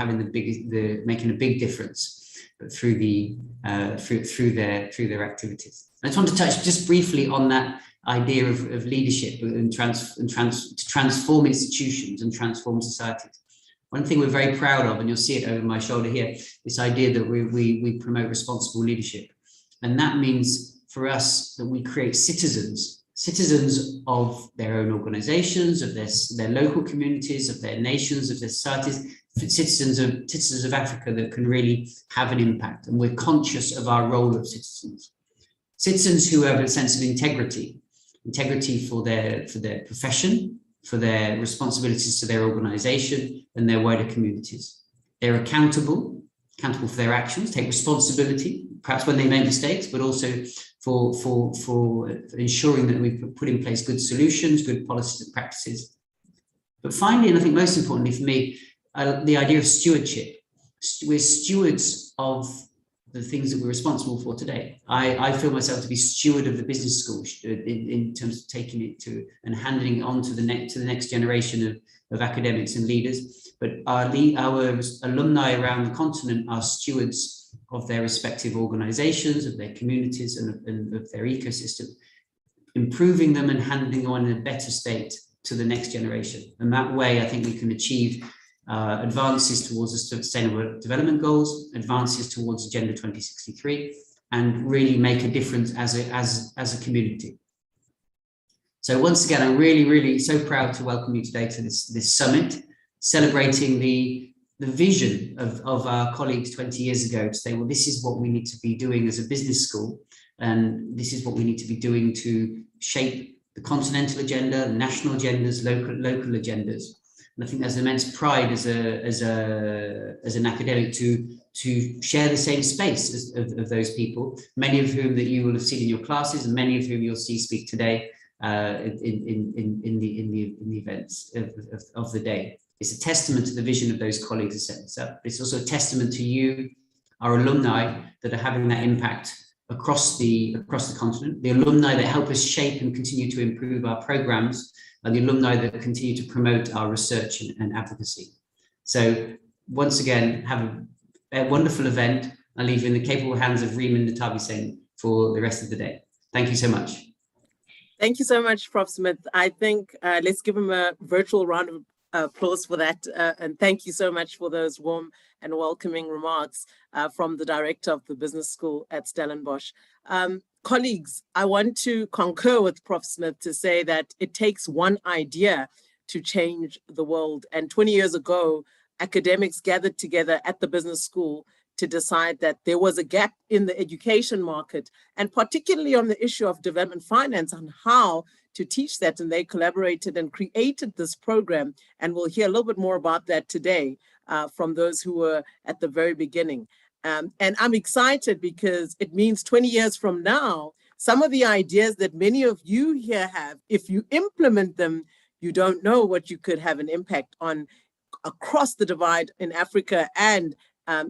having making a big difference, but through their activities. I just want to touch just briefly on that idea of leadership and to transform institutions and transform societies. One thing we're very proud of, and you'll see it over my shoulder here, this idea that we promote responsible leadership. And that means for us that we create citizens of their own organizations, of their local communities, of their nations, of their societies, citizens of Africa that can really have an impact. And we're conscious of our role of citizens. Citizens who have a sense of integrity for their profession, for their responsibilities to their organization and their wider communities. They're accountable for their actions, take responsibility, perhaps when they make mistakes, but also for ensuring that we put in place good solutions, good policies and practices. But finally, and I think most importantly for me, the idea of stewardship. We're stewards of the things that we're responsible for today. I feel myself to be steward of the business school in terms of taking it to and handing it on to the next generation of academics and leaders. But our alumni around the continent are stewards of their respective organizations, of their communities and of their ecosystem, improving them and handing on in a better state to the next generation. And that way, I think we can achieve advances towards the Sustainable Development Goals, advances towards Agenda 2063, and really make a difference as a community. So once again, I'm really so proud to welcome you today to this summit, celebrating the vision of our colleagues 20 years ago to say, well, this is what we need to be doing as a business school, and this is what we need to be doing to shape the continental agenda, national agendas, local agendas. And I think there's immense pride as an academic to share the same space of those people, many of whom that you will have seen in your classes, and many of whom you'll see speak today in the events of the day. It's a testament to the vision of those colleagues that set this up. It's also a testament to you, our alumni, that are having that impact across the continent, the alumni that help us shape and continue to improve our programs, and the alumni that continue to promote our research and advocacy. So once again, have a wonderful event. I'll leave you in the capable hands of Reem and Natabi Singh for the rest of the day. Thank you so much. Thank you so much, Prof. Smith. I think let's give him a virtual round of applause for that. And thank you so much for those warm and welcoming remarks from the director of the business school at Stellenbosch. Colleagues, I want to concur with Prof. Smith to say that it takes one idea to change the world. And 20 years ago, academics gathered together at the business school to decide that there was a gap in the education market, and particularly on the issue of development finance, on how to teach that. And they collaborated and created this program. And we'll hear a little bit more about that today from those who were at the very beginning. And I'm excited because it means 20 years from now, some of the ideas that many of you here have, if you implement them, you don't know what you could have an impact on across the divide in Africa and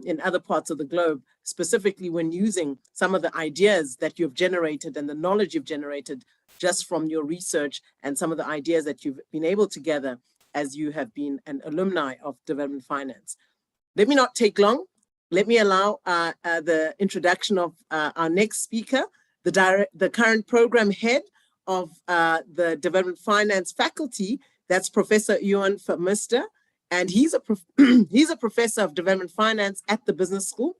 in other parts of the globe, specifically when using some of the ideas that you've generated and the knowledge you've generated just from your research and some of the ideas that you've been able to gather as you have been an alumni of development finance. Let me not take long. Let me allow the introduction of our next speaker, the current program head of the development finance faculty. That's Professor Iwan Vermeuster. And he's a professor of development finance at the business school,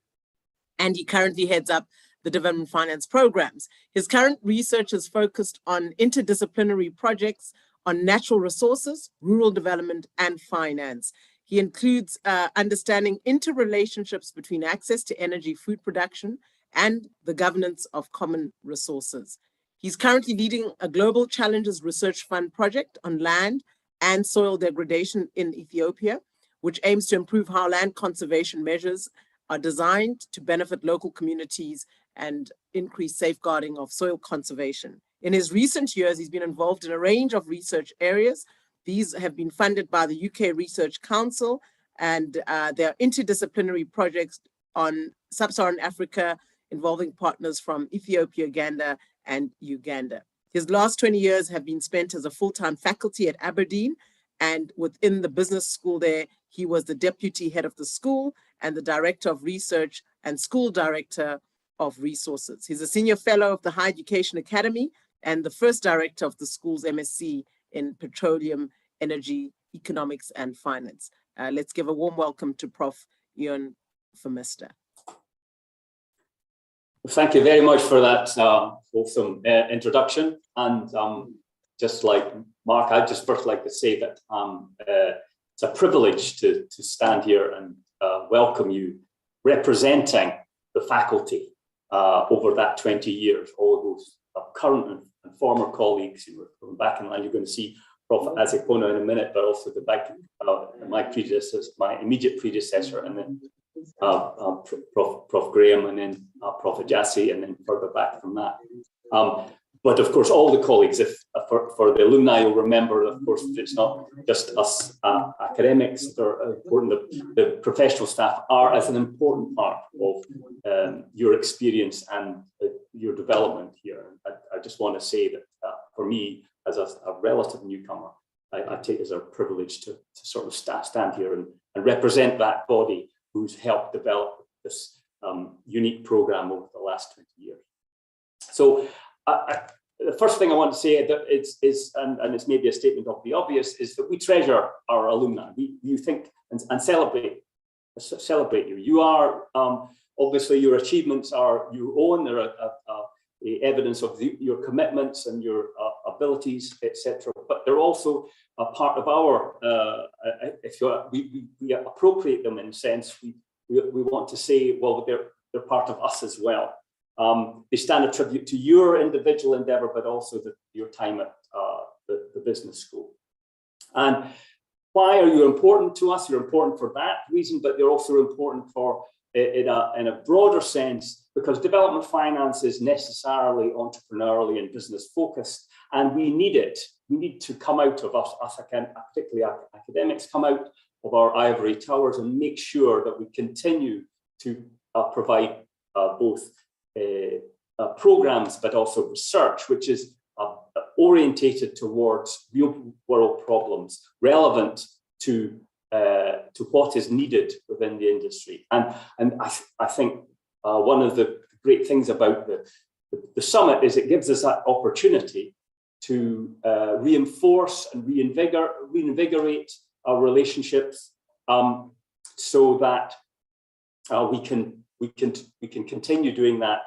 and he currently heads up the development finance programs. His current research is focused on interdisciplinary projects on natural resources, rural development, and finance. He includes understanding interrelationships between access to energy, food production, and the governance of common resources. He's currently leading a Global Challenges Research Fund project on land and soil degradation in Ethiopia, which aims to improve how land conservation measures are designed to benefit local communities and increase safeguarding of soil conservation. In his recent years, he's been involved in a range of research areas. These have been funded by the UK Research Council, and they are interdisciplinary projects on sub-Saharan Africa involving partners from Ethiopia, Uganda, and Uganda. His last 20 years have been spent as a full-time faculty at Aberdeen And within the business school there, he was the deputy head of the school and the director of research and school director of resources. He's a senior fellow of the Higher Education Academy and the first director of the school's MSc in petroleum, energy, economics, and finance. Let's give a warm welcome to Prof. Ian Vermester. Thank you very much for that wholesome introduction. And just like Mark, I'd just first like to say that it's a privilege to stand here and welcome you, representing the faculty over that 20 years, all those current and former colleagues who were from back in line. You're going to see Prof. Azikona in a minute, but also the back, my predecessor, my immediate predecessor, and then Prof. Graham, and then Prof. Ajasi, and then further back from that. But of course, all the colleagues, for the alumni, you'll remember, of course, it's not just us academics that are important. The professional staff are as an important part of your experience and your development here. I just want to say that for me, as a relative newcomer, I take it as a privilege to sort of stand here and represent that body who's helped develop this unique program over the last 20 years. So the first thing I want to say that and it's maybe a statement of the obvious, is that we treasure our alumni. You think and celebrate you. You are obviously, your achievements are your own. They're the evidence of your commitments and your abilities, etc. But they're also a part of our. We appropriate them in a sense. We want to say, well, they're part of us as well. They stand a tribute to your individual endeavor, but also your time at the business school. And why are you important to us? You're important for that reason, but you're also important for in a broader sense, because development finance is necessarily entrepreneurially and business focused, and we need it. We need to come out of us particularly academics, come out of our ivory towers and make sure that we continue to provide both programs, but also research, which is orientated towards real world problems relevant to what is needed within the industry. And I think one of the great things about the summit is it gives us that opportunity to reinforce and reinvigorate our relationships, so that we can continue doing that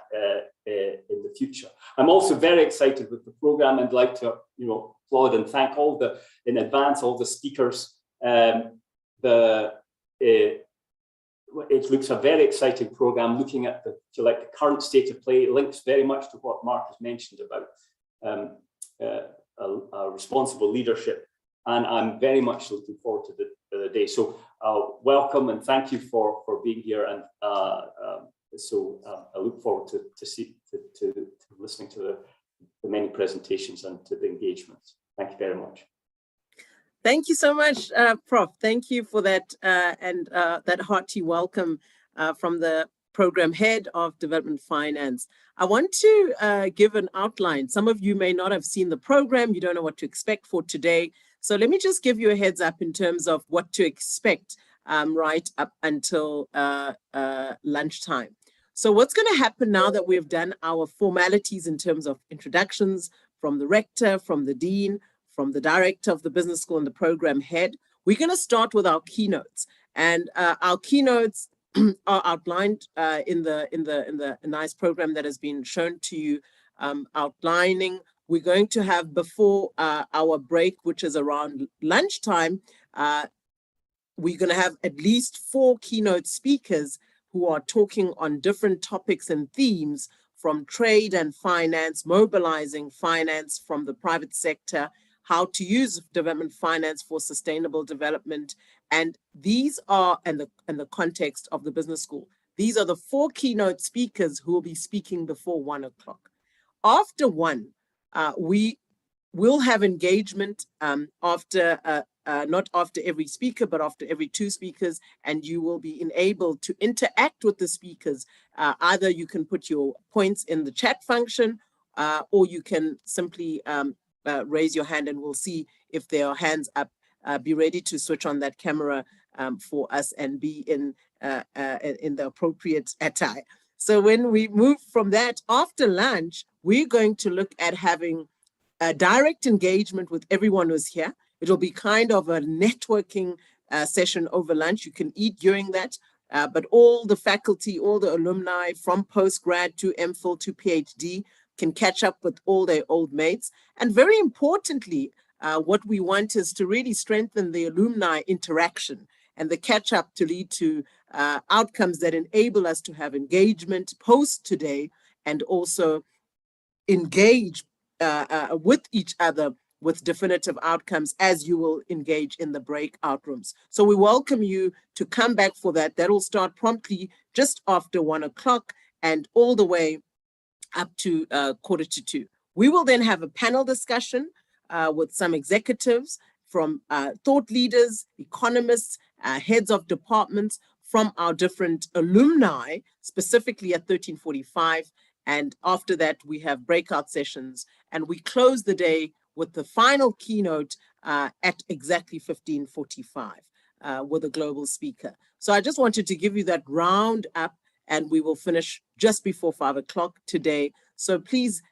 in the future. I'm also very excited with the program and like to applaud and thank in advance all the speakers. It looks a very exciting program, looking at the current state of play. It links very much to what Mark has mentioned about responsible leadership, and I'm very much looking forward to the day. So welcome and thank you for being here, and so I look forward to listening to the many presentations and to the engagements. Thank you very much. Thank you so much, Prof. Thank you for that and that hearty welcome from the program head of development finance. I want to give an outline. Some of you may not have seen the program. You don't know what to expect for today. So let me just give you a heads up in terms of what to expect right up until lunchtime. So what's going to happen now that we've done our formalities in terms of introductions from the rector, from the dean, from the director of the business school and the program head, we're going to start with our keynotes. And our keynotes are outlined in the nice program that has been shown to you, outlining. We're going to have before our break, which is around lunchtime, we're going to have at least 4 keynote speakers who are talking on different topics and themes, from trade and finance, mobilizing finance from the private sector, how to use development finance for sustainable development. And these are, in the context of the business school, these are the 4 keynote speakers who will be speaking before 1 o'clock. After 1, we will have engagement after, not after every speaker, but after every 2 speakers, and you will be enabled to interact with the speakers. Either you can put your points in the chat function, or you can simply raise your hand and we'll see if there are hands up be ready to switch on that camera for us and be in the appropriate attire. So when we move from that, after lunch, we're going to look at having a direct engagement with everyone who's here. It'll be kind of a networking session over lunch. You can eat during that, but all the faculty, all the alumni from postgrad to MPhil to PhD can catch up with all their old mates. And very importantly, what we want is to really strengthen the alumni interaction and the catch up to lead to outcomes that enable us to have engagement post today and also engage with each other with definitive outcomes as you will engage in the breakout rooms. So we welcome you to come back for that. That will start promptly just after 1 o'clock and all the way up to 1:45. We will then have a panel discussion with some executives from thought leaders, economists, heads of departments from our different alumni, specifically at 13:45. And after that, we have breakout sessions and we close the day with the final keynote at exactly 15:45 with a global speaker. So I just wanted to give you that round up and we will finish just before 5 o'clock today. So please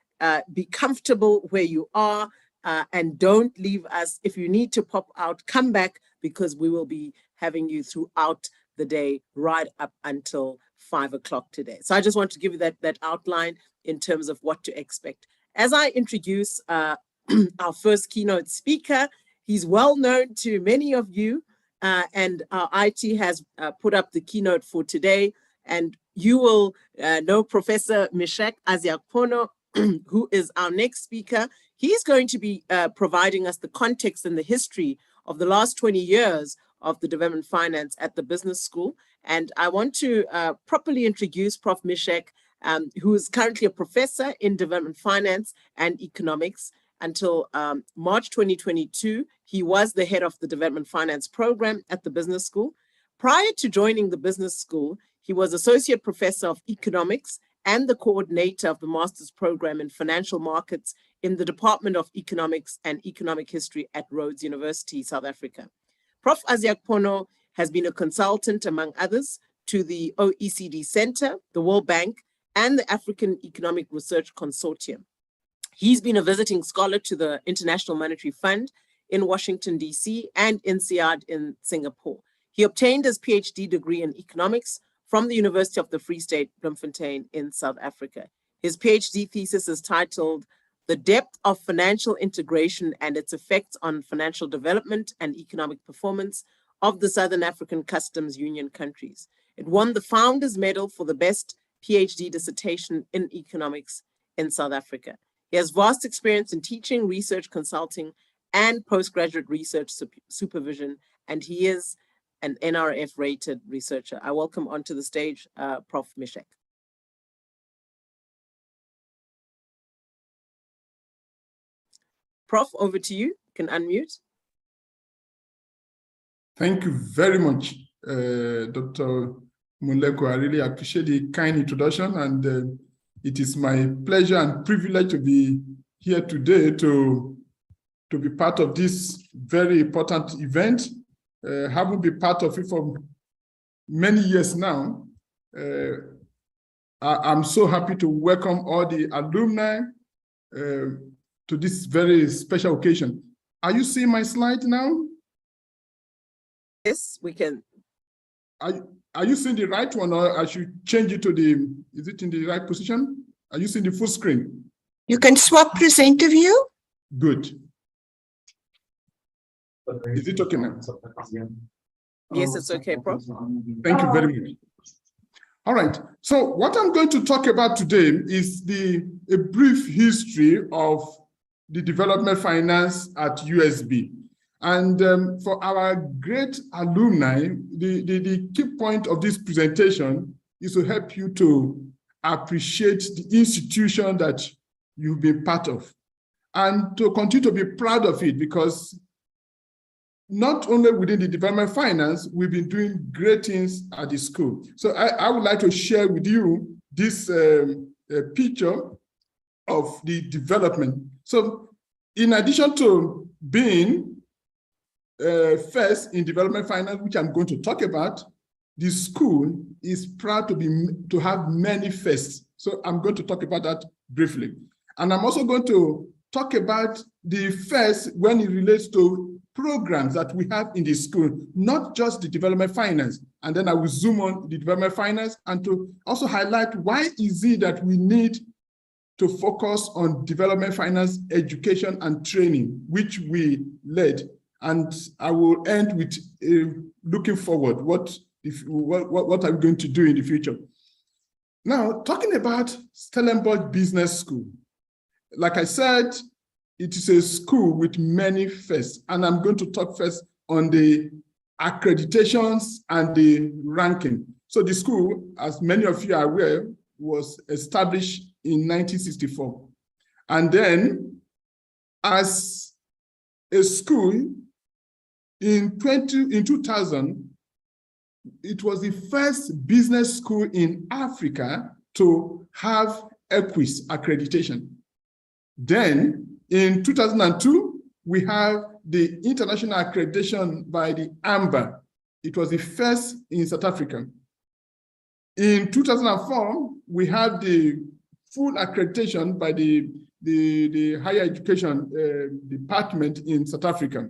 be comfortable where you are and don't leave us. If you need to pop out, come back because we will be having you throughout the day right up until 5 o'clock today. So I just want to give you that outline in terms of what to expect. As I introduce our first keynote speaker, he's well known to many of you and our IT has put up the keynote for today. And you will know Professor Meshack Aziakpono, who is our next speaker. He's going to be providing us the context and the history of the last 20 years of the development finance at the business school. And I want to properly introduce Prof. Meshack, who is currently a professor in development finance and economics. Until March 2022, he was the head of the development finance program at the business school. Prior to joining the business school, he was associate professor of economics and the coordinator of the master's program in financial markets in the Department of Economics and Economic History at Rhodes University, South Africa. Prof. Aziakpono has been a consultant, among others, to the OECD Center, the World Bank, and the African Economic Research Consortium. He's been a visiting scholar to the International Monetary Fund in Washington, D.C. and INSEAD in Singapore. He obtained his PhD degree in economics from the University of the Free State, Bloemfontein in South Africa. His PhD thesis is titled The Depth of Financial Integration and Its Effects on Financial Development and Economic Performance of the Southern African Customs Union countries. It won the Founders Medal for the best PhD dissertation in economics in South Africa. He has vast experience in teaching, research, consulting, and postgraduate research supervision, and he is an NRF-rated researcher. I welcome onto the stage Prof. Meshack. Prof, over to you. You can unmute. Thank you very much, Dr. Muleko. I really appreciate the kind introduction, and it is my pleasure and privilege to be here today to be part of this very important event. Having been part of it for many years now, I'm so happy to welcome all the alumni to this very special occasion. Are you seeing my slide now? Yes, we can. Are you seeing the right one, or I should change it to the, is it in the right position? Are you seeing the full screen? You can swap presenter view. Good. Is it okay now? Yes, it's okay, Prof. Thank you very much. All right. So what I'm going to talk about today is a brief history of the development finance at USB. And for our great alumni, the key point of this presentation is to help you to appreciate the institution that you've been part of and to continue to be proud of it, because not only within the development finance, we've been doing great things at the school. So I would like to share with you this picture of the development. So in addition to being first in development finance, which I'm going to talk about, the school is proud to have many firsts. So I'm going to talk about that briefly. And I'm also going to talk about the first when it relates to programs that we have in the school, not just the development finance. And then I will zoom on the development finance and to also highlight why is it that we need to focus on development finance education and training, which we led. And I will end with looking forward. What are we going to do in the future? Now, talking about Stellenbosch Business School. Like I said, it is a school with many firsts, and I'm going to talk first on the accreditations and the ranking. So the school, as many of you are aware, was established in 1964. And then as a school in 2000, it was the first business school in Africa to have EQUIS accreditation. Then in 2002, we have the international accreditation by the AMBA. It was the first in South Africa. In 2004, we had the full accreditation by the higher education department in South Africa.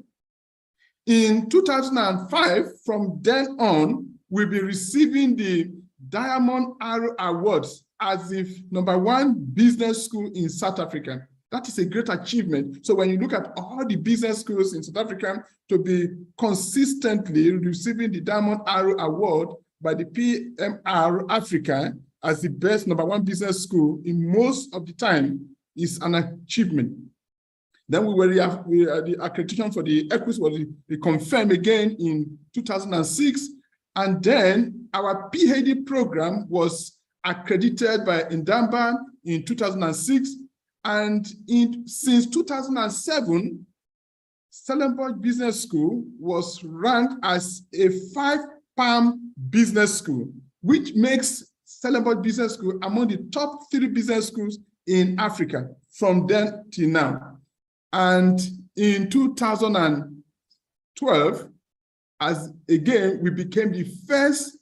In 2005, from then on, we'll be receiving the Diamond Arrow Awards as the #1 business school in South Africa. That is a great achievement. So when you look at all the business schools in South Africa to be consistently receiving the Diamond Arrow Award by the PMR Africa as the best #1 business school in most of the time is an achievement. Then the accreditation for the EQUIS was reconfirmed again in 2006. And then our PhD program was accredited by Ndamba in 2006. And since 2007, Stellenbosch Business School was ranked as a 5-PALM business school, which makes Stellenbosch Business School among the top 3 business schools in Africa from then till now. And in 2012, we became the first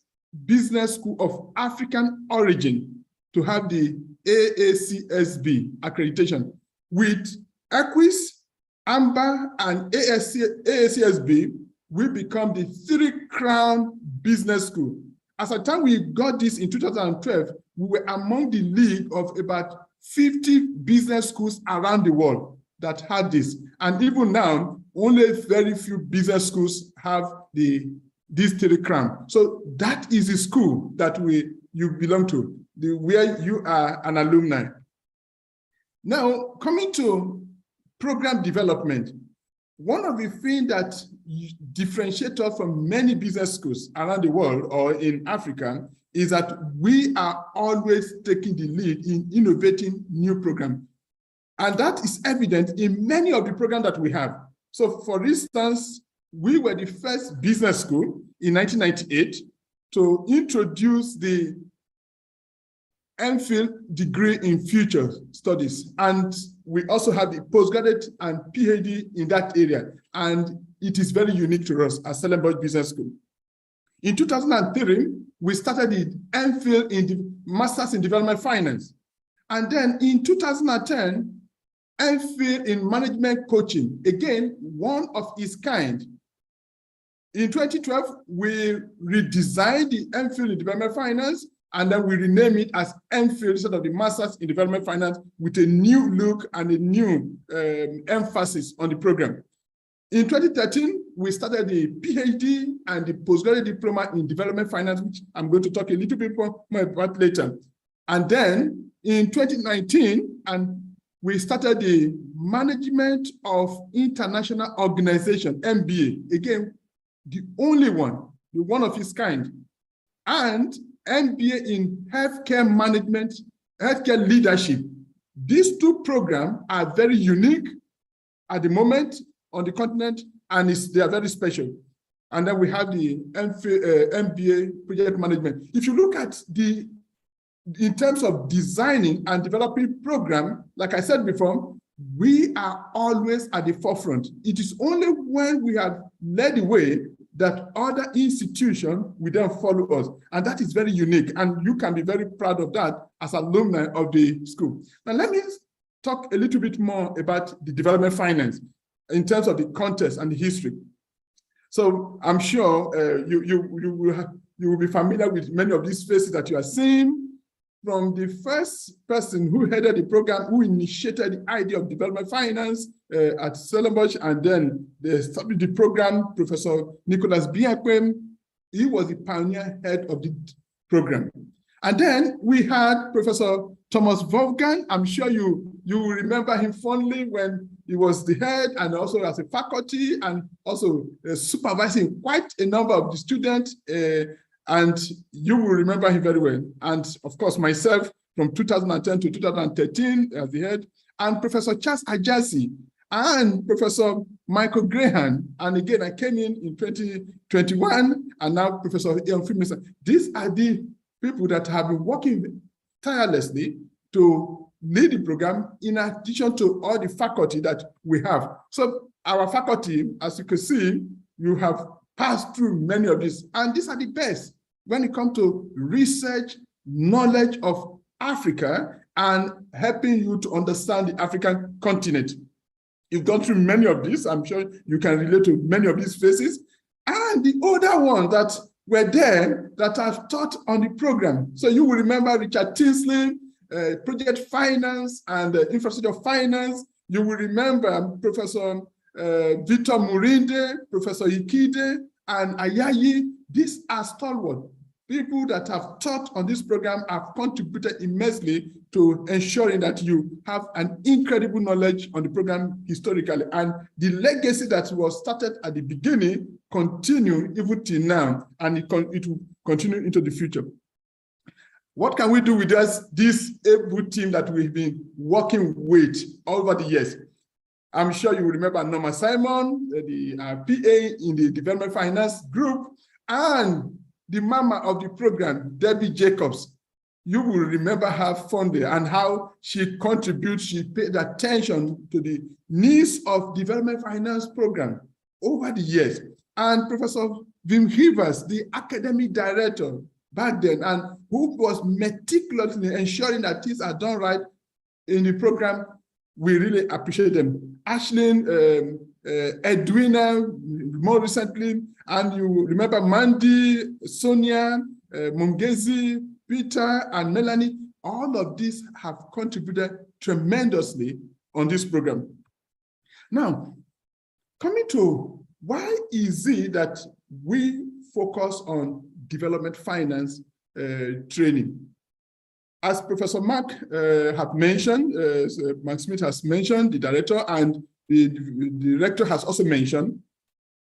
business school of African origin to have the AACSB accreditation. With EQUIS, AMBA, and AACSB, we become the 3-crown business school. As at the time we got this in 2012, we were among the league of about 50 business schools around the world that had this. And even now, only very few business schools have these 3 crowns. So that is the school that you belong to, where you are an alumni. Now, coming to program development, one of the things that differentiates us from many business schools around the world or in Africa is that we are always taking the lead in innovating new programs. And that is evident in many of the programs that we have. So for instance, we were the first business school in 1998 to introduce the MPhil degree in future studies. And we also have the postgraduate and PhD in that area. And it is very unique to us at Stellenbosch Business School. In 2003, we started the MPhil in the Masters in Development Finance. And then in 2010, MPhil in Management Coaching, again, one of its kind. In 2012, we redesigned the MPhil in Development Finance, and then we renamed it as MPhil instead of the Masters in Development Finance with a new look and a new emphasis on the program. In 2013, we started the PhD and the postgraduate diploma in Development Finance, which I'm going to talk a little bit more about later. And then in 2019, we started the Management of International Organization, MBA. Again, the only one, the one of its kind. And MBA in Healthcare Management, Healthcare Leadership. These 2 programs are very unique at the moment on the continent, and they are very special. And then we have the MBA Project Management. If you look at in terms of designing and developing program, like I said before, we are always at the forefront. It is only when we have led the way that other institutions will then follow us. And that is very unique. And you can be very proud of that as alumni of the school. Now, let me talk a little bit more about the development finance in terms of the context and the history. So I'm sure you will be familiar with many of these faces that you are seeing. From the first person who headed the program, who initiated the idea of development finance at Stellenbosch, and then they established the program, Professor Nicholas Biakwem. He was the pioneer head of the program. And then we had Professor Thomas Wolfgang. I'm sure you will remember him fondly when he was the head and also as a faculty and also supervising quite a number of the students. And you will remember him very well. And of course, myself from 2010 to 2013 as the head, and Professor Charles Ajasi, and Professor Michael Graham. And again, I came in 2021, and now Professor Ian Freemason. These are the people that have been working tirelessly to lead the program in addition to all the faculty that we have. So our faculty, as you can see, you have passed through many of these, and these are the best when it comes to research, knowledge of Africa, and helping you to understand the African continent. You've gone through many of these. I'm sure you can relate to many of these faces. And the older ones that were there that have taught on the program. So you will remember Richard Tinsley, project finance and infrastructure finance. You will remember Professor Victor Murinde, Professor Ikide, and Ayayi. These are stalwart people that have taught on this program, have contributed immensely to ensuring that you have an incredible knowledge on the program historically. And the legacy that was started at the beginning continue even till now, and it will continue into the future. What can we do with this able team that we've been working with over the years? I'm sure you will remember Norma Simon, the PA in the development finance group, and the mama of the program, Debbie Jacobs. You will remember her fondly and how she contributes, she paid attention to the needs of development finance program over the years. And Professor Wim Hivers, the academic director back then, and who was meticulously ensuring that things are done right in the program, we really appreciate them. Ashlyn, Edwina, more recently, and you remember Mandy, Sonia, Mungezi, Peter, and Melanie. All of these have contributed tremendously on this program. Now, coming to why is it that we focus on development finance training? As Professor Mark have mentioned, Mark Smith has mentioned, the director, and the director has also mentioned,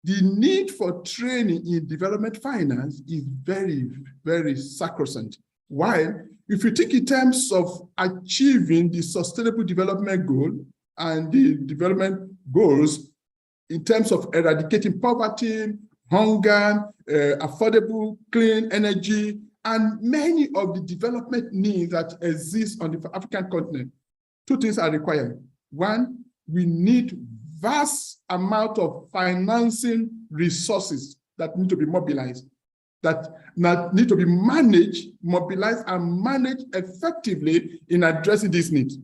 the need for training in development finance is very, very sacrosanct. While if you think in terms of achieving the sustainable development goal and the development goals in terms of eradicating poverty, hunger, affordable, clean energy, and many of the development needs that exist on the African continent, two things are required. One, we need vast amount of financing resources that need to be mobilized, that need to be managed, mobilized, and managed effectively in addressing these needs.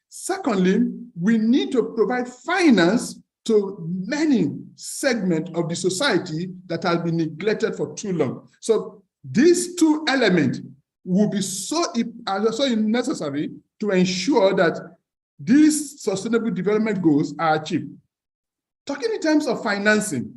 Secondly, we need to provide finance to many segments of the society that has been neglected for too long. So these two elements will be so necessary to ensure that these sustainable development goals are achieved. Talking in terms of financing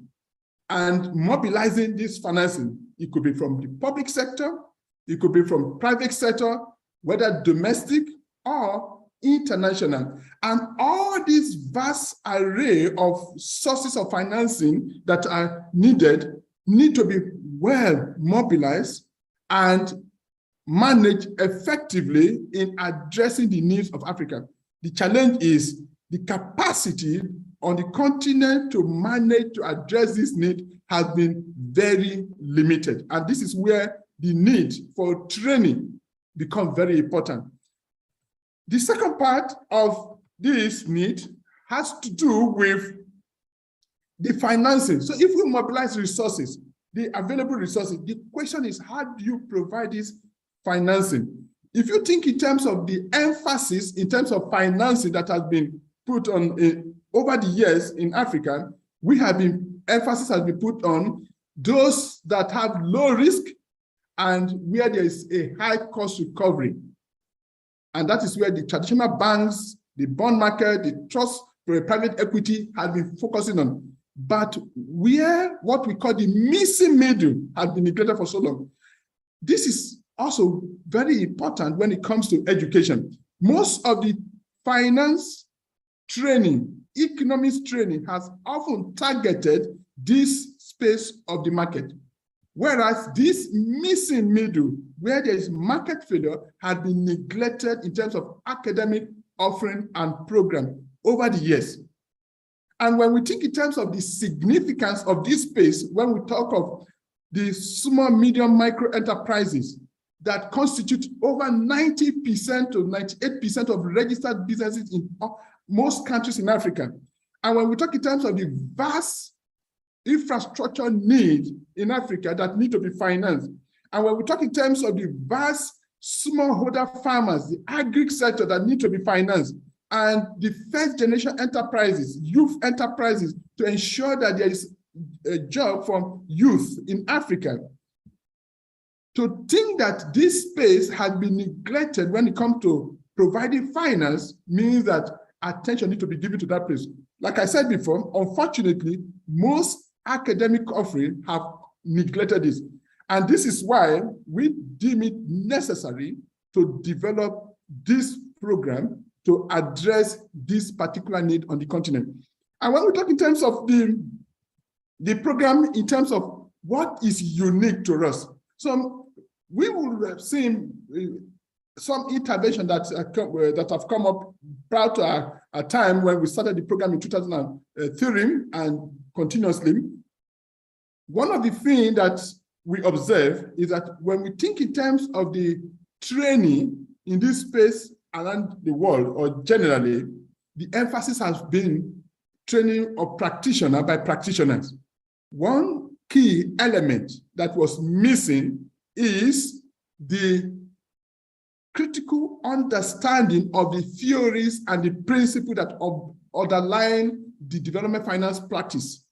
and mobilizing this financing, it could be from the public sector, it could be from private sector, whether domestic or international. And all this vast array of sources of financing that are needed need to be well mobilized and managed effectively in addressing the needs of Africa. The challenge is the capacity on the continent to manage to address this need has been very limited. And this is where the need for training becomes very important. The second part of this need has to do with the financing. So if we mobilize resources, the available resources, the question is, how do you provide this financing? If you think in terms of the emphasis, in terms of financing that has been put on over the years in Africa, emphasis has been put on those that have low risk and where there is a high cost recovery. And that is where the traditional banks, the bond market, the trust for a private equity has been focusing on. But where what we call the missing middle has been neglected for so long. This is also very important when it comes to education. Most of the finance training, economics training has often targeted this space of the market. Whereas this missing middle, where there is market failure, has been neglected in terms of academic offering and program over the years. And when we think in terms of the significance of this space, when we talk of the small, medium, micro enterprises that constitute over 90% to 98% of registered businesses in most countries in Africa. And when we talk in terms of the vast infrastructure need in Africa that need to be financed, and when we talk in terms of the vast smallholder farmers, the agri sector that need to be financed, and the first generation enterprises, youth enterprises, to ensure that there is a job for youth in Africa. To think that this space has been neglected when it comes to providing finance means that attention needs to be given to that place. Like I said before, unfortunately, most academic offerings have neglected this. And this is why we deem it necessary to develop this program to address this particular need on the continent. And when we talk in terms of the program, in terms of what is unique to us, so we will have seen some intervention that have come up prior to a time when we started the program in 2003 and continuously. One of the things that we observe is that when we think in terms of the training in this space around the world, or generally, the emphasis has been training of practitioner by practitioners. One key element that was missing is the critical understanding of the theories and the principles that underline the development finance practice.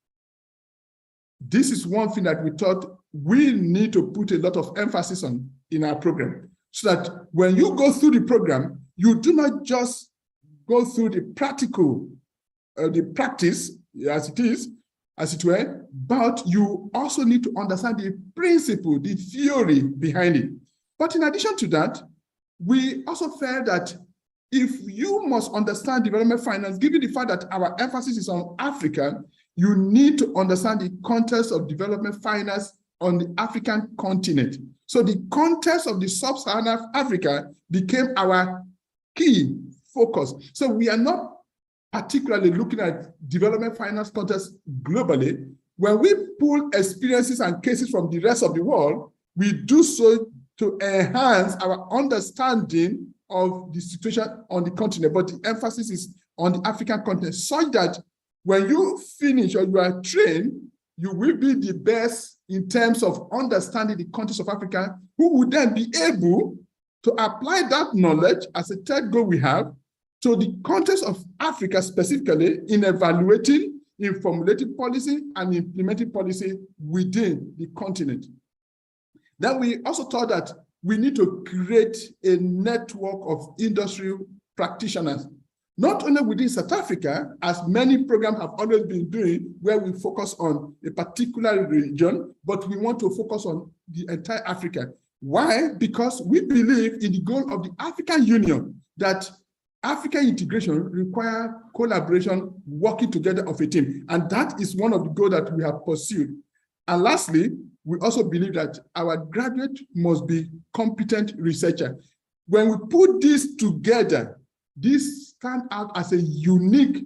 This is one thing that we thought we need to put a lot of emphasis on in our program, so that when you go through the program, you do not just go through the practical, the practice as it were, but you also need to understand the principle, the theory behind it. But in addition to that, we also felt that if you must understand development finance, given the fact that our emphasis is on Africa, you need to understand the context of development finance on the African continent. So the context of the sub-Saharan Africa became our key focus. So we are not particularly looking at development finance context globally. When we pull experiences and cases from the rest of the world, we do so to enhance our understanding of the situation on the continent, but the emphasis is on the African continent, such that when you finish or you are trained, you will be the best in terms of understanding the context of Africa, who would then be able to apply that knowledge as a third goal we have to the context of Africa specifically in evaluating, in formulating policy and implementing policy within the continent. Then we also thought that we need to create a network of industry practitioners, not only within South Africa, as many programs have always been doing, where we focus on a particular region, but we want to focus on the entire Africa. Why? Because we believe in the goal of the African Union that African integration requires collaboration, working together of a team. And that is one of the goals that we have pursued. And lastly, we also believe that our graduates must be competent researchers. When we put this together, this stands out as a unique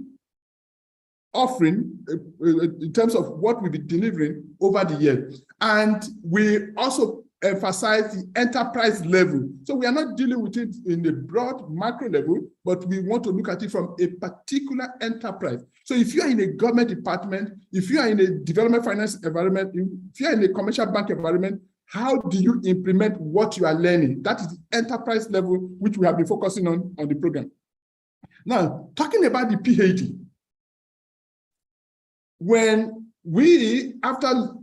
offering in terms of what we'll be delivering over the year. And we also emphasize the enterprise level. So we are not dealing with it in the broad macro level, but we want to look at it from a particular enterprise. So if you are in a government department, if you are in a development finance environment, if you are in a commercial bank environment, how do you implement what you are learning? That is the enterprise level, which we have been focusing on the program. Now, talking about the PhD, when we, after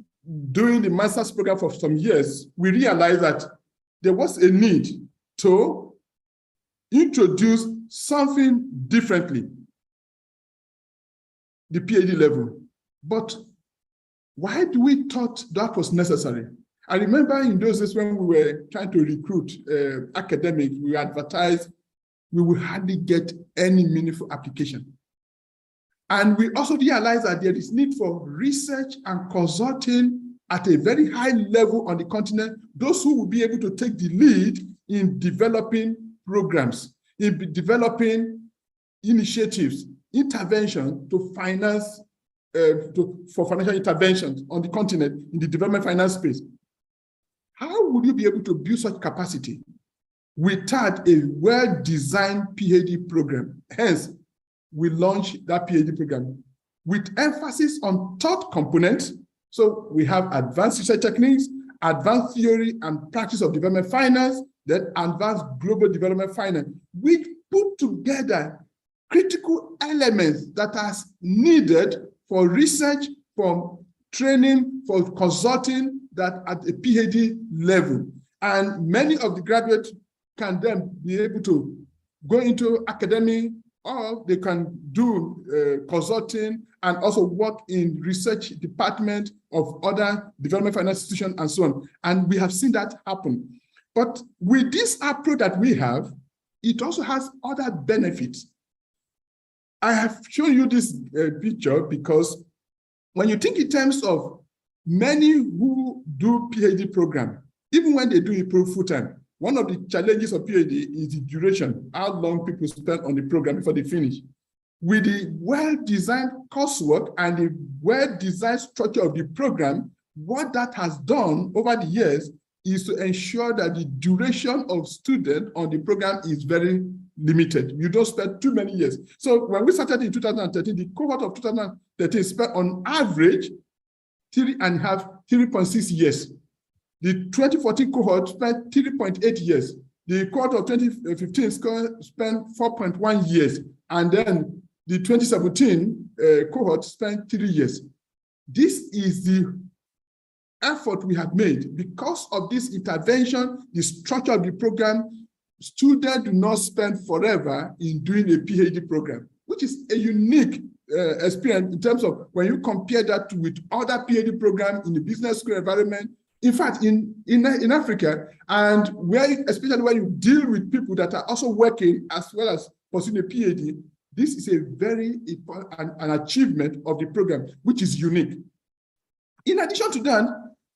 doing the master's program for some years, we realized that there was a need to introduce something differently, the PhD level. But why do we thought that was necessary? I remember in those days when we were trying to recruit academics, we advertised, we will hardly get any meaningful application. And we also realized that there is need for research and consulting at a very high level on the continent, those who will be able to take the lead in developing programs, in developing initiatives, intervention to finance, for financial interventions on the continent in the development finance space. How would you be able to build such capacity without a well-designed PhD program? Hence, we launched that PhD program with emphasis on third component. So we have advanced research techniques, advanced theory and practice of development finance, then advanced global development finance, which put together critical elements that are needed for research, for training, for consulting, that at a PhD level. And many of the graduates can then be able to go into academic, or they can do consulting and also work in research department of other development finance institutions and so on. And we have seen that happen. But with this approach that we have, it also has other benefits. I have shown you this picture because when you think in terms of many who do PhD program, even when they do it full-time, one of the challenges of PhD is the duration, how long people spend on the program before they finish. With the well-designed coursework and the well-designed structure of the program, what that has done over the years is to ensure that the duration of students on the program is very limited. You don't spend too many years. So when we started in 2013, the cohort of 2013 spent on average 3.6 years. The 2014 cohort spent 3.8 years. The cohort of 2015 spent 4.1 years. And then the 2017 cohort spent 3 years. This is the effort we have made. Because of this intervention, the structure of the program, students do not spend forever in doing a PhD program, which is a unique experience in terms of when you compare that with other PhD programs in the business school environment. In fact, in Africa, and where, especially when you deal with people that are also working as well as pursuing a PhD, this is a very important an achievement of the program, which is unique. In addition to that,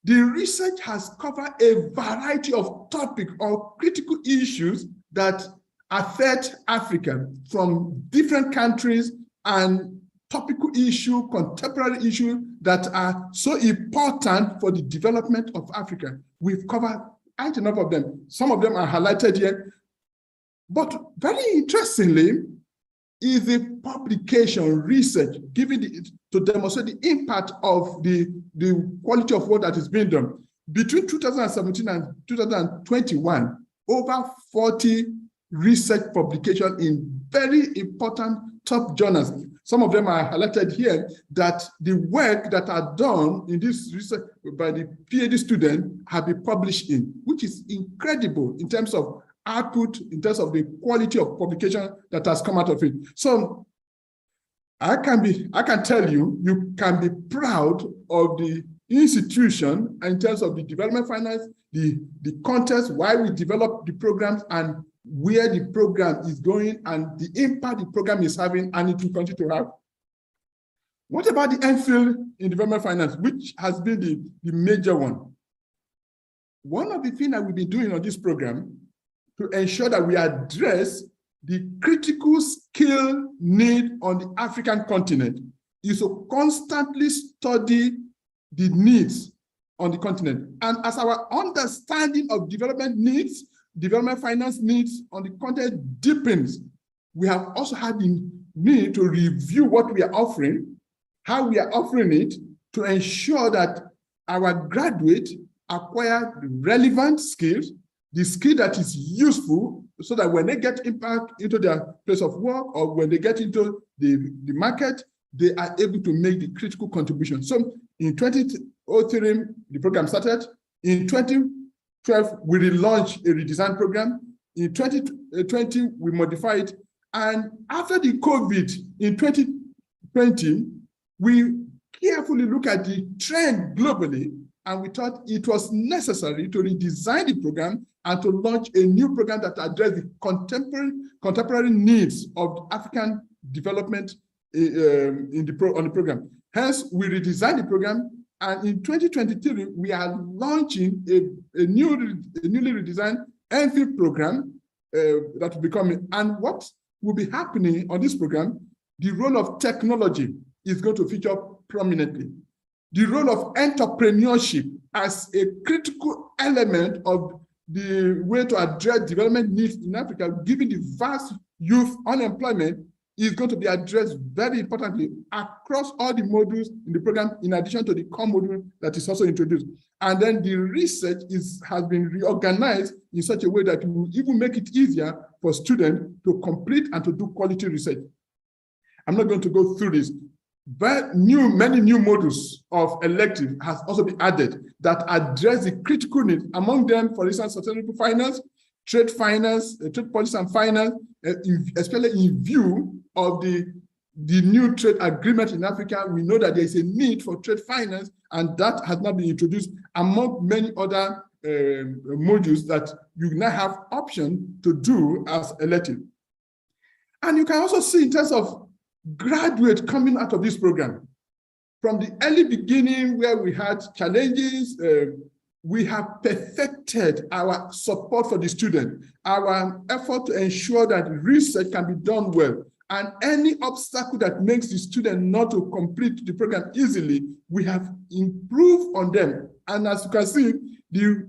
the research has covered a variety of topics or critical issues that affect Africa from different countries, and topical issue, contemporary issue that are so important for the development of Africa. We've covered quite a number of them. Some of them are highlighted here. But very interestingly, is the publication research to demonstrate the impact of the quality of work that is being done. Between 2017 and 2021, over 40 research publications in very important top journals. Some of them are highlighted here, that the work that are done in this research by the PhD student have been published in, which is incredible in terms of output, in terms of the quality of publication that has come out of it. So I can tell you, you can be proud of the institution in terms of the development finance, the context, why we develop the programs, and where the program is going and the impact the program is having and it will continue to have. What about the MPhil in development finance, which has been the major one? One of the things that we've been doing on this program to ensure that we address the critical skill need on the African continent is to constantly study the needs on the continent. And as our understanding of development needs, development finance needs on the continent deepens, we have also had the need to review what we are offering, how we are offering it, to ensure that our graduates acquire relevant skills, the skill that is useful, so that when they get impact into their place of work or when they get into the market, they are able to make the critical contribution. So in 2003, the program started. In 2012, we relaunched a redesign program. In 2020, we modified it. And after the COVID in 2020, we carefully look at the trend globally, and we thought it was necessary to redesign the program and to launch a new program that addressed the contemporary needs of African development on the program. Hence, we redesigned the program, and in 2023, we are launching a newly redesigned MPhil program that will be coming. And what will be happening on this program, the role of technology is going to feature prominently. The role of entrepreneurship as a critical element of the way to address development needs in Africa, given the vast youth unemployment, is going to be addressed very importantly across all the modules in the program, in addition to the core module that is also introduced. And then the research has been reorganized in such a way that it will even make it easier for students to complete and to do quality research. I'm not going to go through this, but many new modules of elective has also been added that address the critical needs. Among them, for instance, sustainable finance, trade finance, trade policy and finance, especially in view of the new trade agreement in Africa. We know that there is a need for trade finance, and that has not been introduced among many other modules that you now have option to do as elective. And you can also see in terms of graduates coming out of this program. From the early beginning where we had challenges, we have perfected our support for the student, our effort to ensure that research can be done well, and any obstacle that makes the student not to complete the program easily, we have improved on them. And as you can see, the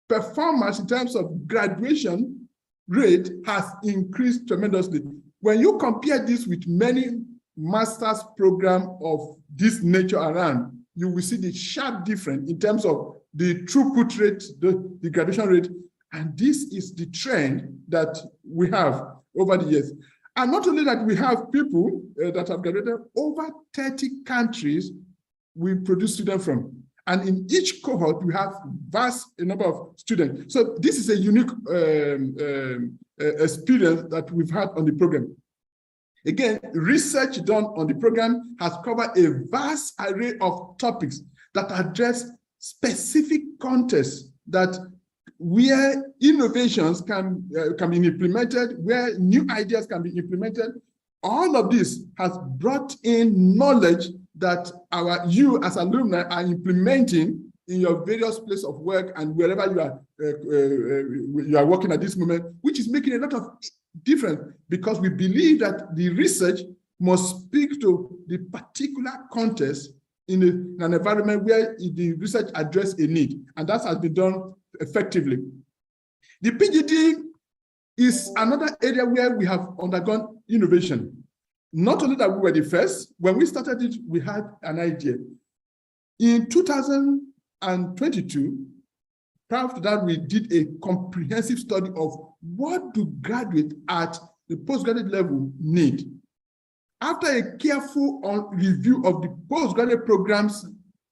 performance in terms of graduation rate has increased tremendously. When you compare this with many master's programs of this nature around, you will see the sharp difference in terms of the throughput rate, the graduation rate, and this is the trend that we have over the years. And not only that, we have people that have graduated over 30 countries we produce students from. And in each cohort, we have vast number of students. So this is a unique experience that we've had on the program. Again, research done on the program has covered a vast array of topics that address specific contexts that where innovations can be implemented, where new ideas can be implemented. All of this has brought in knowledge that you as alumni are implementing in your various places of work and wherever you are working at this moment, which is making a lot of difference, because we believe that the research must speak to the particular context in an environment where the research addresses a need, and that has been done effectively. The PGD is another area where we have undergone innovation. Not only that we were the first, when we started it, we had an idea. In 2022, prior to that, we did a comprehensive study of what do graduates at the postgraduate level need. After a careful review of the postgraduate programs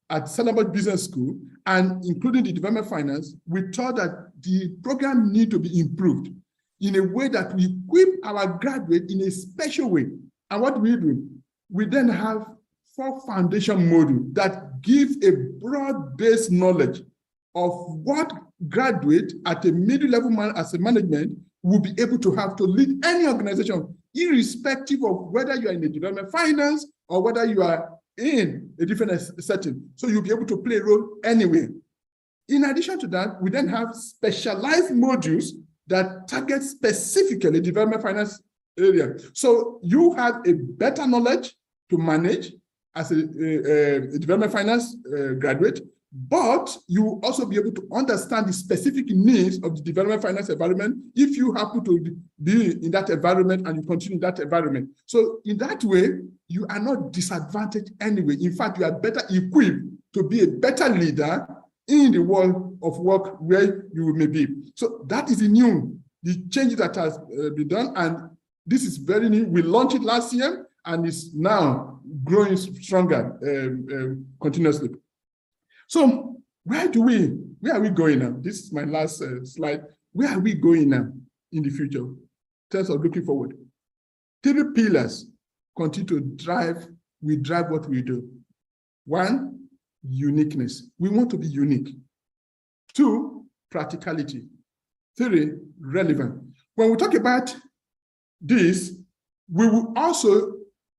at Stellenbosch Business School, and including the development finance, we thought that the program need to be improved in a way that we equip our graduates in a special way. And what we do, we then have 4 foundation modules that give a broad-based knowledge of what graduate at a middle-level as a management will be able to have to lead any organization, irrespective of whether you are in the development finance or whether you are in a different setting. So you'll be able to play a role anywhere. In addition to that, we then have specialized modules that target specifically development finance area. So you have a better knowledge to manage as a development finance graduate. but you will also be able to understand the specific needs of the development finance environment if you happen to be in that environment and you continue in that environment. So in that way, you are not disadvantaged anyway. In fact, you are better equipped to be a better leader in the world of work where you may be. So that is the change that has been done, and this is very new. We launched it last year, and it's now growing stronger continuously. So where are we going now? This is my last slide. Where are we going now in the future in terms of looking forward? 3 pillars continue to drive what we do. 1, uniqueness. We want to be unique. 2, practicality. 3, relevant. When we talk about this, we will also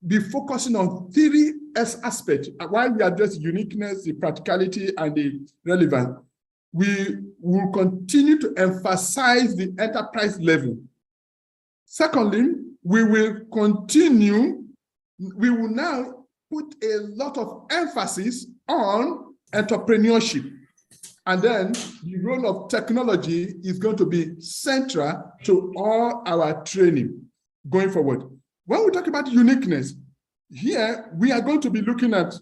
be focusing on 3 aspects. While we address uniqueness, the practicality, and the relevance, we will continue to emphasize the enterprise level. Secondly, we will now put a lot of emphasis on entrepreneurship. And then the role of technology is going to be central to all our training going forward. When we talk about uniqueness, here we are going to be looking at,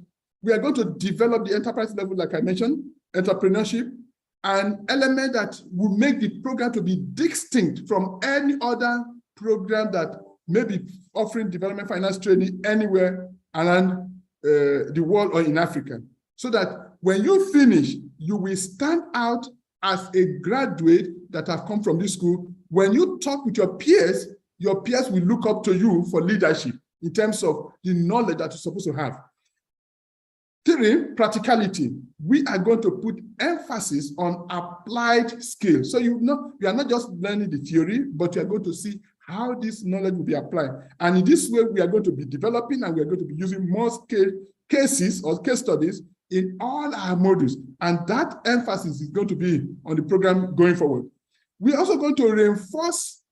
we are going to develop the enterprise level, like I mentioned, entrepreneurship, an element that will make the program to be distinct from any other program that may be offering development finance training anywhere around the world or in Africa. So that when you finish, you will stand out as a graduate that have come from this school. When you talk with your peers will look up to you for leadership in terms of the knowledge that you're supposed to have. 3, practicality. We are going to put emphasis on applied skills. So you are not just learning the theory, but you are going to see how this knowledge will be applied. And in this way, we are going to be developing, and we are going to be using more cases or case studies in all our modules. And that emphasis is going to be on the program going forward. We're also going to reinforce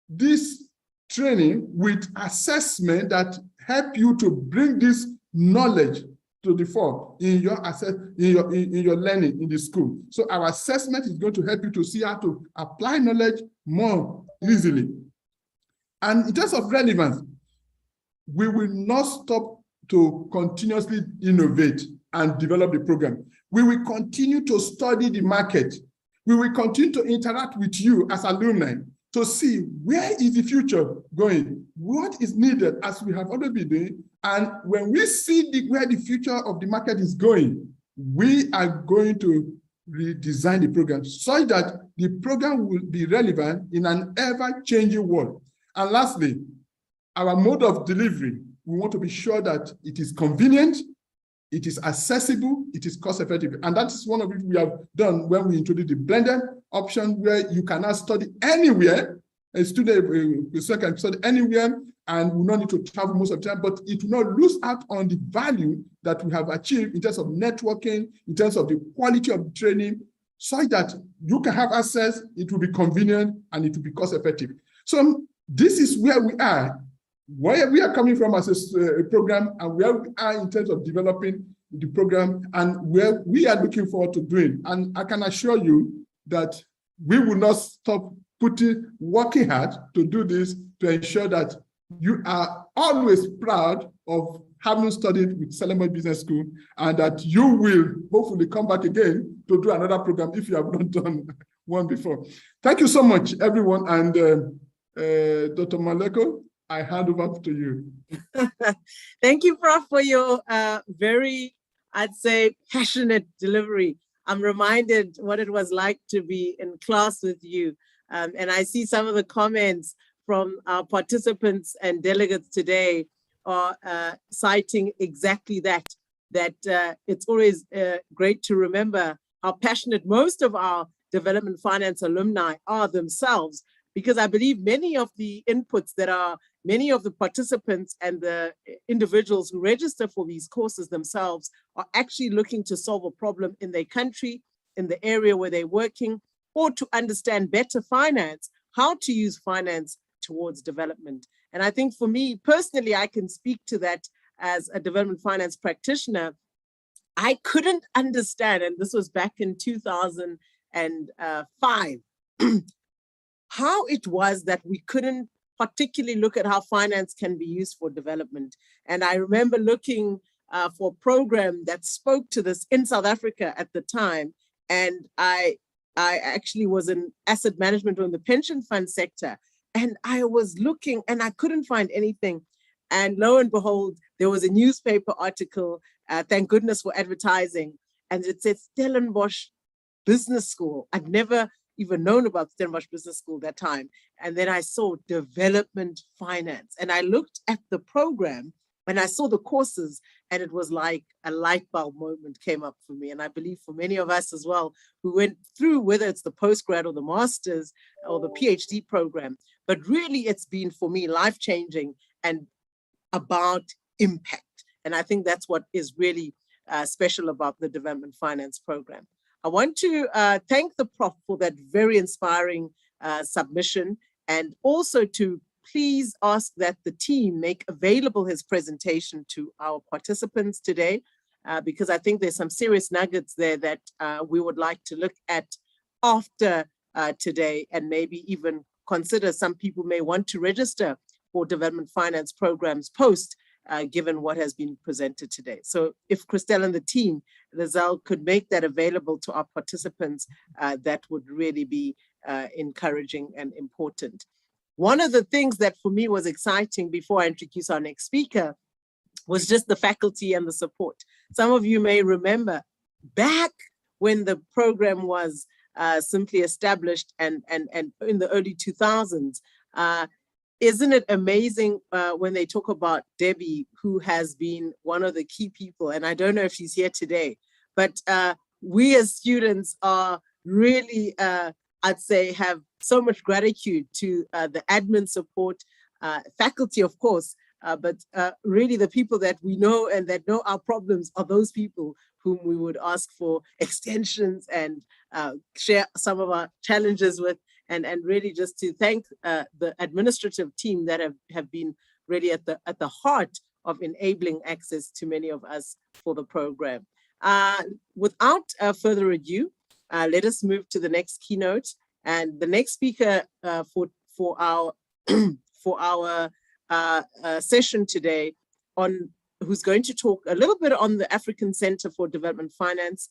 this training with assessment that help you to bring this knowledge to the fore in your learning in the school. So our assessment is going to help you to see how to apply knowledge more easily. And in terms of relevance, we will not stop to continuously innovate and develop the program. We will continue to study the market. We will continue to interact with you as alumni to see where is the future going, what is needed, as we have already been doing. And when we see where the future of the market is going, we are going to redesign the program so that the program will be relevant in an ever-changing world. And lastly, our mode of delivery, we want to be sure that it is convenient, it is accessible, it is cost-effective. And that is one of it we have done when we introduced the blended option, where you can now study anywhere. A student can study anywhere and will not need to travel most of the time, but it will not lose out on the value that we have achieved in terms of networking, in terms of the quality of the training, so that you can have access, it will be convenient, and it will be cost-effective. So this is where we are coming from as a program, and where we are in terms of developing the program, and where we are looking forward to doing. And I can assure you that we will not stop working hard to do this, to ensure that you are always proud of having studied with Stellenbosch Business School, and that you will hopefully come back again to do another program if you have not done one before. Thank you so much, everyone. And Dr. Maleko, I hand over to you. Thank you, Prof, for your very, I'd say, passionate delivery. I'm reminded what it was like to be in class with you. And I see some of the comments from our participants and delegates today are citing exactly that it's always great to remember how passionate most of our development finance alumni are themselves, because I believe many of the inputs that many of the participants and the individuals who register for these courses themselves are actually looking to solve a problem in their country, in the area where they're working, or to understand better finance, how to use finance towards development. And I think for me personally, I can speak to that as a development finance practitioner. I couldn't understand, and this was back in 2005, how it was that we couldn't particularly look at how finance can be used for development. And I remember looking for a program that spoke to this in South Africa at the time. And I actually was in asset management or in the pension fund sector. And I was looking and I couldn't find anything. And lo and behold, there was a newspaper article, thank goodness for advertising. And it said Stellenbosch Business School. I'd never even known about Stellenbosch Business School that time. And then I saw development finance. And I looked at the program and I saw the courses, and it was like a light bulb moment came up for me. And I believe for many of us as well, who went through, whether it's the postgrad or the master's or the PhD program, but really it's been for me life-changing and about impact. And I think that's what is really special about the development finance program. I want to thank the Prof for that very inspiring submission, and also to please ask that the team make available his presentation to our participants today, because I think there's some serious nuggets there that we would like to look at after today, and maybe even consider some people may want to register for development finance programs post, given what has been presented today. So if Christelle and the team, Lizelle, could make that available to our participants, that would really be encouraging and important. One of the things that for me was exciting before I introduce our next speaker was just the faculty and the support. Some of you may remember back when the program was simply established and in the early 2000s, isn't it amazing when they talk about Debbie, who has been one of the key people, and I don't know if she's here today, but we as students are really, I'd say, have so much gratitude to the admin support, faculty, of course, but really the people that we know and that know our problems are those people whom we would ask for extensions and share some of our challenges with, and really just to thank the administrative team that have been really at the heart of enabling access to many of us for the program. Without further ado, let us move to the next keynote. And the next speaker for our session today, who's going to talk a little bit on the African Center for Development Finance,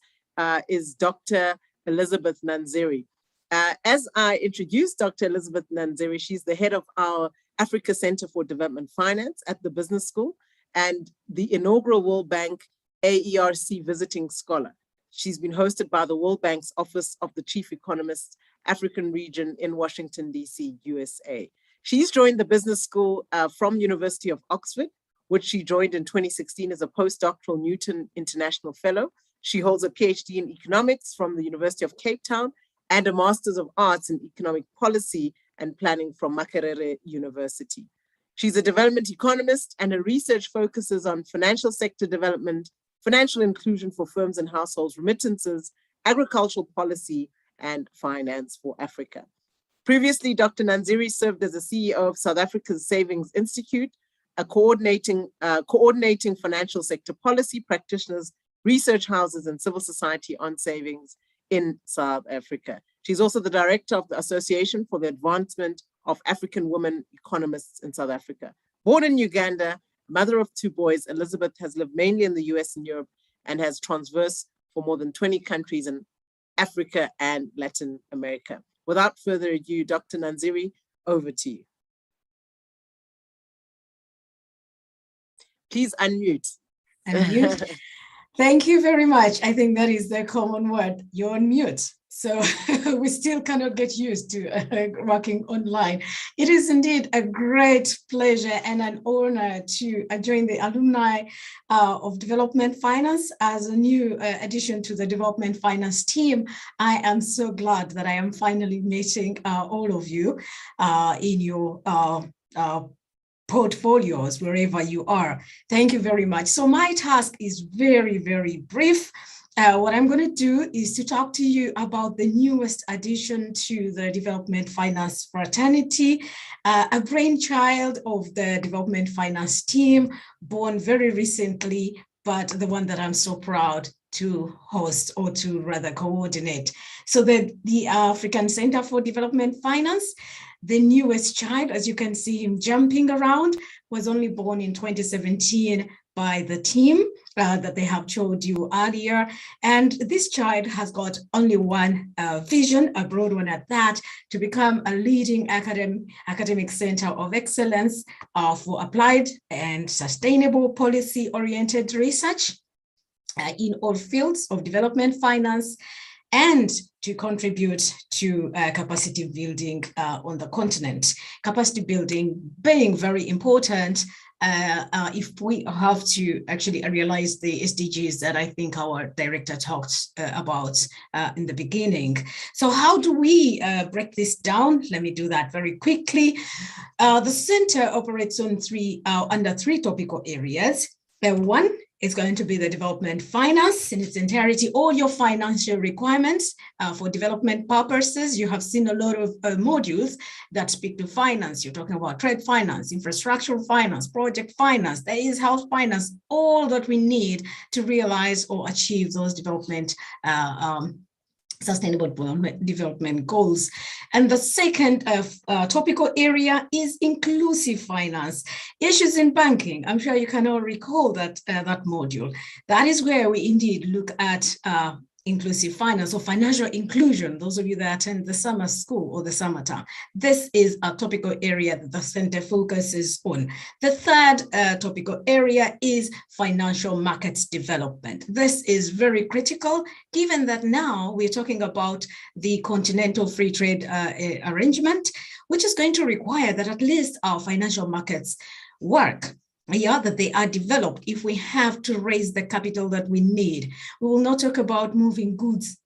is Dr. Elizabeth Nanzeri. As I introduced Dr. Elizabeth Nanzeri, she's the head of our Africa Center for Development Finance at the Business School and the inaugural World Bank AERC Visiting Scholar. She's been hosted by the World Bank's Office of the Chief Economist, African Region in Washington, D.C., USA. She's joined the Business School from University of Oxford, which she joined in 2016 as a postdoctoral Newton International Fellow. She holds a PhD in economics from the University of Cape Town and a Master's of Arts in Economic Policy and Planning from Makerere University. She's a development economist, and her research focuses on financial sector development, financial inclusion for firms and households, remittances, agricultural policy, and finance for Africa. Previously, Dr. Nanzeri served as the CEO of South Africa's Savings Institute, coordinating financial sector policy practitioners, research houses, and civil society on savings in South Africa. She's also the director of the Association for the Advancement of African Women Economists in South Africa. Born in Uganda, mother of 2 boys, Elizabeth has lived mainly in the US and Europe and has transversed for more than 20 countries in Africa and Latin America. Without further ado, Dr. Nanzeri, over to you. Please unmute. Unmute. Thank you very much. I think that is the common word. You're on mute. So we still cannot get used to working online. It is indeed a great pleasure and an honor to join the alumni of Development Finance as a new addition to the Development Finance team. I am so glad that I am finally meeting all of you in your portfolios, wherever you are. Thank you very much. So my task is very, very brief. What I'm going to do is to talk to you about the newest addition to the Development Finance fraternity, a brainchild of the Development Finance team, born very recently but the one that I'm so proud to host, or to rather coordinate. So the African Center for Development Finance, the newest child, as you can see him jumping around, was only born in 2017 by the team that they have showed you earlier. And this child has got only one vision, a broad one at that, to become a leading academic center of excellence for applied and sustainable policy-oriented research in all fields of development finance, and to contribute to capacity building on the continent. Capacity building being very important if we have to actually realize the SDGs that I think our director talked about in the beginning. So how do we break this down? Let me do that very quickly. The center operates on under three topical areas. One is going to be the development finance in its entirety, all your financial requirements for development purposes. You have seen a lot of modules that speak to finance. You're talking about trade finance, infrastructural finance, project finance, there is house finance, all that we need to realize or achieve those development sustainable development goals. And the second topical area is inclusive finance, issues in banking. I'm sure you can all recall that that module. That is where we indeed look at inclusive finance or financial inclusion, those of you that attend the summer school or the summer term. This is a topical area that the center focuses on. The third topical area is financial markets development. This is very critical, given that now we're talking about the continental free trade arrangement, which is going to require that at least our financial markets work. That they are developed if we have to raise the capital that we need. We will not talk about moving goods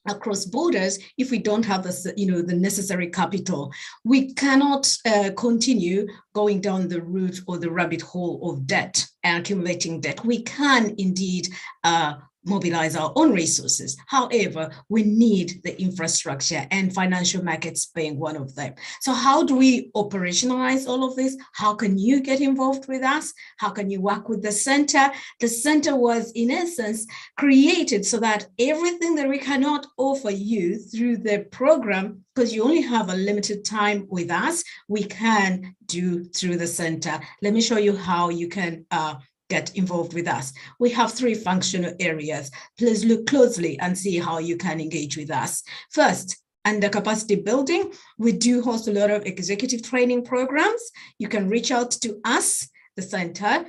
across borders if we don't have the necessary capital. We cannot continue going down the route or the rabbit hole of debt and accumulating debt. We can indeed mobilize our own resources. However, we need the infrastructure, and financial markets being one of them. So how do we operationalize all of this? How can you get involved with us? How can you work with the center? The center was, in essence, created so that everything that we cannot offer you through the program, because you only have a limited time with us, we can do through the center. Let me show you how you can get involved with us. We have three functional areas. Please look closely and see how you can engage with us. First, under capacity building, we do host a lot of executive training programs. You can reach out to us, the center,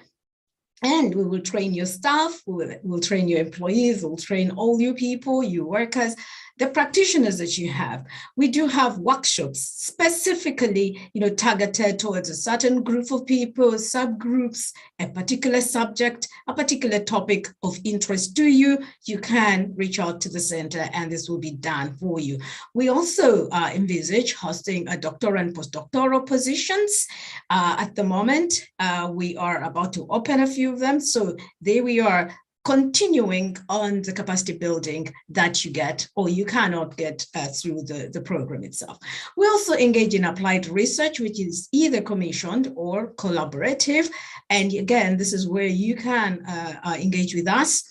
and we will train your staff, we'll train your employees, we'll train all you people, you workers, the practitioners that you have. We do have workshops specifically, targeted towards a certain group of people, subgroups, a particular subject, a particular topic of interest to you. You can reach out to the center and this will be done for you. We also envisage hosting a doctoral and postdoctoral positions. At the moment, we are about to open a few of them. So there we are, continuing on the capacity building that you get or you cannot get through the program itself. We also engage in applied research, which is either commissioned or collaborative. And again, this is where you can engage with us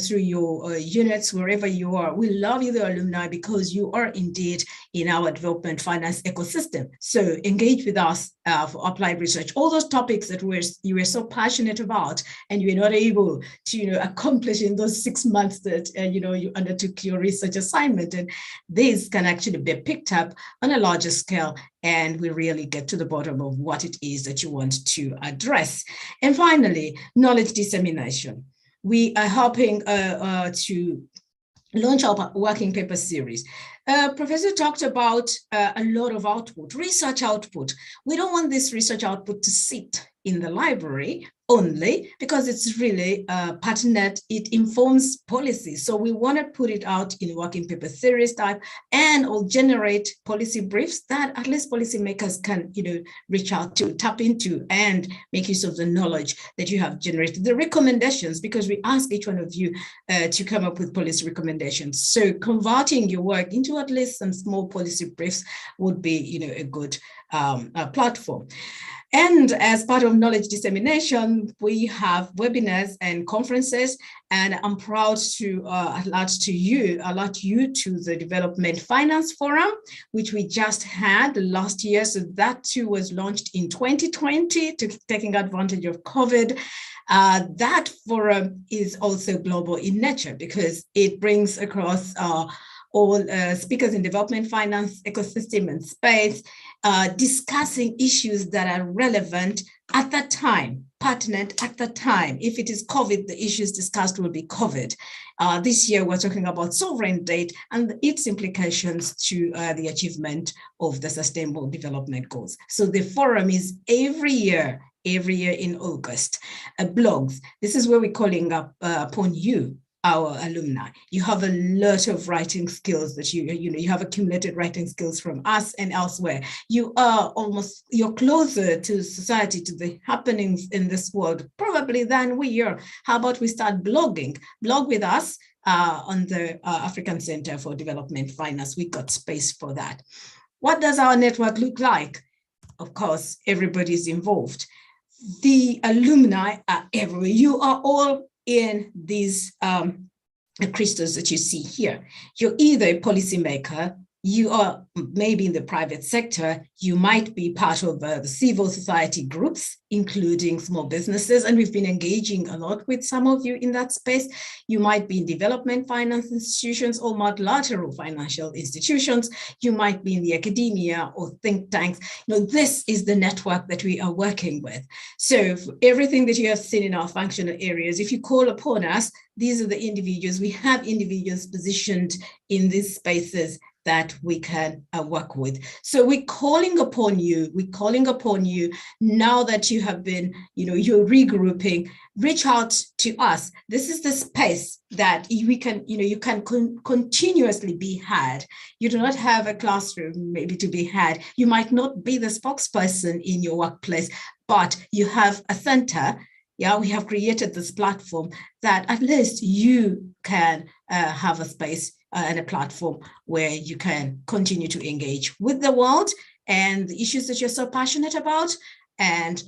through your units, wherever you are. We love you, the alumni, because you are indeed in our development finance ecosystem. So engage with us for applied research. All those topics that you were so passionate about and you were not able to accomplish in those 6 months that you undertook your research assignment. And these can actually be picked up on a larger scale, and we really get to the bottom of what it is that you want to address. And finally, knowledge dissemination. We are helping to launch our working paper series. Professor talked about a lot of output, research output. We don't want this research output to sit in the library only, because it's really pertinent. It informs policy. So we want to put it out in working paper series type, and will generate policy briefs that at least policymakers can reach out to, tap into, and make use of the knowledge that you have generated. The recommendations, because we ask each one of you to come up with policy recommendations. So converting your work into at least some small policy briefs would be a good platform. And as part of knowledge dissemination, we have webinars and conferences, and I'm proud to alert you to the Development Finance Forum, which we just had last year. So that too was launched in 2020, taking advantage of COVID. That forum is also global in nature because it brings across all speakers in development finance, ecosystem and space, discussing issues that are relevant at that time, pertinent at that time. If it is COVID, the issues discussed will be COVID. This year, we're talking about sovereign debt and its implications to the achievement of the Sustainable Development Goals. So the forum is every year in August. Blogs, this is where we're calling up upon you, our alumni. You have a lot of writing skills that you have accumulated writing skills from us and elsewhere. You're closer to society, to the happenings in this world, probably than we are. How about we start blogging? Blog with us on the African Center for Development Finance. We got space for that. What does our network look like? Of course, everybody's involved. The alumni are everywhere. You are all in these crystals that you see here. You're either a policymaker, you are maybe in the private sector, you might be part of the civil society groups, including small businesses, and we've been engaging a lot with some of you in that space. You might be in development finance institutions or multilateral financial institutions. You might be in the academia or think tanks. This is the network that we are working with. So everything that you have seen in our functional areas, if you call upon us, these are the individuals. We have individuals positioned in these spaces that we can work with. So we're calling upon you now that you have been, you're regrouping, reach out to us. This is the space that we can, you can continuously be had. You do not have a classroom maybe to be had. You might not be the spokesperson in your workplace, but you have a center. Yeah, we have created this platform that at least you can have a space and a platform where you can continue to engage with the world and the issues that you're so passionate about, and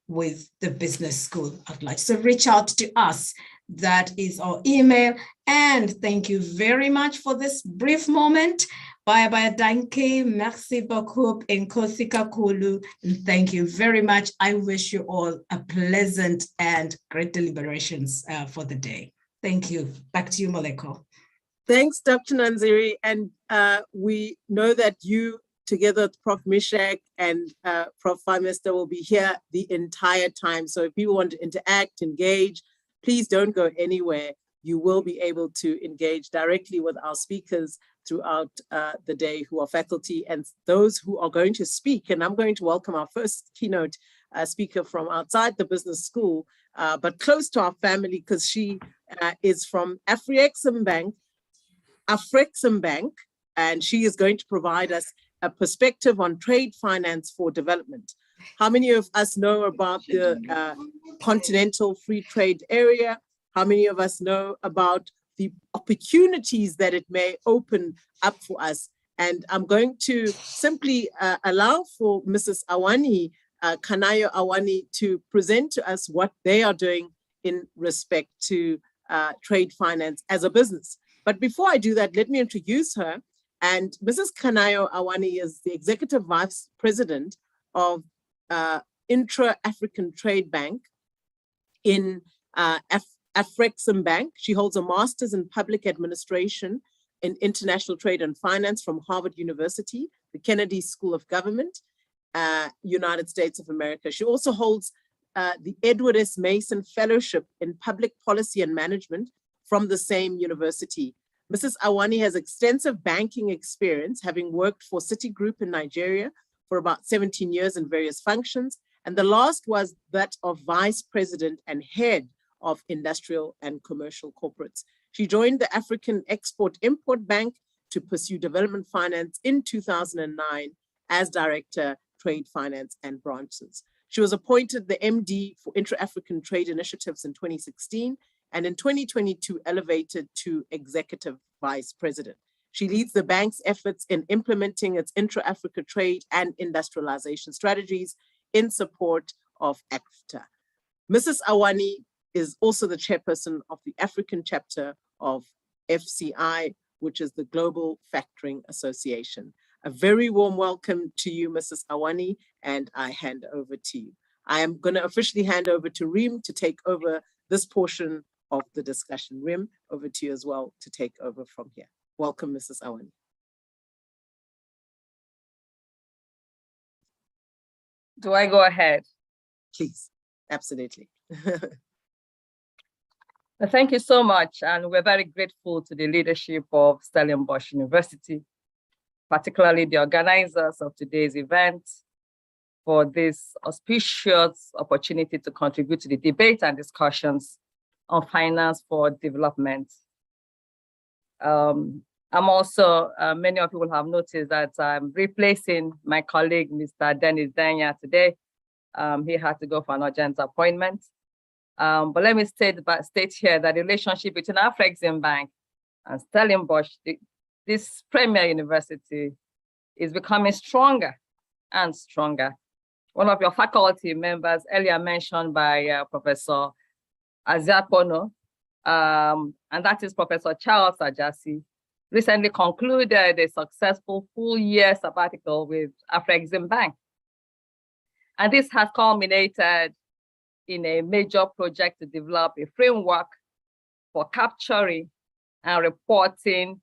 with the business school at large. So reach out to us. That is our email. And thank you very much for this brief moment. Bye bye, danke, merci beaucoup, nkosi kakhulu, and thank you very much. I wish you all a pleasant and great deliberations for the day. Thank you. Back to you, Moleko. Thanks, Dr. Nanziri. And we know that you, together with Prof. Mishak and Prof. Famester, will be here the entire time. So if people want to interact, engage, please don't go anywhere. You will be able to engage directly with our speakers throughout the day who are faculty and those who are going to speak. And I'm going to welcome our first keynote speaker from outside the business school, but close to our family, because she is from Afrexim Bank, and she is going to provide us a perspective on trade finance for development. How many of us know about the continental free trade area? How many of us know about the opportunities that it may open up for us? And I'm going to simply allow for Mrs. Awani, Kanayo Awani, to present to us what they are doing in respect to trade finance as a business. But before I do that, let me introduce her. And Mrs. Kanayo Awani is the Executive Vice President of Intra-African Trade Bank in Afrexim Bank. She holds a master's in public administration in international trade and finance from Harvard University, the Kennedy School of Government, United States of America. She also holds the Edward S. Mason Fellowship in Public Policy and Management from the same university. Mrs. Awani has extensive banking experience, having worked for Citigroup in Nigeria for about 17 years in various functions, and the last was that of Vice President and Head of Industrial and Commercial Corporates. She joined the African Export-Import Bank to pursue development finance in 2009 as Director, Trade Finance and Branches. She was appointed the MD for Intra-African Trade Initiatives in 2016, and in 2022 elevated to Executive Vice President. She leads the bank's efforts in implementing its intra-Africa trade and industrialization strategies in support of ACFTA. Mrs. Awani is also the chairperson of the African chapter of FCI, which is the Global Factoring Association. A very warm welcome to you, Mrs. Awani, and I hand over to you. I am going to officially hand over to Reem to take over this portion of the discussion. Reem, over to you as well to take over from here. Welcome, Mrs. Awani. Do I go ahead? Please, absolutely. Thank you so much. And we're very grateful to the leadership of Stellenbosch University, particularly the organizers of today's event, for this auspicious opportunity to contribute to the debate and discussions on finance for development. I'm also, many of you will have noticed that I'm replacing my colleague, Mr. Dennis Danya today. He had to go for an urgent appointment. But let me state here that the relationship between Afreximbank and Stellenbosch, this premier university, is becoming stronger and stronger. One of your faculty members earlier mentioned by Professor Aziapono, and that is Professor Charles Ajasi, recently concluded a successful full-year sabbatical with Afreximbank. And this has culminated in a major project to develop a framework for capturing and reporting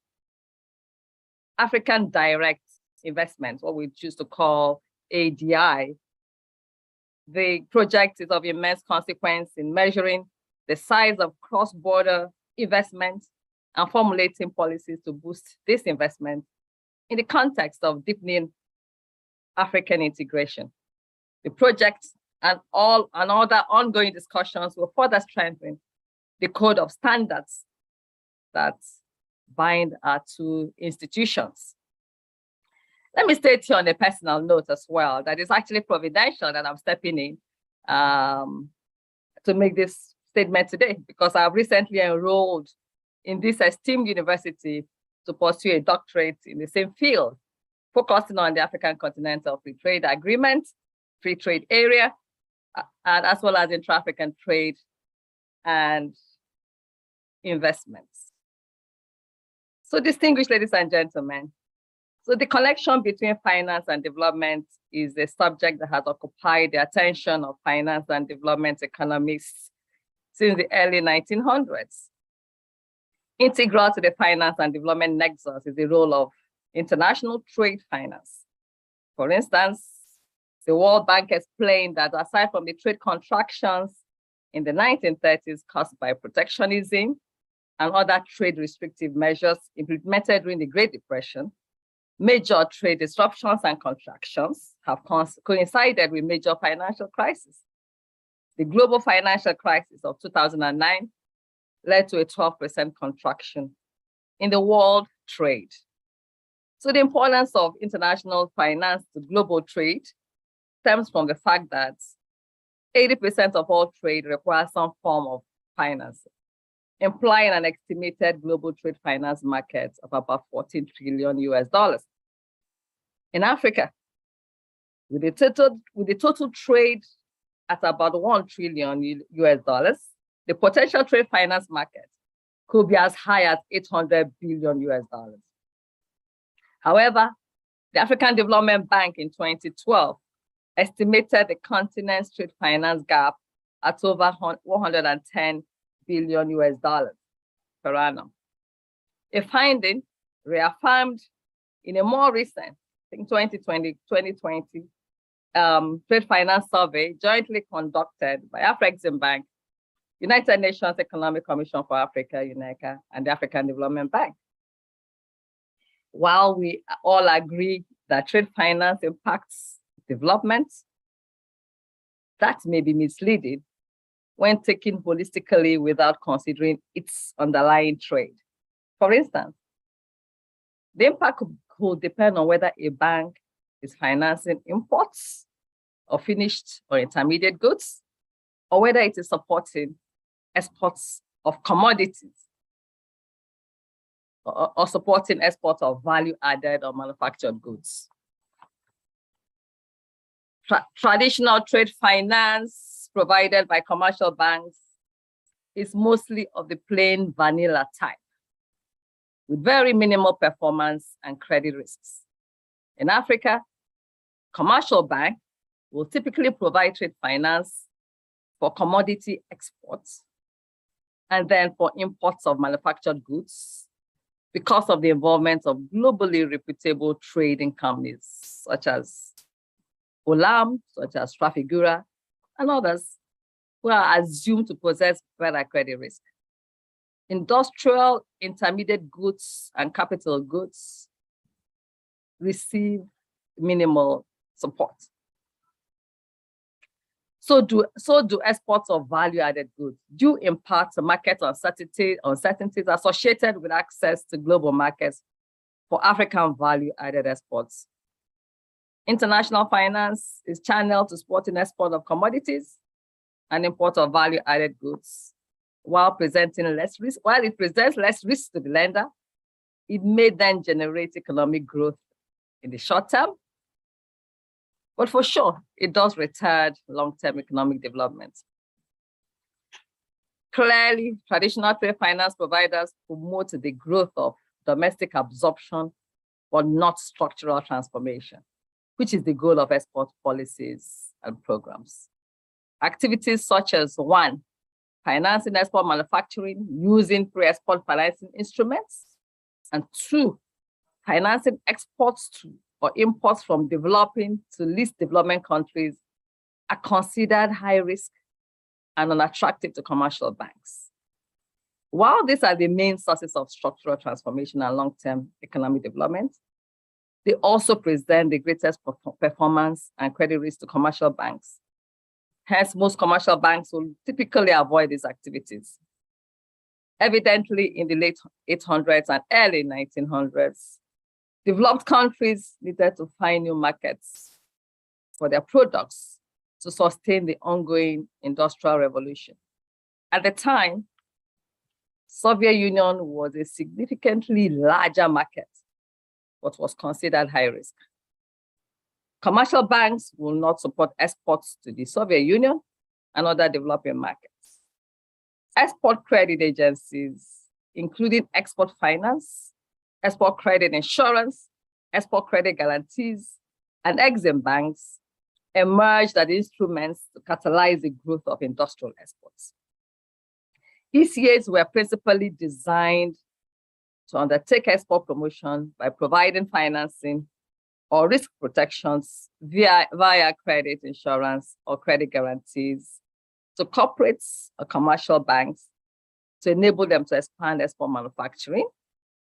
African direct investments, what we choose to call ADI. The project is of immense consequence in measuring the size of cross-border investments and formulating policies to boost this investment in the context of deepening African integration. The project and other ongoing discussions will further strengthen the code of standards that bind our two institutions. Let me state here on a personal note as well, that it's actually providential that I'm stepping in to make this statement today, because I've recently enrolled in this esteemed university to pursue a doctorate in the same field, focusing on the African Continental Free Trade Agreement, Free Trade Area, and as well as intra-African trade and investments. So distinguished ladies and gentlemen, so the connection between finance and development is a subject that has occupied the attention of finance and development economists since the early 1900s. Integral to the finance and development nexus is the role of international trade finance. For instance, the World Bank explained that aside from the trade contractions in the 1930s caused by protectionism and other trade restrictive measures implemented during the Great Depression, major trade disruptions and contractions have coincided with major financial crises. The global financial crisis of 2009 led to a 12% contraction in the world trade. So the importance of international finance to global trade stems from the fact that 80% of all trade requires some form of financing, implying an estimated global trade finance market of about $14 trillion US. In Africa, with the total trade at about $1 trillion US, the potential trade finance market could be as high as $800 billion US. However, the African Development Bank in 2012 estimated the continent's trade finance gap at over $110 billion US per annum. A finding reaffirmed in a more recent, I think 2020 trade finance survey jointly conducted by Afreximbank, United Nations Economic Commission for Africa, UNECA, and the African Development Bank. While we all agree that trade finance impacts development, that may be misleading when taken holistically without considering its underlying trade. For instance, the impact could depend on whether a bank is financing imports or finished or intermediate goods, or whether it is supporting exports of commodities or supporting exports of value-added or manufactured goods. traditional trade finance provided by commercial banks is mostly of the plain vanilla type, with very minimal performance and credit risks. In Africa, commercial bank will typically provide trade finance for commodity exports and then for imports of manufactured goods because of the involvement of globally reputable trading companies such as Olam, such as Trafigura, and others who are assumed to possess better credit risk. Industrial intermediate goods and capital goods receive minimal support. So do exports of value-added goods, due in part to market uncertainties associated with access to global markets for African value-added exports. International finance is channeled to support in export of commodities and import of value-added goods. While presenting less risk, while it presents less risk to the lender, it may then generate economic growth in the short term. But for sure, it does retard long-term economic development. Clearly, traditional trade finance providers promote the growth of domestic absorption, but not structural transformation, which is the goal of export policies and programs. Activities such as 1, financing export manufacturing using pre-export financing instruments, and 2, financing exports to or imports from developing to least development countries are considered high risk and unattractive to commercial banks. While these are the main sources of structural transformation and long-term economic development, they also present the greatest performance and credit risk to commercial banks. Hence, most commercial banks will typically avoid these activities. Evidently, in the late 800s and early 1900s, developed countries needed to find new markets for their products to sustain the ongoing industrial revolution. At the time, Soviet Union was a significantly larger market, but was considered high risk. Commercial banks will not support exports to the Soviet Union and other developing markets. Export credit agencies, including export finance, export credit insurance, export credit guarantees, and Exim banks emerged as instruments to catalyze the growth of industrial exports. ECAs were principally designed to undertake export promotion by providing financing or risk protections via credit insurance or credit guarantees to corporates or commercial banks to enable them to expand export manufacturing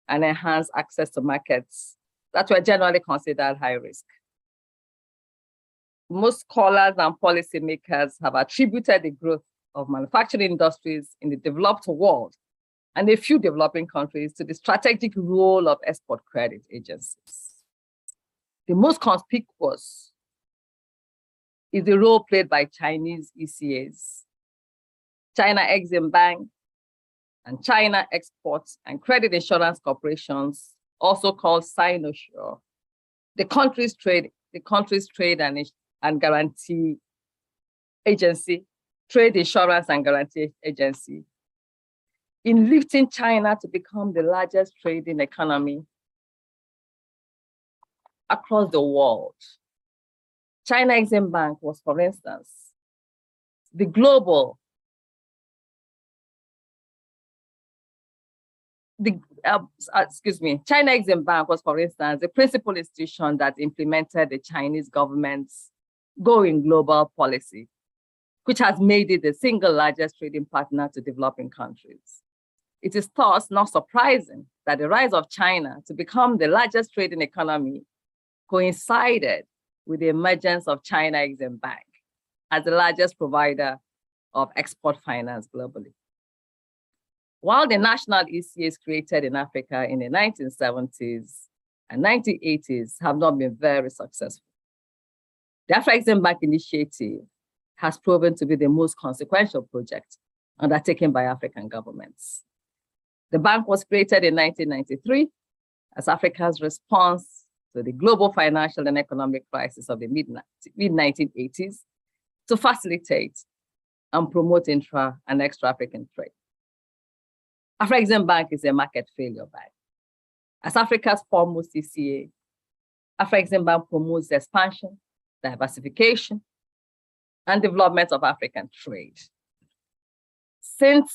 and enhance access to markets that were generally considered high risk. Most scholars and policymakers have attributed the growth of manufacturing industries in the developed world and a few developing countries to the strategic role of export credit agencies. The most conspicuous is the role played by Chinese ECAs, China Exim Bank, and China Exports and Credit Insurance Corporations, also called Sinosure, the country's trade and guarantee agency, trade insurance and guarantee agency, in lifting China to become the largest trading economy across the world. China Exim Bank was, for instance, the global China Exim Bank was, for instance, the principal institution that implemented the Chinese government's Going Global policy, which has made it the single largest trading partner to developing countries. It is thus not surprising that the rise of China to become the largest trading economy coincided with the emergence of China Exim Bank as the largest provider of export finance globally. While the national ECAs created in Africa in the 1970s and 1980s have not been very successful, the Afro-Exim Bank initiative has proven to be the most consequential project undertaken by African governments. The bank was created in 1993 as Africa's response to the global financial and economic crisis of the mid-1980s to facilitate and promote intra and extra-African trade. Afrexim Bank is a market failure bank. As Africa's foremost ECA, Afrexim Bank promotes the expansion, diversification, and development of African trade. Since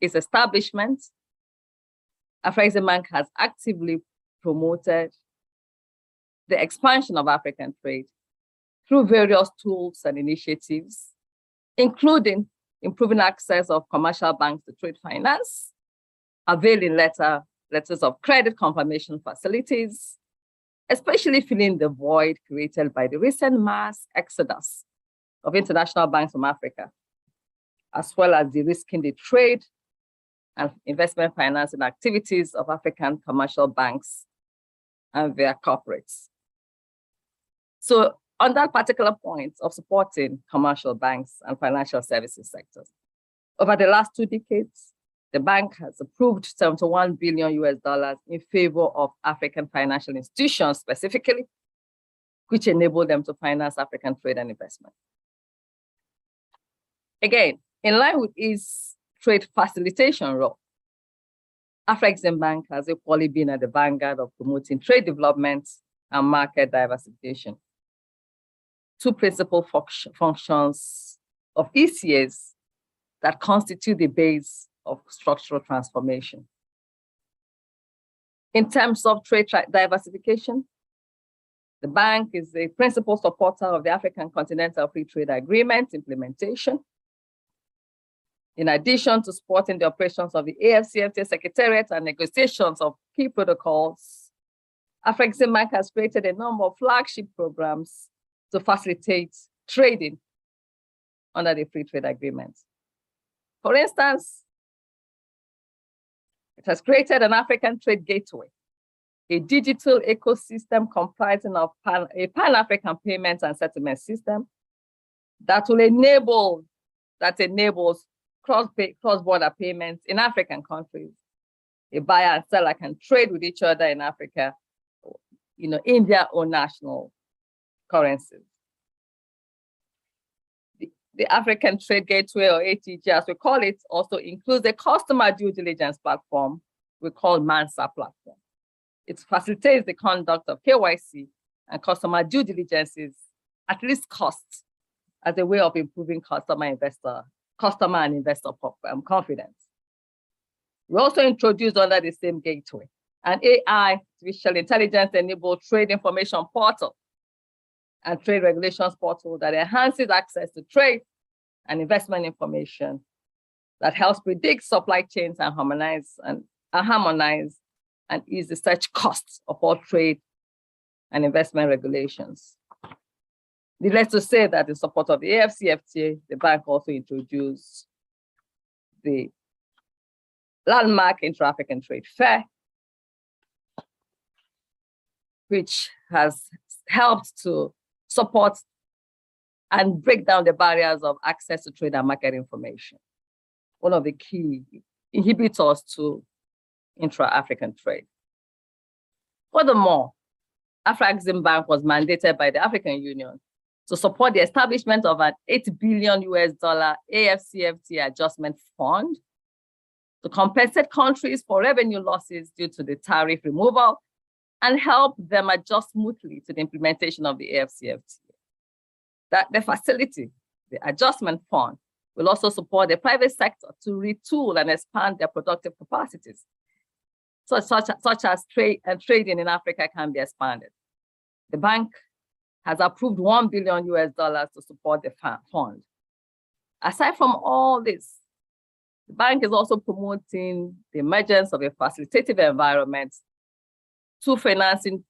its establishment, Afrexim Bank has actively promoted the expansion of African trade through various tools and initiatives, including improving access of commercial banks to trade finance, availing letters of credit confirmation facilities, especially filling the void created by the recent mass exodus of international banks from Africa, as well as de-risking the trade and investment financing activities of African commercial banks and their corporates. So on that particular point of supporting commercial banks and financial services sectors, over the last 2 decades, the bank has approved $71 billion in favor of African financial institutions specifically, which enable them to finance African trade and investment. Again, in line with its trade facilitation role, Afrexim Bank has equally been at the vanguard of promoting trade development and market diversification. 2 principal functions of ECAs that constitute the base of structural transformation. In terms of trade diversification, the bank is a principal supporter of the African Continental Free Trade Agreement implementation. In addition to supporting the operations of the AFCFTA Secretariat and negotiations of key protocols, Afrexim Bank has created a number of flagship programs to facilitate trading under the Free Trade Agreement. For instance, it has created an African Trade Gateway, a digital ecosystem comprising of a Pan-African payments and settlement system that enables cross-border payments in African countries. A buyer and seller can trade with each other in Africa, in their own national currencies. The African Trade Gateway, or ATG as we call it, also includes a customer due diligence platform we call MANSA platform. It facilitates the conduct of KYC and customer due diligences at least cost as a way of improving customer and investor confidence. We also introduced under the same gateway an AI, artificial intelligence-enabled trade information portal and trade regulations portal that enhances access to trade and investment information that helps predict supply chains and harmonize and ease the search costs of all trade and investment regulations. Needless to say that in support of the AFCFTA, the bank also introduced the landmark Intra-African Trade Fair, which has helped to support and break down the barriers of access to trade and market information, one of the key inhibitors to intra-African trade. Furthermore, Afrexim Bank was mandated by the African Union to support the establishment of an $8 billion AFCFTA adjustment fund to compensate countries for revenue losses due to the tariff removal and help them adjust smoothly to the implementation of the AFCFTA. That the facility, the adjustment fund, will also support the private sector to retool and expand their productive capacities, such as trade and trading in Africa can be expanded. The bank has approved $1 billion to support the fund. Aside from all this, the bank is also promoting the emergence of a facilitative environment to financing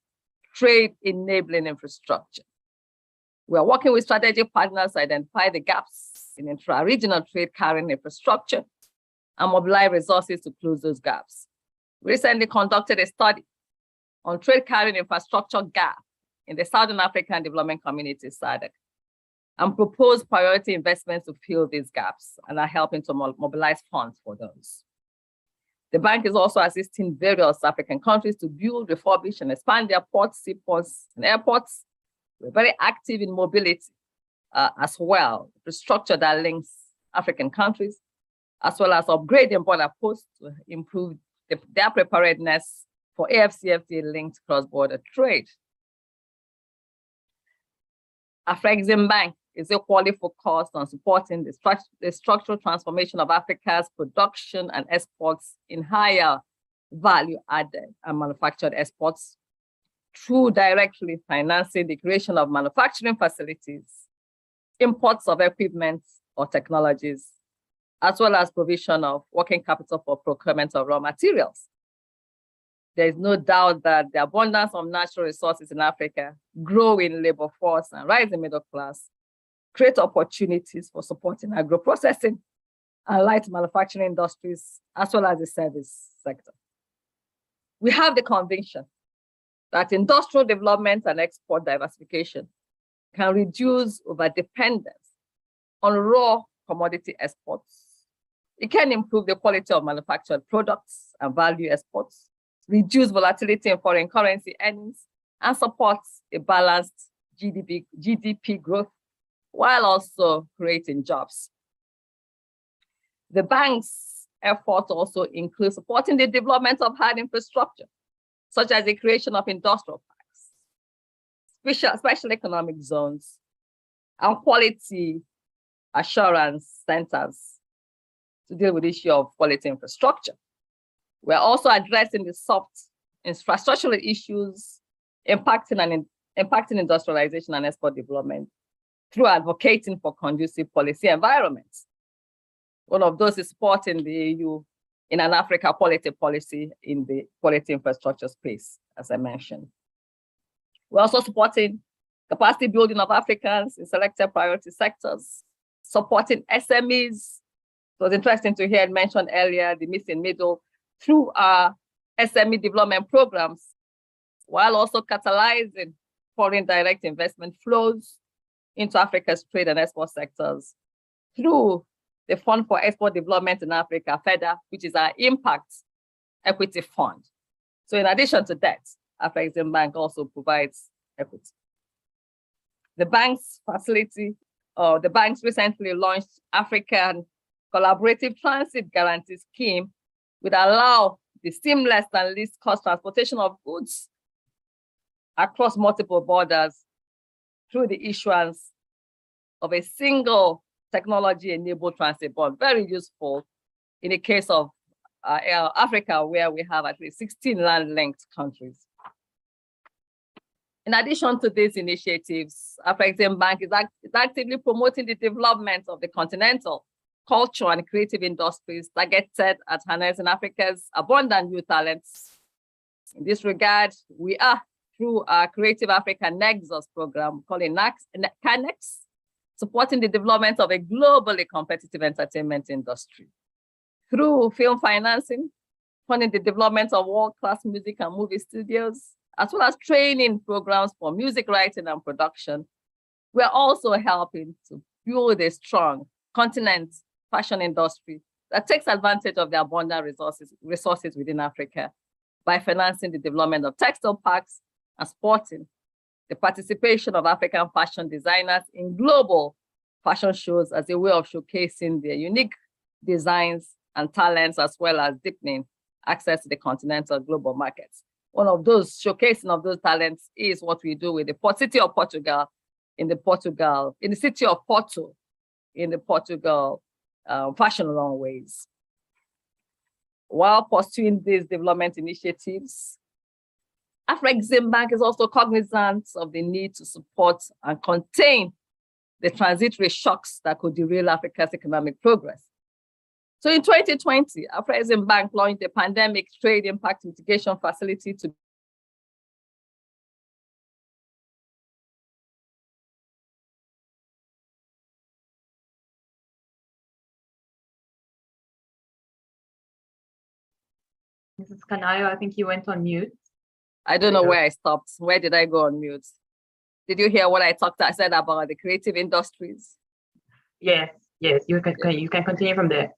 trade enabling infrastructure. We are working with strategic partners to identify the gaps in intra-regional trade carrying infrastructure and mobilize resources to close those gaps. We recently conducted a study on trade carrying infrastructure gap in the Southern African Development Community, SADC, and proposed priority investments to fill these gaps and are helping to mobilize funds for those. The bank is also assisting various African countries to build, refurbish, and expand their ports, seaports, and airports. We're very active in mobility as well, the structure that links African countries, as well as upgrading border posts to improve their preparedness for AFCFTA-linked cross-border trade. Afreximbank is equally focused on supporting the structural transformation of Africa's production and exports in higher value-added and manufactured exports through directly financing the creation of manufacturing facilities, imports of equipment or technologies, as well as provision of working capital for procurement of raw materials. There is no doubt that the abundance of natural resources in Africa, growing labor force and rising middle class create opportunities for supporting agro-processing and light manufacturing industries, as well as the service sector. We have the conviction that industrial development and export diversification can reduce overdependence on raw commodity exports. It can improve the quality of manufactured products and value exports, reduce volatility in foreign currency earnings, and support a balanced GDP growth while also creating jobs. The bank's efforts also include supporting the development of hard infrastructure, such as the creation of industrial parks, special economic zones, and quality assurance centers to deal with the issue of quality infrastructure. We're also addressing the soft infrastructural issues impacting industrialization and export development through advocating for conducive policy environments. One of those is supporting the EU in an Africa quality policy in the quality infrastructure space, as I mentioned. We're also supporting capacity building of Africans in selected priority sectors, supporting SMEs. It was interesting to hear it mentioned earlier, the missing middle, through our SME development programs, while also catalyzing foreign direct investment flows into Africa's trade and export sectors through the Fund for Export Development in Africa, FEDA, which is our impact equity fund. So in addition to that, Afreximbank also provides equity. The bank's recently launched African Collaborative Transit Guarantee Scheme would allow the seamless and least cost transportation of goods across multiple borders through the issuance of a single technology-enabled transit bond, very useful in the case of Africa, where we have at least 16 land-linked countries. In addition to these initiatives, Afreximbank is actively promoting the development of the continental culture and creative industries targeted at harnessing Africa's abundant youth talents. In this regard, we are, through our Creative Africa Nexus program called CANEX, supporting the development of a globally competitive entertainment industry. Through film financing, funding the development of world-class music and movie studios, as well as training programs for music writing and production, we're also helping to build a strong continent fashion industry that takes advantage of the abundant resources within Africa by financing the development of textile parks and supporting the participation of African fashion designers in global fashion shows as a way of showcasing their unique designs and talents, as well as deepening access to the continental global markets. One of those showcasing of those talents is what we do with the city of Portugal, in the city of Porto, in the Portugal fashion runways. While pursuing these development initiatives, Afreximbank is also cognizant of the need to support and contain the transitory shocks that could derail Africa's economic progress. So in 2020, Afreximbank launched a pandemic trade impact mitigation facility to Mrs. Kanayo, I think you went on mute. I don't know where I stopped. Where did I go on mute? Did you hear what I said about the creative industries? Yes, you can continue from there.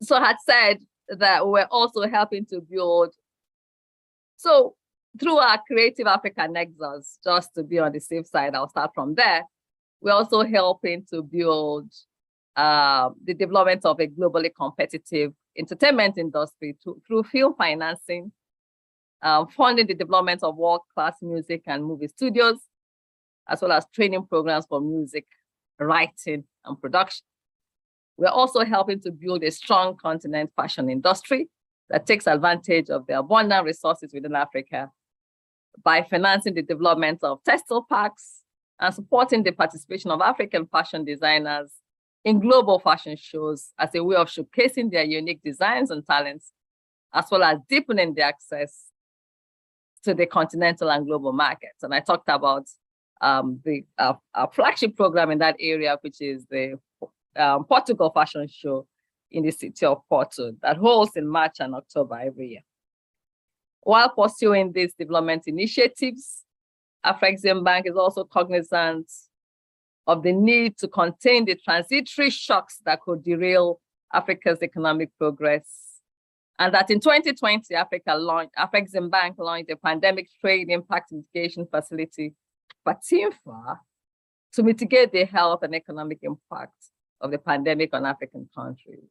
So I had said that we're also helping to build. So through our Creative Africa Nexus, just to be on the safe side, I'll start from there. We're also helping to build the development of a globally competitive entertainment industry through film financing, funding the development of world-class music and movie studios, as well as training programs for music writing and production. We're also helping to build a strong continent fashion industry that takes advantage of the abundant resources within Africa by financing the development of textile parks and supporting the participation of African fashion designers in global fashion shows as a way of showcasing their unique designs and talents, as well as deepening the access to the continental and global markets. And I talked about our flagship program in that area, which is the Portugal Fashion Show in the city of Porto that holds in March and October every year. While pursuing these development initiatives, Afreximbank is also cognizant of the need to contain the transitory shocks that could derail Africa's economic progress. And that in 2020, Afreximbank launched a pandemic trade impact mitigation facility, PATINFA, to mitigate the health and economic impact of the pandemic on African countries.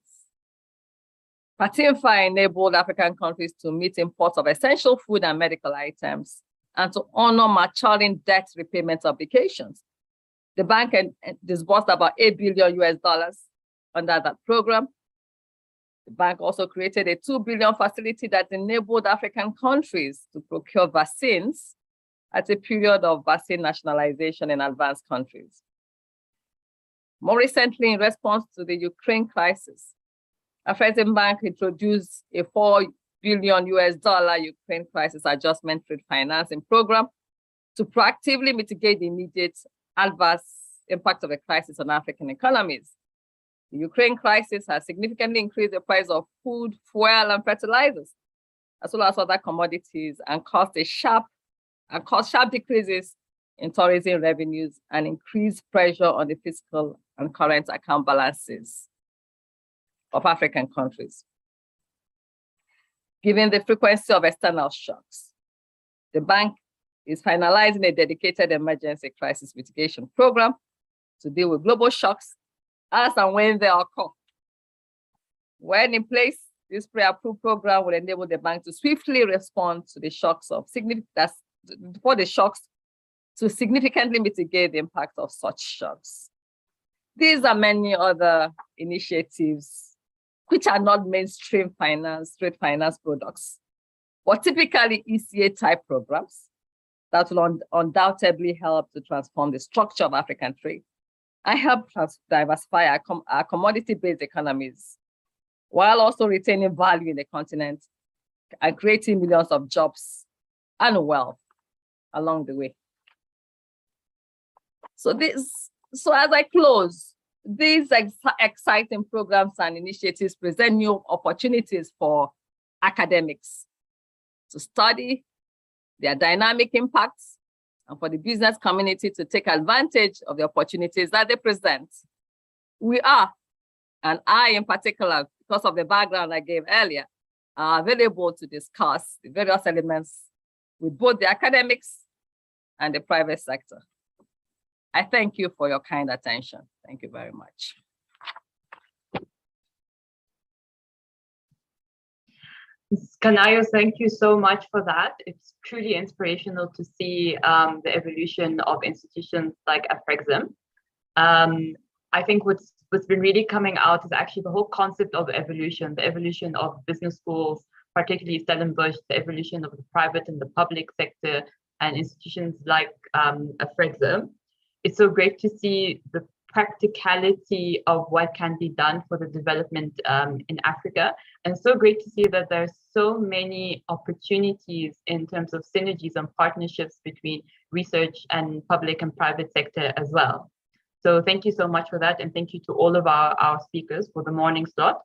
PATINFA enabled African countries to meet imports of essential food and medical items and to honor maturing debt repayment obligations. The bank disbursed about $8 billion under that program. The bank also created a $2 billion facility that enabled African countries to procure vaccines at a period of vaccine nationalization in advanced countries. More recently, in response to the Ukraine crisis, Afreximbank introduced a $4 billion Ukraine crisis adjustment trade financing program to proactively mitigate the immediate adverse impact of the crisis on African economies. The Ukraine crisis has significantly increased the price of food, fuel, and fertilizers, as well as other commodities, and caused sharp decreases in tourism revenues and increased pressure on the fiscal and current account balances of African countries. Given the frequency of external shocks, the bank is finalizing a dedicated emergency crisis mitigation program to deal with global shocks as and when they occur. When in place, this pre-approved program will enable the bank to swiftly respond to the shocks to significantly mitigate the impact of such shocks. These are many other initiatives which are not mainstream trade finance products, but typically ECA type programs that will undoubtedly help to transform the structure of African trade and help diversify our commodity-based economies, while also retaining value in the continent and creating millions of jobs and wealth along the way. So as I close, these exciting programs and initiatives present new opportunities for academics to study their dynamic impacts and for the business community to take advantage of the opportunities that they present. We are, and I in particular, because of the background I gave earlier, are available to discuss the various elements with both the academics and the private sector. I thank you for your kind attention. Thank you very much. Ms. Kanayo, thank you so much for that. It's truly inspirational to see the evolution of institutions like Afrexim. I think what's been really coming out is actually the whole concept of evolution, the evolution of business schools, particularly Stellenbosch, the evolution of the private and the public sector and institutions like Afrexim. It's so great to see the practicality of what can be done for the development in Africa. And so great to see that there's so many opportunities in terms of synergies and partnerships between research and public and private sector as well. So thank you so much for that. And thank you to all of our speakers for the morning slot.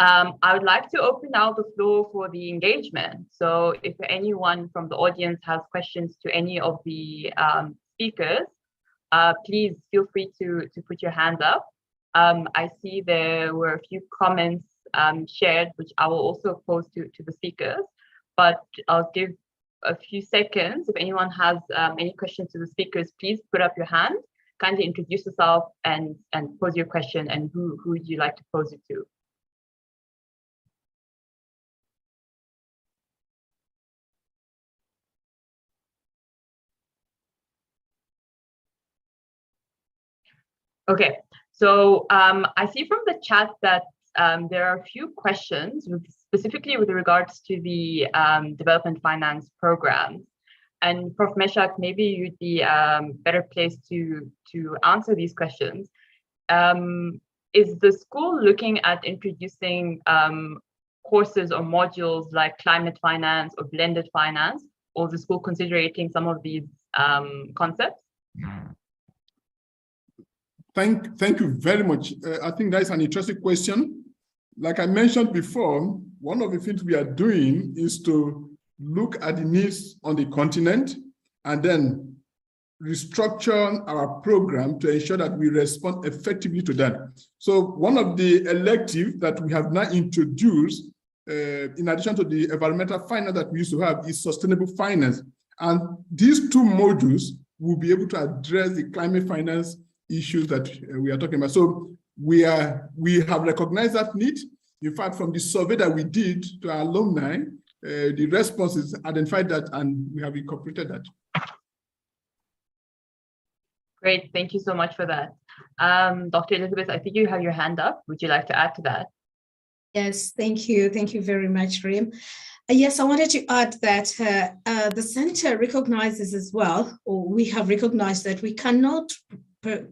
I would like to open now the floor for the engagement. So if anyone from the audience has questions to any of the speakers, please feel free to put your hand up. I see there were a few comments shared, which I will also post to the speakers. But I'll give a few seconds. If anyone has any questions to the speakers, please put up your hand, kindly introduce yourself and pose your question, and who would you like to pose it to? Okay, so I see from the chat that there are a few questions specifically with regards to the development finance programs. And Prof. Meshach, maybe you'd be better placed to answer these questions. Is the school looking at introducing courses or modules like climate finance or blended finance, or is the school considering some of these concepts? Thank you very much. I think that's an interesting question. Like I mentioned before, one of the things we are doing is to look at the needs on the continent and then restructure our program to ensure that we respond effectively to that. So one of the electives that we have now introduced, in addition to the environmental finance that we used to have, is sustainable finance. And these two modules will be able to address the climate finance issues that we are talking about. So we have recognized that need. In fact, from the survey that we did to our alumni, the responses identified that, and we have incorporated that. Great, thank you so much for that. Dr. Elizabeth, I think you have your hand up. Would you like to add to that? Yes, thank you. Thank you very much, Reem. Yes, I wanted to add that the center recognizes as well, or we have recognized that we cannot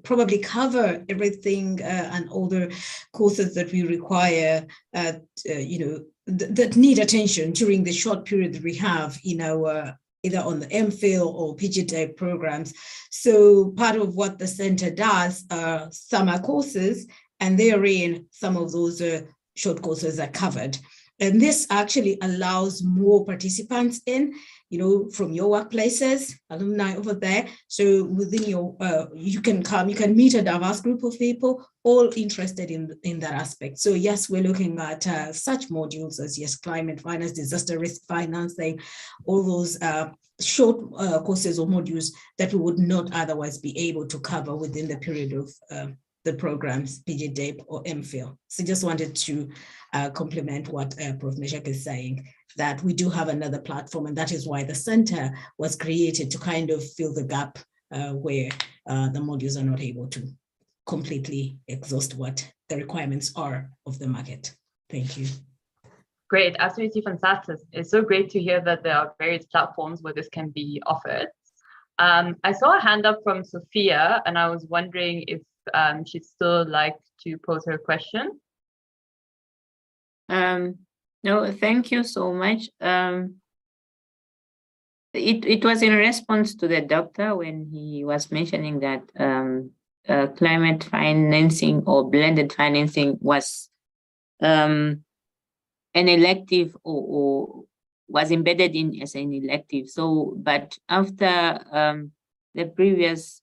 probably cover everything and all the courses that we require, that need attention during the short period that we have in our either on the MPhil or PGDA programs. So part of what the center does are summer courses, and therein some of those short courses are covered. And this actually allows more participants in, from your workplaces, alumni over there. So within your, you can meet a diverse group of people, all interested in that aspect. So yes, we're looking at such modules as climate finance, disaster risk financing, all those short courses or modules that we would not otherwise be able to cover within the period of the programs, PGDAPE or MPhil. So just wanted to complement what Prof. Meshach is saying, that we do have another platform, and that is why the center was created to kind of fill the gap where the modules are not able to completely exhaust what the requirements are of the market. Thank you. Great, absolutely fantastic. It's so great to hear that there are various platforms where this can be offered. I saw a hand up from Sophia, and I was wondering if she'd still like to pose her question. No, thank you so much. It was in response to the doctor when he was mentioning that climate financing or blended financing was an elective or was embedded in as an elective. So, but after the previous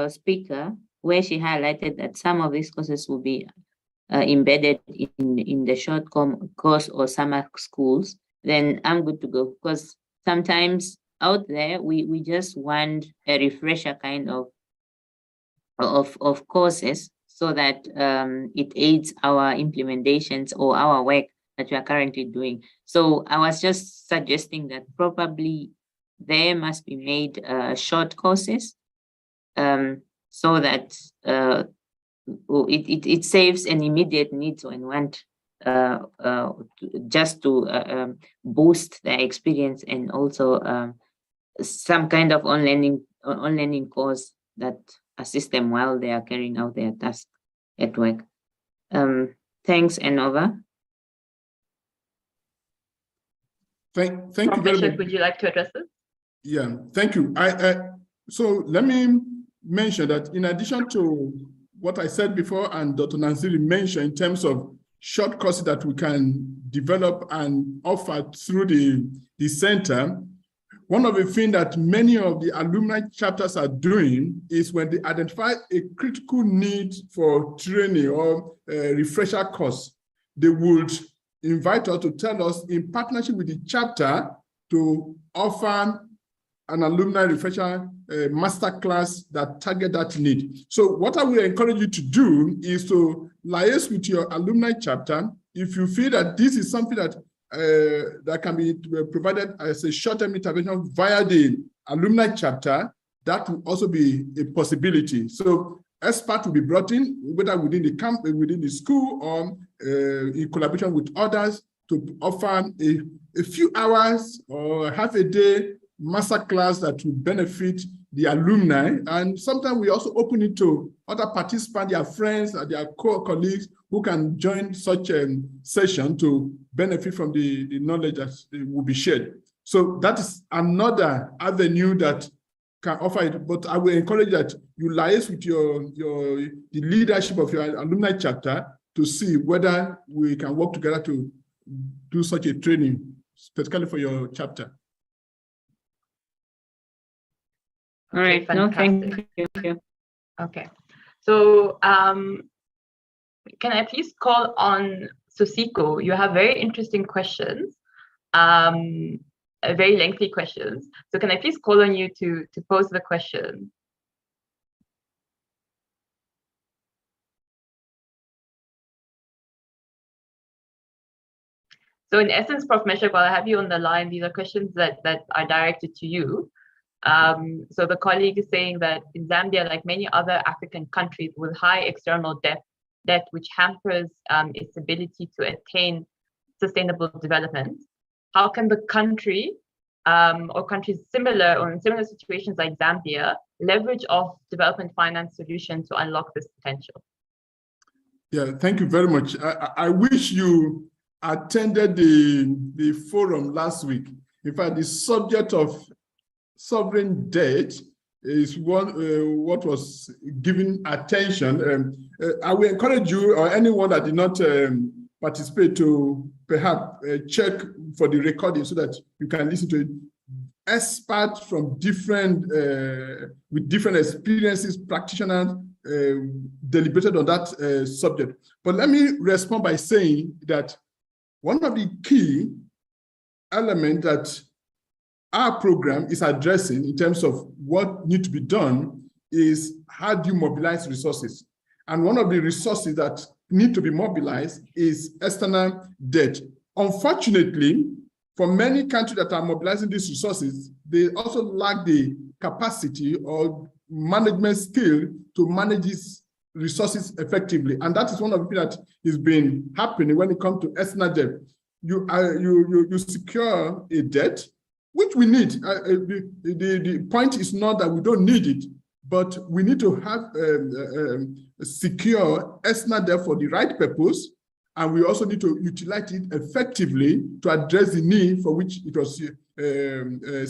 speaker, where she highlighted that some of these courses will be embedded in the short course or summer schools, then I'm good to go, because sometimes out there we just want a refresher kind of courses so that it aids our implementations or our work that we are currently doing. So I was just suggesting that probably there must be made short courses so that it saves an immediate need and want just to boost their experience, and also some kind of on-learning course that assist them while they are carrying out their task at work. Thanks, and over. Thank you very much. Would you like to address this? Yeah, thank you. So let me mention that in addition to what I said before, and Dr. Nansiri mentioned in terms of short courses that we can develop and offer through the center, one of the things that many of the alumni chapters are doing is when they identify a critical need for training or a refresher course, they would invite us to tell us, in partnership with the chapter, to offer an alumni refresher masterclass that target that need. So what I will encourage you to do is to liaise with your alumni chapter. If you feel that this is something that that can be provided as a short-term intervention via the alumni chapter, that will also be a possibility. So experts will be brought in, whether within the camp, within the school, or in collaboration with others, to offer a few hours or half a day master class that will benefit the alumni. And sometimes we also open it to other participants, their friends, and their colleagues who can join such a session to benefit from the knowledge that will be shared. So that is another avenue that can offer it. But I will encourage that you liaise with the leadership of your alumni chapter to see whether we can work together to do such a training, specifically for your chapter. All right, no, thank you. Okay, so can I please call on Susiko? You have very interesting questions, very lengthy questions. So can I please call on you to pose the question? So in essence, Prof. Meshach, while I have you on the line, these are questions that are directed to you. So the colleague is saying that in Zambia, like many other African countries with high external debt which hampers its ability to attain sustainable development, how can the country or countries similar or in similar situations like Zambia leverage off development finance solutions to unlock this potential? Yeah, thank you very much. I wish you attended the forum last week. In fact, the subject of sovereign debt is what was given attention. I will encourage you or anyone that did not participate to perhaps check for the recording so that you can listen to it. Experts from different, with different experiences, practitioners deliberated on that subject. But let me respond by saying that one of the key elements that our program is addressing in terms of what needs to be done is how do you mobilize resources? And one of the resources that need to be mobilized is external debt. Unfortunately, for many countries that are mobilizing these resources, they also lack the capacity or management skill to manage these resources effectively. And that is one of the things that has been happening when it comes to external debt. You secure a debt, which we need. The point is not that we don't need it, but we need to have secure external debt for the right purpose, and we also need to utilize it effectively to address the need for which it was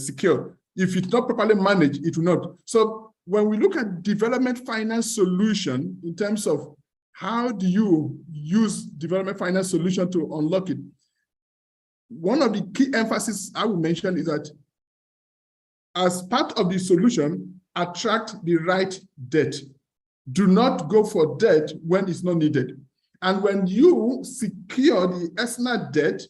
secure. If it's not properly managed, it will not. So when we look at development finance solution in terms of how do you use development finance solution to unlock it, one of the key emphasis I will mention is that as part of the solution, attract the right debt. Do not go for debt when it's not needed. And when you secure the external debt,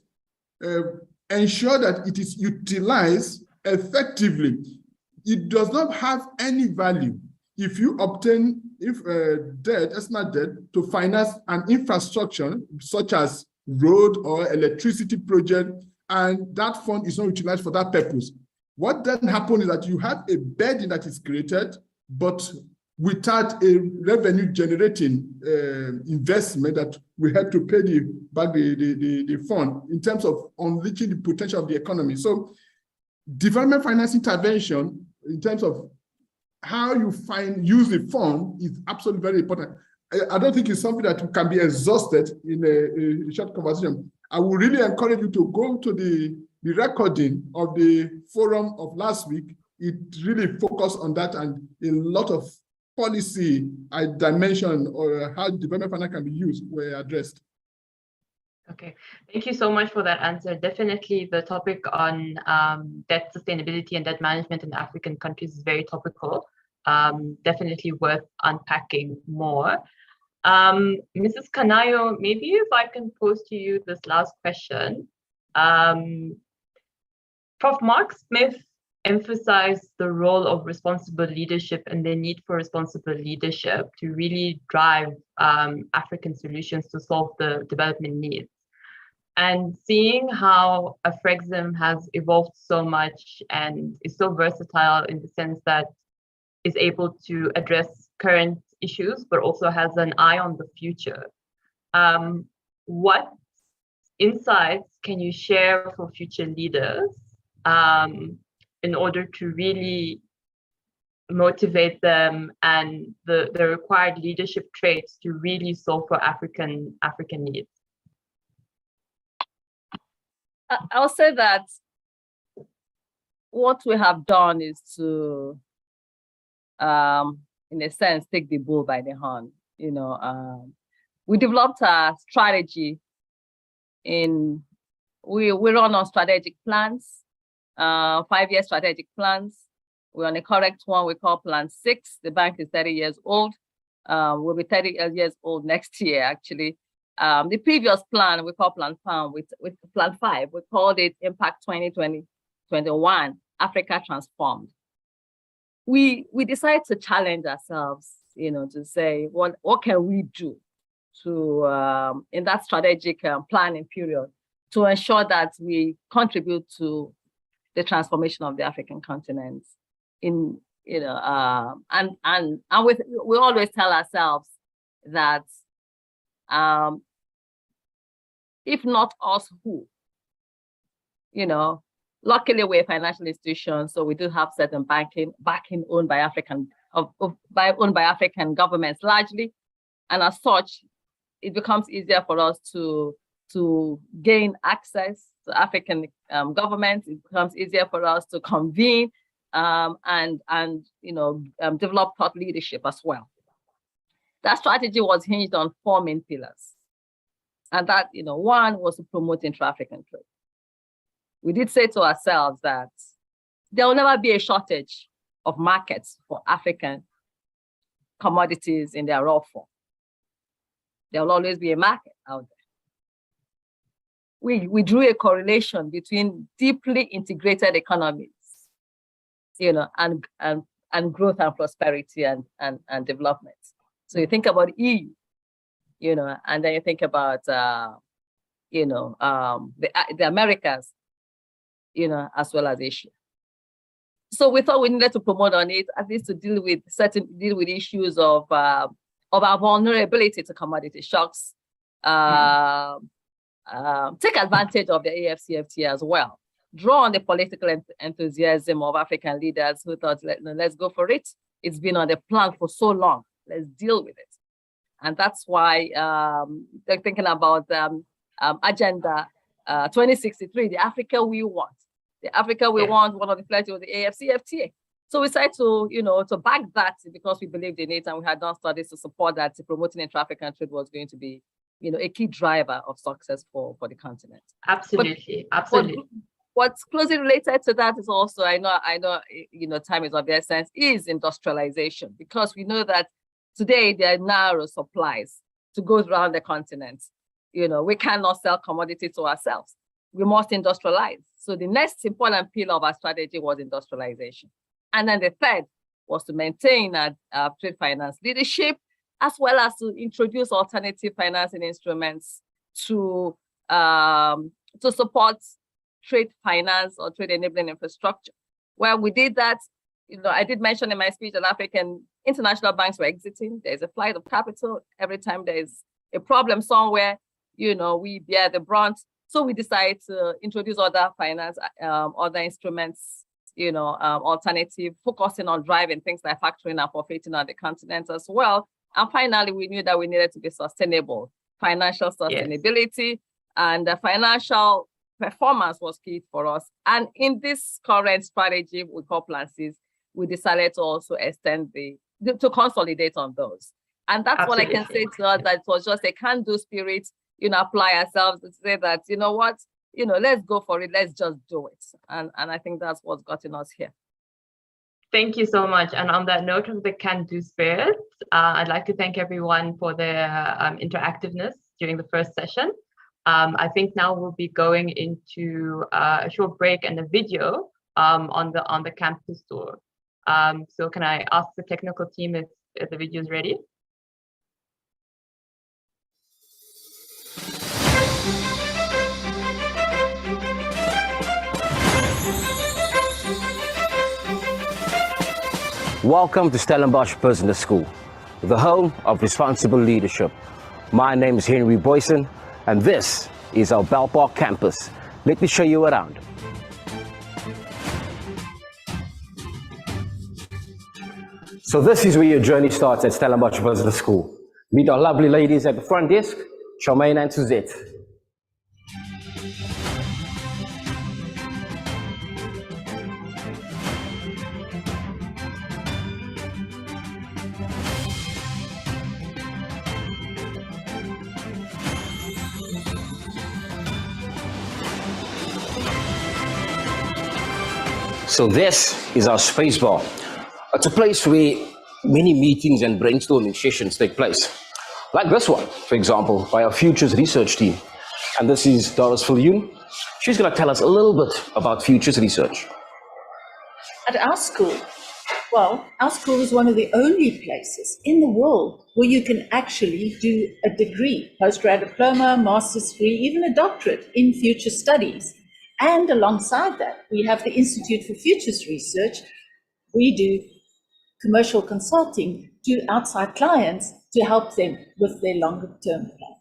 ensure that it is utilized effectively. It does not have any value if you obtain debt, external debt, to finance an infrastructure such as road or electricity project, and that fund is not utilized for that purpose. What then happens is that you have a burden that is created, but without a revenue generating investment that will help to pay back the fund in terms of unleashing the potential of the economy. So development finance intervention in terms of how you use the fund is absolutely very important. I don't think it's something that can be exhausted in a short conversation. I would really encourage you to go to the recording of the forum of last week. It really focused on that, and a lot of policy dimension or how development finance can be used were addressed. Okay, thank you so much for that answer. Definitely the topic on debt sustainability and debt management in African countries is very topical. Definitely worth unpacking more. Mrs. Canayo, maybe if I can pose to you this last question. Prof. Mark Smith emphasized the role of responsible leadership and the need for responsible leadership to really drive African solutions to solve the development needs. And seeing how AFREXIM has evolved so much and is so versatile in the sense that is able to address current issues, but also has an eye on the future. What insights can you share for future leaders in order to really motivate them and the required leadership traits to really solve for African needs? I'll say that what we have done is to, in a sense, take the bull by the horn. You know, we developed a strategy. We run on strategic plans, 5-year strategic plans. We're on a correct one we call Plan 6. The bank is 30 years old. We'll be 30 years old next year, actually. The previous plan we call Plan 5, Plan 5, we called it Impact 2020-21, Africa Transformed. We decided to challenge ourselves, you know, to say, what can we do to, in that strategic planning period, to ensure that we contribute to the transformation of the African continent. In, you know, and we always tell ourselves that if not us, who? You know, luckily we're a financial institution, so we do have certain backing owned by African governments largely, and as such, it becomes easier for us to gain access to African governments. It becomes easier for us to convene and you know, develop thought leadership as well. That strategy was hinged on 4 main pillars. And that, you know, one was to promote intra-African trade. We did say to ourselves that there will never be a shortage of markets for African commodities in their raw form. There will always be a market out there. We drew a correlation between deeply integrated economies, you know, and growth and prosperity and development. So you think about EU, you know, and then you think about, you know, the Americas, you know, as well as Asia. So we thought we needed to promote on it, at least to deal with issues of our vulnerability to commodity shocks, take advantage of the AFCFTA as well, draw on the political enthusiasm of African leaders who thought, let's go for it. It's been on the plan for so long, let's deal with it. And that's why they're thinking about Agenda 2063, the Africa we want. The Africa we want, one of the pledges was the AFCFTA. So we decided to, you know, to back that because we believed in it and we had done studies to support that promoting intra-African trade was going to be, you know, a key driver of success for the continent. Absolutely, absolutely. What's closely related to that is also, I know, you know, time is of the essence, is industrialization, because we know that today there are narrow supplies to go around the continent. You know, we cannot sell commodities to ourselves. We must industrialize. So the next important pillar of our strategy was industrialization. And then the third was to maintain our trade finance leadership, as well as to introduce alternative financing instruments to support trade finance or trade enabling infrastructure. Well, we did that. You know, I did mention in my speech that African international banks were exiting. There's a flight of capital. Every time there's a problem somewhere, you know, we bear the brunt. So we decided to introduce other finance, other instruments, you know, alternative, focusing on driving things like factoring and forfeiting on the continent as well. And finally, we knew that we needed to be sustainable, financial sustainability, yes. And the financial performance was key for us. And in this current strategy we call Plan 6, we decided to also extend to consolidate on those. And that's Absolutely. What I can say to us, that it was just a can-do spirit, you know, apply ourselves to say that, you know what, you know, let's go for it, let's just do it. And I think that's what's gotten us here. Thank you so much. And on that note of the can-do spirit, I'd like to thank everyone for their interactiveness during the first session. I think now we'll be going into a short break and a video on the campus tour. So can I ask the technical team if the video is ready? Welcome to Stellenbosch Business School, the home of responsible leadership. My name is Henry Boyson, and this is our Bell Park campus. Let me show you around. So this is where your journey starts at Stellenbosch Business School. Meet our lovely ladies at the front desk, Charmaine and Suzette. So this is our space bar. It's a place where many meetings and brainstorming sessions take place. Like this one, for example, by our Futures research team. And this is Doris Viljoen. She's going to tell us a little bit about Futures research. At our school, well, our school is one of the only places in the world where you can actually do a degree, postgrad diploma, master's degree, even a doctorate in future studies. And alongside that, we have the Institute for Futures Research. We do commercial consulting to outside clients to help them with their longer term plan.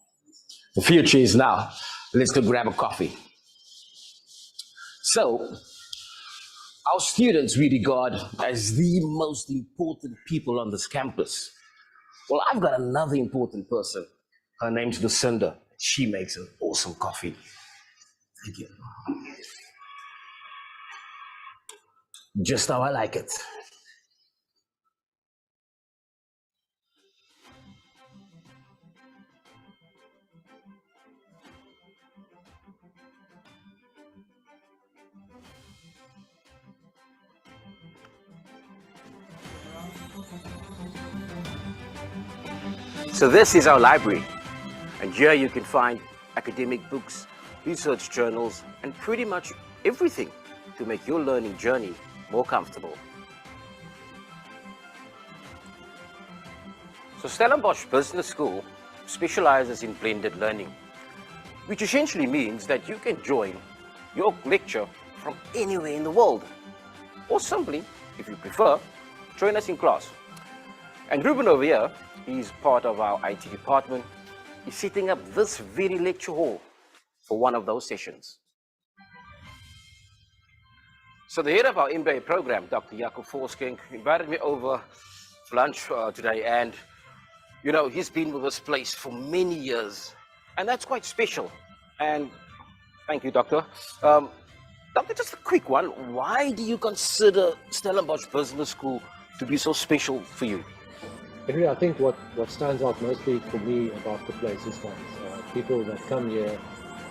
The future is now. Let's go grab a coffee. So, our students we regard as the most important people on this campus. Well, I've got another important person. Her name's Lucinda. She makes an awesome coffee. Thank you. Just how I like it. So this is our library, and here you can find academic books, research journals, and pretty much everything to make your learning journey more comfortable. So Stellenbosch Business School specializes in blended learning, which essentially means that you can join your lecture from anywhere in the world, or simply, if you prefer, join us in class. And Ruben over here, he's part of our IT department, is setting up this very lecture hall for one of those sessions. So the head of our MBA program, Dr. Jacob Forsking, invited me over for lunch today, and you know, he's been with this place for many years, and that's quite special. And thank you, Doctor. Doctor, just a quick one. Why do you consider Stellenbosch Business School to be so special for you? Henry, I think what stands out mostly for me about the place is that people that come here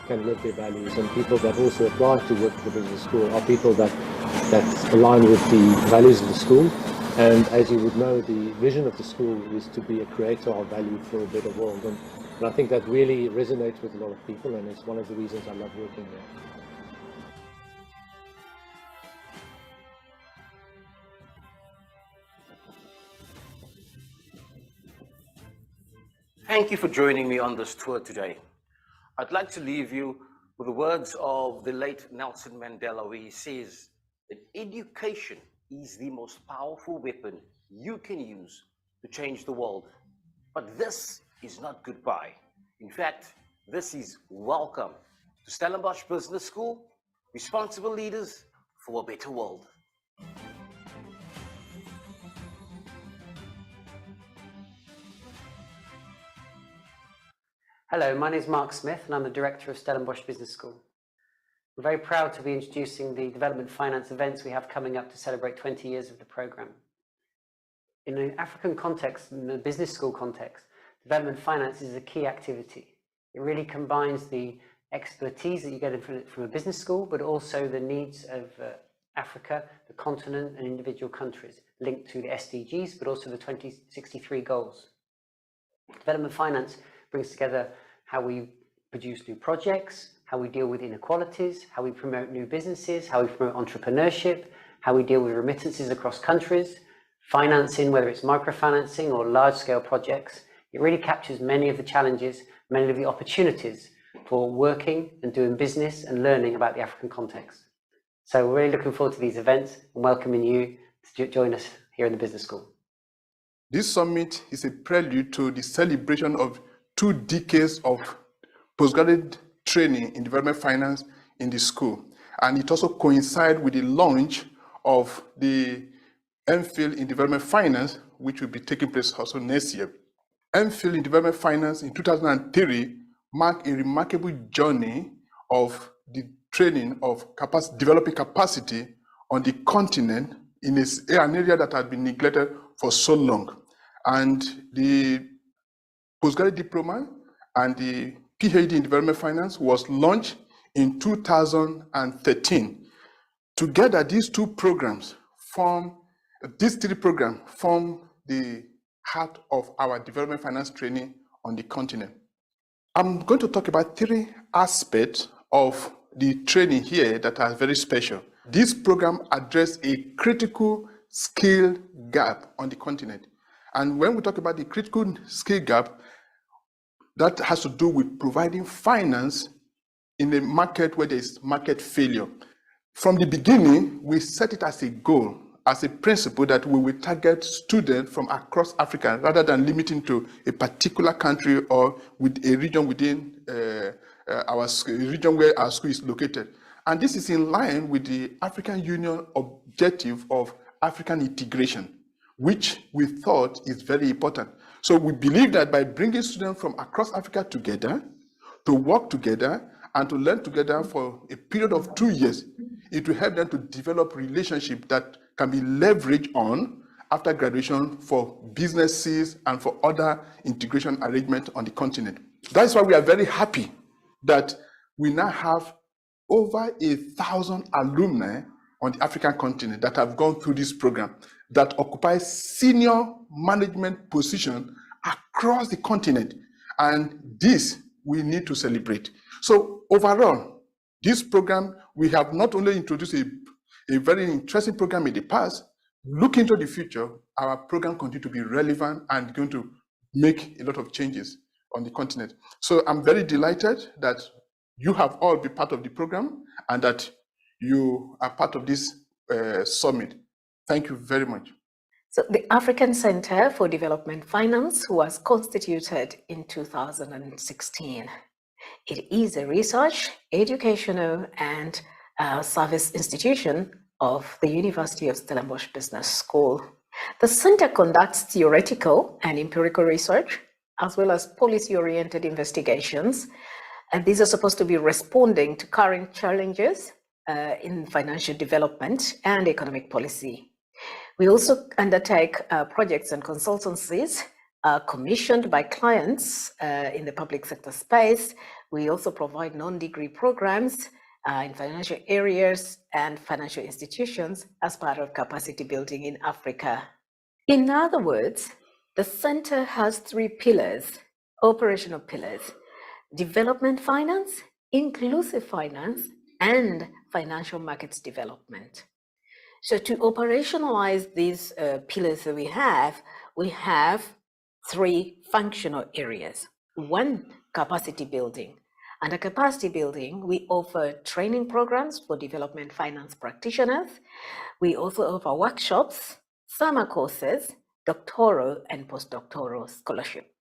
can live their values, and people that also apply to work for the business school are people that align with the values of the school. And as you would know, the vision of the school is to be a creator of value for a better world. And I think that really resonates with a lot of people, and it's one of the reasons I love working there. Thank you for joining me on this tour today. I'd like to leave you with the words of the late Nelson Mandela, where he says that education is the most powerful weapon you can use to change the world. But this is not goodbye. In fact, this is welcome to Stellenbosch Business School, responsible leaders for a better world. Hello, my name is Mark Smith and I'm the Director of Stellenbosch Business School. I'm very proud to be introducing the development finance events we have coming up to celebrate 20 years of the programme. In an African context, in the business school context, development finance is a key activity. It really combines the expertise that you get from a business school, but also the needs of Africa, the continent, and individual countries linked to the SDGs, but also the 2063 goals. Development finance brings together how we produce new projects, how we deal with inequalities, how we promote new businesses, how we promote entrepreneurship, how we deal with remittances across countries, financing, whether it's microfinancing or large-scale projects. It really captures many of the challenges, many of the opportunities for working and doing business and learning about the African context. So we're really looking forward to these events and welcoming you to join us here in the Business School. This summit is a prelude to the celebration of 2 decades of postgraduate training in development finance in the school. And it also coincides with the launch of the MPhil in development finance, which will be taking place also next year. MPhil in development finance in 2003 marked a remarkable journey of the training of developing capacity on the continent in an area that had been neglected for so long. And the postgraduate diploma and the PhD in development finance was launched in 2013. Together, these 3 programs form the heart of our development finance training on the continent. I'm going to talk about 3 aspects of the training here that are very special. This program addresses a critical skill gap on the continent. And when we talk about the critical skill gap, that has to do with providing finance in a market where there is market failure. From the beginning, we set it as a goal, as a principle that we will target students from across Africa rather than limiting to a particular country or with a region within our region where our school is located. And this is in line with the African Union objective of African integration, which we thought is very important. So we believe that by bringing students from across Africa together, to work together and to learn together for a period of 2 years, it will help them to develop relationships that can be leveraged on after graduation for businesses and for other integration arrangements on the continent. That's why we are very happy that we now have over 1,000 alumni on the African continent that have gone through this program that occupies senior management positions across the continent. And this we need to celebrate. So overall, this program, we have not only introduced a very interesting program in the past. Look into the future, our program continues to be relevant and going to make a lot of changes on the continent. So I'm very delighted that you have all been part of the program and that you are part of this summit. Thank you very much. So the African Center for Development Finance was constituted in 2016. It is a research, educational, and service institution of the University of Stellenbosch Business School. The center conducts theoretical and empirical research, as well as policy-oriented investigations. And these are supposed to be responding to current challenges in financial development and economic policy. We also undertake projects and consultancies commissioned by clients in the public sector space. We also provide non-degree programs in financial areas and financial institutions as part of capacity building in Africa. In other words, the center has 3 pillars, operational pillars: development finance, inclusive finance, and financial markets development. So to operationalize these pillars that we have 3 functional areas. 1, capacity building. Under capacity building, we offer training programs for development finance practitioners. We also offer workshops, summer courses, doctoral and postdoctoral scholarships.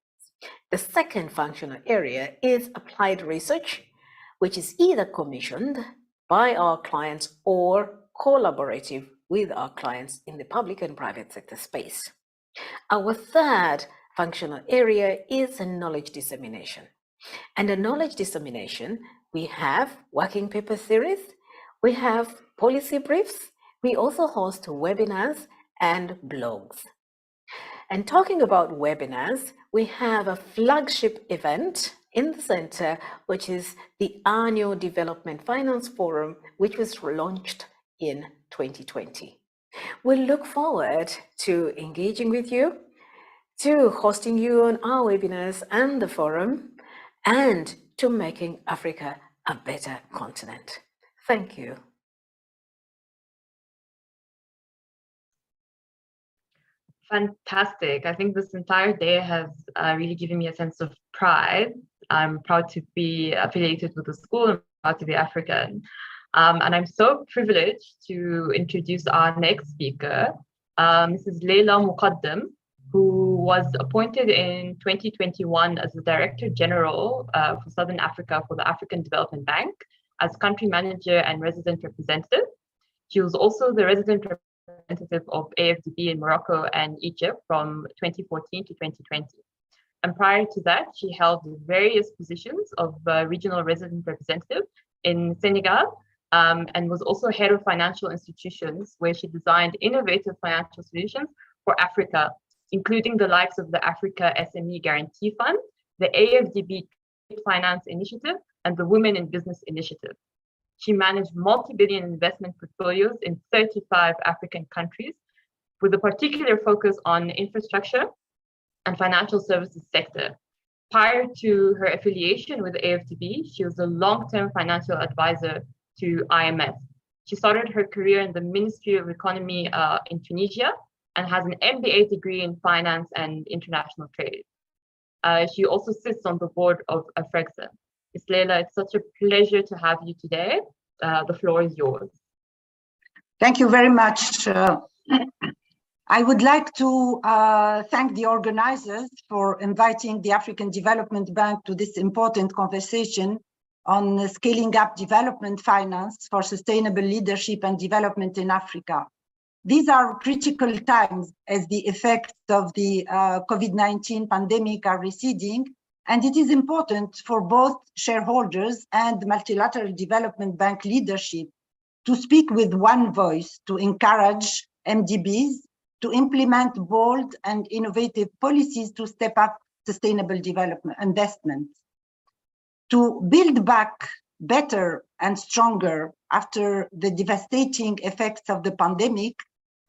The second functional area is applied research, which is either commissioned by our clients or collaborative with our clients in the public and private sector space. Our third functional area is knowledge dissemination. And the knowledge dissemination, we have working paper series, we have policy briefs, we also host webinars and blogs. And talking about webinars, we have a flagship event in the center, which is the annual Development Finance Forum, which was launched in 2020. We look forward to engaging with you, to hosting you on our webinars and the forum, and to making Africa a better continent. Thank you. Fantastic. I think this entire day has really given me a sense of pride. I'm proud to be affiliated with the school and proud to be African. And I'm so privileged to introduce our next speaker, Mrs. Leila Muqaddam, who was appointed in 2021 as the Director General for Southern Africa for the African Development Bank as Country Manager and Resident Representative. She was also the Resident Representative of AFDB in Morocco and Egypt from 2014 to 2020. And prior to that, she held various positions of Regional Resident Representative in Senegal, and was also head of financial institutions, where she designed innovative financial solutions for Africa, including the likes of the Africa SME Guarantee Fund, the AFDB Finance Initiative, and the Women in Business Initiative. She managed multi-billion investment portfolios in 35 African countries, with a particular focus on infrastructure and financial services sector. Prior to her affiliation with AFDB, she was a long-term financial advisor to IMF. She started her career in the Ministry of Economy in Tunisia and has an MBA degree in finance and international trade. She also sits on the board of Afrexim. Ms. Leila, it's such a pleasure to have you today. The floor is yours. Thank you very much. I would like to thank the organizers for inviting the African Development Bank to this important conversation on scaling up development finance for sustainable leadership and development in Africa. These are critical times as the effects of the COVID-19 pandemic are receding, and it is important for both shareholders and multilateral development bank leadership to speak with one voice to encourage MDBs to implement bold and innovative policies to step up sustainable development investments. To build back better and stronger after the devastating effects of the pandemic,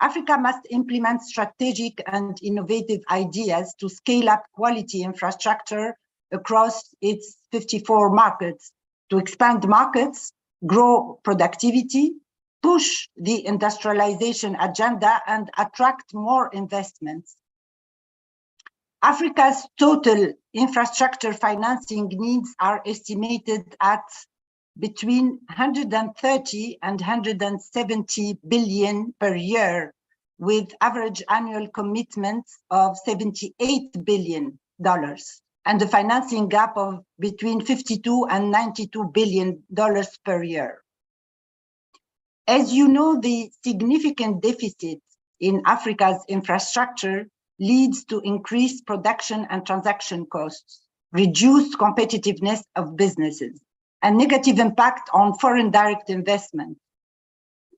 Africa must implement strategic and innovative ideas to scale up quality infrastructure across its 54 markets, to expand markets, grow productivity, push the industrialization agenda, and attract more investments. Africa's total infrastructure financing needs are estimated at between 130 and 170 billion per year, with average annual commitments of $78 billion, and a financing gap of between $52 and $92 billion per year. As you know, the significant deficit in Africa's infrastructure leads to increased production and transaction costs, reduced competitiveness of businesses, and negative impact on foreign direct investment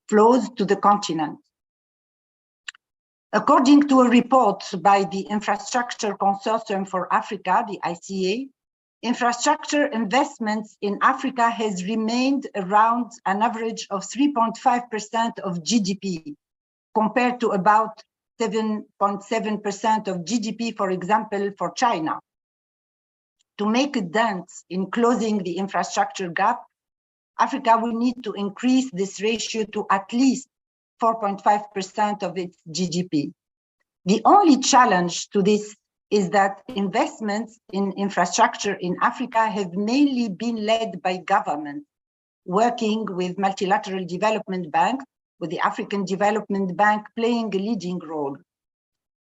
flows to the continent. According to a report by the Infrastructure Consortium for Africa, the ICA, infrastructure investments in Africa has remained around an average of 3.5% of GDP, compared to about 7.7% of GDP, for example, for China. To make a dent in closing the infrastructure gap, Africa will need to increase this ratio to at least 4.5% of its GDP. The only challenge to this is that investments in infrastructure in Africa have mainly been led by governments, working with multilateral development banks, with the African Development Bank playing a leading role.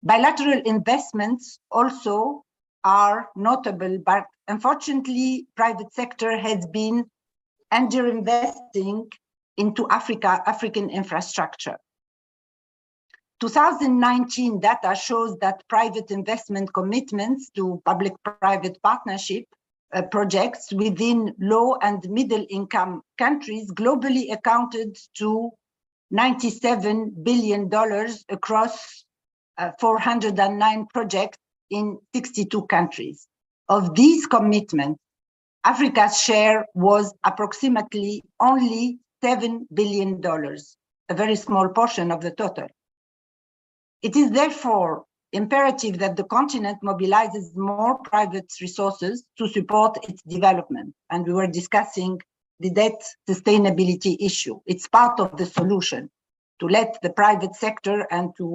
Bilateral investments also are notable, but unfortunately, private sector has been underinvesting into African infrastructure. 2019 data shows that private investment commitments to public-private partnership projects within low and middle income countries globally accounted to $97 billion across 409 projects in 62 countries. Of these commitments, Africa's share was approximately only $7 billion, a very small portion of the total. It is therefore imperative that the continent mobilizes more private resources to support its development. And we were discussing the debt sustainability issue. It's part of the solution to let the private sector and to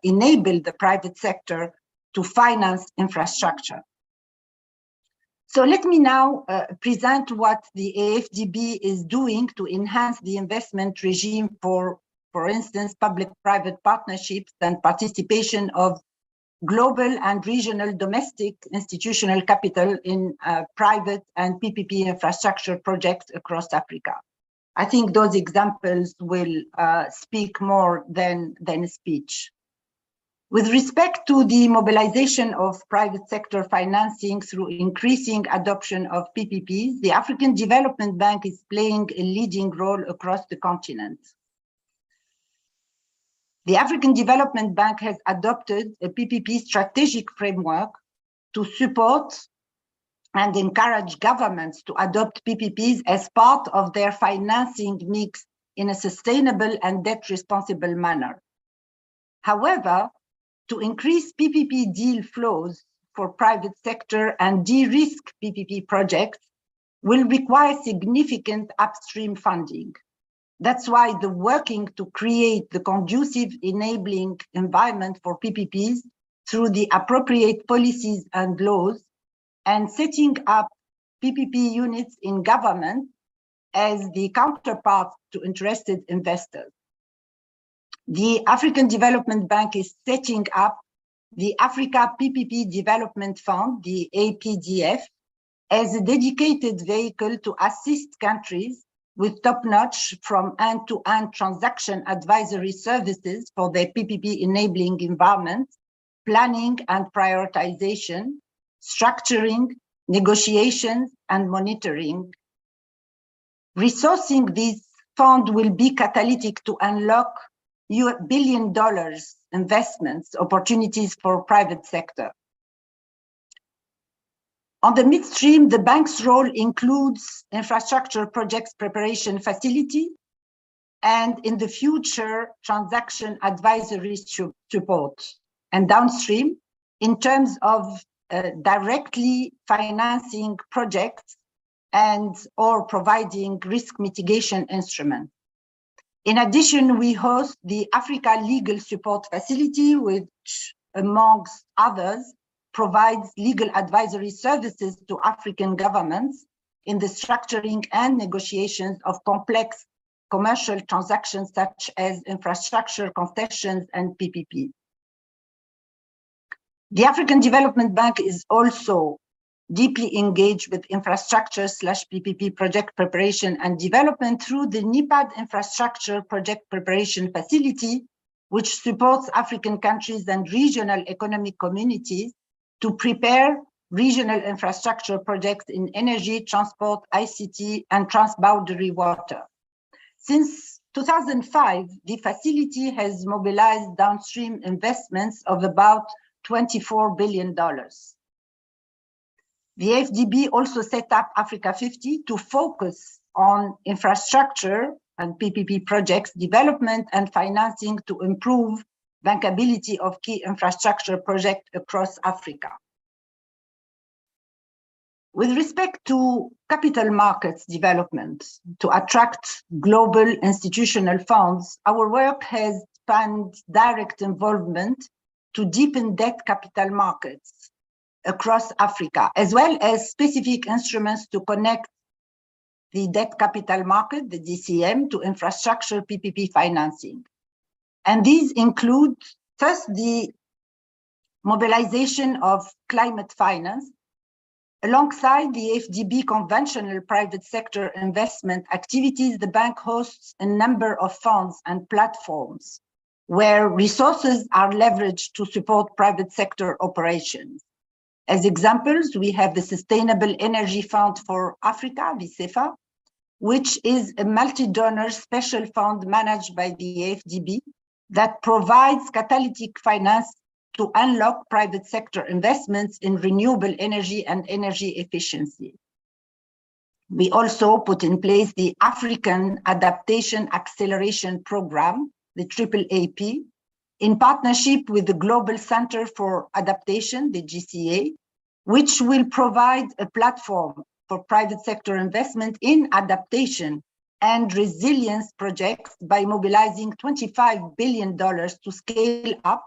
enable the private sector to finance infrastructure. So let me now present what the AFDB is doing to enhance the investment regime for instance, public-private partnerships and participation of global and regional domestic institutional capital in private and PPP infrastructure projects across Africa. I think those examples will speak more than speech. With respect to the mobilization of private sector financing through increasing adoption of PPPs, the African Development Bank is playing a leading role across the continent. The African Development Bank has adopted a PPP strategic framework to support and encourage governments to adopt PPPs as part of their financing mix in a sustainable and debt-responsible manner. However, to increase PPP deal flows for private sector and de-risk PPP projects will require significant upstream funding. That's why the working to create the conducive enabling environment for PPPs through the appropriate policies and laws and setting up PPP units in government as the counterpart to interested investors. The African Development Bank is setting up the Africa PPP Development Fund, the APDF, as a dedicated vehicle to assist countries with top-notch from end-to-end transaction advisory services for their PPP enabling environment, planning and prioritization, structuring, negotiations, and monitoring. Resourcing this fund will be catalytic to unlock $1 billion investments opportunities for private sector. On the midstream, the bank's role includes infrastructure projects preparation facility and in the future transaction advisory support, and downstream in terms of directly financing projects and or providing risk mitigation instruments. In addition, we host the Africa Legal Support Facility, which amongst others provides legal advisory services to African governments in the structuring and negotiations of complex commercial transactions such as infrastructure concessions and PPP. The African Development Bank is also deeply engaged with infrastructure/PPP project preparation and development through the NEPAD Infrastructure Project Preparation Facility, which supports African countries and regional economic communities to prepare regional infrastructure projects in energy, transport, ICT, and transboundary water. Since 2005, the facility has mobilized downstream investments of about $24 billion. The AFDB also set up Africa 50 to focus on infrastructure and PPP projects development and financing to improve bankability of key infrastructure projects across Africa. With respect to capital markets development to attract global institutional funds, our work has spanned direct involvement to deepen debt capital markets across Africa, as well as specific instruments to connect the debt capital market, the DCM, to infrastructure PPP financing. And these include, first, the mobilization of climate finance. Alongside the AFDB conventional private sector investment activities, the bank hosts a number of funds and platforms where resources are leveraged to support private sector operations. As examples, we have the Sustainable Energy Fund for Africa, VCEFA, which is a multi-donor special fund managed by the AFDB that provides catalytic finance to unlock private sector investments in renewable energy and energy efficiency. We also put in place the African Adaptation Acceleration Program, the AAAP, in partnership with the Global Center for Adaptation, the GCA, which will provide a platform for private sector investment in adaptation and resilience projects by mobilizing $25 billion to scale up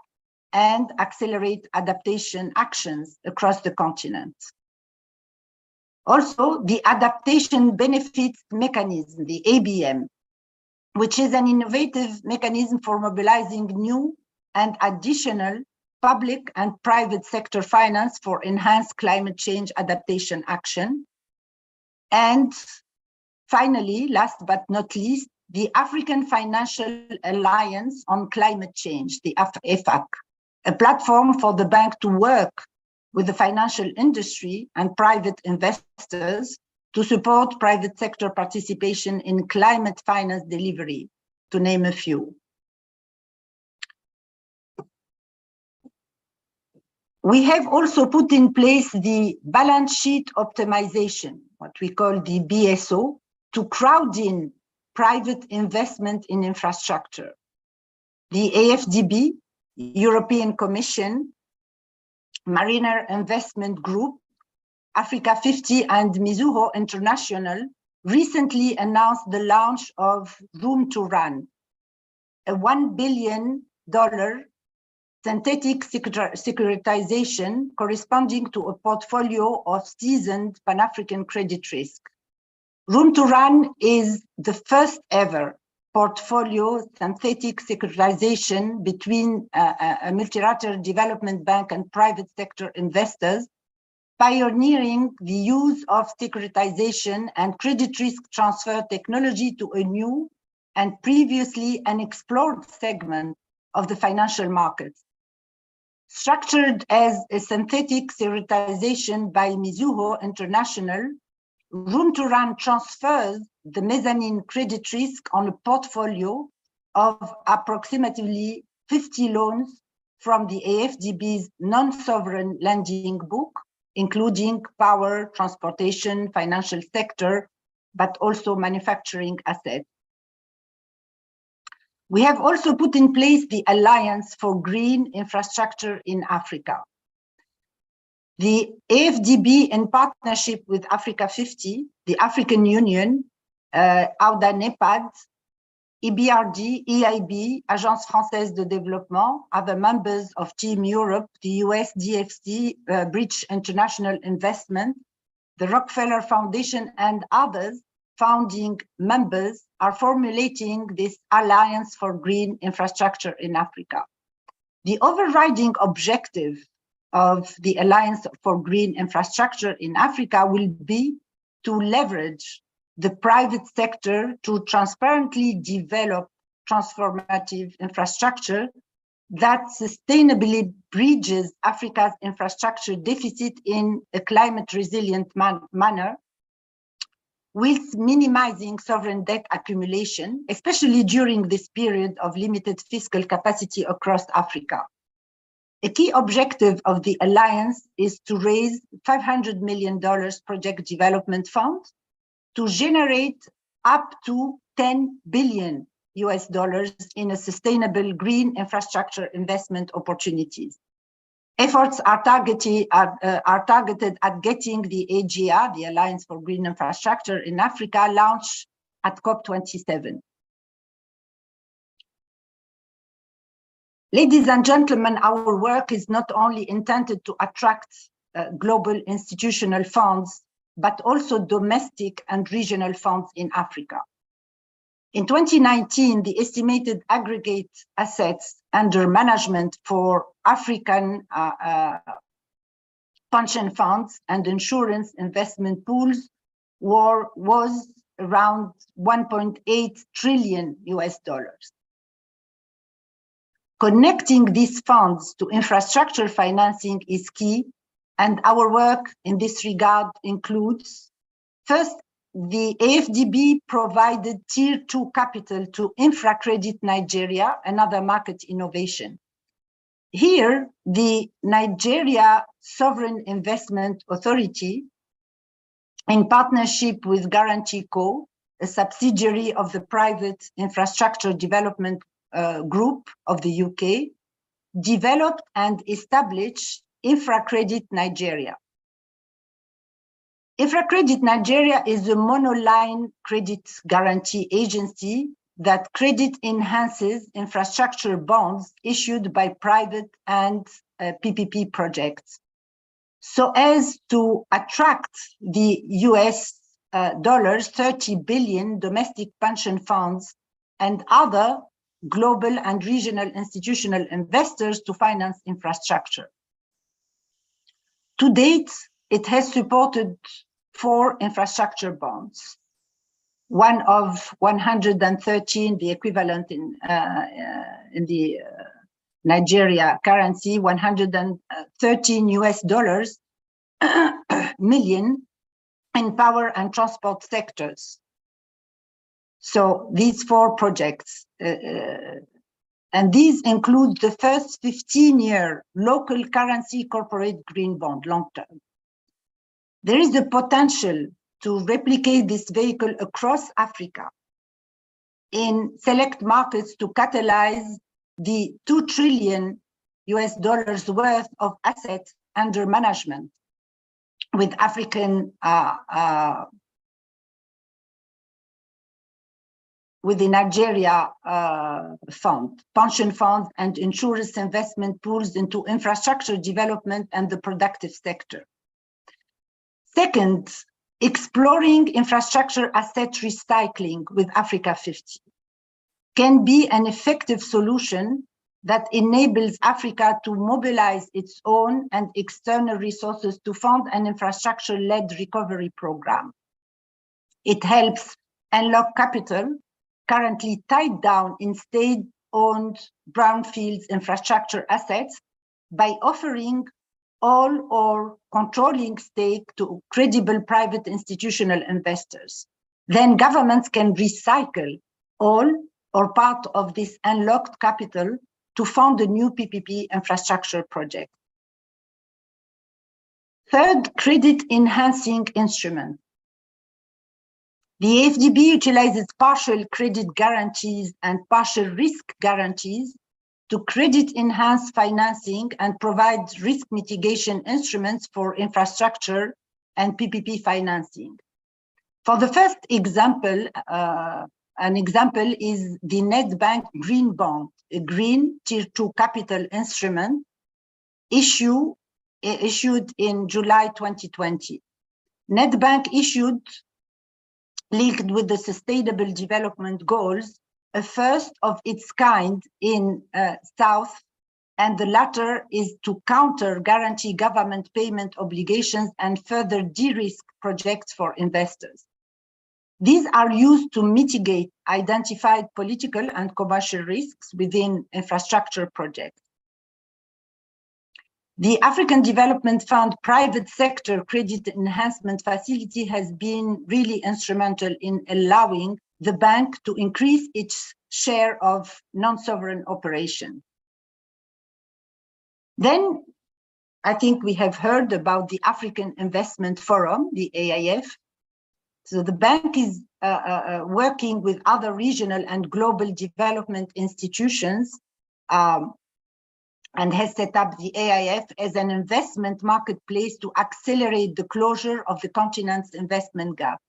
and accelerate adaptation actions across the continent. Also, the Adaptation Benefits Mechanism, the ABM, which is an innovative mechanism for mobilizing new and additional public and private sector finance for enhanced climate change adaptation action. And finally, last but not least, the African Financial Alliance on Climate Change, the AFAC, a platform for the bank to work with the financial industry and private investors to support private sector participation in climate finance delivery, to name a few. We have also put in place the balance sheet optimization, what we call the BSO, to crowd in private investment in infrastructure. The AFDB, European Commission, Mariner Investment Group, Africa 50 and Mizuho International recently announced the launch of Room to Run, a $1 billion synthetic securitization corresponding to a portfolio of seasoned Pan-African credit risk. Room to Run is the first ever portfolio synthetic securitization between a multilateral development bank and private sector investors, pioneering the use of securitization and credit risk transfer technology to a new and previously unexplored segment of the financial markets. Structured as a synthetic securitization by Mizuho International, Room to Run transfers the mezzanine credit risk on a portfolio of approximately 50 loans from the AFDB's non-sovereign lending book, including power, transportation, financial sector, but also manufacturing assets. We have also put in place the Alliance for Green Infrastructure in Africa. The AFDB, in partnership with Africa 50, the African Union, AUDA NEPAD, EBRD, EIB, Agence Française de Développement, other members of Team Europe, the US DFC, Bridge International Investment, the Rockefeller Foundation, and others founding members are formulating this Alliance for Green Infrastructure in Africa. The overriding objective of the Alliance for Green Infrastructure in Africa will be to leverage the private sector to transparently develop transformative infrastructure that sustainably bridges Africa's infrastructure deficit in a climate resilient manner, whilst minimizing sovereign debt accumulation, especially during this period of limited fiscal capacity across Africa. A key objective of the Alliance is to raise $500 million project development fund to generate up to $10 billion in a sustainable green infrastructure investment opportunities. Efforts are targeted at getting the AGR, the Alliance for Green Infrastructure in Africa, launched at COP27. Ladies and gentlemen, our work is not only intended to attract global institutional funds, but also domestic and regional funds in Africa. In 2019, the estimated aggregate assets under management for African pension funds and insurance investment pools was around $1.8 trillion. Connecting these funds to infrastructure financing is key, and our work in this regard includes, first, the AFDB provided Tier 2 capital to InfraCredit Nigeria, another market innovation. Here, the Nigeria Sovereign Investment Authority in partnership with Guarantee Co., a subsidiary of the private infrastructure development group of the UK, developed and established InfraCredit Nigeria. InfraCredit Nigeria is a monoline credit guarantee agency that credit enhances infrastructure bonds issued by private and PPP projects, so as to attract the US dollars 30 billion domestic pension funds and other global and regional institutional investors to finance infrastructure. To date, it has supported 4 infrastructure bonds, one of 113, the equivalent in the Nigeria currency, 113 US dollars million in power and transport sectors. So these 4 projects, and these include the first 15-year local currency corporate green bond, long-term. There is the potential to replicate this vehicle across Africa in select markets to catalyze the $2 trillion US dollars worth of assets under management with African with the Nigeria fund, pension funds and insurance investment pools into infrastructure development and the productive sector. Second, exploring infrastructure asset recycling with Africa 50 can be an effective solution that enables Africa to mobilize its own and external resources to fund an infrastructure-led recovery program. It helps unlock capital currently tied down in state-owned brownfields infrastructure assets by offering all or controlling stake to credible private institutional investors. Then governments can recycle all or part of this unlocked capital to fund a new PPP infrastructure project. Third, credit enhancing instrument. The AFDB utilizes partial credit guarantees and partial risk guarantees to credit enhance financing and provide risk mitigation instruments for infrastructure and PPP financing. For the first example, an example is the Nedbank Green Bond, a green Tier 2 capital instrument issued in July 2020. Nedbank issued, linked with the Sustainable Development Goals, a first of its kind in South, and the latter is to counter guarantee government payment obligations and further de-risk projects for investors. These are used to mitigate identified political and commercial risks within infrastructure projects. The African Development Fund Private Sector Credit Enhancement Facility has been really instrumental in allowing the bank to increase its share of non-sovereign operation. Then I think we have heard about the African Investment Forum, the AIF. So the bank is working with other regional and global development institutions and has set up the AIF as an investment marketplace to accelerate the closure of the continent's investment gap.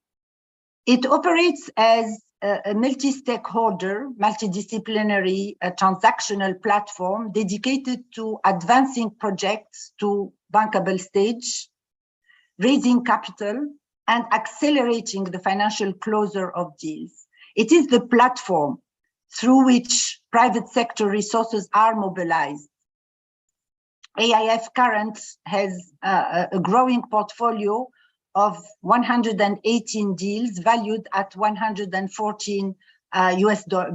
It operates as a multi-stakeholder, multidisciplinary transactional platform dedicated to advancing projects to bankable stage, raising capital, and accelerating the financial closure of deals. It is the platform through which private sector resources are mobilized. AIF current has a growing portfolio of 118 deals valued at 114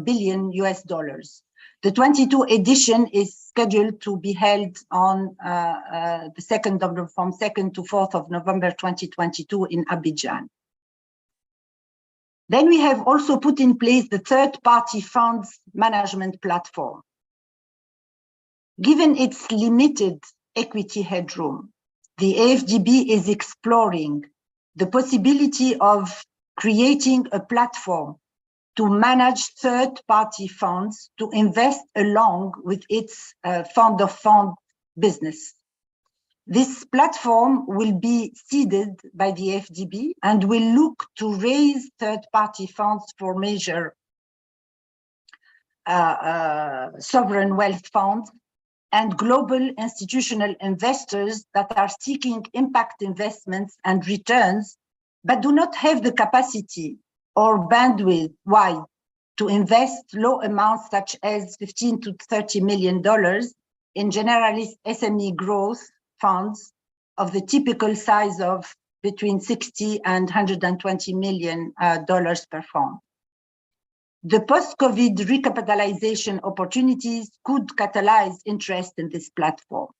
billion US dollars. The 22 edition is scheduled to be held on from 2nd to 4th of November 2022 in Abidjan. Then we have also put in place the third-party funds management platform. Given its limited equity headroom, the AFDB is exploring the possibility of creating a platform to manage third-party funds to invest along with its fund-of-fund business. This platform will be seeded by the FDB and will look to raise third-party funds for major sovereign wealth funds and global institutional investors that are seeking impact investments and returns, but do not have the capacity or bandwidth wide to invest low amounts such as $15 to $30 million in generalist SME growth funds of the typical size of between $60 and $120 million per fund. The post-COVID recapitalization opportunities could catalyze interest in this platform.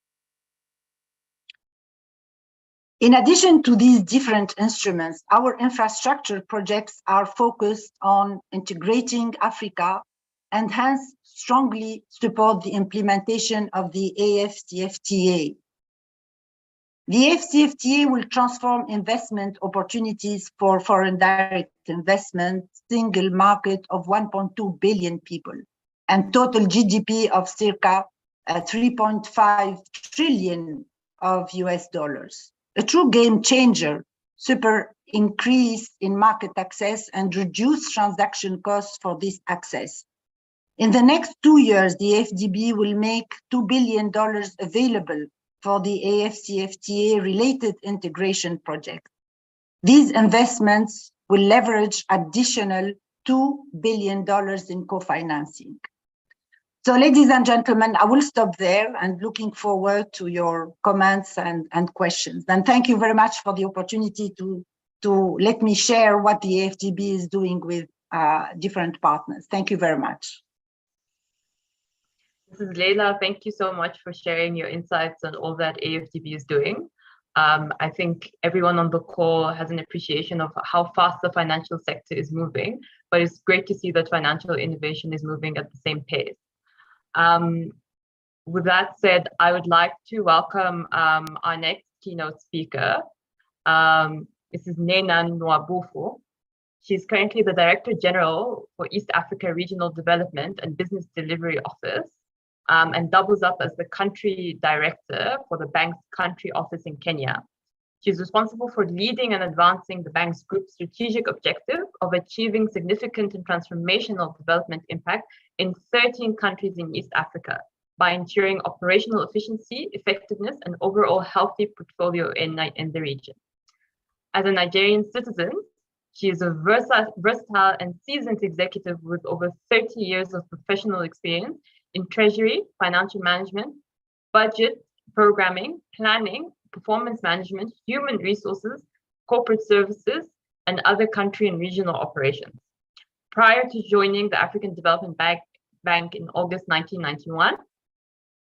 In addition to these different instruments, our infrastructure projects are focused on integrating Africa and hence strongly support the implementation of the AFCFTA. The AFCFTA will transform investment opportunities for foreign direct investment, single market of 1.2 billion people, and total GDP of circa 3.5 trillion of US dollars. A true game changer, super increase in market access and reduce transaction costs for this access. In the next 2 years, the FDB will make $2 billion available for the AFCFTA related integration project. These investments will leverage additional $2 billion in co-financing. So ladies and gentlemen, I will stop there and looking forward to your comments and questions. And thank you very much for the opportunity to let me share what the AFDB is doing with different partners. Thank you very much. Mrs. Leila, thank you so much for sharing your insights on all that AFDB is doing. I think everyone on the call has an appreciation of how fast the financial sector is moving, but it's great to see that financial innovation is moving at the same pace. With that said, I would like to welcome our next keynote speaker, Mrs. Nena Nwabufo. She's currently the Director General for East Africa Regional Development and Business Delivery Office, and doubles up as the Country Director for the bank's country office in Kenya. She's responsible for leading and advancing the bank's group strategic objective of achieving significant and transformational development impact in 13 countries in East Africa by ensuring operational efficiency, effectiveness, and overall healthy portfolio in the region. As a Nigerian citizen, she is a versatile and seasoned executive with over 30 years of professional experience in treasury, financial management, budget, programming, planning, performance management, human resources, corporate services, and other country and regional operations. Prior to joining the African Development Bank in August 1991,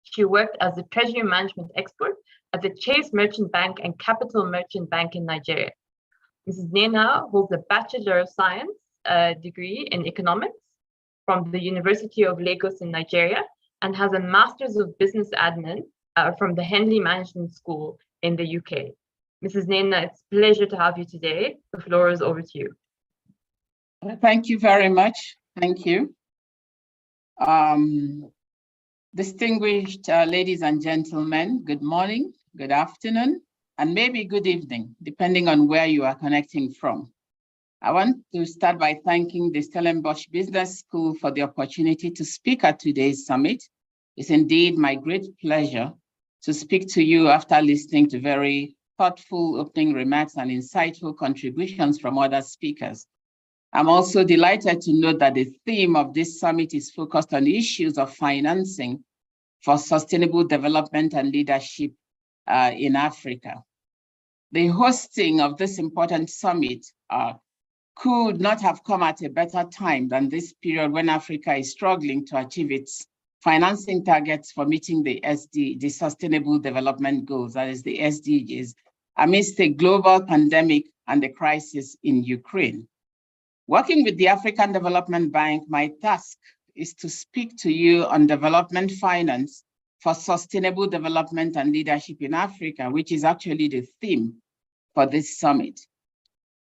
she worked as a treasury management expert at the Chase Merchant Bank and Capital Merchant Bank in Nigeria. Mrs. Nena holds a Bachelor of Science degree in economics from the University of Lagos in Nigeria and has a Master's of Business Admin from the Henley Management School in the UK. Mrs. Nena, it's a pleasure to have you today. The floor is over to you. Thank you very much. Thank you. Distinguished ladies and gentlemen, good morning, good afternoon, and maybe good evening, depending on where you are connecting from. I want to start by thanking the Stellenbosch Business School for the opportunity to speak at today's summit. It's indeed my great pleasure to speak to you after listening to very thoughtful opening remarks and insightful contributions from other speakers. I'm also delighted to note that the theme of this summit is focused on issues of financing for sustainable development and leadership in Africa. The hosting of this important summit could not have come at a better time than this period when Africa is struggling to achieve its financing targets for meeting the Sustainable Development Goals, that is the SDGs, amidst a global pandemic and the crisis in Ukraine. Working with the African Development Bank, my task is to speak to you on development finance for sustainable development and leadership in Africa, which is actually the theme for this summit.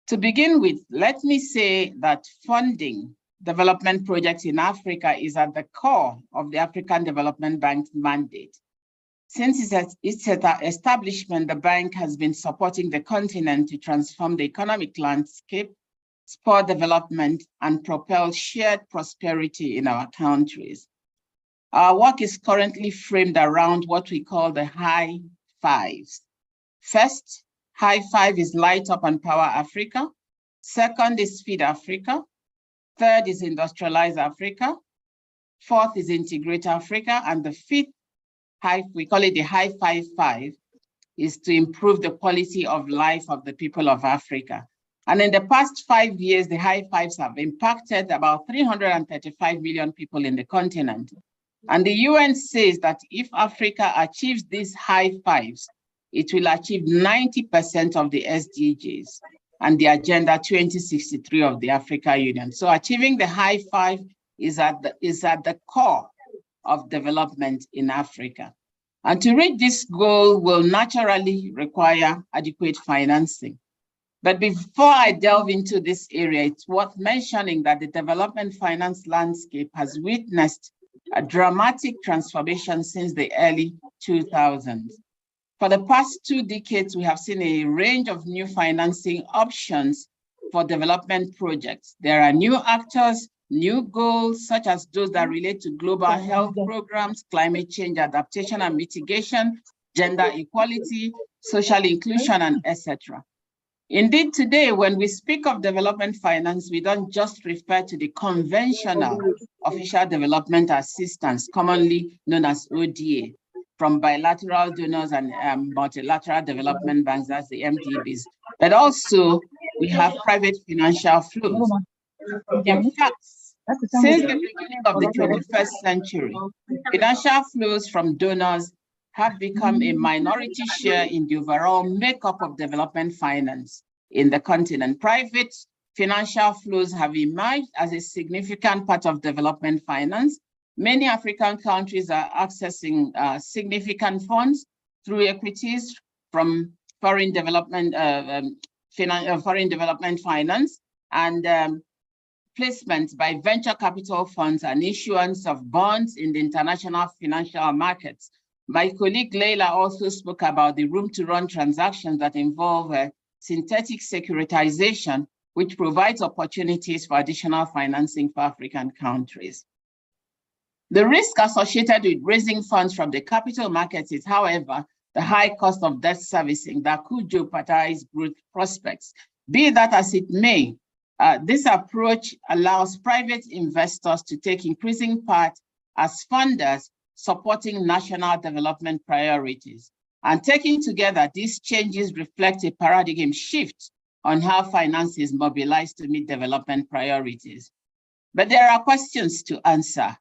To begin with, let me say that funding development projects in Africa is at the core of the African Development Bank's mandate. Since its establishment, the bank has been supporting the continent to transform the economic landscape, spur development, and propel shared prosperity in our countries. Our work is currently framed around what we call the high fives. First, high five is Light Up and Power Africa. Second is Feed Africa. Third is Industrialize Africa. Fourth is Integrate Africa. And the fifth, we call it the High Five, is to improve the quality of life of the people of Africa. And in the past 5 years, the High Fives have impacted about 335 million people in the continent. And the UN says that if Africa achieves these High Fives, it will achieve 90% of the SDGs and the Agenda 2063 of the African Union. So achieving the High Five is at the core of development in Africa. And to reach this goal will naturally require adequate financing. But before I delve into this area, it's worth mentioning that the development finance landscape has witnessed a dramatic transformation since the early 2000s. For the past 2 decades, we have seen a range of new financing options for development projects. There are new actors, new goals, such as those that relate to global health programs, climate change adaptation and mitigation, gender equality, social inclusion, and etc. Indeed, today, when we speak of development finance, we don't just refer to the conventional official development assistance, commonly known as ODA, from bilateral donors and multilateral development banks, that's the MDBs, but also we have private financial flows. In fact, since the beginning of the 21st century, financial flows from donors have become a minority share in the overall makeup of development finance in the continent. Private financial flows have emerged as a significant part of development finance. Many African countries are accessing significant funds through equities from foreign development finance and placements by venture capital funds and issuance of bonds in the international financial markets. My colleague Leila also spoke about the room-to-run transactions that involve synthetic securitization, which provides opportunities for additional financing for African countries. The risk associated with raising funds from the capital markets is, however, the high cost of debt servicing that could jeopardize growth prospects. Be that as it may, this approach allows private investors to take increasing part as funders supporting national development priorities. And taken together, these changes reflect a paradigm shift on how finance is mobilized to meet development priorities. But there are questions to answer.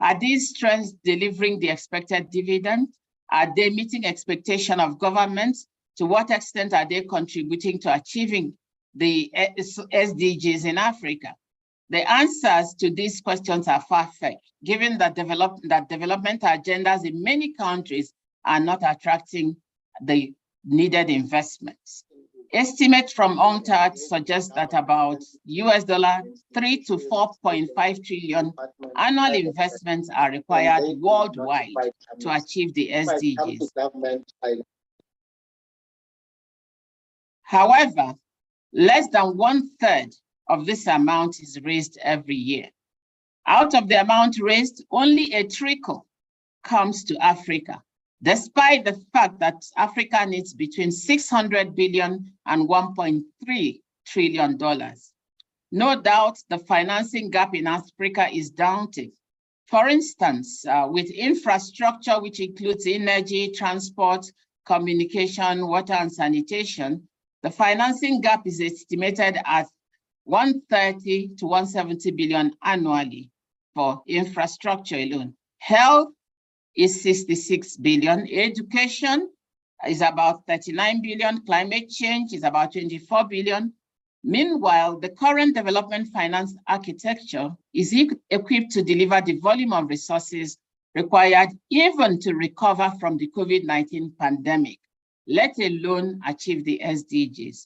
Are these trends delivering the expected dividend? Are they meeting expectation of governments? To what extent are they contributing to achieving the SDGs in Africa? The answers to these questions are far-fetched, given that development agendas in many countries are not attracting the needed investments. Estimates from UNCTAD suggest that about US $3 to 4.5 trillion annual investments are required worldwide to achieve the SDGs. However, less than 1/3 of this amount is raised every year. Out of the amount raised, only a trickle comes to Africa, despite the fact that Africa needs between 600 billion and $1.3 trillion. No doubt the financing gap in Africa is daunting. For instance, with infrastructure, which includes energy, transport, communication, water, and sanitation, the financing gap is estimated at 130 to 170 billion annually for infrastructure alone. Health is 66 billion. Education is about 39 billion. Climate change is about 24 billion. Meanwhile, the current development finance architecture is equipped to deliver the volume of resources required even to recover from the COVID-19 pandemic, let alone achieve the SDGs.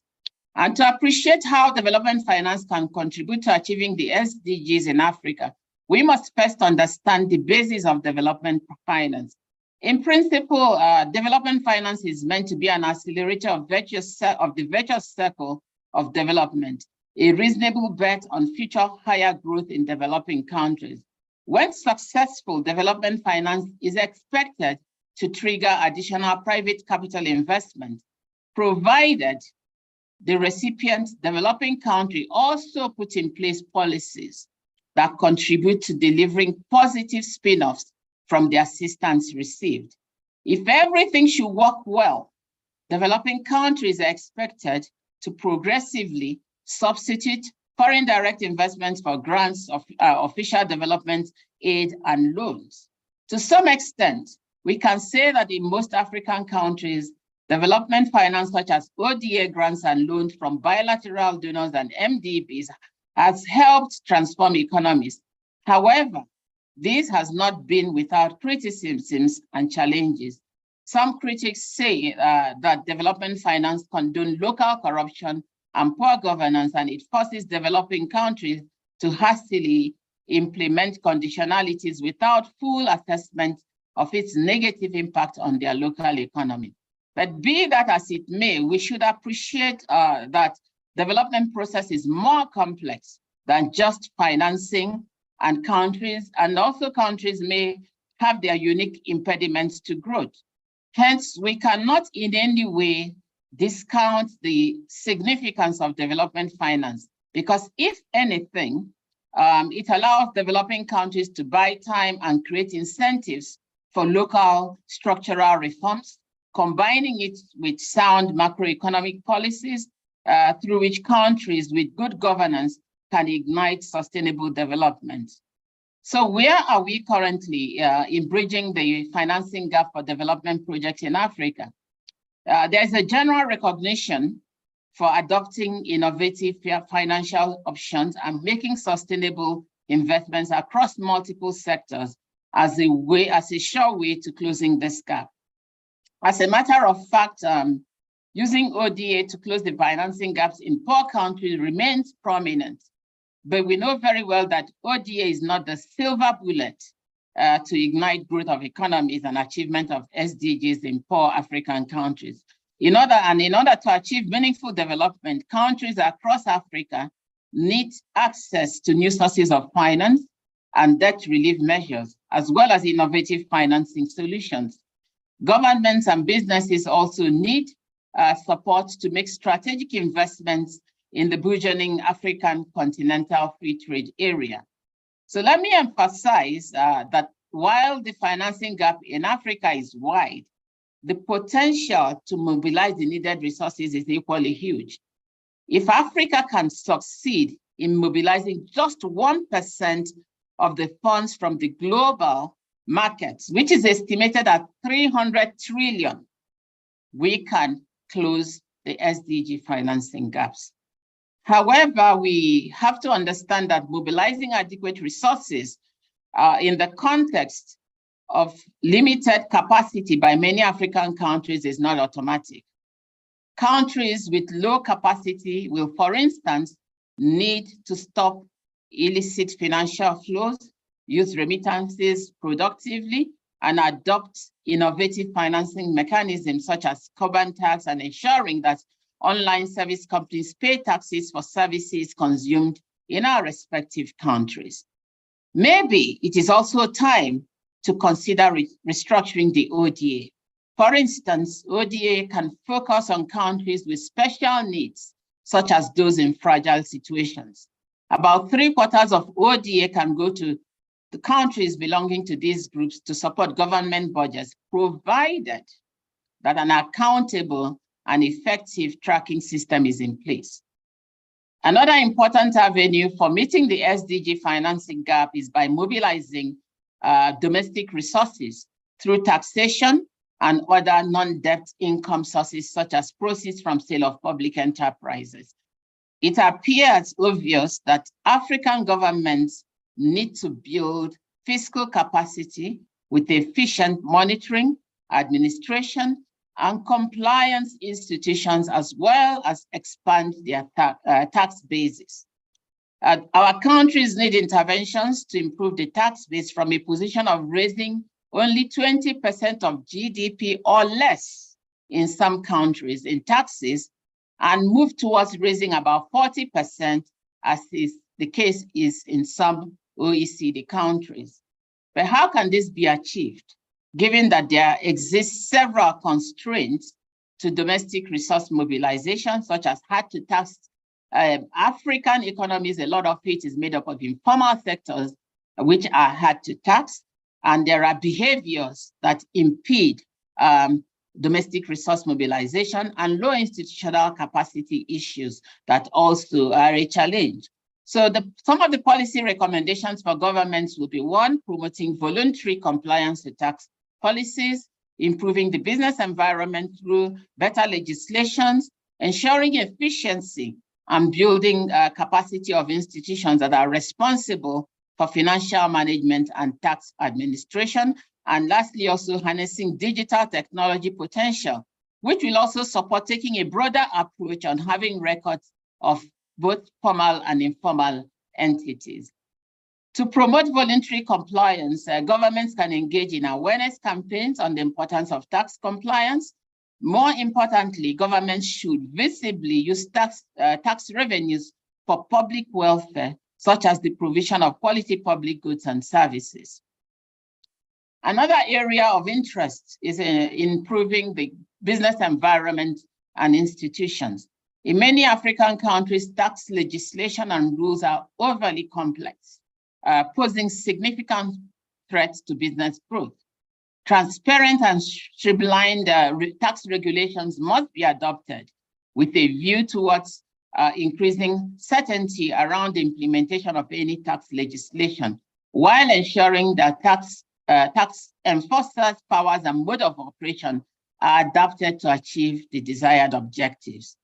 And to appreciate how development finance can contribute to achieving the SDGs in Africa, we must first understand the basis of development finance. In principle, development finance is meant to be an accelerator of the virtuous circle of development, a reasonable bet on future higher growth in developing countries. When successful, development finance is expected to trigger additional private capital investment, provided the recipient developing country also put in place policies that contribute to delivering positive spin-offs from the assistance received. If everything should work well, developing countries are expected to progressively substitute foreign direct investments for grants of official development aid and loans. To some extent, we can say that in most African countries, development finance such as ODA grants and loans from bilateral donors and MDBs has helped transform economies. However, this has not been without criticisms and challenges. Some critics say that development finance condones local corruption and poor governance, and it forces developing countries to hastily implement conditionalities without full assessment of its negative impact on their local economy. But be that as it may, we should appreciate that development process is more complex than just financing, and also countries may have their unique impediments to growth. Hence, we cannot in any way discount the significance of development finance, because if anything, it allows developing countries to buy time and create incentives for local structural reforms, combining it with sound macroeconomic policies through which countries with good governance can ignite sustainable development. So where are we currently in bridging the financing gap for development projects in Africa? There's a general recognition for adopting innovative financial options and making sustainable investments across multiple sectors as a sure way to closing this gap. As a matter of fact, using ODA to close the financing gaps in poor countries remains prominent. But we know very well that ODA is not the silver bullet to ignite growth of economies and achievement of SDGs in poor African countries. In order to achieve meaningful development, countries across Africa need access to new sources of finance and debt relief measures, as well as innovative financing solutions. Governments and businesses also need support to make strategic investments in the burgeoning African continental free trade area. So let me emphasize that while the financing gap in Africa is wide, the potential to mobilize the needed resources is equally huge. If Africa can succeed in mobilizing just 1% of the funds from the global markets, which is estimated at 300 trillion, we can close the SDG financing gaps. However, we have to understand that mobilizing adequate resources in the context of limited capacity by many African countries is not automatic. Countries with low capacity will, for instance, need to stop illicit financial flows, use remittances productively, and adopt innovative financing mechanisms such as carbon tax and ensuring that online service companies pay taxes for services consumed in our respective countries. Maybe it is also time to consider restructuring the ODA. For instance, ODA can focus on countries with special needs, such as those in fragile situations. About 3/4 of ODA can go to the countries belonging to these groups to support government budgets, provided that an accountable and effective tracking system is in place. Another important avenue for meeting the SDG financing gap is by mobilizing domestic resources through taxation and other non-debt income sources, such as proceeds from sale of public enterprises. It appears obvious that African governments need to build fiscal capacity with efficient monitoring, administration, and compliance institutions, as well as expand their tax bases. Our countries need interventions to improve the tax base from a position of raising only 20% of GDP or less in some countries in taxes, and move towards raising about 40%, as is the case is in some OECD countries. But how can this be achieved, given that there exist several constraints to domestic resource mobilization, such as hard to tax African economies? A lot of it is made up of informal sectors, which are hard to tax, and there are behaviors that impede domestic resource mobilization, and low institutional capacity issues that also are a challenge. So some of the policy recommendations for governments will be: one, promoting voluntary compliance with tax policies, improving the business environment through better legislations, ensuring efficiency, and building capacity of institutions that are responsible for financial management and tax administration. And lastly, also harnessing digital technology potential, which will also support taking a broader approach on having records of both formal and informal entities. To promote voluntary compliance, governments can engage in awareness campaigns on the importance of tax compliance. More importantly, governments should visibly use tax revenues for public welfare, such as the provision of quality public goods and services. Another area of interest is in improving the business environment and institutions. In many African countries, tax legislation and rules are overly complex, posing significant threats to business growth. Transparent and streamlined tax regulations must be adopted with a view towards increasing certainty around the implementation of any tax legislation, while ensuring that tax enforcers' powers and mode of operation are adapted to achieve the desired objectives.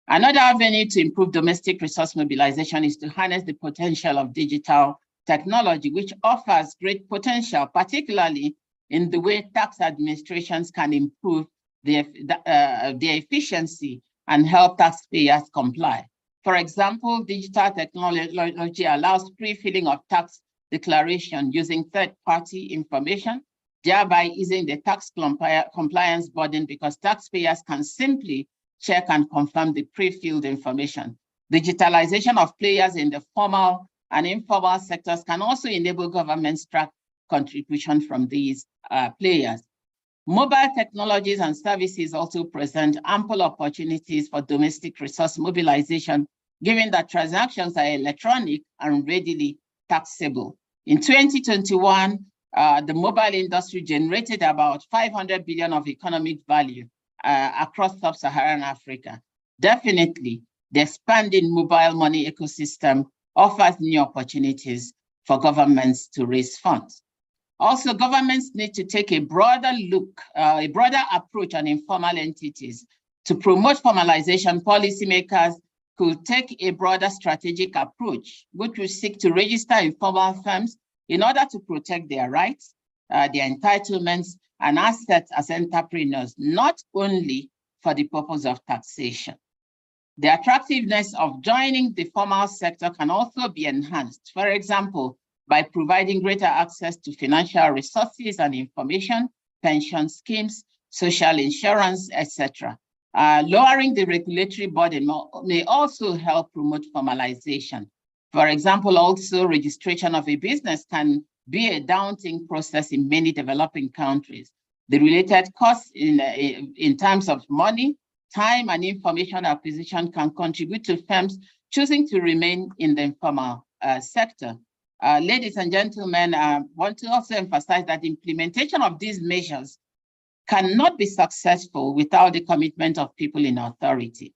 Another avenue to improve domestic resource mobilization is to harness the potential of digital technology, which offers great potential, particularly in the way tax administrations can improve their efficiency and help taxpayers comply. For example, digital technology allows pre-filling of tax declaration using third-party information, thereby easing the tax compliance burden, because taxpayers can simply check and confirm the pre-filled information. Digitalization of players in the formal and informal sectors can also enable governments to track contribution from these players. Mobile technologies and services also present ample opportunities for domestic resource mobilization, given that transactions are electronic and readily taxable. In 2021, the mobile industry generated about 500 billion of economic value across sub-Saharan Africa. Definitely, the expanding mobile money ecosystem offers new opportunities for governments to raise funds. Also, governments need to take a broader look, a broader approach on informal entities. To promote formalization, policymakers could take a broader strategic approach, which will seek to register informal firms in order to protect their rights, their entitlements, and assets as entrepreneurs, not only for the purpose of taxation. The attractiveness of joining the formal sector can also be enhanced, for example, by providing greater access to financial resources and information, pension schemes, social insurance, etc. Lowering the regulatory burden may also help promote formalization. For example, also registration of a business can be a daunting process in many developing countries. The related costs in terms of money, time, and information acquisition can contribute to firms choosing to remain in the informal sector. Ladies and gentlemen, I want to also emphasize that the implementation of these measures cannot be successful without the commitment of people in authority.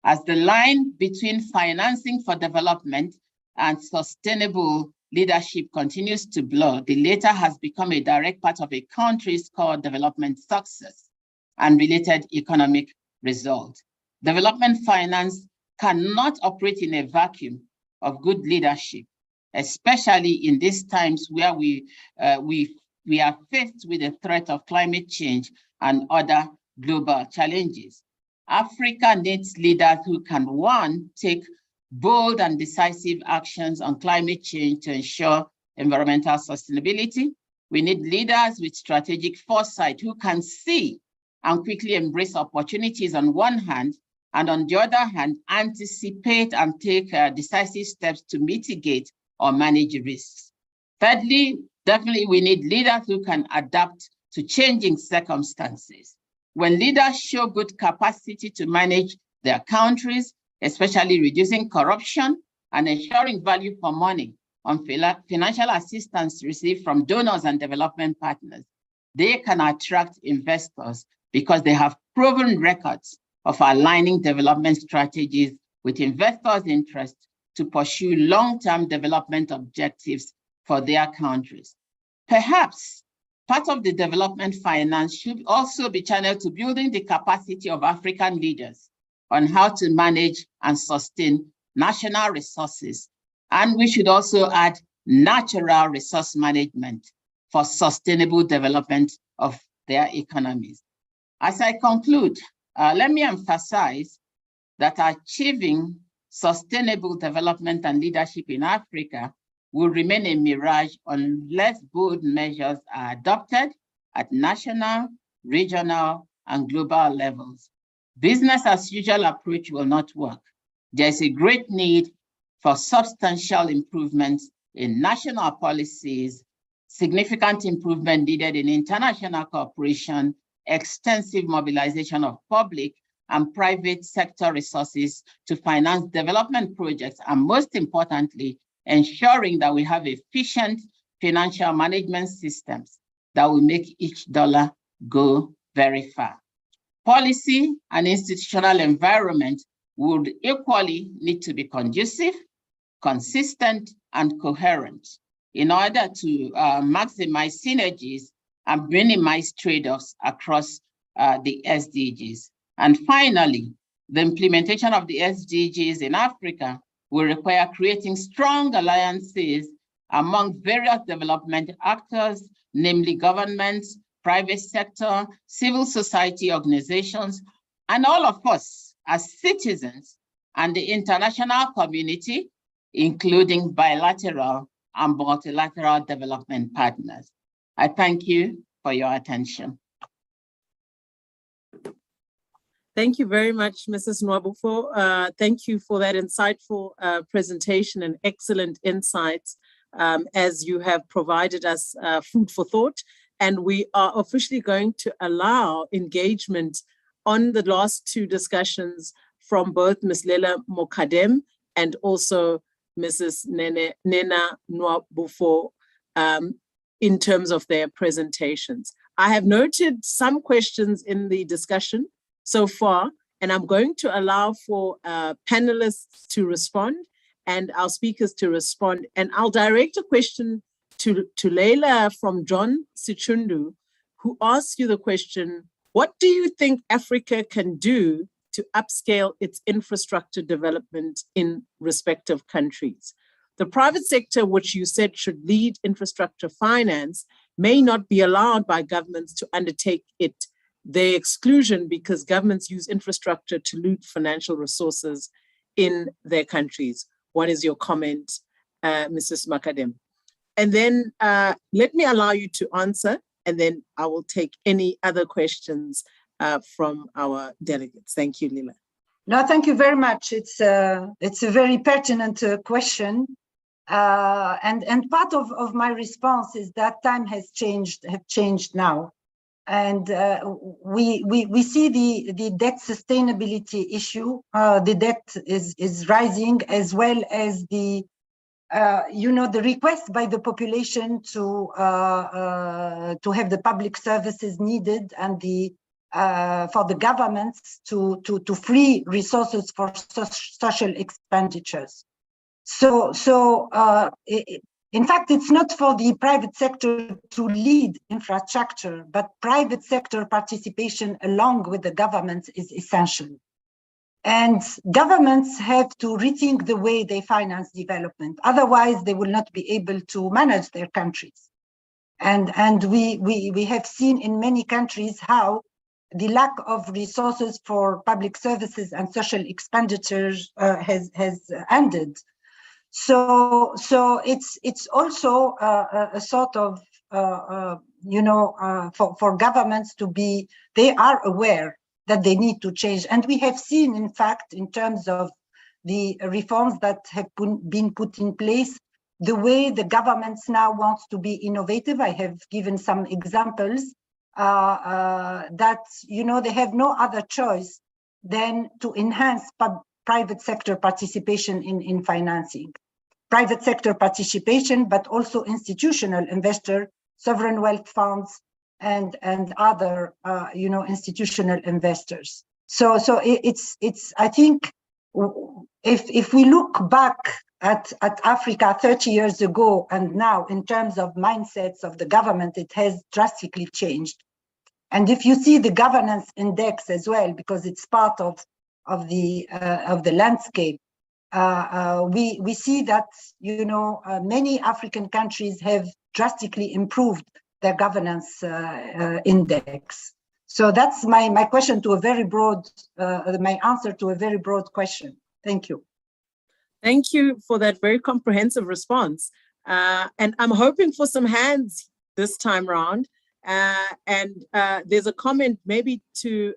As the line between financing for development and sustainable leadership continues to blur, the latter has become a direct part of a country's core development success and related economic results. Development finance cannot operate in a vacuum of good leadership, especially in these times where we are faced with the threat of climate change and other global challenges. Africa needs leaders who can, one, take bold and decisive actions on climate change to ensure environmental sustainability. We need leaders with strategic foresight who can see and quickly embrace opportunities on one hand, and on the other hand, anticipate and take decisive steps to mitigate or manage risks. Thirdly, definitely we need leaders who can adapt to changing circumstances. When leaders show good capacity to manage their countries, especially reducing corruption and ensuring value for money on financial assistance received from donors and development partners, they can attract investors because they have proven records of aligning development strategies with investors' interests to pursue long-term development objectives for their countries. Perhaps part of the development finance should also be channeled to building the capacity of African leaders on how to manage and sustain national resources. And we should also add natural resource management for sustainable development of their economies. As I conclude, let me emphasize that achieving sustainable development and leadership in Africa will remain a mirage unless bold measures are adopted at national, regional, and global levels. Business as usual approach will not work. There's a great need for substantial improvements in national policies, significant improvement needed in international cooperation, extensive mobilization of public and private sector resources to finance development projects, and most importantly, ensuring that we have efficient financial management systems that will make each dollar go very far. Policy and institutional environment would equally need to be conducive, consistent, and coherent in order to maximize synergies and minimize trade-offs across the SDGs. And finally, the implementation of the SDGs in Africa will require creating strong alliances among various development actors, namely governments, private sector, civil society organizations, and all of us as citizens and the international community, including bilateral and multilateral development partners. I thank you for your attention. Thank you very much, Mrs. Nwabufo. Thank you for that insightful presentation and excellent insights as you have provided us food for thought. And we are officially going to allow engagement on the last two discussions from both Ms. Lela Mokadem and also Mrs. Nena Nwabufo in terms of their presentations. I have noted some questions in the discussion so far, and I'm going to allow for panelists to respond and our speakers to respond. And I'll direct a question to Leila from John Sichundu, who asks you the question, what do you think Africa can do to upscale its infrastructure development in respective countries? The private sector, which you said should lead infrastructure finance, may not be allowed by governments to undertake it, their exclusion, because governments use infrastructure to loot financial resources in their countries. What is your comment, Mrs. Makadem? And then let me allow you to answer, and then I will take any other questions from our delegates. Thank you, Lila. No, thank you very much. It's a very pertinent question. And part of my response is that time has changed now. And we see the debt sustainability issue. The debt is rising, as well as the the request by the population to have the public services needed, and for the governments to free resources for social expenditures. In fact, it's not for the private sector to lead infrastructure, but private sector participation along with the governments is essential. And governments have to rethink the way they finance development. Otherwise, they will not be able to manage their countries. And we have seen in many countries how the lack of resources for public services and social expenditures has ended. So it's also a sort of for governments to be, they are aware that they need to change, and we have seen, in fact, in terms of the reforms that have been put in place, the way the governments now want to be innovative. I have given some examples that they have no other choice than to enhance private sector participation in financing. Private sector participation, but also institutional investor, sovereign wealth funds, and other institutional investors. So it's I think if we look back at Africa 30 years ago and now, in terms of mindsets of the government, it has drastically changed. And if you see the governance index as well, because it's part of the landscape, we see that many African countries have drastically improved their governance index. So that's my question to a very broad, my answer to a very broad question. Thank you. Thank you for that very comprehensive response. And I'm hoping for some hands this time around. And there's a comment maybe to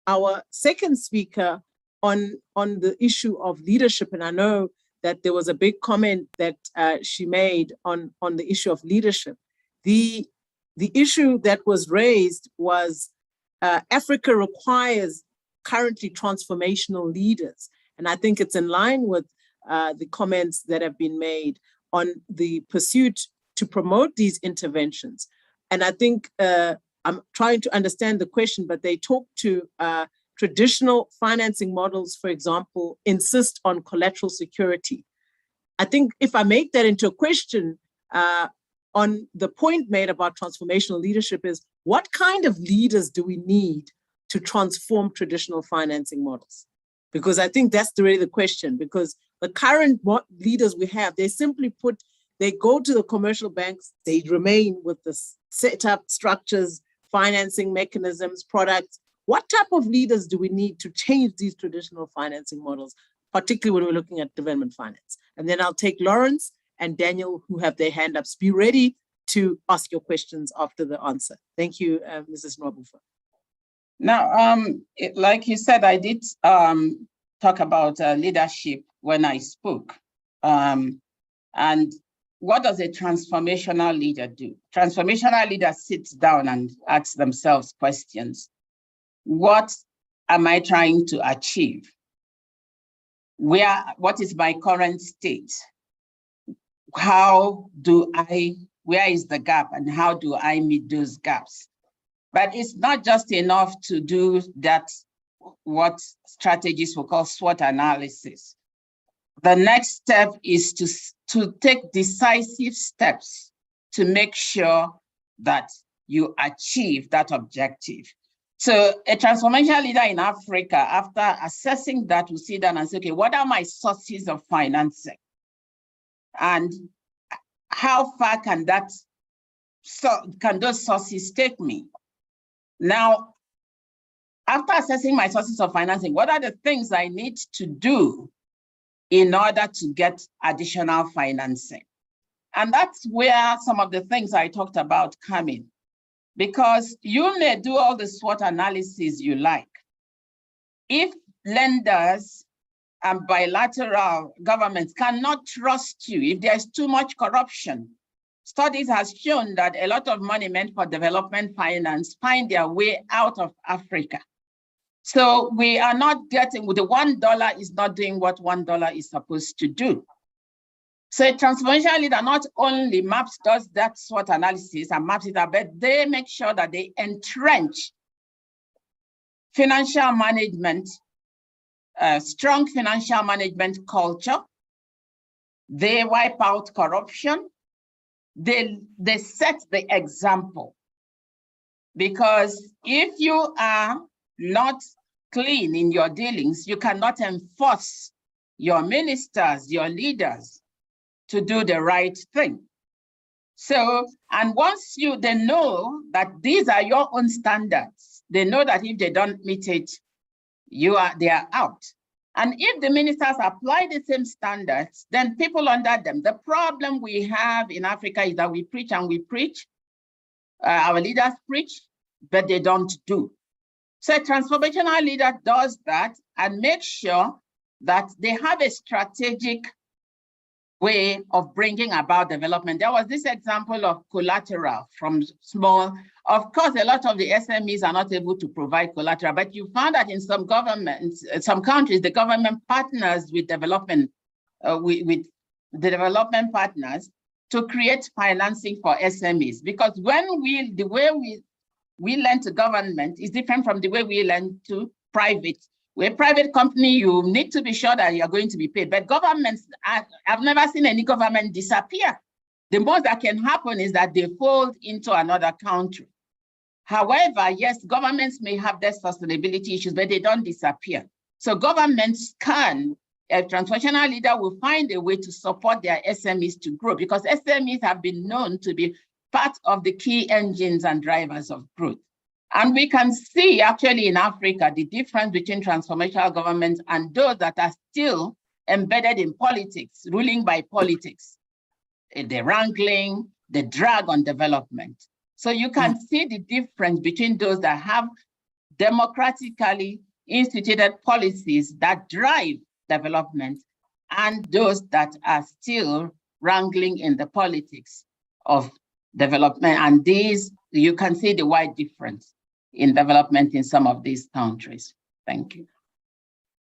our second speaker on the issue of leadership. And I know that there was a big comment that she made on the issue of leadership. The issue that was raised was Africa requires currently transformational leaders. And I think it's in line with the comments that have been made on the pursuit to promote these interventions. And I think I'm trying to understand the question, but they talk to traditional financing models, for example, insist on collateral security. I think if I make that into a question on the point made about transformational leadership is, what kind of leaders do we need to transform traditional financing models? Because I think that's really the question, because the current leaders we have, they simply they go to the commercial banks, they remain with the setup structures, financing mechanisms, products. What type of leaders do we need to change these traditional financing models, particularly when we're looking at development finance? And then I'll take Lawrence and Daniel, who have their hand ups. Be ready to ask your questions after the answer. Thank you, Mrs. Nwabufa. Now, like you said, I did talk about leadership when I spoke. And what does a transformational leader do? Transformational leader sits down and asks themselves questions. What am I trying to achieve? What is my current state? Where is the gap, and how do I meet those gaps? But it's not just enough to do that, what strategists will call SWOT analysis. The next step is to take decisive steps to make sure that you achieve that objective. So a transformational leader in Africa, after assessing that, will sit down and say, okay, what are my sources of financing? And how far can those sources take me? Now, after assessing my sources of financing, what are the things I need to do in order to get additional financing? And that's where some of the things I talked about come in. Because you may do all the SWOT analysis you like. If lenders and bilateral governments cannot trust you, if there's too much corruption, studies have shown that a lot of money meant for development finance find their way out of Africa. So we are not getting, the $1 is not doing what $1 is supposed to do. So a transformational leader not only does that SWOT analysis and maps it out, but they make sure that they entrench financial management, strong financial management culture. They wipe out corruption. They set the example. Because if you are not clean in your dealings, you cannot enforce your ministers, your leaders, to do the right thing. So, and once they know that these are your own standards, they know that if they don't meet it, they are out. And if the ministers apply the same standards, then people under them. The problem we have in Africa is that we preach and we preach, our leaders preach, but they don't do. So a transformational leader does that and makes sure that they have a strategic way of bringing about development. There was this example of collateral from small. Of course, a lot of the SMEs are not able to provide collateral, but you found that in some governments, some countries, the government partners with development, with the development partners to create financing for SMEs. Because the way we lend to government is different from the way we lend to private. With a private company, you need to be sure that you're going to be paid. But governments, I've never seen any government disappear. The most that can happen is that they fold into another country. However, yes, governments may have their sustainability issues, but they don't disappear. So governments a transformational leader will find a way to support their SMEs to grow, because SMEs have been known to be part of the key engines and drivers of growth. And we can see actually in Africa, the difference between transformational governments and those that are still embedded in politics, ruling by politics, the wrangling, the drag on development. So you can see the difference between those that have democratically instituted policies that drive development and those that are still wrangling in the politics of development. And these, you can see the wide difference in development in some of these countries. Thank you.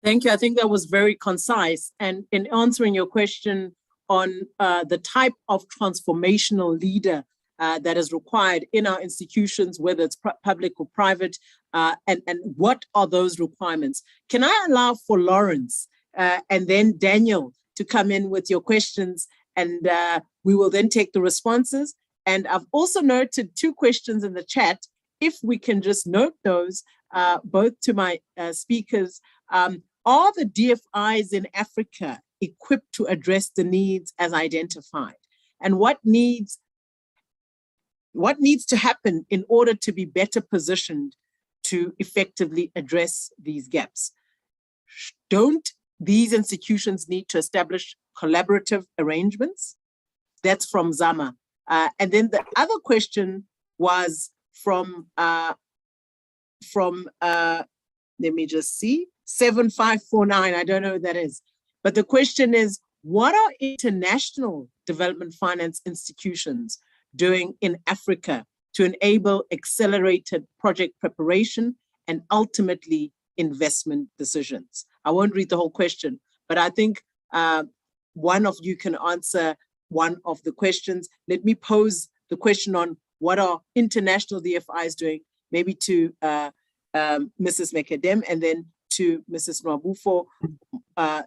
Thank you. I think that was very concise. And in answering your question on the type of transformational leader that is required in our institutions, whether it's public or private, and what are those requirements? Can I allow for Lawrence and then Daniel to come in with your questions, and we will then take the responses. And I've also noted 2 questions in the chat. If we can just note those, both to my speakers, are the DFIs in Africa equipped to address the needs as identified? And what needs to happen in order to be better positioned to effectively address these gaps? Don't these institutions need to establish collaborative arrangements? That's from Zama. And then the other question was from let me just see, 7549, I don't know who that is. But the question is, what are international development finance institutions doing in Africa to enable accelerated project preparation and ultimately investment decisions? I won't read the whole question, but I think one of you can answer one of the questions. Let me pose the question on what are international DFIs doing, maybe to Mrs. Mekedem, and then to Mrs. Nwabufo,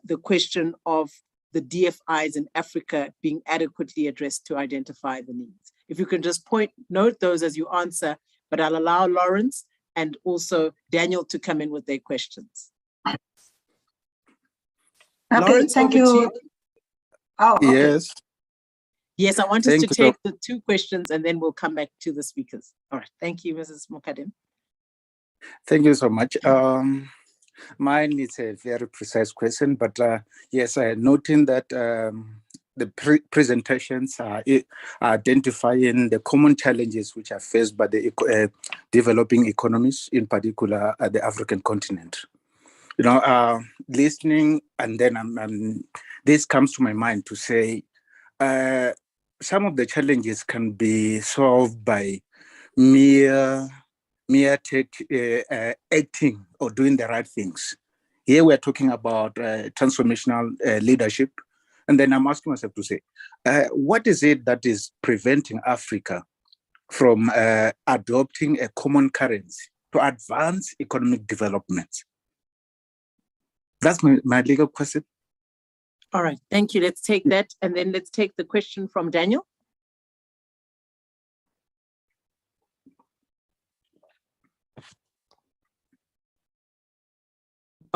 the question of the DFIs in Africa being adequately addressed to identify the needs. If you can just note those as you answer, but I'll allow Lawrence and also Daniel to come in with their questions. Okay, Lawrence, thank you. Oh, okay. Yes. Yes, I want us to take the 2 questions and then we'll come back to the speakers. All right, thank you, Mrs. Mokadem. Thank you so much. Mine is a very precise question, but yes, noting that the presentations are identifying the common challenges which are faced by the developing economies, in particular the African continent. You know, listening, and then this comes to my mind to say some of the challenges can be solved by mere acting or doing the right things. Here we're talking about transformational leadership. And then I'm asking myself to say, what is it that is preventing Africa from adopting a common currency to advance economic development? That's my legal question. All right, thank you. Let's take that. And then let's take the question from Daniel.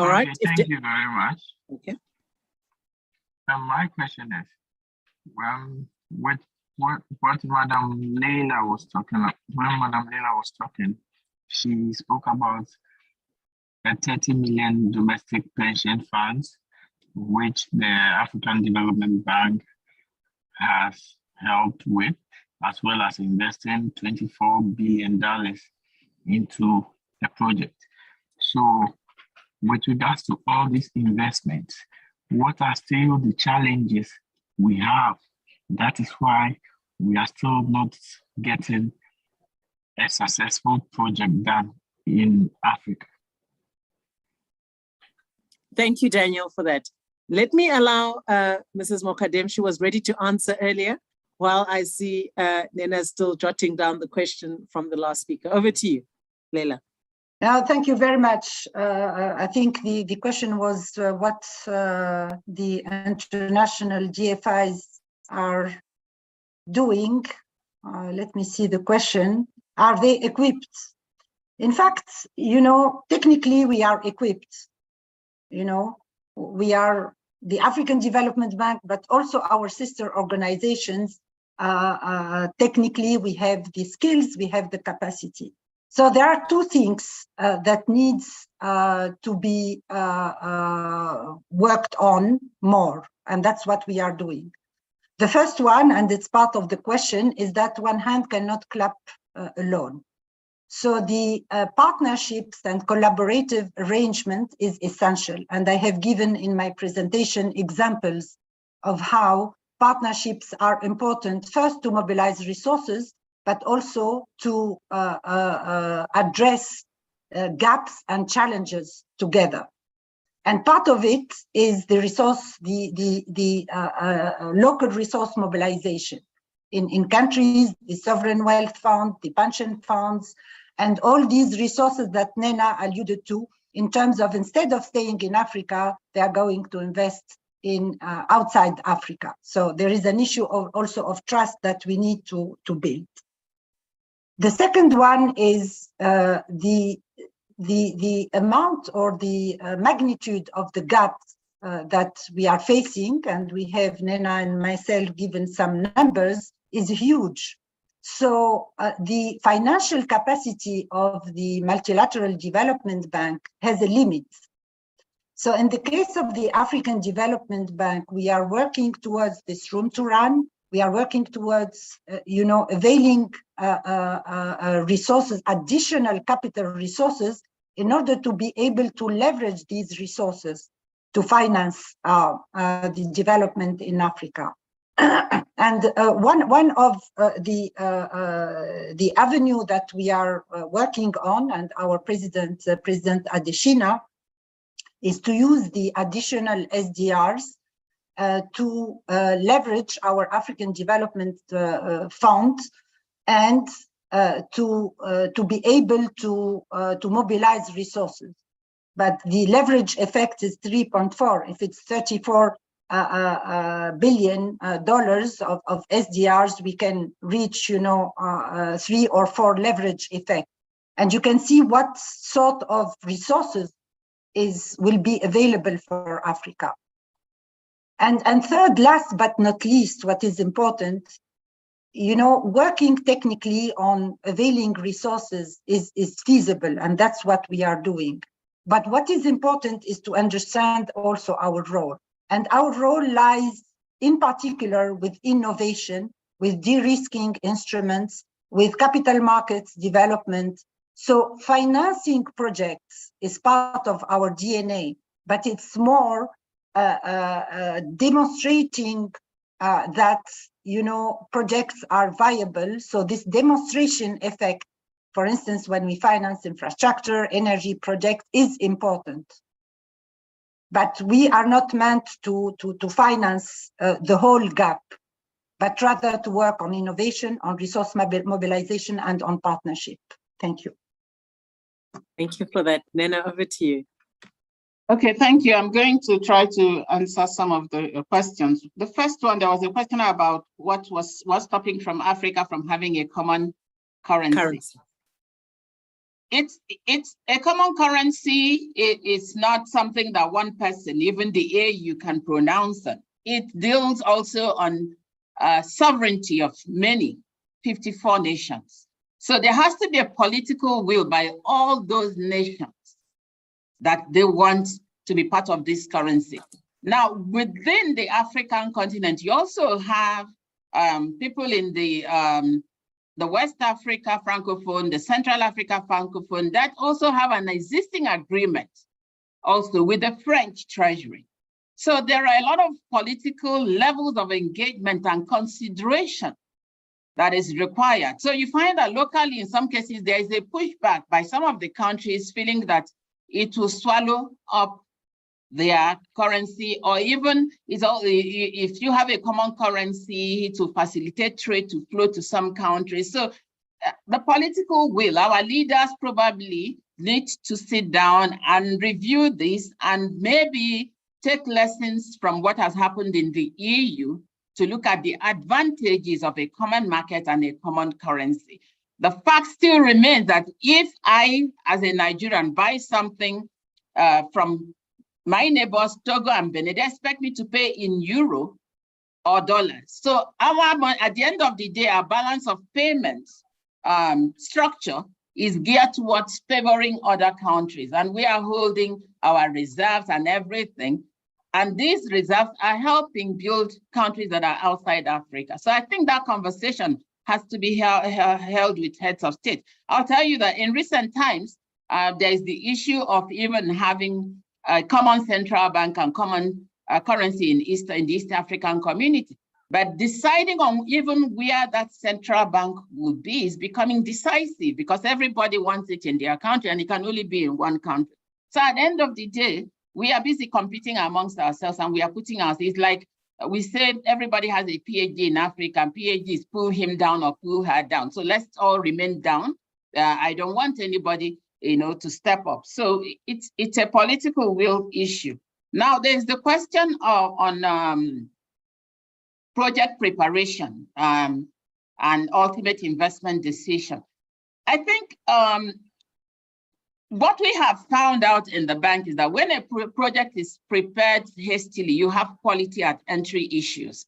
All right. Thank you very much. Okay. My question is, with what Madam Leila was talking about, when Madam Leila was talking, she spoke about the 30 million domestic pension funds, which the African Development Bank has helped with, as well as investing $24 billion into the project. So with regards to all these investments, what are still the challenges we have? That is why we are still not getting a successful project done in Africa. Thank you, Daniel, for that. Let me allow Mrs. Mokadem, she was ready to answer earlier, while I see Nena still jotting down the question from the last speaker. Over to you, Leila. Thank you very much. I think the question was what the international GFIs are doing. Let me see the question. Are they equipped? In fact, technically we are equipped. We are the African Development Bank, but also our sister organizations. Technically, we have the skills, we have the capacity. So there are two things that needs to be worked on more, and that's what we are doing. The first one, and it's part of the question, is that one hand cannot clap alone. So the partnerships and collaborative arrangement is essential. And I have given in my presentation examples of how partnerships are important, first to mobilize resources, but also to address gaps and challenges together. And part of it is the resource, the local resource mobilization. In countries, the sovereign wealth fund, the pension funds, and all these resources that Nena alluded to, in terms of instead of staying in Africa, they are going to invest in outside Africa. So there is an issue also of trust that we need to build. The second one is the amount or the magnitude of the gaps that we are facing, and we have, Nena and myself, given some numbers, is huge. So the financial capacity of the Multilateral Development Bank has a limit. So in the case of the African Development Bank, we are working towards this room to run. We are working towards, availing resources, additional capital resources, in order to be able to leverage these resources to finance the development in Africa. And one of the avenue that we are working on, and our President Adesina, is to use the additional SDRs to leverage our African Development Fund and to be able to mobilize resources. But the leverage effect is 3.4. If it's $34 billion of SDRs, we can reach 3 or 4 leverage effect. And you can see what sort of resources will be available for Africa. And third, last but not least, what is important, working technically on availing resources is feasible, and that's what we are doing. But what is important is to understand also our role. And our role lies in particular with innovation, with de-risking instruments, with capital markets development. So financing projects is part of our DNA, but it's more demonstrating that projects are viable. So this demonstration effect, for instance, when we finance infrastructure, energy projects, is important. But we are not meant to finance the whole gap, but rather to work on innovation, on resource mobilization, and on partnership. Thank you. Thank you for that. Nena, over to you. Okay, thank you. I'm going to try to answer some of the questions. The first one, there was a question about what's stopping from Africa from having a common currency. It's a common currency. It's not something that one person, even the AU, can pronounce on. It deals also on sovereignty of many, 54 nations. So there has to be a political will by all those nations that they want to be part of this currency. Now, within the African continent, you also have people in the West Africa Francophone, the Central Africa Francophone, that also have an existing agreement also with the French Treasury. So there are a lot of political levels of engagement and consideration that is required. So you find that locally, in some cases, there is a pushback by some of the countries feeling that it will swallow up their currency, or even if you have a common currency to facilitate trade to flow to some countries. So the political will, our leaders probably need to sit down and review this and maybe take lessons from what has happened in the EU to look at the advantages of a common market and a common currency. The fact still remains that if I, as a Nigerian, buy something from my neighbors, Togo and Benin, they expect me to pay in euro or dollars. So at the end of the day, our balance of payments structure is geared towards favoring other countries. And we are holding our reserves and everything. And these reserves are helping build countries that are outside Africa. So I think that conversation has to be held with heads of state. I'll tell you that in recent times, there is the issue of even having a common central bank and common currency in the East African community. But deciding on even where that central bank would be is becoming decisive because everybody wants it in their country and it can only be in one country. So at the end of the day, we are busy competing amongst ourselves and we are putting ourselves, it's like we said, everybody has a PhD in Africa and PhDs pull him down or pull her down. So let's all remain down. I don't want anybody, to step up. So it's a political will issue. Now there's the question on project preparation and ultimate investment decision. I think what we have found out in the bank is that when a project is prepared hastily, you have quality at entry issues.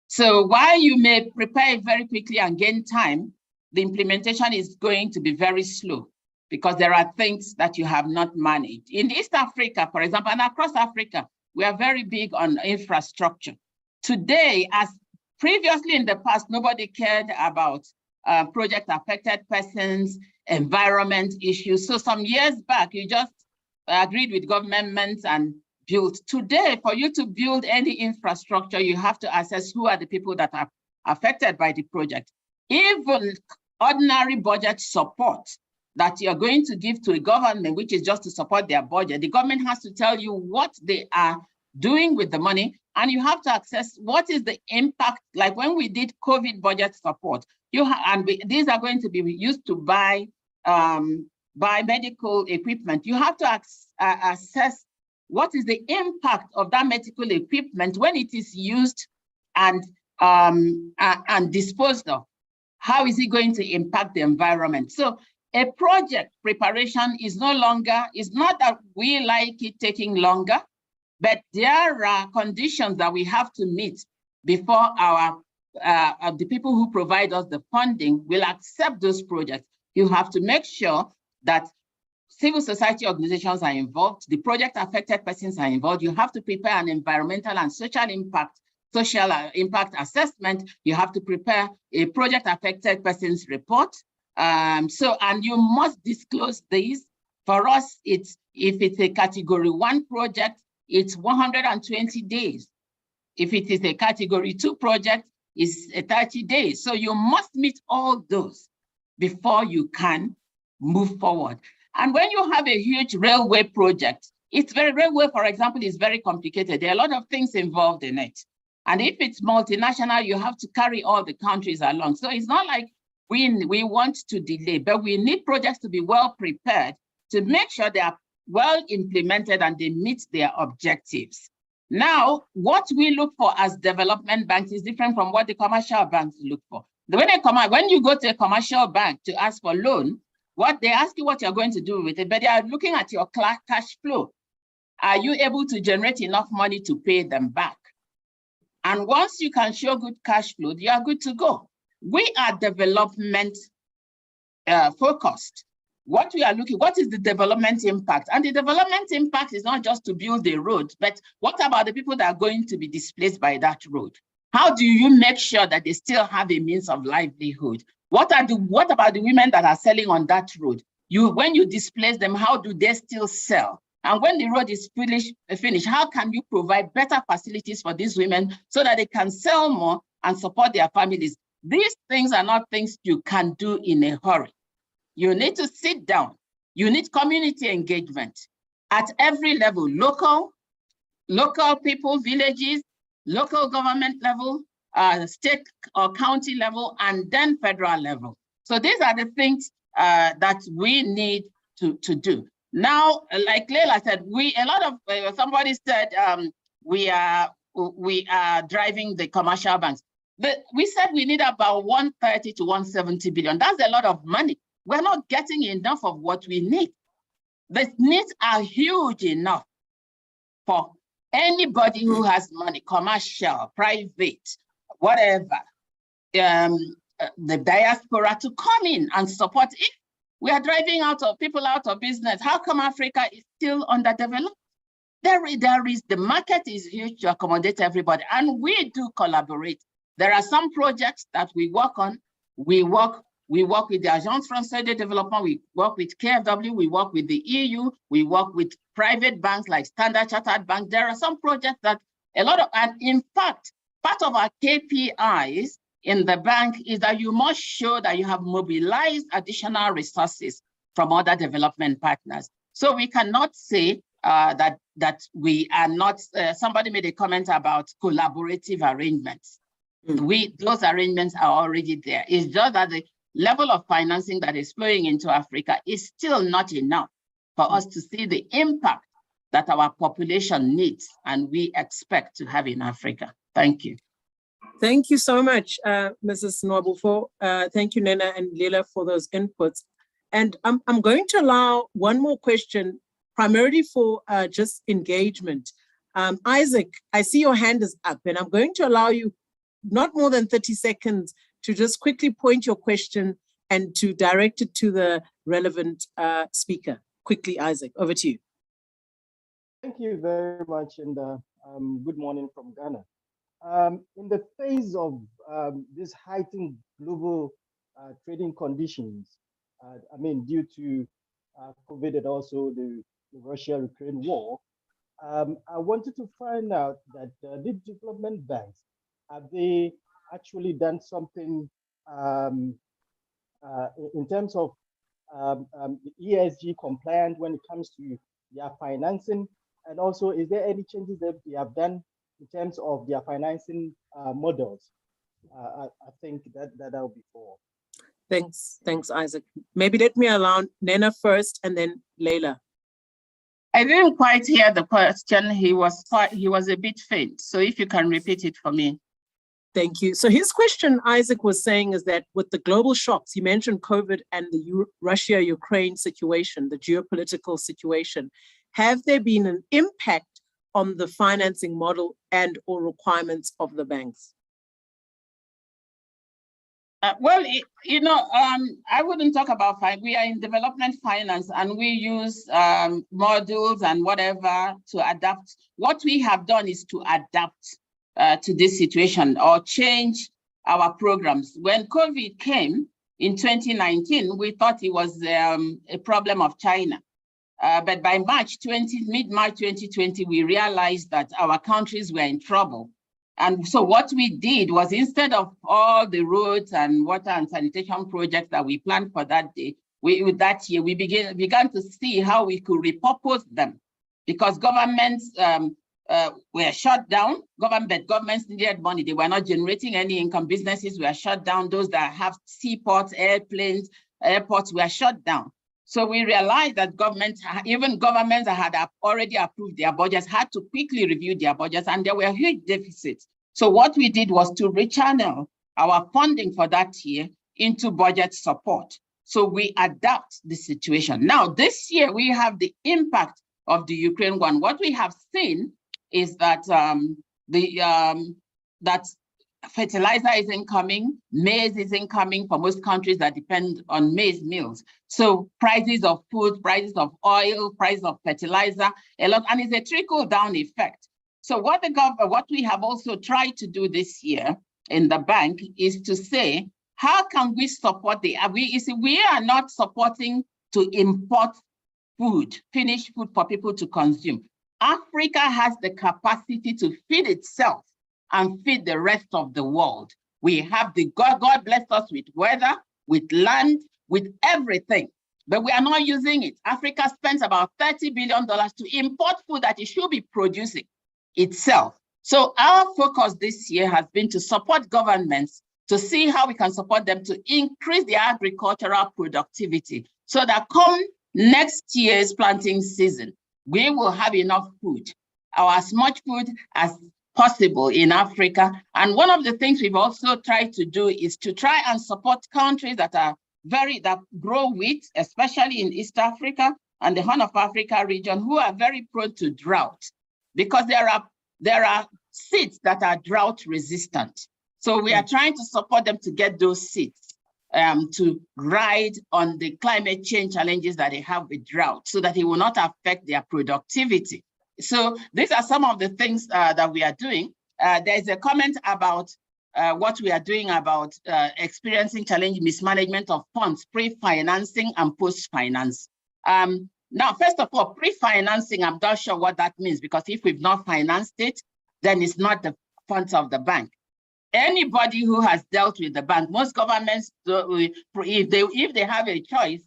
So while you may prepare it very quickly and gain time, the implementation is going to be very slow because there are things that you have not managed. In East Africa, for example, and across Africa, we are very big on infrastructure. Today, as previously in the past, nobody cared about project affected persons, environment issues. So some years back, you just agreed with governments and built. Today, for you to build any infrastructure, you have to assess who are the people that are affected by the project. Even ordinary budget support that you're going to give to a government, which is just to support their budget, the government has to tell you what they are doing with the money, and you have to assess what is the impact. Like when we did COVID budget support, these are going to be used to buy medical equipment. You have to assess what is the impact of that medical equipment when it is used and disposed of. How is it going to impact the environment? So a project preparation is not that we like it taking longer, but there are conditions that we have to meet before the people who provide us the funding will accept those projects. You have to make sure that civil society organizations are involved, the project affected persons are involved. You have to prepare an environmental and social impact assessment. You have to prepare a project affected persons report. And you must disclose these. For us, if it's a category 1 project, it's 120 days. If it is a category 2 project, it's 30 days. So you must meet all those before you can move forward. And when you have a huge railway project, railway, for example, is very complicated. There are a lot of things involved in it. And if it's multinational, you have to carry all the countries along. So it's not like we want to delay, but we need projects to be well prepared to make sure they are well implemented and they meet their objectives. Now, what we look for as development banks is different from what the commercial banks look for. When you go to a commercial bank to ask for loan, they ask you what you're going to do with it, but they are looking at your cash flow. Are you able to generate enough money to pay them back? And once you can show good cash flow, you are good to go. We are development focused. What we are looking, what is the development impact? And the development impact is not just to build a road, but what about the people that are going to be displaced by that road? How do you make sure that they still have a means of livelihood? What about the women that are selling on that road? When you displace them, how do they still sell? And when the road is finished, how can you provide better facilities for these women so that they can sell more and support their families? These things are not things you can do in a hurry. You need to sit down. You need community engagement at every level, local people, villages, local government level, state or county level, and then federal level. So these are the things that we need to do. Now, like Leila said, somebody said we are driving the commercial banks. But we said we need about 130 to 170 billion. That's a lot of money. We're not getting enough of what we need. The needs are huge enough for anybody who has money, commercial, private, whatever, the diaspora to come in and support. If we are driving people out of business, how come Africa is still underdeveloped? The market is huge to accommodate everybody, and we do collaborate. There are some projects that we work on. We work with the Agence Française de Développement, we work with KfW, we work with the EU, we work with private banks like Standard Chartered Bank. There are some projects that and in fact, part of our KPIs in the bank is that you must show that you have mobilized additional resources from other development partners. So we cannot say that we are not, somebody made a comment about collaborative arrangements. Those arrangements are already there. It's just that the level of financing that is flowing into Africa is still not enough for us to see the impact that our population needs and we expect to have in Africa. Thank you. Thank you so much, Mrs. Nwabufo. Thank you, Nena and Lila, for those inputs. And I'm going to allow one more question, primarily for just engagement. Isaac, I see your hand is up, and I'm going to allow you not more than 30 seconds to just quickly point your question and to direct it to the relevant speaker. Quickly, Isaac, over to you. Thank you very much, and good morning from Ghana. In the face of this heightened global trading conditions, due to COVID and also the Russia-Ukraine war, I wanted to find out that the development banks, have they actually done something in terms of the ESG compliant when it comes to their financing? And also, is there any changes that they have done in terms of their financing models? I think that'll be all. Thanks, Isaac. Maybe let me allow Nena first and then Leila. I didn't quite hear the question. He was a bit faint. So if you can repeat it for me. Thank you. So his question, Isaac, was saying is that with the global shocks, he mentioned COVID and the Russia-Ukraine situation, the geopolitical situation, have there been an impact on the financing model and or requirements of the banks? I wouldn't talk about finance. We are in development finance and we use modules and whatever to adapt. What we have done is to adapt to this situation or change our programs. When COVID came in 2019, we thought it was a problem of China. But by mid-March 2020, we realized that our countries were in trouble. And so what we did was, instead of all the roads and water and sanitation projects that we planned for that year, we began to see how we could repurpose them, because governments were shut down. Governments needed money. They were not generating any income. Businesses were shut down. Those that have seaports, airplanes, airports were shut down. So we realized that even governments that had already approved their budgets had to quickly review their budgets, and there were huge deficits. So what we did was to rechannel our funding for that year into budget support. So we adapt the situation. Now, this year, we have the impact of the Ukraine one. What we have seen is that that fertilizer isn't coming, maize isn't coming for most countries that depend on maize mills. So prices of food, prices of oil, price of fertilizer, a lot, and it's a trickle-down effect. So what we have also tried to do this year in the bank is to say, how can we support we are not supporting to import food, finished food for people to consume. Africa has the capacity to feed itself and feed the rest of the world. We have God bless us with weather, with land, with everything, but we are not using it. Africa spends about $30 billion to import food that it should be producing itself. So our focus this year has been to support governments to see how we can support them to increase their agricultural productivity so that come next year's planting season, we will have enough food, or as much food as possible in Africa. And one of the things we've also tried to do is to try and support countries that grow wheat, especially in East Africa and the Horn of Africa region, who are very prone to drought, because there are seeds that are drought resistant. So we are trying to support them to get those seeds to ride on the climate change challenges that they have with drought so that it will not affect their productivity. So these are some of the things that we are doing. There's a comment about what we are doing about experiencing challenge mismanagement of funds, pre-financing and post-finance. Now, first of all, pre-financing, I'm not sure what that means, because if we've not financed it, then it's not the funds of the bank. Anybody who has dealt with the bank, most governments, if they have a choice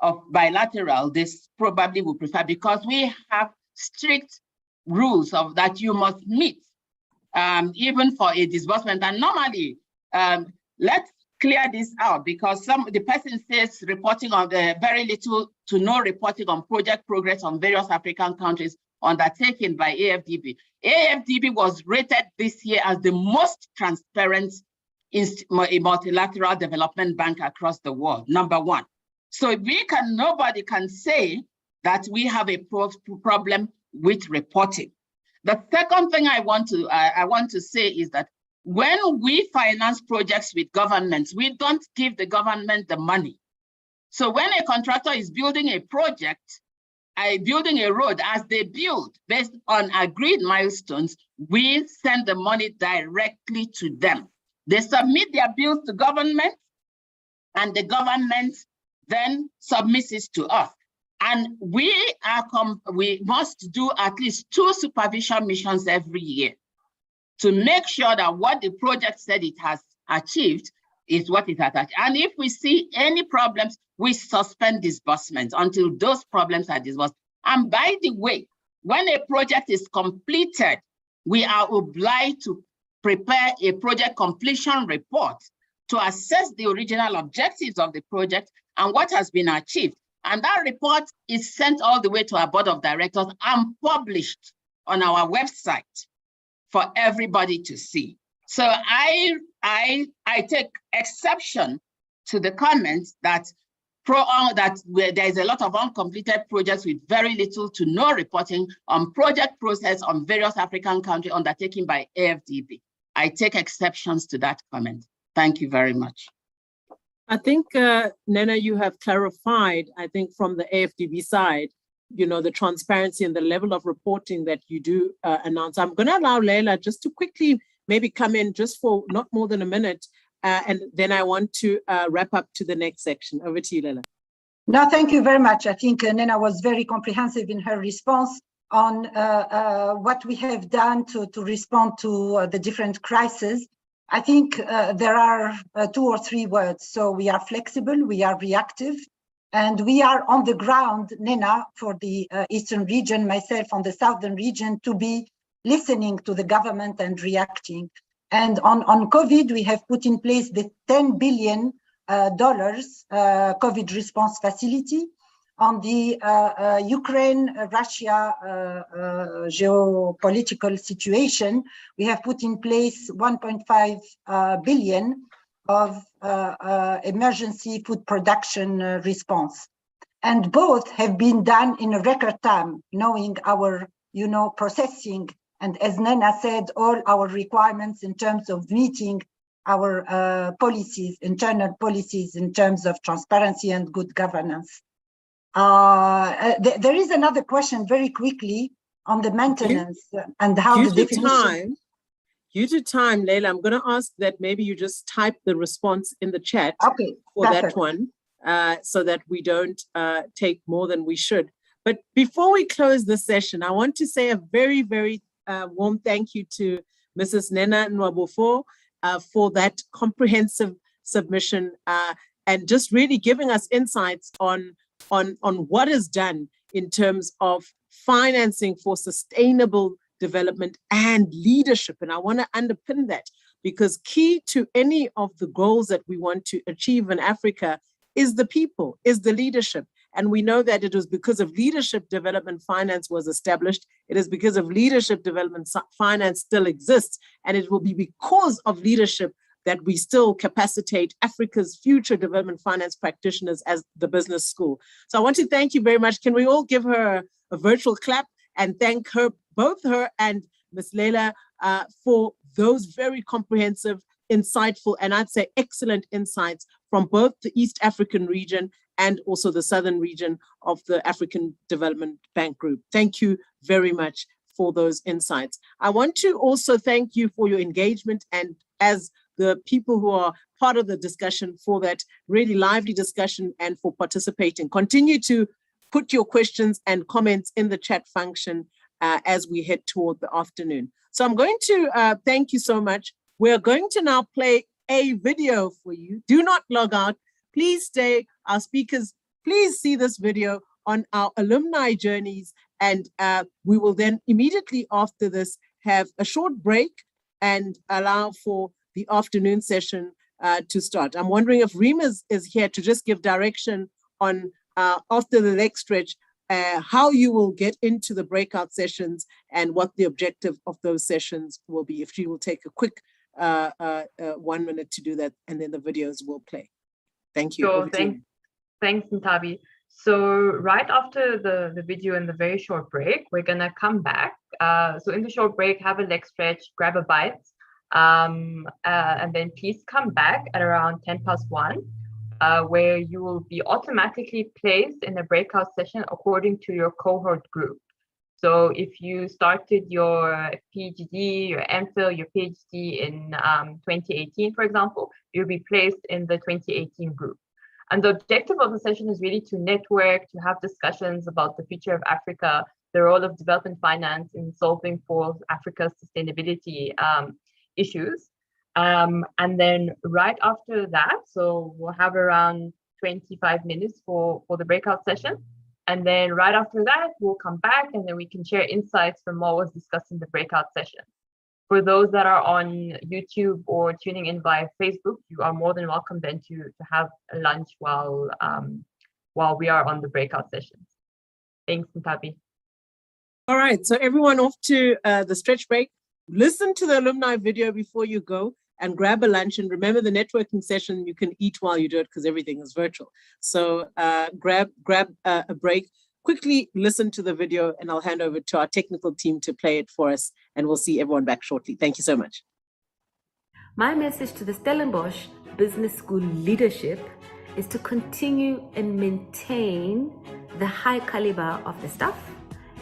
of bilateral, this probably would prefer, because we have strict rules of that you must meet, even for a disbursement. And normally, let's clear this out, because the person says reporting on the very little to no reporting on project progress on various African countries undertaken by AFDB. AFDB was rated this year as the most transparent multilateral development bank across the world, #1. So nobody can say that we have a problem with reporting. The second thing I want to say is that when we finance projects with governments, we don't give the government the money. So when a contractor is building a project, building a road, as they build based on agreed milestones, we send the money directly to them. They submit their bills to government, and the government then submits it to us. And we must do at least 2 supervision missions every year to make sure that what the project said it has achieved is what it has achieved. And if we see any problems, we suspend disbursements until those problems are disbursed. And by the way, when a project is completed, we are obliged to prepare a project completion report to assess the original objectives of the project and what has been achieved. And that report is sent all the way to our board of directors and published on our website for everybody to see. So I take exception to the comments that there is a lot of uncompleted projects with very little to no reporting on project process on various African countries undertaken by AFDB. I take exceptions to that comment. Thank you very much. I think, Nena, you have clarified, I think from the AFDB side, the transparency and the level of reporting that you do announce. I'm going to allow Leila just to quickly maybe come in just for not more than a minute, and then I want to wrap up to the next section. Over to you, Leila. No, thank you very much. I think Nena was very comprehensive in her response on what we have done to respond to the different crises. I think there are 2 or 3 words. So we are flexible, we are reactive, and we are on the ground, Nena, for the Eastern region, myself on the Southern region, to be listening to the government and reacting. And on COVID, we have put in place the $10 billion COVID response facility. On the Ukraine-Russia geopolitical situation, we have put in place 1.5 billion of emergency food production response. And both have been done in a record time, knowing our processing And as Nena said, all our requirements in terms of meeting our policies, internal policies in terms of transparency and good governance. There is another question very quickly on the maintenance and how the definition. Due to time, Leila, I'm going to ask that maybe you just type the response in the chat for perfect. that one, so that we don't take more than we should. But before we close this session, I want to say a very, very warm thank you to Mrs. Nena Nwabufo for that comprehensive submission and just really giving us insights on what is done in terms of financing for sustainable development and leadership. And I want to underpin that, because key to any of the goals that we want to achieve in Africa is the people, is the leadership. And we know that it was because of leadership development finance was established. It is because of leadership development finance still exists. And it will be because of leadership that we still capacitate Africa's future development finance practitioners as the business school. So I want to thank you very much. Can we all give her a virtual clap and thank her, both her and Ms. Leila, for those very comprehensive, insightful, and I'd say excellent insights from both the East African region and also the southern region of the African Development Bank Group. Thank you very much for those insights. I want to also thank you for your engagement and as the people who are part of the discussion for that really lively discussion and for participating. Continue to put your questions and comments in the chat function as we head toward the afternoon. So I'm going to thank you so much. We're going to now play a video for you. Do not log out. Please stay. Our speakers, please see this video on our alumni journeys. And we will then immediately after this have a short break and allow for the afternoon session to start. I'm wondering if Reem is here to just give direction on after the leg stretch, how you will get into the breakout sessions and what the objective of those sessions will be. If she will take a quick 1 minute to do that, and then the videos will play. Thank you. Sure, thanks, Ntabi. So right after the video and the very short break, we're gonna come back. So in the short break, have a leg stretch, grab a bite, and then please come back at around 1:10, where you will be automatically placed in a breakout session according to your cohort group. So if you started your PhD, your MPhil, your PhD in 2018, for example, you'll be placed in the 2018 group. And the objective of the session is really to network, to have discussions about the future of Africa, the role of development finance in solving for Africa's sustainability issues. And then right after that, so we'll have around 25 minutes for the breakout session. And then right after that, we'll come back and then we can share insights from what was discussed in the breakout session. For those that are on YouTube or tuning in via Facebook, you are more than welcome then to have a lunch while we are on the breakout sessions. Thanks, Ntabi. All right, so everyone off to the stretch break. Listen to the alumni video before you go and grab a lunch. And remember the networking session, you can eat while you do it because everything is virtual. So grab a break, quickly listen to the video, and I'll hand over to our technical team to play it for us. And we'll see everyone back shortly. Thank you so much. My message to the Stellenbosch Business School leadership is to continue and maintain the high caliber of the staff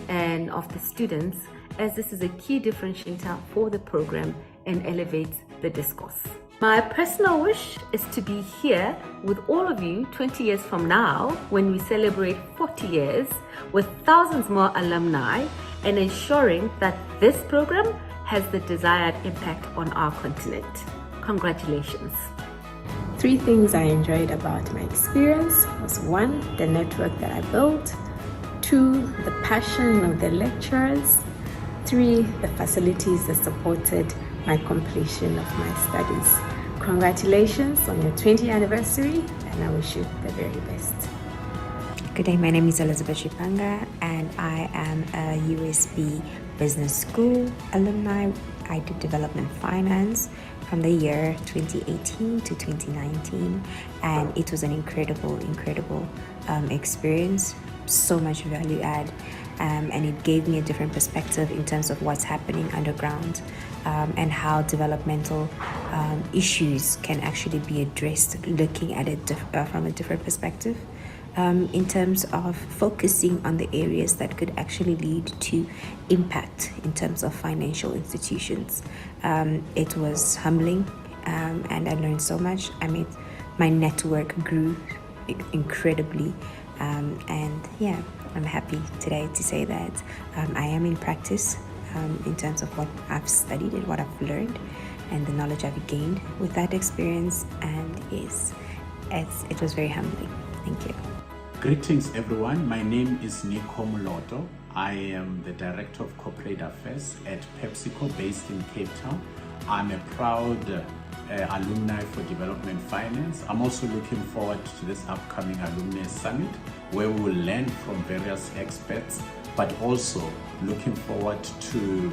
and of the students, as this is a key differentiator for the program and elevates the discourse. My personal wish is to be here with all of you 20 years from now when we celebrate 40 years with thousands more alumni and ensuring that this program has the desired impact on our continent. Congratulations. 3 things I enjoyed about my experience was 1, the network that I built, 2, the passion of the lecturers, 3, the facilities that supported my completion of my studies. Congratulations on your 20th anniversary, and I wish you the very best. Good day, my name is Elizabeth Shipanga, and I am a USB Business School alumni. I did development finance from the year 2018 to 2019, and it was an incredible experience. So much value add, and it gave me a different perspective in terms of what's happening underground, and how developmental issues can actually be addressed, looking at it from a different perspective, in terms of focusing on the areas that could actually lead to impact in terms of financial institutions. It was humbling, and I learned so much. I mean, my network grew incredibly, and yeah, I'm happy today to say that I am in practice in terms of what I've studied and what I've learned and the knowledge I've gained with that experience, and it was very humbling. Thank you. Greetings everyone, my name is Nico Moloto. I am the Director of Corporate Affairs at PepsiCo based in Cape Town. I'm a proud alumni for Development Finance. I'm also looking forward to this upcoming Alumni Summit where we will learn from various experts, but also looking forward to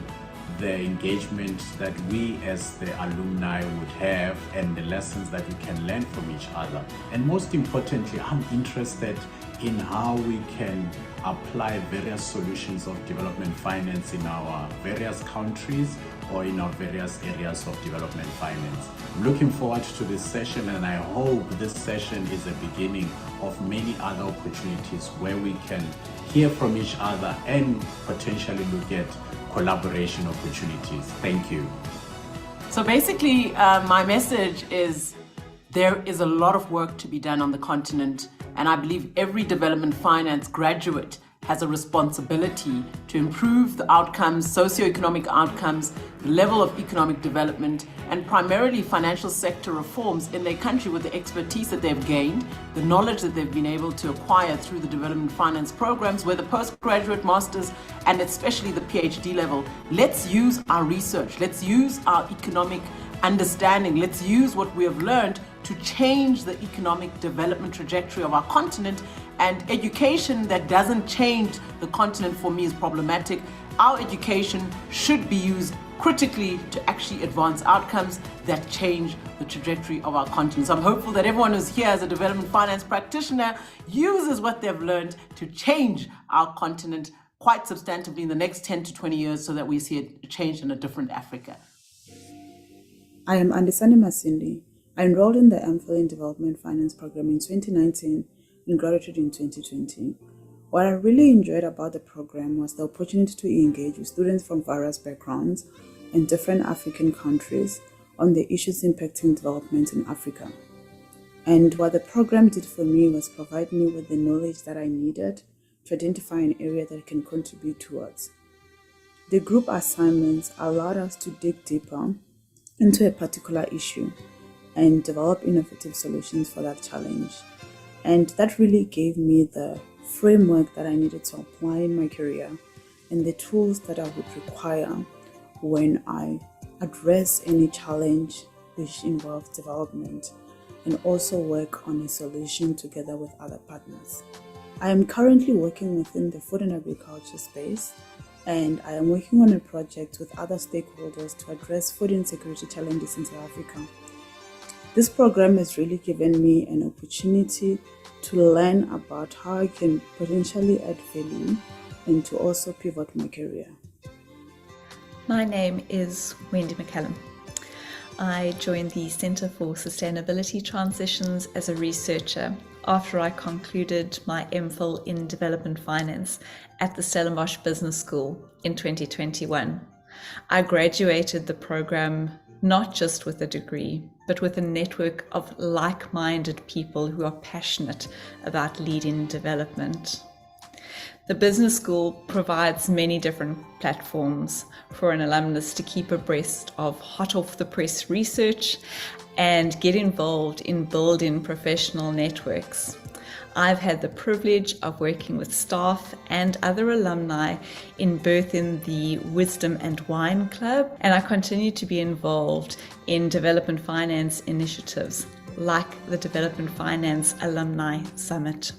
the engagement that we as the alumni would have and the lessons that we can learn from each other. And most importantly, I'm interested in how we can apply various solutions of development finance in our various countries or in our various areas of development finance. I'm looking forward to this session, and I hope this session is a beginning of many other opportunities where we can hear from each other and potentially look at collaboration opportunities. Thank you. So basically, my message is there is a lot of work to be done on the continent, and I believe every development finance graduate has a responsibility to improve the outcomes, socioeconomic outcomes, the level of economic development, and primarily financial sector reforms in their country with the expertise that they've gained, the knowledge that they've been able to acquire through the development finance programs, whether postgraduate, masters, and especially the PhD level. Let's use our research, let's use our economic understanding, let's use what we have learned to change the economic development trajectory of our continent. And education that doesn't change the continent, for me, is problematic. Our education should be used critically to actually advance outcomes that change the trajectory of our continent. So I'm hopeful that everyone who's here as a development finance practitioner uses what they've learned to change our continent quite substantively in the next 10 to 20 years so that we see a change in a different Africa. I am Andisani Masindi. I enrolled in the MPhil in Development Finance program in 2019 and graduated in 2020. What I really enjoyed about the program was the opportunity to engage with students from various backgrounds in different African countries on the issues impacting development in Africa. And what the program did for me was provide me with the knowledge that I needed to identify an area that I can contribute towards. The group assignments allowed us to dig deeper into a particular issue and develop innovative solutions for that challenge. And that really gave me the framework that I needed to apply in my career and the tools that I would require when I address any challenge which involves development and also work on a solution together with other partners. I am currently working within the food and agriculture space, and I am working on a project with other stakeholders to address food insecurity challenges in South Africa. This program has really given me an opportunity to learn about how I can potentially add value and to also pivot my career. My name is Wendy McCallum. I joined the Centre for Sustainability Transitions as a researcher after I concluded my MPhil in Development Finance at the Stellenbosch Business School in 2021. I graduated the program not just with a degree, but with a network of like-minded people who are passionate about leading development. The business school provides many different platforms for an alumnus to keep abreast of hot off the press research and get involved in building professional networks. I've had the privilege of working with staff and other alumni in the Wisdom and Wine Club, and I continue to be involved in development finance initiatives like the Development Finance Alumni Summit.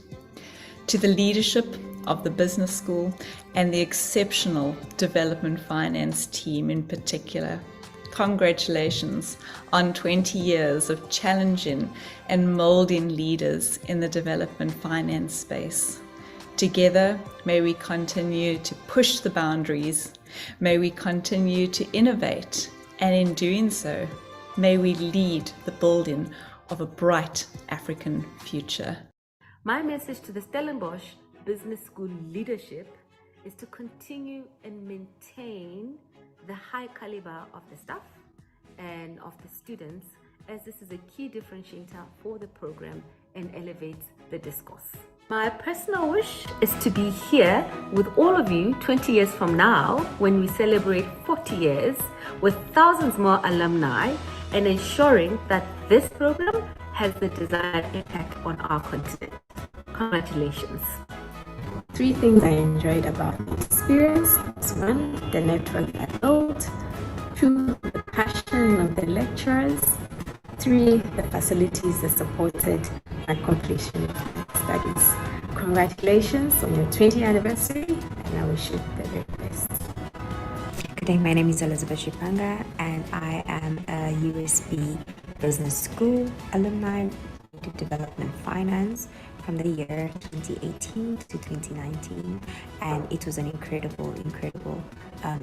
To the leadership of the business school and the exceptional development finance team in particular, congratulations on 20 years of challenging and molding leaders in the development finance space. Together, may we continue to push the boundaries, may we continue to innovate, and in doing so, may we lead the building of a bright African future. My message to the Stellenbosch Business School leadership is to continue and maintain the high caliber of the staff and of the students, as this is a key differentiator for the program and elevates the discourse. My personal wish is to be here with all of you 20 years from now when we celebrate 40 years with thousands more alumni and ensuring that this program has the desired impact on our continent. Congratulations. 3 things I enjoyed about the experience was 1, the network I built, 2, the passion of the lecturers, 3, the facilities that supported my completion of studies. Congratulations on your 20th anniversary, and I wish you the very best. Good day, my name is Elizabeth Shipanga, and I am a USB Business School alumni in Development Finance from the year 2018 to 2019, and it was an incredible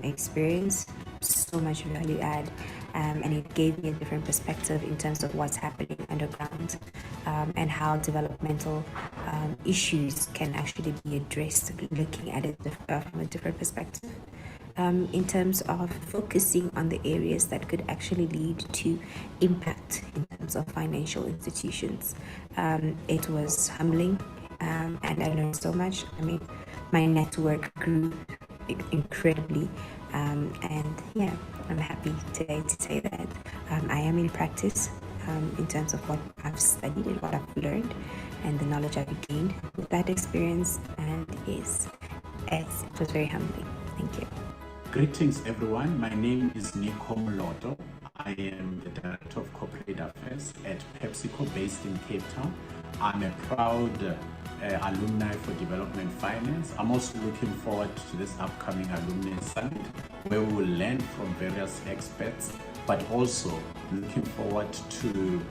experience. So much value add, and it gave me a different perspective in terms of what's happening underground, and how developmental issues can actually be addressed, looking at it from a different perspective. In terms of focusing on the areas that could actually lead to impact in terms of financial institutions. It was humbling, and I learned so much. I mean, my network grew incredibly, and yeah, I'm happy today to say that I am in practice in terms of what I've studied and what I've learned and the knowledge I've gained with that experience, and it was very humbling. Thank you. Greetings, everyone. My name is Nico Moloto. I am the Director of Corporate Affairs at PepsiCo based in Cape Town. I'm a proud alumni for Development Finance. I'm also looking forward to this upcoming Alumni Summit, where we will learn from various experts, but also looking forward to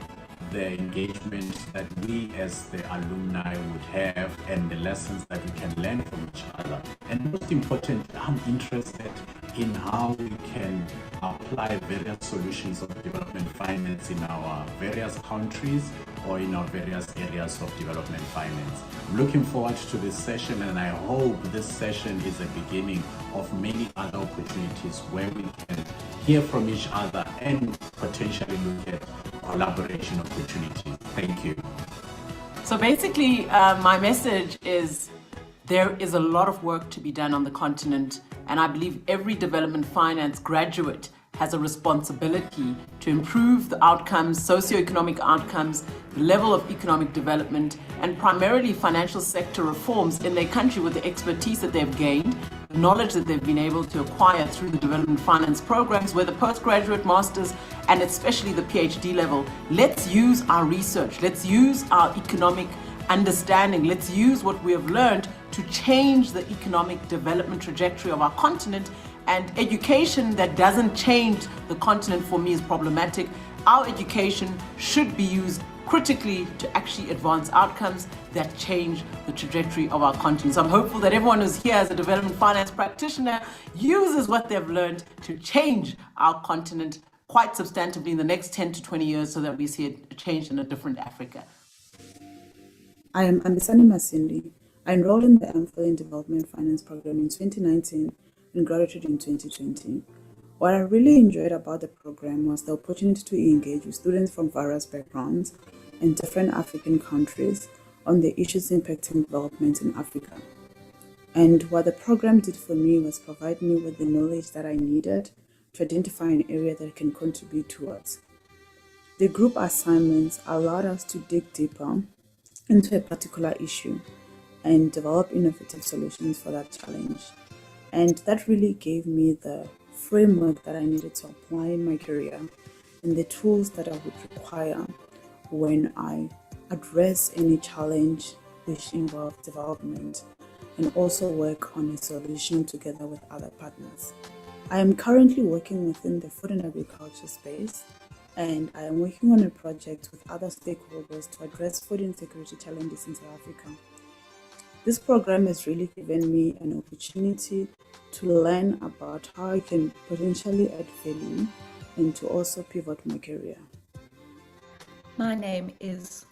the engagement that we as the alumni would have and the lessons that we can learn from each other. And most importantly, I'm interested in how we can apply various solutions of development finance in our various countries or in our various areas of development finance. I'm looking forward to this session, and I hope this session is a beginning of many other opportunities where we can hear from each other and potentially look at collaboration opportunities. Thank you. So basically, my message is there is a lot of work to be done on the continent, and I believe every development finance graduate has a responsibility to improve the outcomes, socioeconomic outcomes, the level of economic development, and primarily financial sector reforms in their country with the expertise that they've gained, the knowledge that they've been able to acquire through the development finance programs, whether postgraduate, masters, and especially the PhD level. Let's use our research, let's use our economic understanding, let's use what we have learned to change the economic development trajectory of our continent. And education that doesn't change the continent, for me, is problematic. Our education should be used critically to actually advance outcomes that change the trajectory of our continent. So I'm hopeful that everyone who's here as a development finance practitioner uses what they've learned to change our continent quite substantively in the next 10 to 20 years so that we see a change in a different Africa. I am Andisani Masindi. I enrolled in the MPhil in Development Finance program in 2019 and graduated in 2020. What I really enjoyed about the program was the opportunity to engage with students from various backgrounds and different African countries on the issues impacting development in Africa. And what the program did for me was provide me with the knowledge that I needed to identify an area that I can contribute towards. The group assignments allowed us to dig deeper into a particular issue and develop innovative solutions for that challenge. And that really gave me the framework that I needed to apply in my career and the tools that I would require when I address any challenge which involves development and also work on a solution together with other partners. I am currently working within the food and agriculture space, and I am working on a project with other stakeholders to address food insecurity challenges in South Africa. This program has really given me an opportunity to learn about how I can potentially add value and to also pivot my career. My name is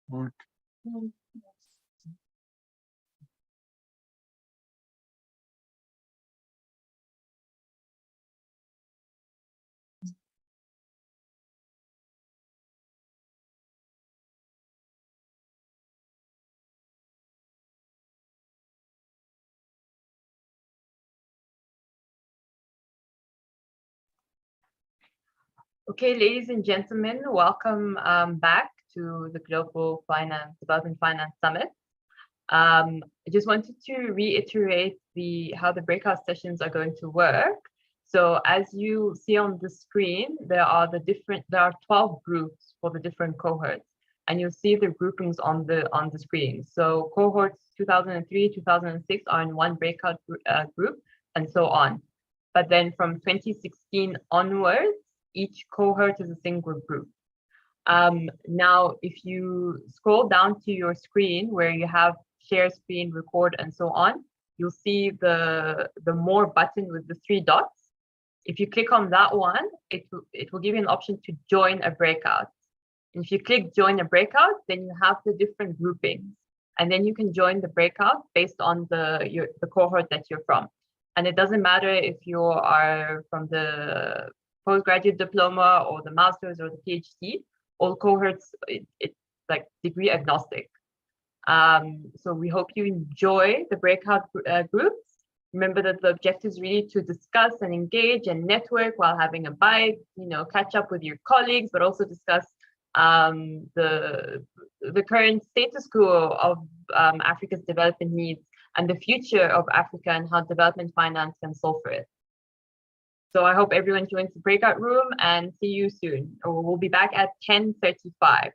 What? Okay, ladies and gentlemen, welcome back to the Global Development Finance Summit. I just wanted to reiterate how the breakout sessions are going to work. So as you see on the screen, there are 12 groups for the different cohorts, and you'll see the groupings on the screen. So cohorts 2003, 2006 are in one breakout group, and so on. But then from 2016 onwards, each cohort is a single group. Now, if you scroll down to your screen where you have share screen, record, and so on, you'll see the more button with the 3 dots. If you click on that one, it will give you an option to join a breakout. And if you click join a breakout, then you have the different groupings. And then you can join the breakout based on the cohort that you're from. And it doesn't matter if you are from the postgraduate diploma or the master's or the PhD, all cohorts, it's like degree agnostic. So we hope you enjoy the breakout groups. Remember that the objective is really to discuss and engage and network while having a bite, catch up with your colleagues, but also discuss the current status quo of Africa's development needs and the future of Africa and how development finance can solve for it. So I hope everyone joins the breakout room and see you soon. Or we'll be back at 10:35.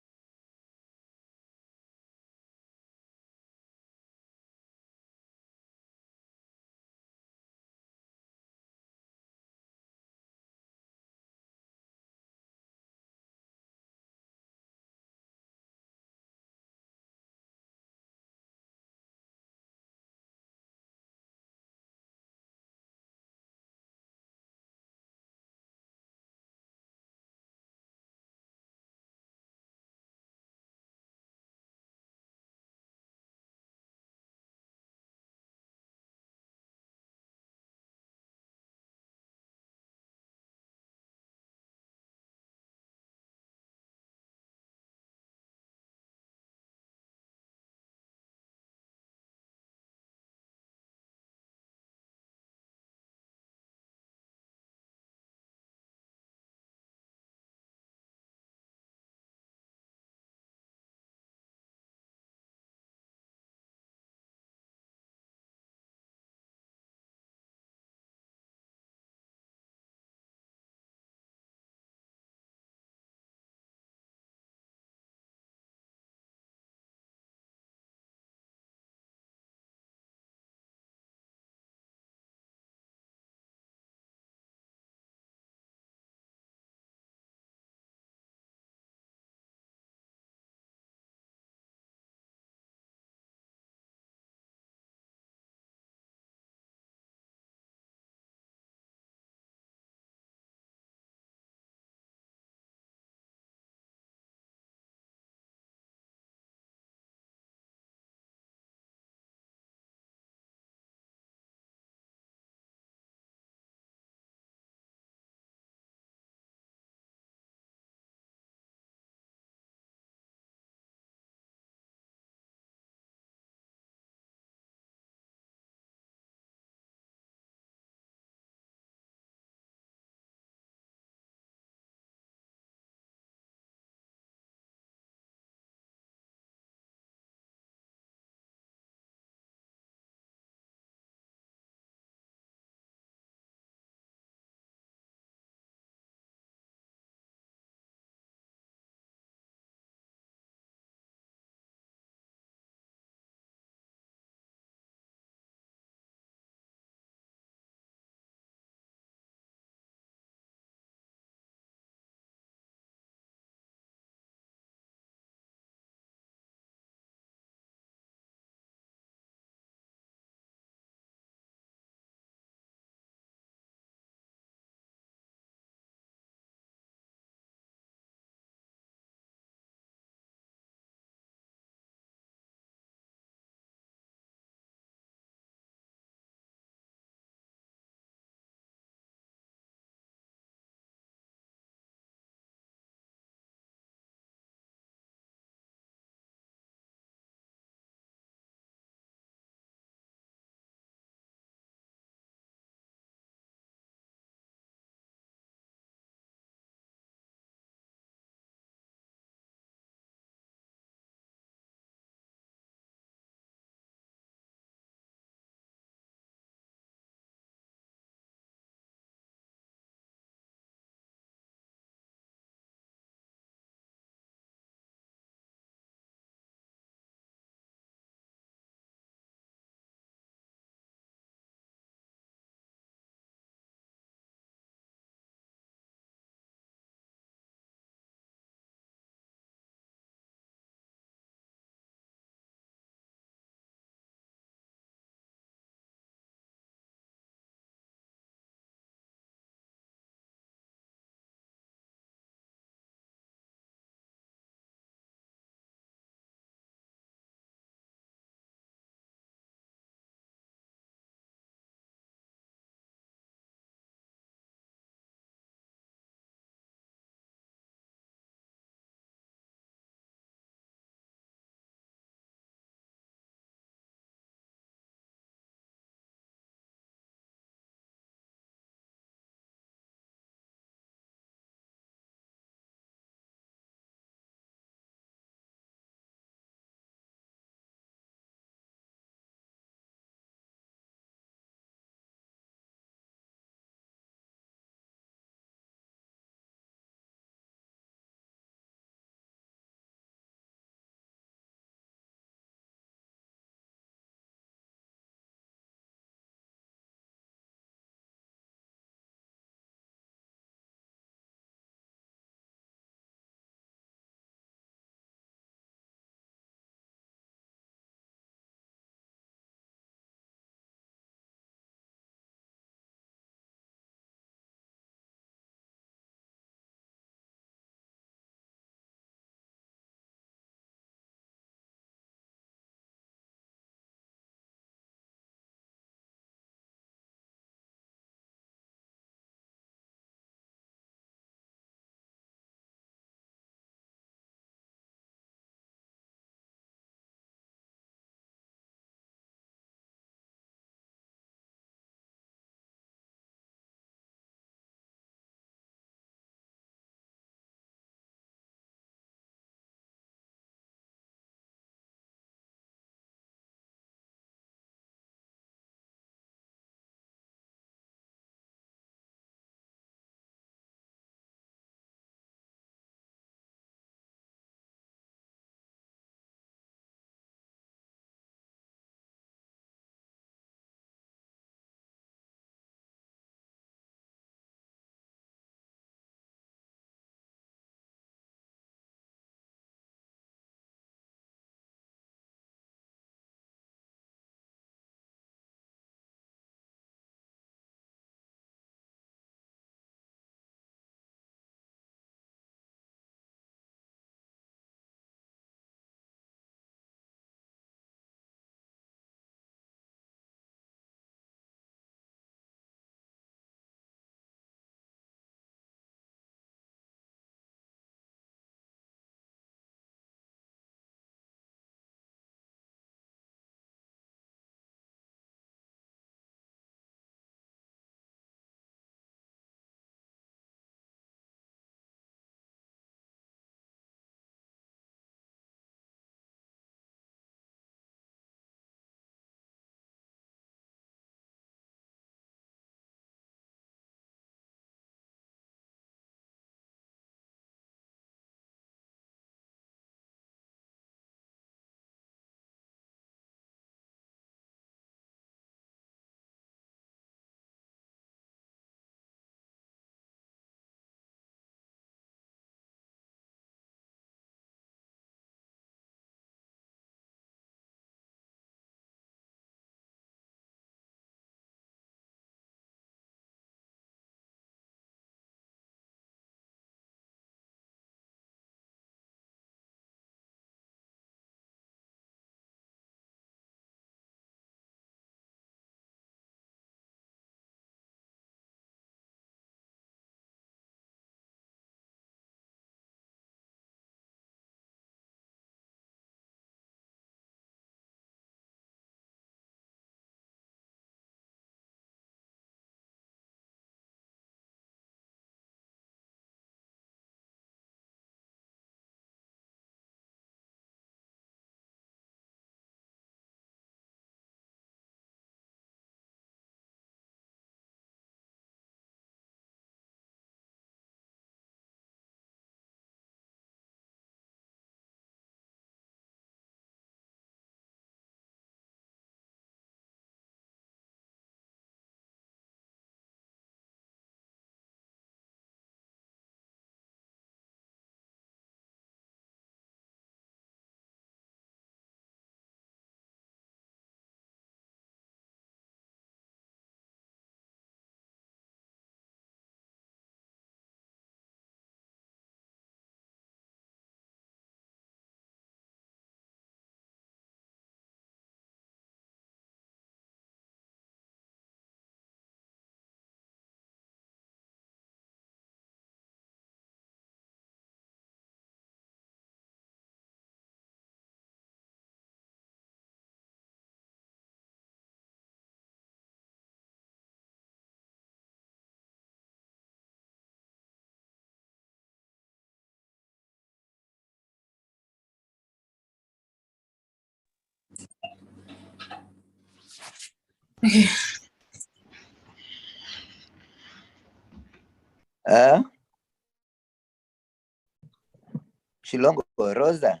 Shilongo, Rosa.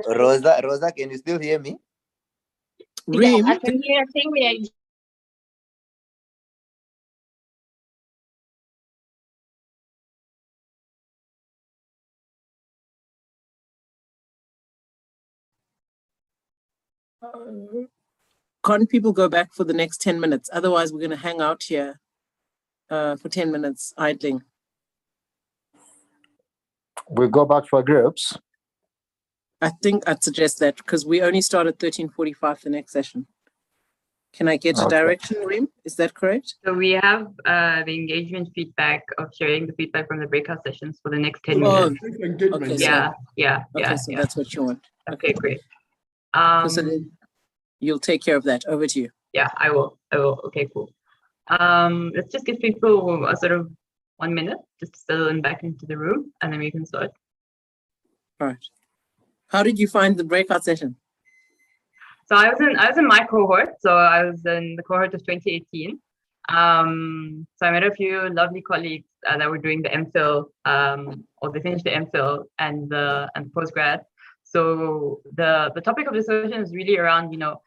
Rosa, can you still hear me? Reem, yeah, I can hear. I think we are. can't people go back for the next 10 minutes? Otherwise, we're going to hang out here for 10 minutes idling. We go back for groups. I think I'd suggest that because we only start at 13:45 the next session. Can I get a direction, Reem? Is that correct? So we have the engagement feedback of sharing the feedback from the breakout sessions for the next 10 minutes. Okay, Yeah, so, yeah, okay, yeah. so yeah. that's what you want. Okay, great. So then you'll take care of that. Over to you. Yeah, I will. Okay, cool. Let's just give people a sort of 1 minute just to settle in back into the room, and then we can start. All right. How did you find the breakout session? So I was in my cohort. So I was in the cohort of 2018. So I met a few lovely colleagues that were doing the MPhil, or they finished the MPhil and the postgrad. So the topic of discussion is really around, you know,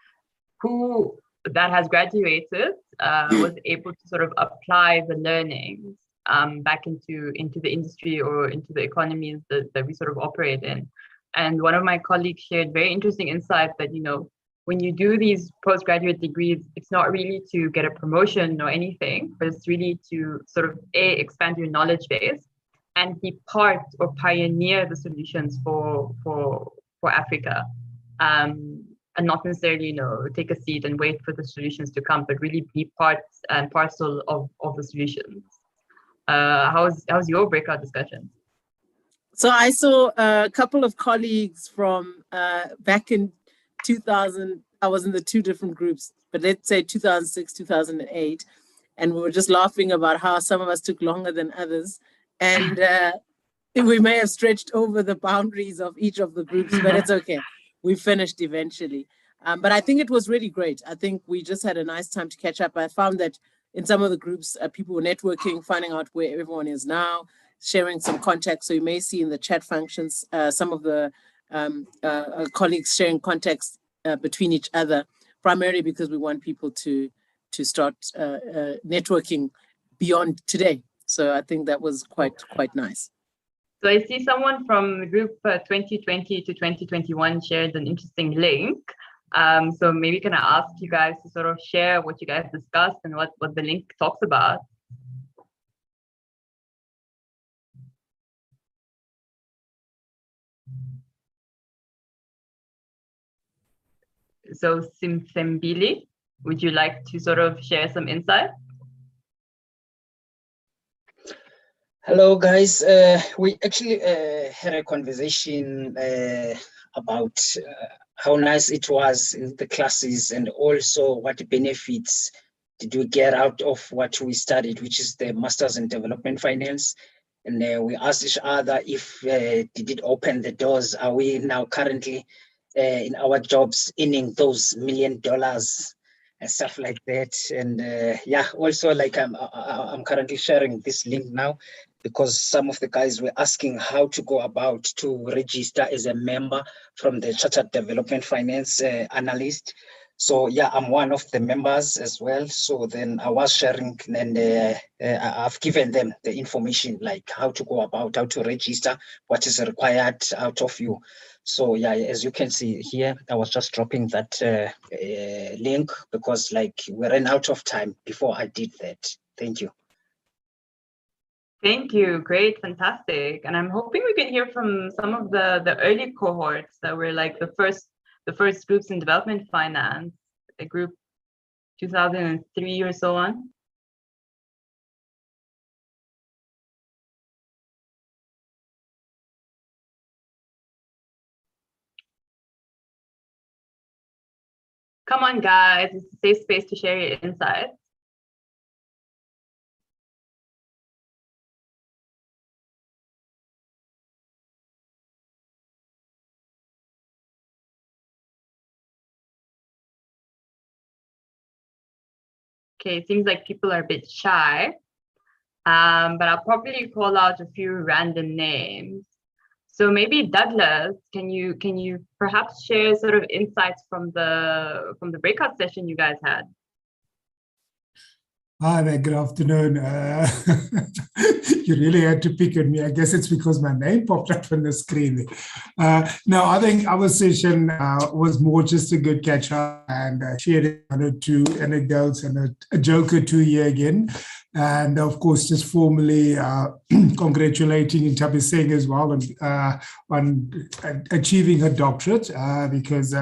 who that has graduated was able to sort of apply the learnings back into the industry or into the economies that we sort of operate in. And one of my colleagues shared very interesting insight that, you know, when you do these postgraduate degrees, it's not really to get a promotion or anything, but it's really to sort of expand your knowledge base and be part or pioneer the solutions for Africa. And not necessarily, you know, take a seat and wait for the solutions to come, but really be part and parcel of the solutions. How's your breakout discussion? So I saw a couple of colleagues from back in 2000. I was in the two different groups, but let's say 2006, 2008. And we were just laughing about how some of us took longer than others. And we may have stretched over the boundaries of each of the groups, but it's okay. We finished eventually. But I think it was really great. I think we just had a nice time to catch up. I found that in some of the groups, people were networking, finding out where everyone is now, sharing some contacts. So you may see in the chat functions, some of the colleagues sharing contacts between each other, primarily because we want people to start networking beyond today. So I think that was quite nice. So I see someone from the group 2020 to 2021 shared an interesting link. So maybe can I ask you guys to sort of share what you guys discussed and what the link talks about? So Simthembili, would you like to sort of share some insight? Hello, guys. We actually had a conversation about how nice it was in the classes and also what benefits did we get out of what we studied, which is the Masters in Development Finance. And we asked each other if did it open the doors? Are we now currently in our jobs earning those $1 million and stuff like that? And yeah, also like I'm currently sharing this link now because some of the guys were asking how to go about to register as a member from the Chartered Development Finance Analyst. So yeah, I'm one of the members as well. So then I was sharing and I've given them the information like how to go about, how to register, what is required out of you. So yeah, as you can see here, I was just dropping that link because like we ran out of time before I did that. Thank you. Thank you. Great, fantastic. And I'm hoping we can hear from some of the early cohorts that were like the first groups in development finance, the group 2003 or so on. Come on, guys, it's a safe space to share your insights. Okay, it seems like people are a bit shy, but I'll probably call out a few random names. So maybe Douglas, can you perhaps share sort of insights from the breakout session you guys had? Hi there, good afternoon. You really had to pick on me. I guess it's because my name popped up on the screen. No, I think our session was more just a good catch up and sharing one or two anecdotes and a joke or two here again. And of course, just formally congratulating Ntabi Singh as well on achieving her doctorate because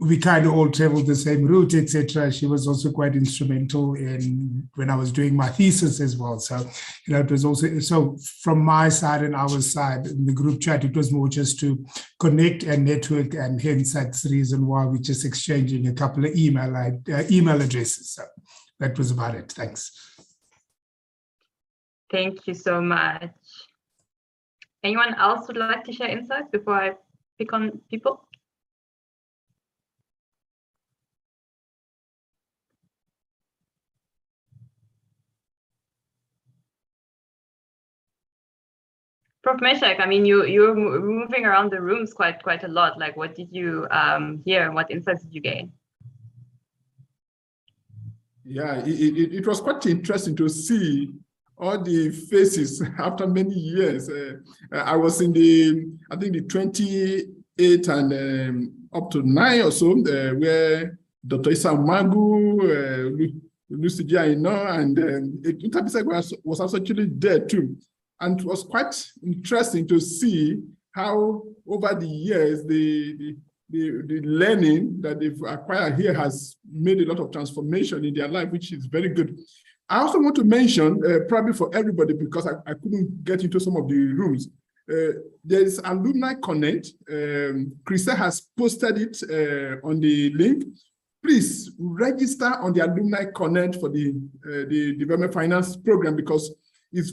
we kind of all traveled the same route, etc. She was also quite instrumental in when I was doing my thesis as well. So, it was also, so from my side and our side in the group chat, it was more just to connect and network, and hence that's the reason why we're just exchanging a couple of email addresses. So that was about it. Thanks. Thank you so much. Anyone else would like to share insights before I pick on people? Prof. Meshach, I mean, you're moving around the rooms quite a lot. Like, what did you hear and what insights did you gain? Yeah, it was quite interesting to see all the faces after many years. I was in I think the 28 and up to 9 or so, where Dr. Issa Magu, Lucy Jaino, and Ntabi was actually there too. And it was quite interesting to see how over the years, the learning that they've acquired here has made a lot of transformation in their life, which is very good. I also want to mention, probably for everybody, because I couldn't get into some of the rooms, there is Alumni Connect. Krista has posted it on the link. Please register on the Alumni Connect for the Development Finance Program, because it's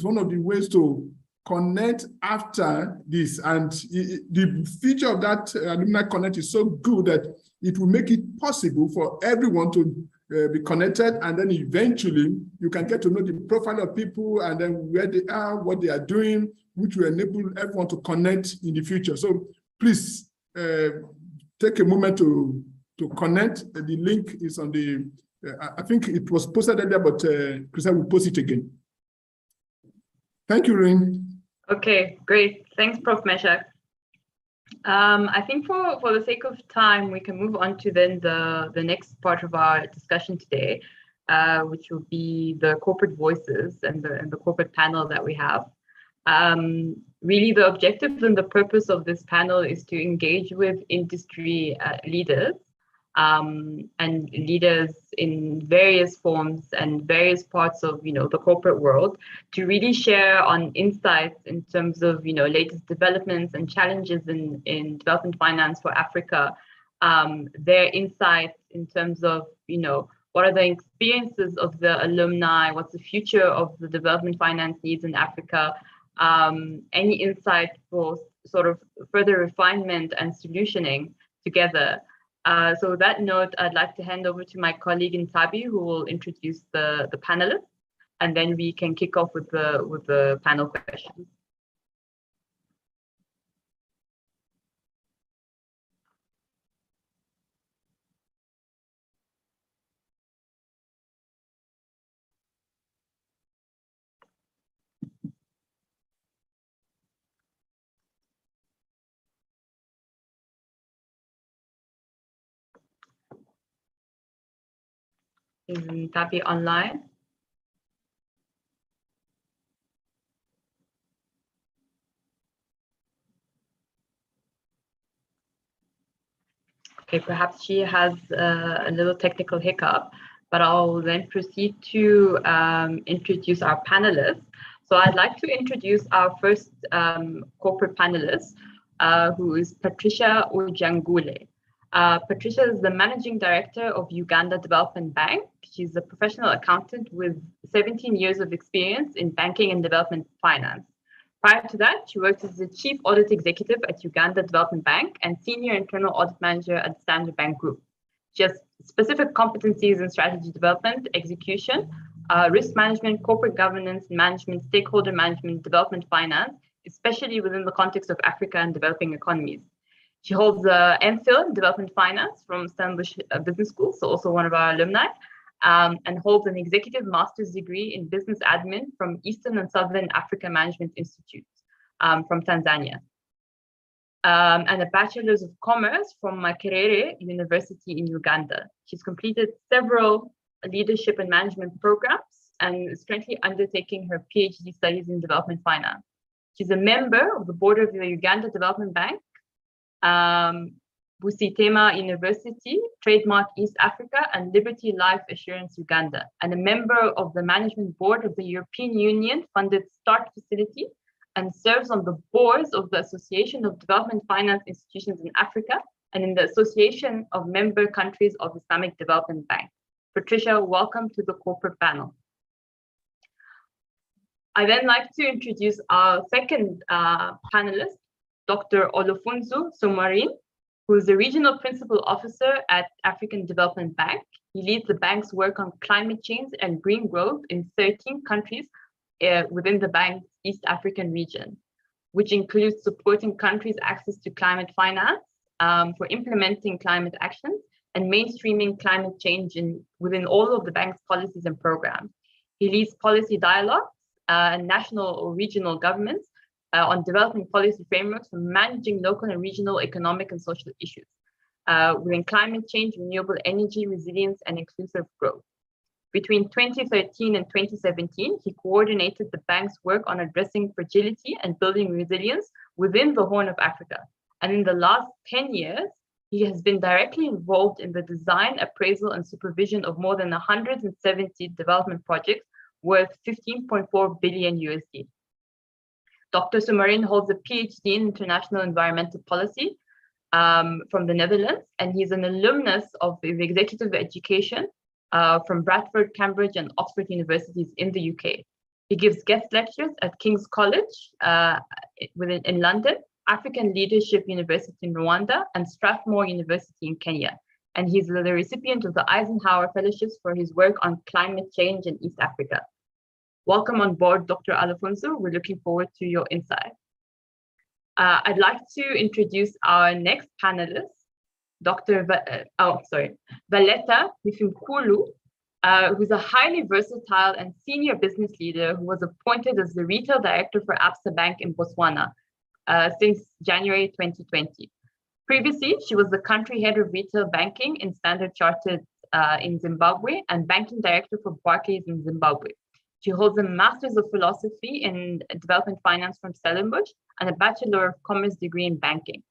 one of the ways to connect after this. And the feature of that Alumni Connect is so good that it will make it possible for everyone to be connected, and then eventually you can get to know the profile of people and then where they are, what they are doing, which will enable everyone to connect in the future. So please take a moment to connect. The link is on the, I think it was posted earlier, but Krista will post it again. Thank you, Rin. Okay, great. Thanks, Prof. Meshach. I think for the sake of time, we can move on to then the next part of our discussion today, which will be the corporate voices and the corporate panel that we have. Really, the objective and the purpose of this panel is to engage with industry leaders and leaders in various forms and various parts of the corporate world, to really share on insights in terms of latest developments and challenges in development finance for Africa, their insights in terms of what are the experiences of the alumni, what's the future of the development finance needs in Africa, any insight for sort of further refinement and solutioning together. So with that note, I'd like to hand over to my colleague Ntabi, who will introduce the panelists, and then we can kick off with the panel questions. Is Ntabi online? Okay, perhaps she has a little technical hiccup, but I'll then proceed to introduce our panelists. So I'd like to introduce our first corporate panelist, who is Patricia Ujangule. Patricia is the Managing Director of Uganda Development Bank. She's a professional accountant with 17 years of experience in banking and development finance. Prior to that, she worked as the Chief Audit Executive at Uganda Development Bank and Senior Internal Audit Manager at Standard Bank Group. She has specific competencies in strategy development, execution, risk management, corporate governance, management, stakeholder management, development finance, especially within the context of Africa and developing economies. She holds a MPhil in development finance from Stellenbosch Business School, so also one of our alumni, and holds an executive master's degree in business admin from Eastern and Southern Africa Management Institute from Tanzania. And a bachelor's of commerce from Makerere University in Uganda. She's completed several leadership and management programs and is currently undertaking her PhD studies in development finance. She's a member of the board of the Uganda Development Bank, Busitema University, Trademark East Africa, and Liberty Life Assurance Uganda, and a member of the management board of the European Union funded START facility, and serves on the boards of the Association of Development Finance Institutions in Africa and in the Association of Member Countries of Islamic Development Bank. Patricia, welcome to the corporate panel. I then like to introduce our second panelist, Dr. Olufunzu Somarin, who is the Regional Principal Officer at African Development Bank. He leads the bank's work on climate change and green growth in 13 countries within the bank's East African region, which includes supporting countries' access to climate finance for implementing climate actions and mainstreaming climate change within all of the bank's policies and programs. He leads policy dialogues and national or regional governments on developing policy frameworks for managing local and regional economic and social issues within climate change, renewable energy, resilience, and inclusive growth. Between 2013 and 2017, he coordinated the bank's work on addressing fragility and building resilience within the Horn of Africa. And in the last 10 years, he has been directly involved in the design, appraisal, and supervision of more than 170 development projects worth 15.4 billion USD. Dr. Somarin holds a PhD in International Environmental Policy from the Netherlands, and he's an alumnus of the Executive Education from Bradford, Cambridge, and Oxford universities in the UK. He gives guest lectures at King's College in London, African Leadership University in Rwanda, and Strathmore University in Kenya. And he's the recipient of the Eisenhower Fellowships for his work on climate change in East Africa. Welcome on board, Dr. Olufunzu. We're looking forward to your insight. I'd like to introduce our next panelist, Dr. Valetta Mifimkulu, who's a highly versatile and senior business leader who was appointed as the retail director for Absa Bank in Botswana since January 2020. Previously, she was the country head of retail banking in Standard Chartered in Zimbabwe and banking director for Barclays in Zimbabwe. She holds a Master's of Philosophy in Development Finance from Stellenbosch and a Bachelor of Commerce degree in banking.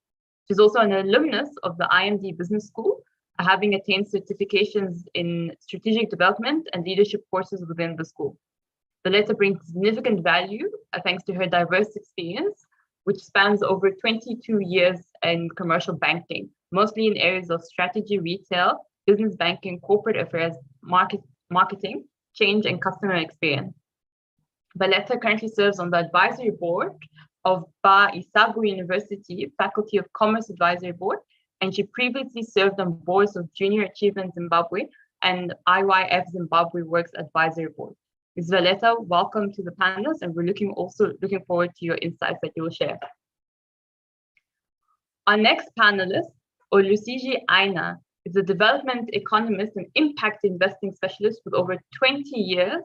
She's also an alumnus of the IMD Business School, having attained certifications in strategic development and leadership courses within the school. Valetta brings significant value thanks to her diverse experience, which spans over 22 years in commercial banking, mostly in areas of strategy, retail, business banking, corporate affairs, marketing, change, and customer experience. Valetta currently serves on the advisory board of Ba Isagu University Faculty of Commerce Advisory Board, and she previously served on boards of Junior Achievement Zimbabwe and IYF Zimbabwe Works Advisory Board. Ms. Valetta, welcome to the panelists, and we're looking forward to your insights that you will share. Our next panelist, Olusiji Aina, is a development economist and impact investing specialist with over 20 years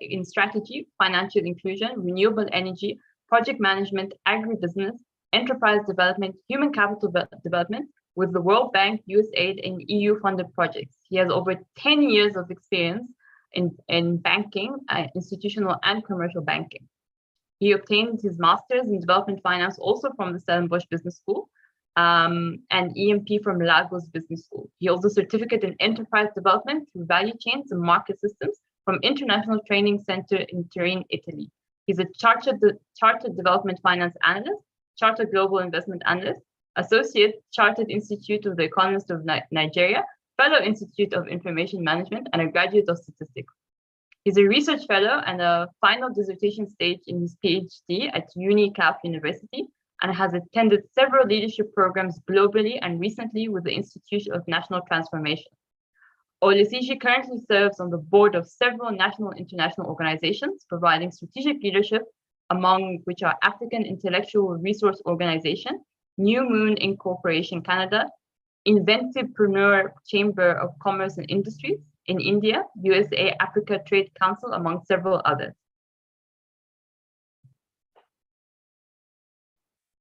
in strategy, financial inclusion, renewable energy, project management, agribusiness, enterprise development, human capital development with the World Bank, USAID, and EU-funded projects. He has over 10 years of experience in banking, institutional and commercial banking. He obtained his master's in development finance also from the Stellenbosch Business School and EMP from Lagos Business School. He holds a certificate in enterprise development through value chains and market systems from International Training Center in Turin, Italy. He's a chartered development finance analyst, chartered global investment analyst, associate chartered institute of the Economist of Nigeria, fellow Institute of Information Management, and a graduate of statistics. He's a research fellow and a final dissertation stage in his PhD at UniCAF University, and has attended several leadership programs globally and recently with the Institute of National Transformation. Olesici currently serves on the board of several national and international organizations, providing strategic leadership, among which are African Intellectual Resource Organization, New Moon Incorporation Canada, Inventivepreneur Chamber of Commerce and Industries in India, USA Africa Trade Council, among several others.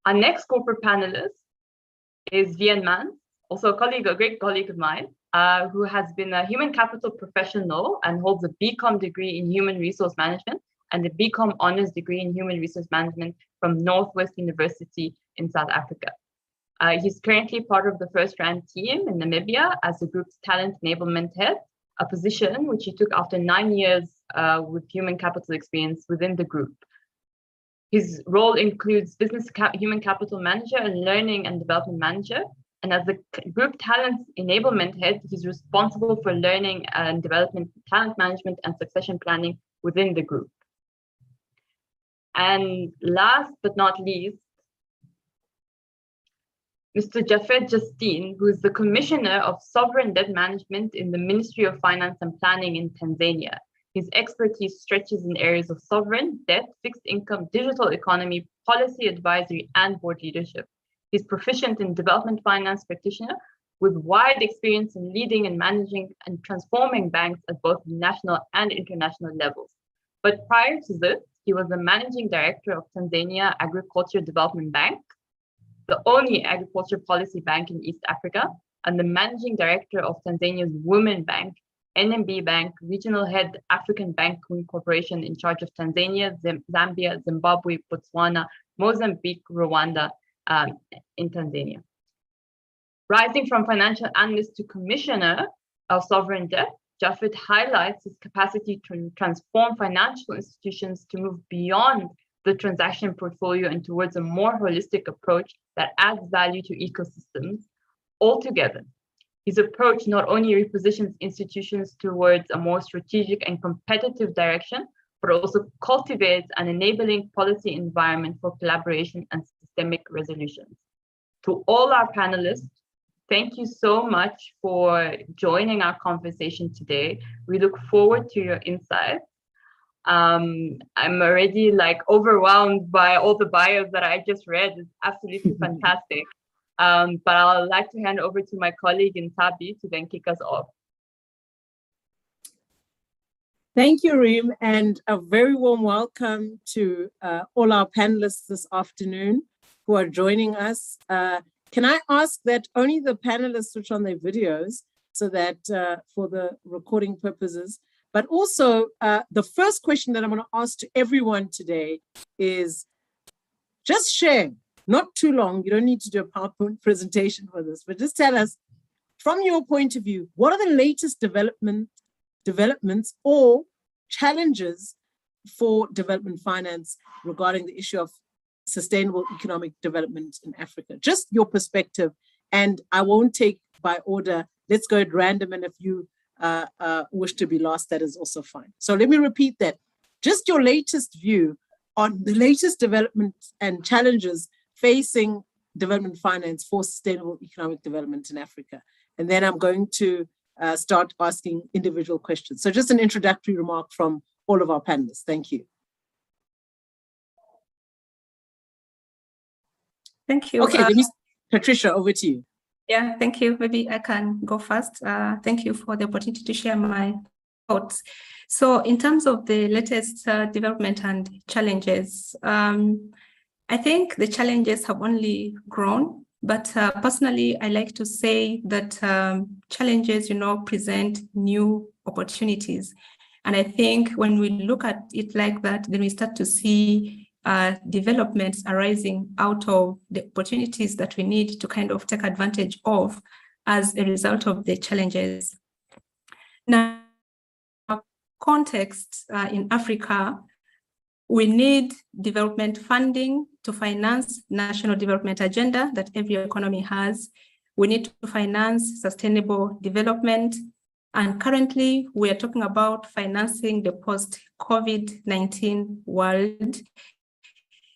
Our next corporate panelist is Vian Mans, also a great colleague of mine, who has been a human capital professional and holds a BCom degree in human resource management and a BCom honors degree in human resource management from Northwest University in South Africa. He's currently part of the First Rand team in Namibia as the group's talent enablement head, a position which he took after 9 years with human capital experience within the group. His role includes human capital manager and learning and development manager. And as the group talent enablement head, he's responsible for learning and development, talent management, and succession planning within the group. And last but not least, Mr. Jafet Justine, who is the Commissioner of Sovereign Debt Management in the Ministry of Finance and Planning in Tanzania. His expertise stretches in areas of sovereign, debt, fixed income, digital economy, policy advisory, and board leadership. He's proficient in development finance practitioner with wide experience in leading and managing and transforming banks at both national and international levels. But prior to this, he was the managing director of Tanzania Agriculture Development Bank, the only agriculture policy bank in East Africa, and the managing director of Tanzania's Women Bank, NMB Bank, regional head African Banking Corporation in charge of Tanzania, Zambia, Zimbabwe, Botswana, Mozambique, Rwanda, in Tanzania. Rising from financial analyst to commissioner of sovereign debt, Jafet highlights his capacity to transform financial institutions to move beyond the transaction portfolio and towards a more holistic approach that adds value to ecosystems altogether. His approach not only repositions institutions towards a more strategic and competitive direction, but also cultivates an enabling policy environment for collaboration and systemic resolutions. To all our panelists, thank you so much for joining our conversation today. We look forward to your insights. I'm already overwhelmed by all the bios that I just read. It's absolutely fantastic. But I'd like to hand over to my colleague Ntabi to then kick us off. Thank you, Reem, and a very warm welcome to all our panelists this afternoon who are joining us. Can I ask that only the panelists switch on their videos so that for the recording purposes, but also the first question that I'm going to ask to everyone today is just share, not too long, you don't need to do a PowerPoint presentation for this, but just tell us from your point of view, what are the latest developments or challenges for development finance regarding the issue of sustainable economic development in Africa? Just your perspective, and I won't take by order. Let's go at random, and if you wish to be last, that is also fine. So let me repeat that. Just your latest view on the latest developments and challenges facing development finance for sustainable economic development in Africa. And then I'm going to start asking individual questions. So just an introductory remark from all of our panelists. Thank you. Thank you. Okay, Patricia, over to you. Yeah, thank you. Maybe I can go first. Thank you for the opportunity to share my thoughts. So in terms of the latest development and challenges, I think the challenges have only grown, but personally, I like to say that challenges, present new opportunities. And I think when we look at it like that, then we start to see developments arising out of the opportunities that we need to kind of take advantage of as a result of the challenges. Now, context in Africa, we need development funding to finance national development agenda that every economy has. We need to finance sustainable development. And currently, we are talking about financing the post-COVID-19 world.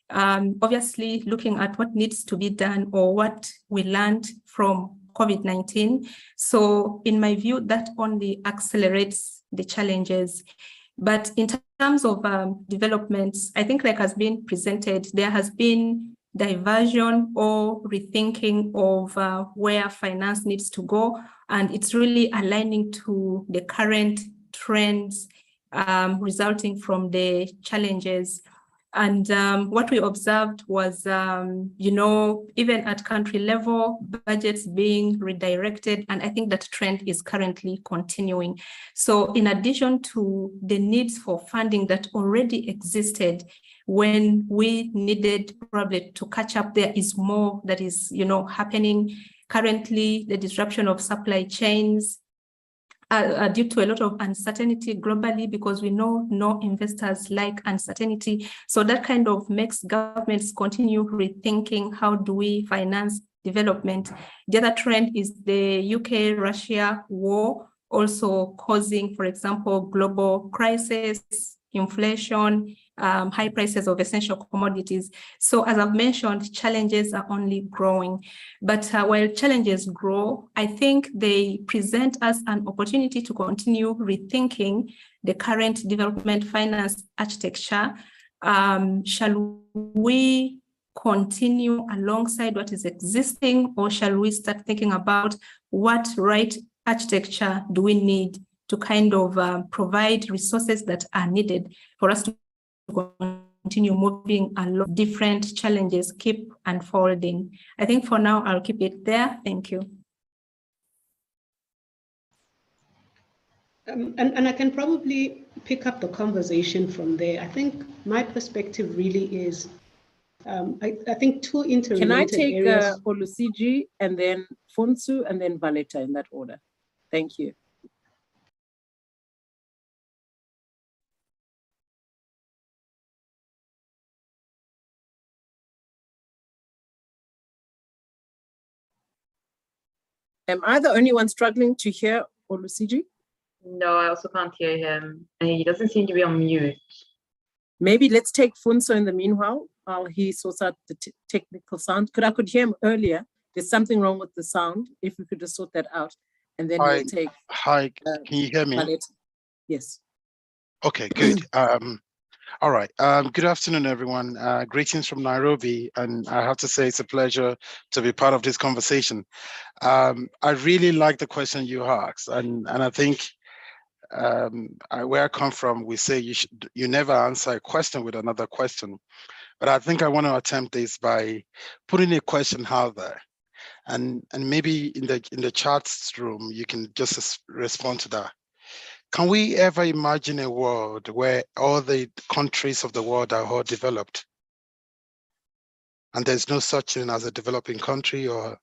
Obviously, looking at what needs to be done or what we learned from COVID-19. So in my view, that only accelerates the challenges. But in terms of developments, I think like has been presented, there has been diversion or rethinking of where finance needs to go. And it's really aligning to the current trends resulting from the challenges. And what we observed was, even at country level, budgets being redirected. And I think that trend is currently continuing. So in addition to the needs for funding that already existed, when we needed probably to catch up, there is more that is, happening. Currently, the disruption of supply chains, due to a lot of uncertainty globally, because we know no investors like uncertainty. So that kind of makes governments continue rethinking how do we finance development. The other trend is the UK-Russia war, also causing, for example, global crisis, inflation, high prices of essential commodities. So as I've mentioned, challenges are only growing. But while challenges grow, I think they present us an opportunity to continue rethinking the current development finance architecture. Shall we continue alongside what is existing, or shall we start thinking about what right architecture do we need to kind of provide resources that are needed for us to continue moving along? Different challenges keep unfolding. I think for now, I'll keep it there. Thank you. And I can probably pick up the conversation from there. I think my perspective really is, I think two interrelated Can I take areas. Olusiji and then Funsu and then Valeta in that order? Thank you. Am I the only one struggling to hear Olusiji? No, I also can't hear him. And he doesn't seem to be on mute. Maybe let's take Funso in the meanwhile while he sorts out the technical sound. I could hear him earlier. There's something wrong with the sound. If we could just sort that out. And then we'll take... Hi, can you hear me? Valeta. Yes. Okay, good. All right. Good afternoon, everyone. Greetings from Nairobi. And I have to say it's a pleasure to be part of this conversation. I really like the question you asked. And I think where I come from, we say you never answer a question with another question. But I think I want to attempt this by putting a question out there. And maybe in the chat room, you can just respond to that. Can we ever imagine a world where all the countries of the world are all developed? And there's no such thing as a developing country or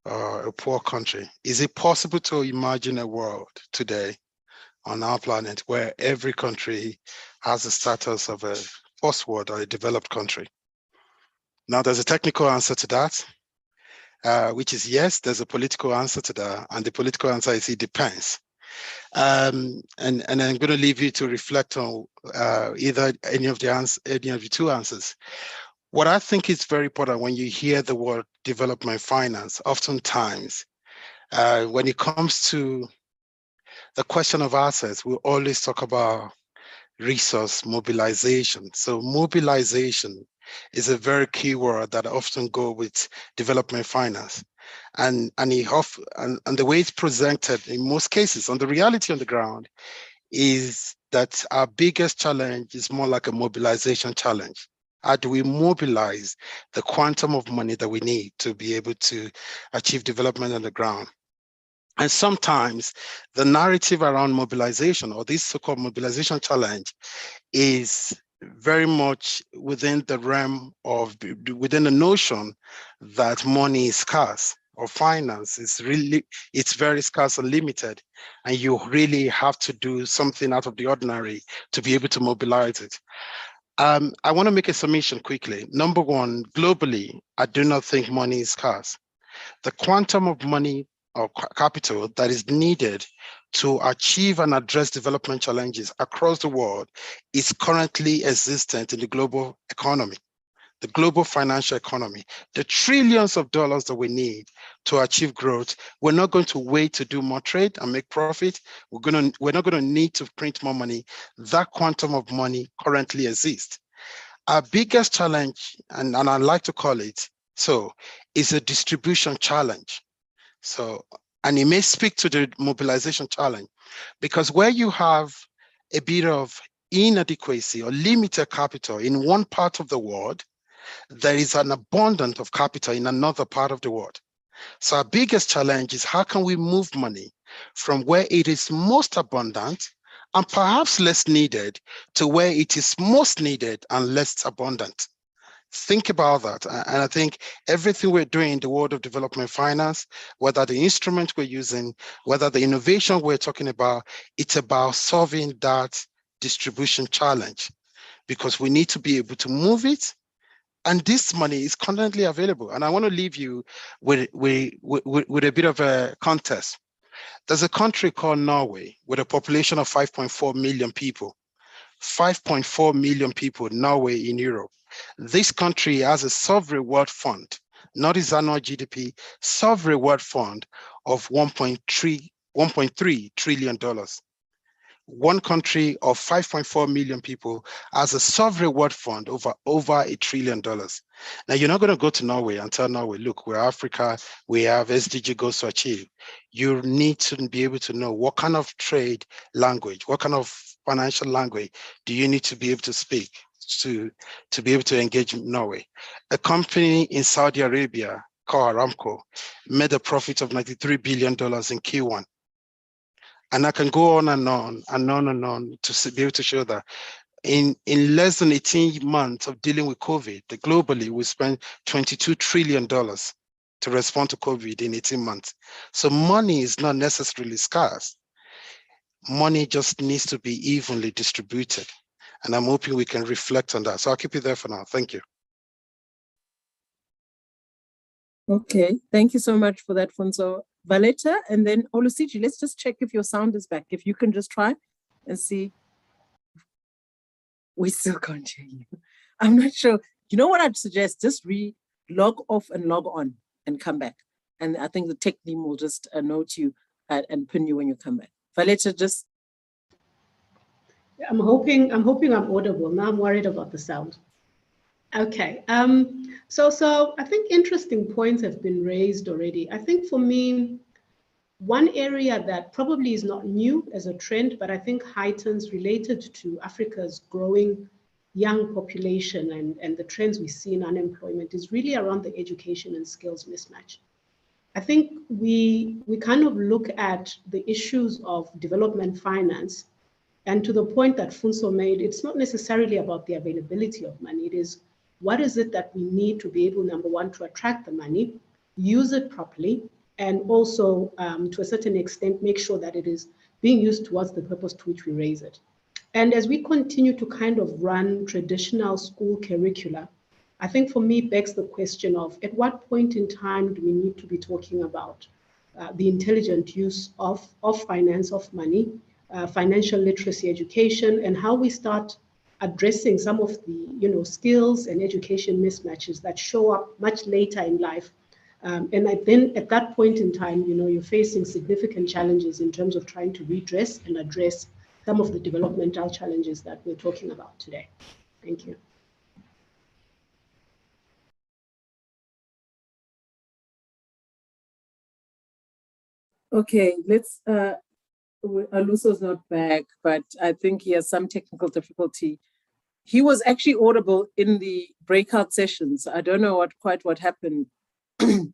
a poor country. Is it possible to imagine a world today on our planet where every country has the status of a first world or a developed country? Now, there's a technical answer to that, which is yes. There's a political answer to that. And the political answer is it depends. And I'm going to leave you to reflect on either any of the two answers. What I think is very important when you hear the word development finance, oftentimes when it comes to the question of assets, we always talk about resource mobilization. So mobilization is a very key word that often go with development finance. And the way it's presented in most cases, on the reality on the ground, is that our biggest challenge is more like a mobilization challenge. How do we mobilize the quantum of money that we need to be able to achieve development on the ground? And sometimes the narrative around mobilization, or this so-called mobilization challenge, is very much within the realm of, within the notion that money is scarce, or finance is really, it's very scarce and limited, and you really have to do something out of the ordinary to be able to mobilize it. I want to make a submission quickly. Number one, globally, I do not think money is scarce. The quantum of money or capital that is needed to achieve and address development challenges across the world is currently existent in the global economy. the global financial economy, the trillions of dollars that we need to achieve growth, we're not going to wait to do more trade and make profit. We're not going to need to print more money. That quantum of money currently exists. Our biggest challenge, and I like to call it so, is a distribution challenge. So, and it may speak to the mobilization challenge, because where you have a bit of inadequacy or limited capital in one part of the world, there is an abundance of capital in another part of the world. So our biggest challenge is how can we move money from where it is most abundant and perhaps less needed to where it is most needed and less abundant. Think about that. And I think everything we're doing in the world of development finance, whether the instrument we're using, whether the innovation we're talking about, it's about solving that distribution challenge, because we need to be able to move it. And this money is constantly available. And I want to leave you with a bit of a contest. There's a country called Norway with a population of 5.4 million people. 5.4 million people, Norway in Europe. This country has a sovereign wealth fund, not its annual GDP, sovereign wealth fund of $1.3 trillion. One country of 5.4 million people has a sovereign wealth fund over $1 trillion. Now, you're not going to go to Norway and tell Norway, look, we're Africa, we have SDG goals to achieve. You need to be able to know what kind of trade language, what kind of financial language do you need to be able to speak to be able to engage in Norway. A company in Saudi Arabia called Aramco made a profit of $93 billion in Q1. And I can go on and on and on and on to be able to show that in less than 18 months of dealing with COVID, globally, we spent $22 trillion to respond to COVID in 18 months. So money is not necessarily scarce. Money just needs to be evenly distributed. And I'm hoping we can reflect on that. So I'll keep it there for now. Thank you. Okay, thank you so much for that, Funso. Valeta, and then Olusiji, let's just check if your sound is back. If you can just try and see. We still can't hear you. I'm not sure. You know what I'd suggest? Just log off and log on and come back. And I think the tech team will just note you and pin you when you come back. Valeta, just. I'm hoping I'm audible. Now I'm worried about the sound. Okay, so I think interesting points have been raised already. I think for me, one area that probably is not new as a trend, but I think heightens related to Africa's growing young population and the trends we see in unemployment is really around the education and skills mismatch. I think we kind of look at the issues of development finance, and to the point that Funso made, it's not necessarily about the availability of money. It is what is it that we need to be able, number one, to attract the money, use it properly, and also to a certain extent, make sure that it is being used towards the purpose to which we raise it. And as we continue to kind of run traditional school curricula, I think for me begs the question of at what point in time do we need to be talking about the intelligent use of finance, of money, financial literacy education, and how we start addressing some of the skills and education mismatches that show up much later in life. And then at that point in time, you're facing significant challenges in terms of trying to redress and address some of the developmental challenges that we're talking about today. Thank you. Okay, let's, Aluso's not back, but I think he has some technical difficulty. He was actually audible in the breakout sessions. I don't know what happened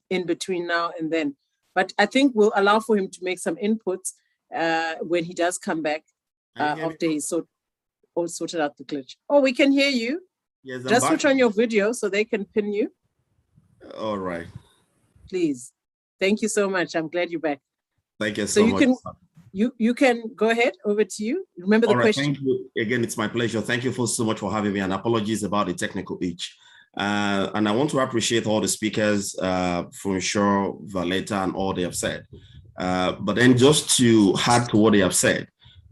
in between now and then, but I think we'll allow for him to make some inputs when he does come back after he's sorted out the glitch. Oh, we can hear you. Yes, just switch on your video so they can pin you. All right. Please. Thank you so much. I'm glad you're back. Thank you so much. You can go ahead. Over to you. Remember the question. Thank you. Again, it's my pleasure. Thank you so much for having me, and apologies about the technical glitch. And I want to appreciate all the speakers, Funsho, Valeta, and all they have said. But then just to add to what they have said,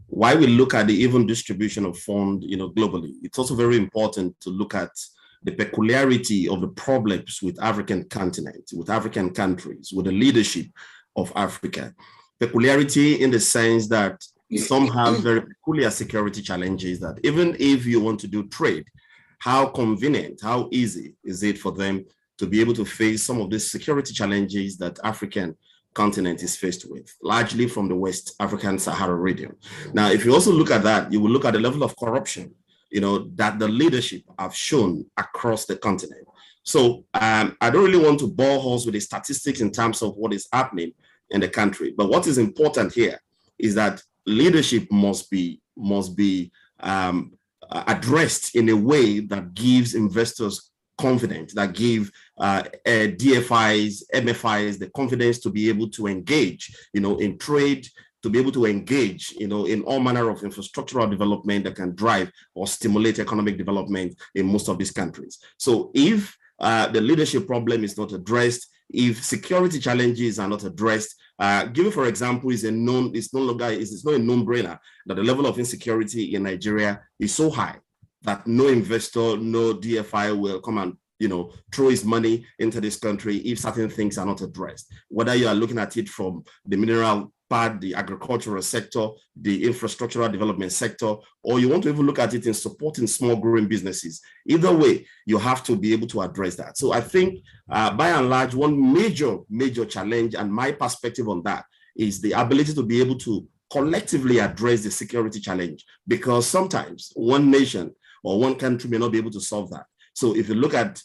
why we look at the even distribution of funds, globally, it's also very important to look at the peculiarity of the problems with African continent, with African countries, with the leadership of Africa. Peculiarity in the sense that some have very peculiar security challenges that even if you want to do trade, how convenient, how easy is it for them to be able to face some of the security challenges that African continent is faced with, largely from the West African Sahara region. Now, if you also look at that, you will look at the level of corruption, that the leadership have shown across the continent. So I don't really want to bore horse with the statistics in terms of what is happening in the country. But what is important here is that leadership must be addressed in a way that gives investors confidence, that give DFIs, MFIs the confidence to be able to engage, in trade, to be able to engage, in all manner of infrastructural development that can drive or stimulate economic development in most of these countries. So if the leadership problem is not addressed, if security challenges are not addressed, given for example, it's not a known-brainer that the level of insecurity in Nigeria is so high that no investor, no DFI will come and throw his money into this country if certain things are not addressed. Whether you are looking at it from the mineral part, the agricultural sector, the infrastructural development sector, or you want to even look at it in supporting small growing businesses. Either way, you have to be able to address that. So I think by and large, one major challenge, and my perspective on that, is the ability to be able to collectively address the security challenge, because sometimes one nation or one country may not be able to solve that. So if you look at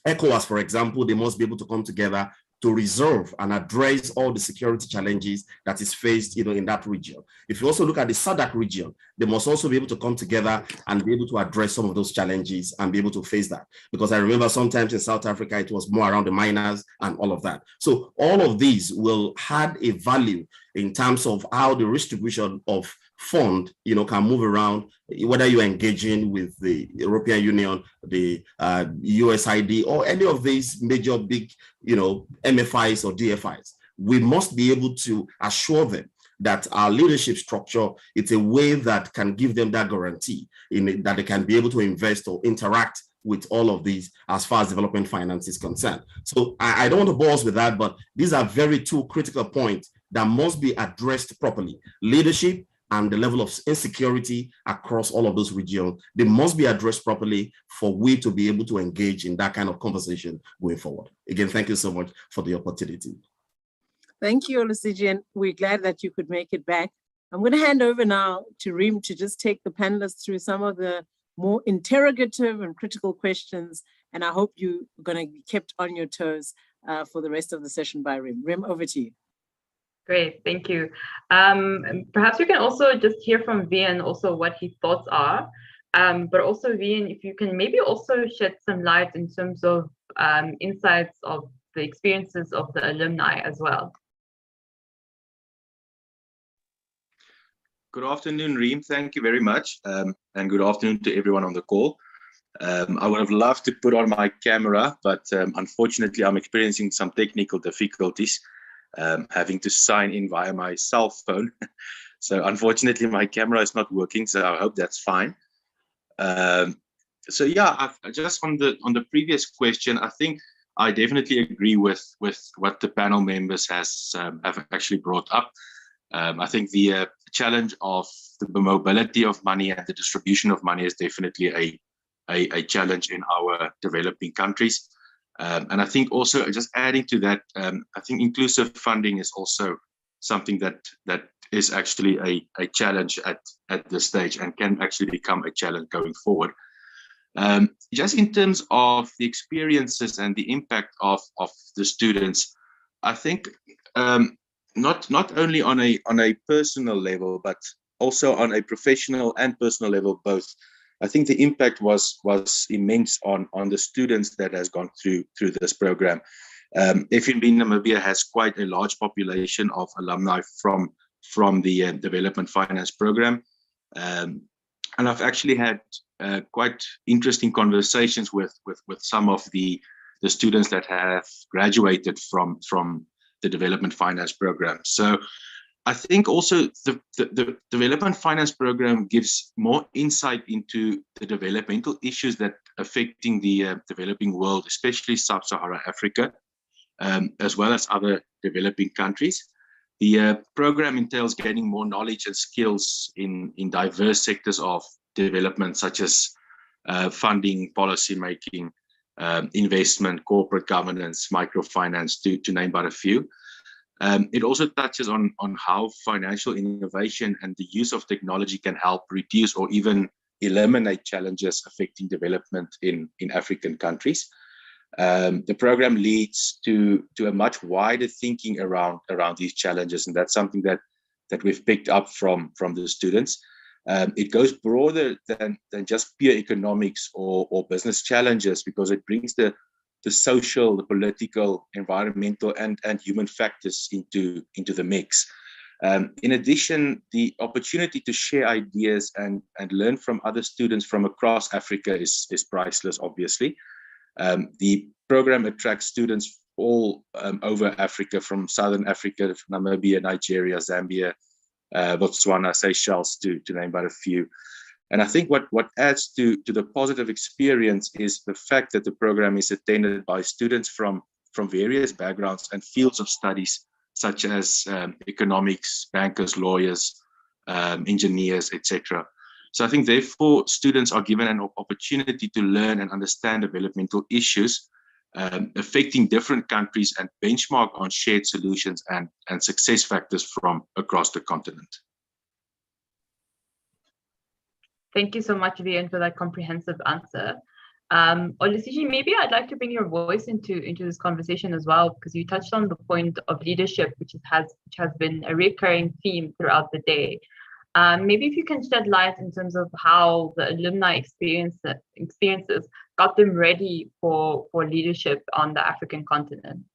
ECOWAS, for example, they must be able to come together to resolve and address all the security challenges that is faced, in that region. If you also look at the SADC region, they must also be able to come together and be able to address some of those challenges and be able to face that. Because I remember sometimes in South Africa, it was more around the miners and all of that. So all of these will add a value in terms of how the redistribution of fund, can move around, whether you're engaging with the European Union, the USAID, or any of these major big, MFIs or DFIs. We must be able to assure them that our leadership structure, it's a way that can give them that guarantee that they can be able to invest or interact with all of these as far as development finance is concerned. So I don't want to bore us with that, but these are two critical points that must be addressed properly. Leadership and the level of insecurity across all of those regions, they must be addressed properly for we to be able to engage in that kind of conversation going forward. Again, thank you so much for the opportunity. Thank you, Olusegun, and we're glad that you could make it back. I'm going to hand over now to Reem to just take the panelists through some of the more interrogative and critical questions, and I hope you're going to be kept on your toes for the rest of the session by Reem. Reem, over to you. Great, thank you. Perhaps we can also just hear from Vian also what his thoughts are, but also Vian, if you can maybe also shed some light in terms of insights of the experiences of the alumni as well. Good afternoon, Reem. Thank you very much. And good afternoon to everyone on the call. I would have loved to put on my camera, but unfortunately, I'm experiencing some technical difficulties, having to sign in via my cell phone. So unfortunately, my camera is not working, so I hope that's fine. So yeah, just on the previous question, I think I definitely agree with what the panel members have actually brought up. I think the challenge of the mobility of money and the distribution of money is definitely a challenge in our developing countries. And I think also, just adding to that, I think inclusive funding is also something that is actually a challenge at this stage and can actually become a challenge going forward. Just in terms of the experiences and the impact of the students, I think not only on a personal level, but also on a professional and personal level, both. I think the impact was immense on the students that has gone through this program. FNB Namibia has quite a large population of alumni from the development finance program, and I've actually had quite interesting conversations with some of the students that have graduated from the development finance program. So I think also the development finance program gives more insight into the developmental issues that affecting the developing world, especially sub-Saharan Africa, as well as other developing countries. The program entails gaining more knowledge and skills in diverse sectors of development, such as funding, policy making, investment, corporate governance, microfinance, to name but a few. It also touches on how financial innovation and the use of technology can help reduce or even eliminate challenges affecting development in African countries. The program leads to a much wider thinking around these challenges, and that's something that we've picked up from the students. It goes broader than just pure economics or business challenges, because it brings the social, the political, environmental, and human factors into the mix. In addition, the opportunity to share ideas and learn from other students from across Africa is priceless, obviously. The program attracts students all over Africa, from Southern Africa, Namibia, Nigeria, Zambia, Botswana, Seychelles, to name but a few. And I think what adds to the positive experience is the fact that the program is attended by students from various backgrounds and fields of studies, such as economics, bankers, lawyers, engineers, etc. So I think, therefore, students are given an opportunity to learn and understand developmental issues affecting different countries and benchmark on shared solutions and success factors from across the continent. Thank you so much, Vian, for that comprehensive answer. Olusiji, maybe I'd like to bring your voice into this conversation as well, because you touched on the point of leadership, which has been a recurring theme throughout the day. Maybe if you can shed light in terms of how the alumni experiences got them ready for leadership on the African continent.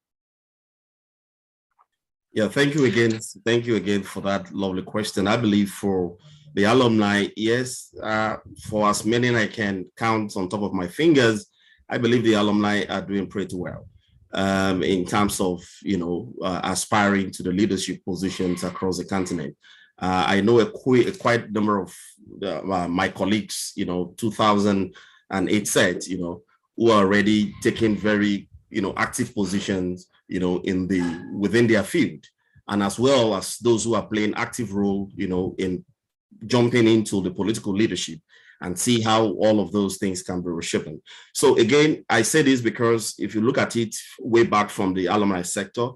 Yeah, thank you again. Thank you again for that lovely question. I believe for the alumni, yes, for as many I can count on top of my fingers, I believe the alumni are doing pretty well in terms of, aspiring to the leadership positions across the continent. I know a quite number of my colleagues, 2008 set, who are already taking very, active positions, within their field, and as well as those who are playing active role, in jumping into the political leadership, and see how all of those things can be reshaping. So again, I say this because if you look at it way back from the alumni sector,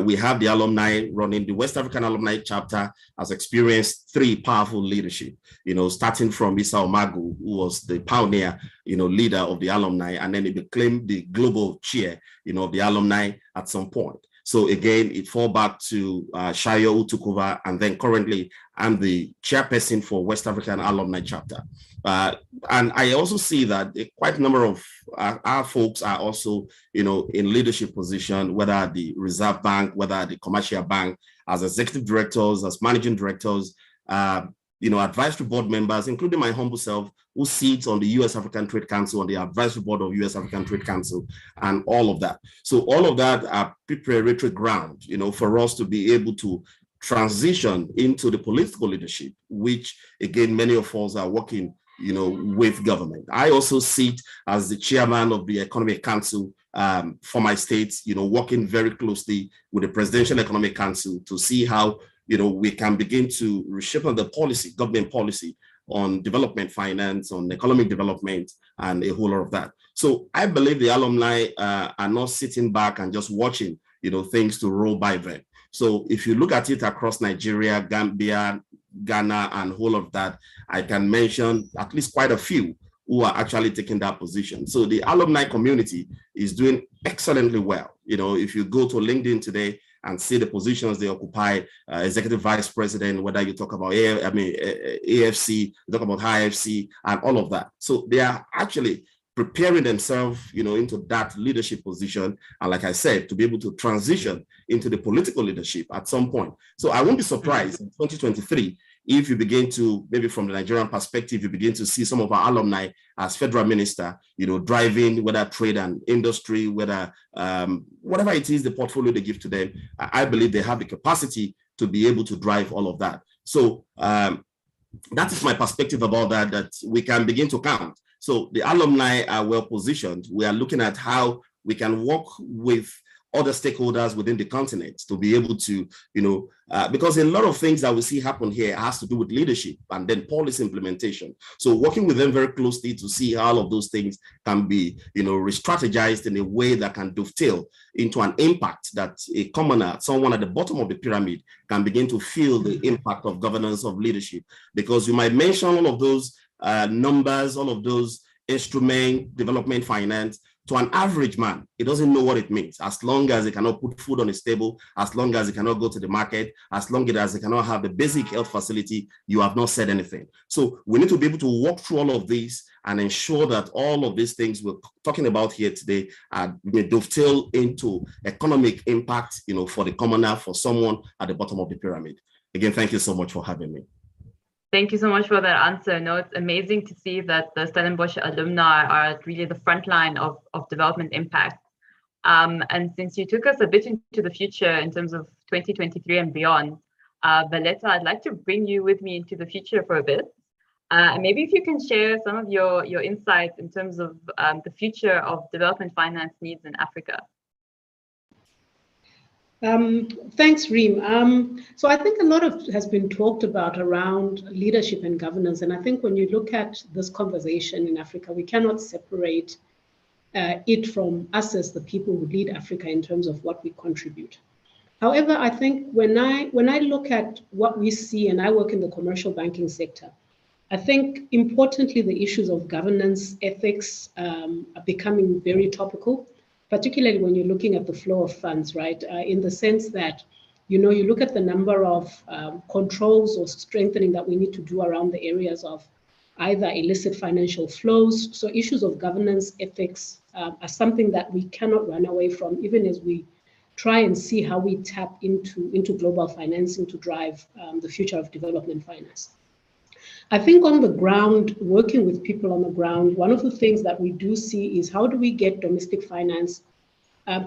we have the alumni running the West African Alumni Chapter has experienced 3 powerful leadership, starting from Issa Omagu, who was the pioneer, leader of the alumni, and then he became the global chair, of the alumni at some point. So again, it fall back to Shayo, who took over, and then currently I'm the chairperson for West African Alumni Chapter. And I also see that quite a number of our folks are also, in leadership position, whether at the Reserve Bank, whether at the Commercial Bank, as executive directors, as managing directors, advisory board members, including my humble self, who sits on the U.S. African Trade Council, on the advisory board of U.S. African Trade Council, and all of that. So all of that are preparatory ground, for us to be able to transition into the political leadership, which again, many of us are working, with government. I also sit as the chairman of the Economic Council for my state, working very closely with the Presidential Economic Council to see how, we can begin to reshape the policy, government policy on development finance, on economic development, and a whole lot of that. So I believe the alumni are not sitting back and just watching, things to roll by them. So if you look at it across Nigeria, Gambia, Ghana, and whole of that, I can mention at least quite a few who are actually taking that position. So the alumni community is doing excellently well. If you go to LinkedIn today and see the positions they occupy, executive vice president, whether you talk about AFC, you talk about IFC, and all of that. So they are actually preparing themselves, into that leadership position. And like I said, to be able to transition into the political leadership at some point. So I won't be surprised in 2023 if you begin to, maybe from the Nigerian perspective, you begin to see some of our alumni as federal minister, driving whether trade and industry, whether whatever it is, the portfolio they give to them. I believe they have the capacity to be able to drive all of that. So that is my perspective about that we can begin to count So the alumni are well positioned. We are looking at how we can work with other stakeholders within the continent to be able to, because a lot of things that we see happen here has to do with leadership and then policy implementation. So working with them very closely to see how all of those things can be, re-strategized in a way that can dovetail into an impact that a commoner, someone at the bottom of the pyramid, can begin to feel the impact of governance, of leadership. Because you might mention all of those numbers, all of those instrument, development finance. To an average man, he doesn't know what it means. As long as he cannot put food on his table, as long as he cannot go to the market, as long as he cannot have the basic health facility, you have not said anything. So we need to be able to walk through all of these and ensure that all of these things we're talking about here today may dovetail into economic impact, for the commoner, for someone at the bottom of the pyramid. Again, thank you so much for having me. Thank you so much for that answer. No, it's amazing to see that the Stellenbosch alumni are really the front line of development impact. And since you took us a bit into the future in terms of 2023 and beyond, Valletta, I'd like to bring you with me into the future for a bit. Maybe if you can share some of your insights in terms of the future of development finance needs in Africa. Thanks, Reem. So I think a lot has been talked about around leadership and governance. And I think when you look at this conversation in Africa, we cannot separate it from us as the people who lead Africa in terms of what we contribute. However, I think when I look at what we see, and I work in the commercial banking sector, I think importantly, the issues of governance, ethics are becoming very topical, particularly when you're looking at the flow of funds, right? In the sense that, you look at the number of controls or strengthening that we need to do around the areas of either illicit financial flows. So issues of governance, ethics are something that we cannot run away from, even as we try and see how we tap into global financing to drive the future of development finance. I think on the ground, working with people on the ground, one of the things that we do see is how do we get domestic finance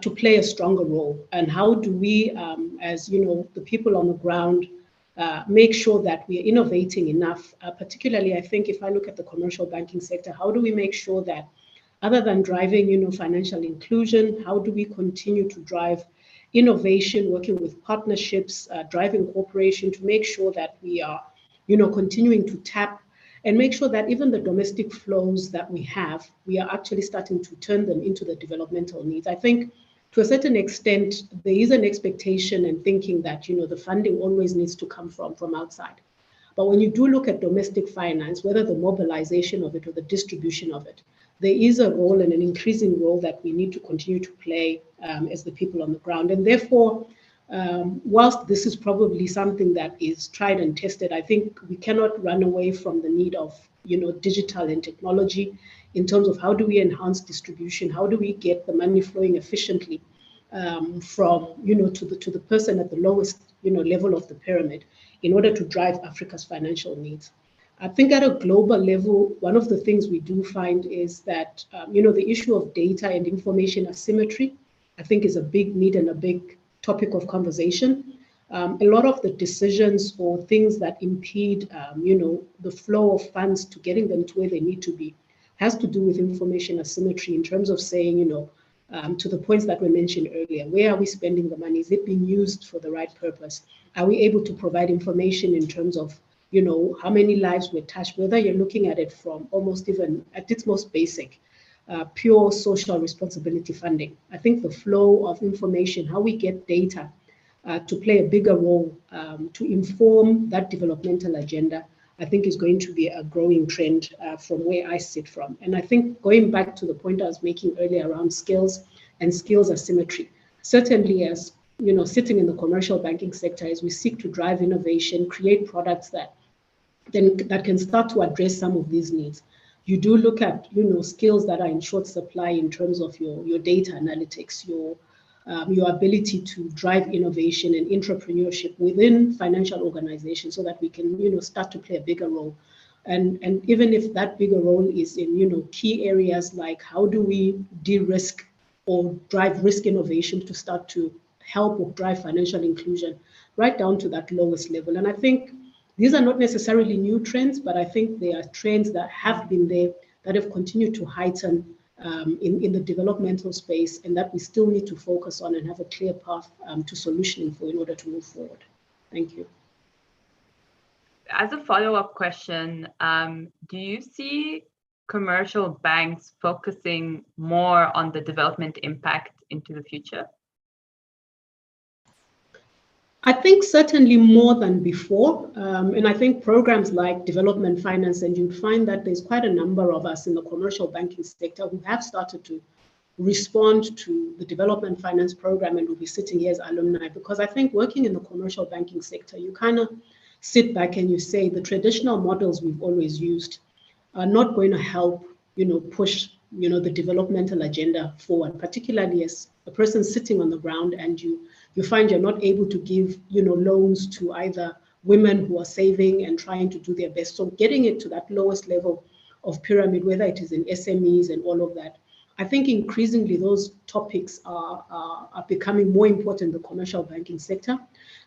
to play a stronger role, and how do we, as the people on the ground, make sure that we are innovating enough. Particularly, I think if I look at the commercial banking sector, how do we make sure that, other than driving, financial inclusion, how do we continue to drive innovation, working with partnerships, driving cooperation to make sure that we are continuing to tap and make sure that even the domestic flows that we have, we are actually starting to turn them into the developmental needs. I think to a certain extent, there is an expectation and thinking that, the funding always needs to come from outside. But when you do look at domestic finance, whether the mobilization of it or the distribution of it, there is a role and an increasing role that we need to continue to play as the people on the ground. And therefore, whilst this is probably something that is tried and tested, I think we cannot run away from the need of, digital and technology in terms of how do we enhance distribution, how do we get the money flowing efficiently from, to the person at the lowest, level of the pyramid in order to drive Africa's financial needs. I think at a global level, one of the things we do find is that, the issue of data and information asymmetry, I think is a big need and a big topic of conversation. A lot of the decisions or things that impede, the flow of funds to getting them to where they need to be has to do with information asymmetry in terms of saying, to the points that were mentioned earlier, where are we spending the money? Is it being used for the right purpose? Are we able to provide information in terms of, how many lives were touched, whether you're looking at it from almost even at its most basic, pure social responsibility funding. I think the flow of information, how we get data to play a bigger role to inform that developmental agenda, I think is going to be a growing trend from where I sit from. And I think going back to the point I was making earlier around skills and skills asymmetry, certainly as sitting in the commercial banking sector, as we seek to drive innovation, create products that can start to address some of these needs. You do look at skills that are in short supply in terms of your data analytics, your ability to drive innovation and entrepreneurship within financial organizations, so that we can start to play a bigger role. And even if that bigger role is in key areas like how do we de-risk or drive risk innovation to start to help or drive financial inclusion right down to that lowest level. And I think these are not necessarily new trends, but I think they are trends that have been there that have continued to heighten in the developmental space, and that we still need to focus on and have a clear path to solutioning for in order to move forward. Thank you. As a follow-up question, do you see commercial banks focusing more on the development impact into the future? I think certainly more than before. And I think programs like development finance, and you find that there's quite a number of us in the commercial banking sector who have started to respond to the development finance program, and will be sitting here as alumni, because I think working in the commercial banking sector, you kind of sit back and you say the traditional models we've always used are not going to help, push, the developmental agenda forward, particularly as a person sitting on the ground and you find you're not able to give, loans to either women who are saving and trying to do their best. So getting it to that lowest level of pyramid, whether it is in SMEs and all of that, I think increasingly those topics are becoming more important in the commercial banking sector.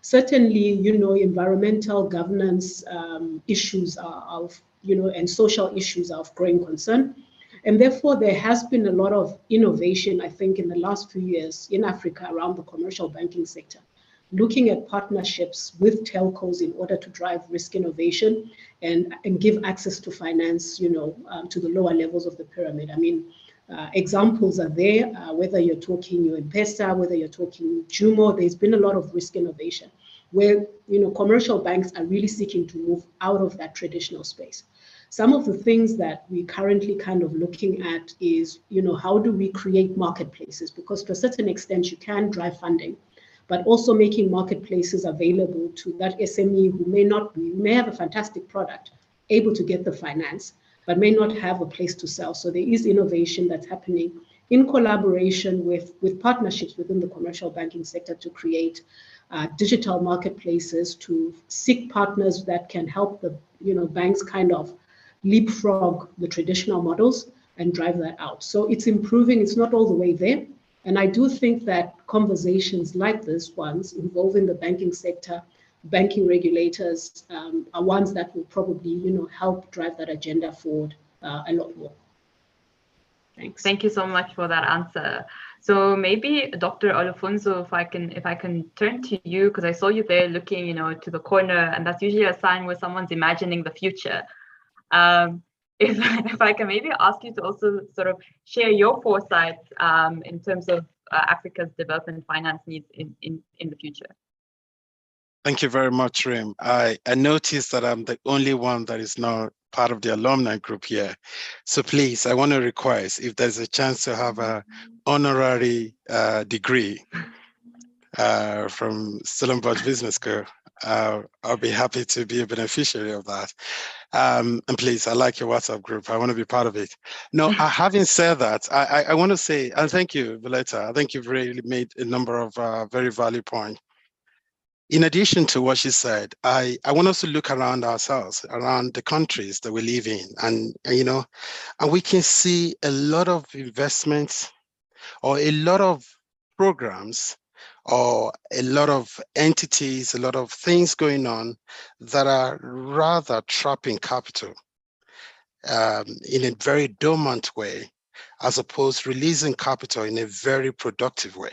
Certainly, environmental governance issues are of, and social issues are of growing concern. And therefore, there has been a lot of innovation, I think, in the last few years in Africa around the commercial banking sector, looking at partnerships with telcos in order to drive risk innovation and give access to finance, to the lower levels of the pyramid. I mean, examples are there, whether you're talking M-Pesa, whether you're talking Jumo, there's been a lot of risk innovation where, commercial banks are really seeking to move out of that traditional space. Some of the things that we currently kind of looking at is, how do we create marketplaces? Because to a certain extent, you can drive funding, but also making marketplaces available to that SME who may have a fantastic product, able to get the finance, but may not have a place to sell. So there is innovation that's happening in collaboration with partnerships within the commercial banking sector to create digital marketplaces, to seek partners that can help the banks kind of leapfrog the traditional models and drive that out. So it's improving, it's not all the way there. And I do think that conversations like this ones involving the banking sector, banking regulators are ones that will probably, help drive that agenda forward a lot more. Thanks. Thank you so much for that answer. So maybe Dr. Olufunso, if I can turn to you, because I saw you there looking, to the corner, and that's usually a sign where someone's imagining the future. If I can maybe ask you to also sort of share your foresight in terms of Africa's development finance needs in the future. Thank you very much, Rim. I noticed that I'm the only one that is not part of the alumni group here. So please, I want to request if there's a chance to have an honorary degree from Stellenbosch Business School, I'll be happy to be a beneficiary of that. And please, I like your WhatsApp group. I want to be part of it. No, having said that, I want to say, and thank you, Violeta. I think you've really made a number of very valid points. In addition to what she said, I want us to look around ourselves, around the countries that we live in, and we can see a lot of investments or a lot of programs or a lot of entities, a lot of things going on that are rather trapping capital in a very dormant way, as opposed to releasing capital in a very productive way.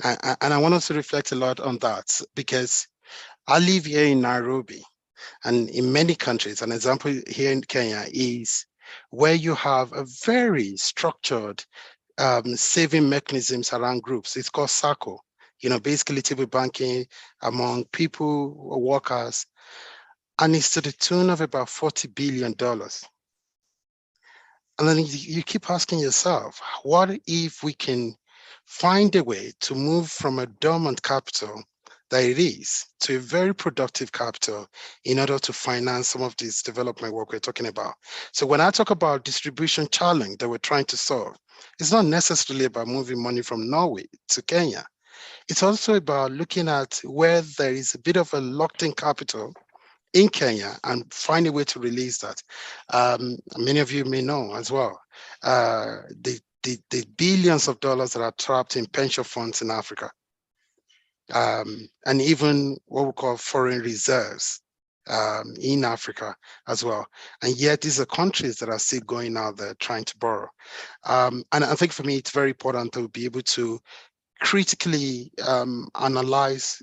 And I want us to reflect a lot on that, because I live here in Nairobi, and in many countries, an example here in Kenya is where you have a very structured saving mechanisms around groups. It's called SACCO, basically table banking among people, workers, and it's to the tune of about $40 billion. And then you keep asking yourself, what if we can find a way to move from a dormant capital that it is to a very productive capital in order to finance some of this development work we're talking about? So when I talk about distribution challenge that we're trying to solve, it's not necessarily about moving money from Norway to Kenya. It's also about looking at where there is a bit of a locked-in capital in Kenya and find a way to release that. Many of you may know as well, the billions of dollars that are trapped in pension funds in Africa, and even what we call foreign reserves in Africa as well. And yet these are countries that are still going out there trying to borrow. And I think for me, it's very important to be able to critically analyze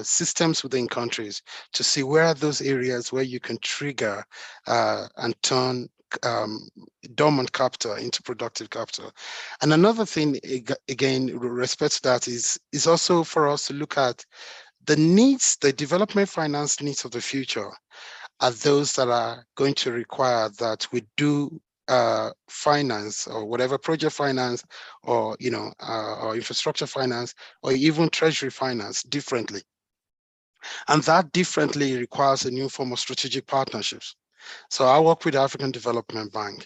systems within countries to see where are those areas where you can trigger and turn dormant capital into productive capital. And another thing, again, with respect to that, is also for us to look at the needs, the development finance needs of the future are those that are going to require that we do finance or whatever, project finance or or infrastructure finance or even treasury finance differently. And that differently requires a new form of strategic partnerships. So I work with the African Development Bank.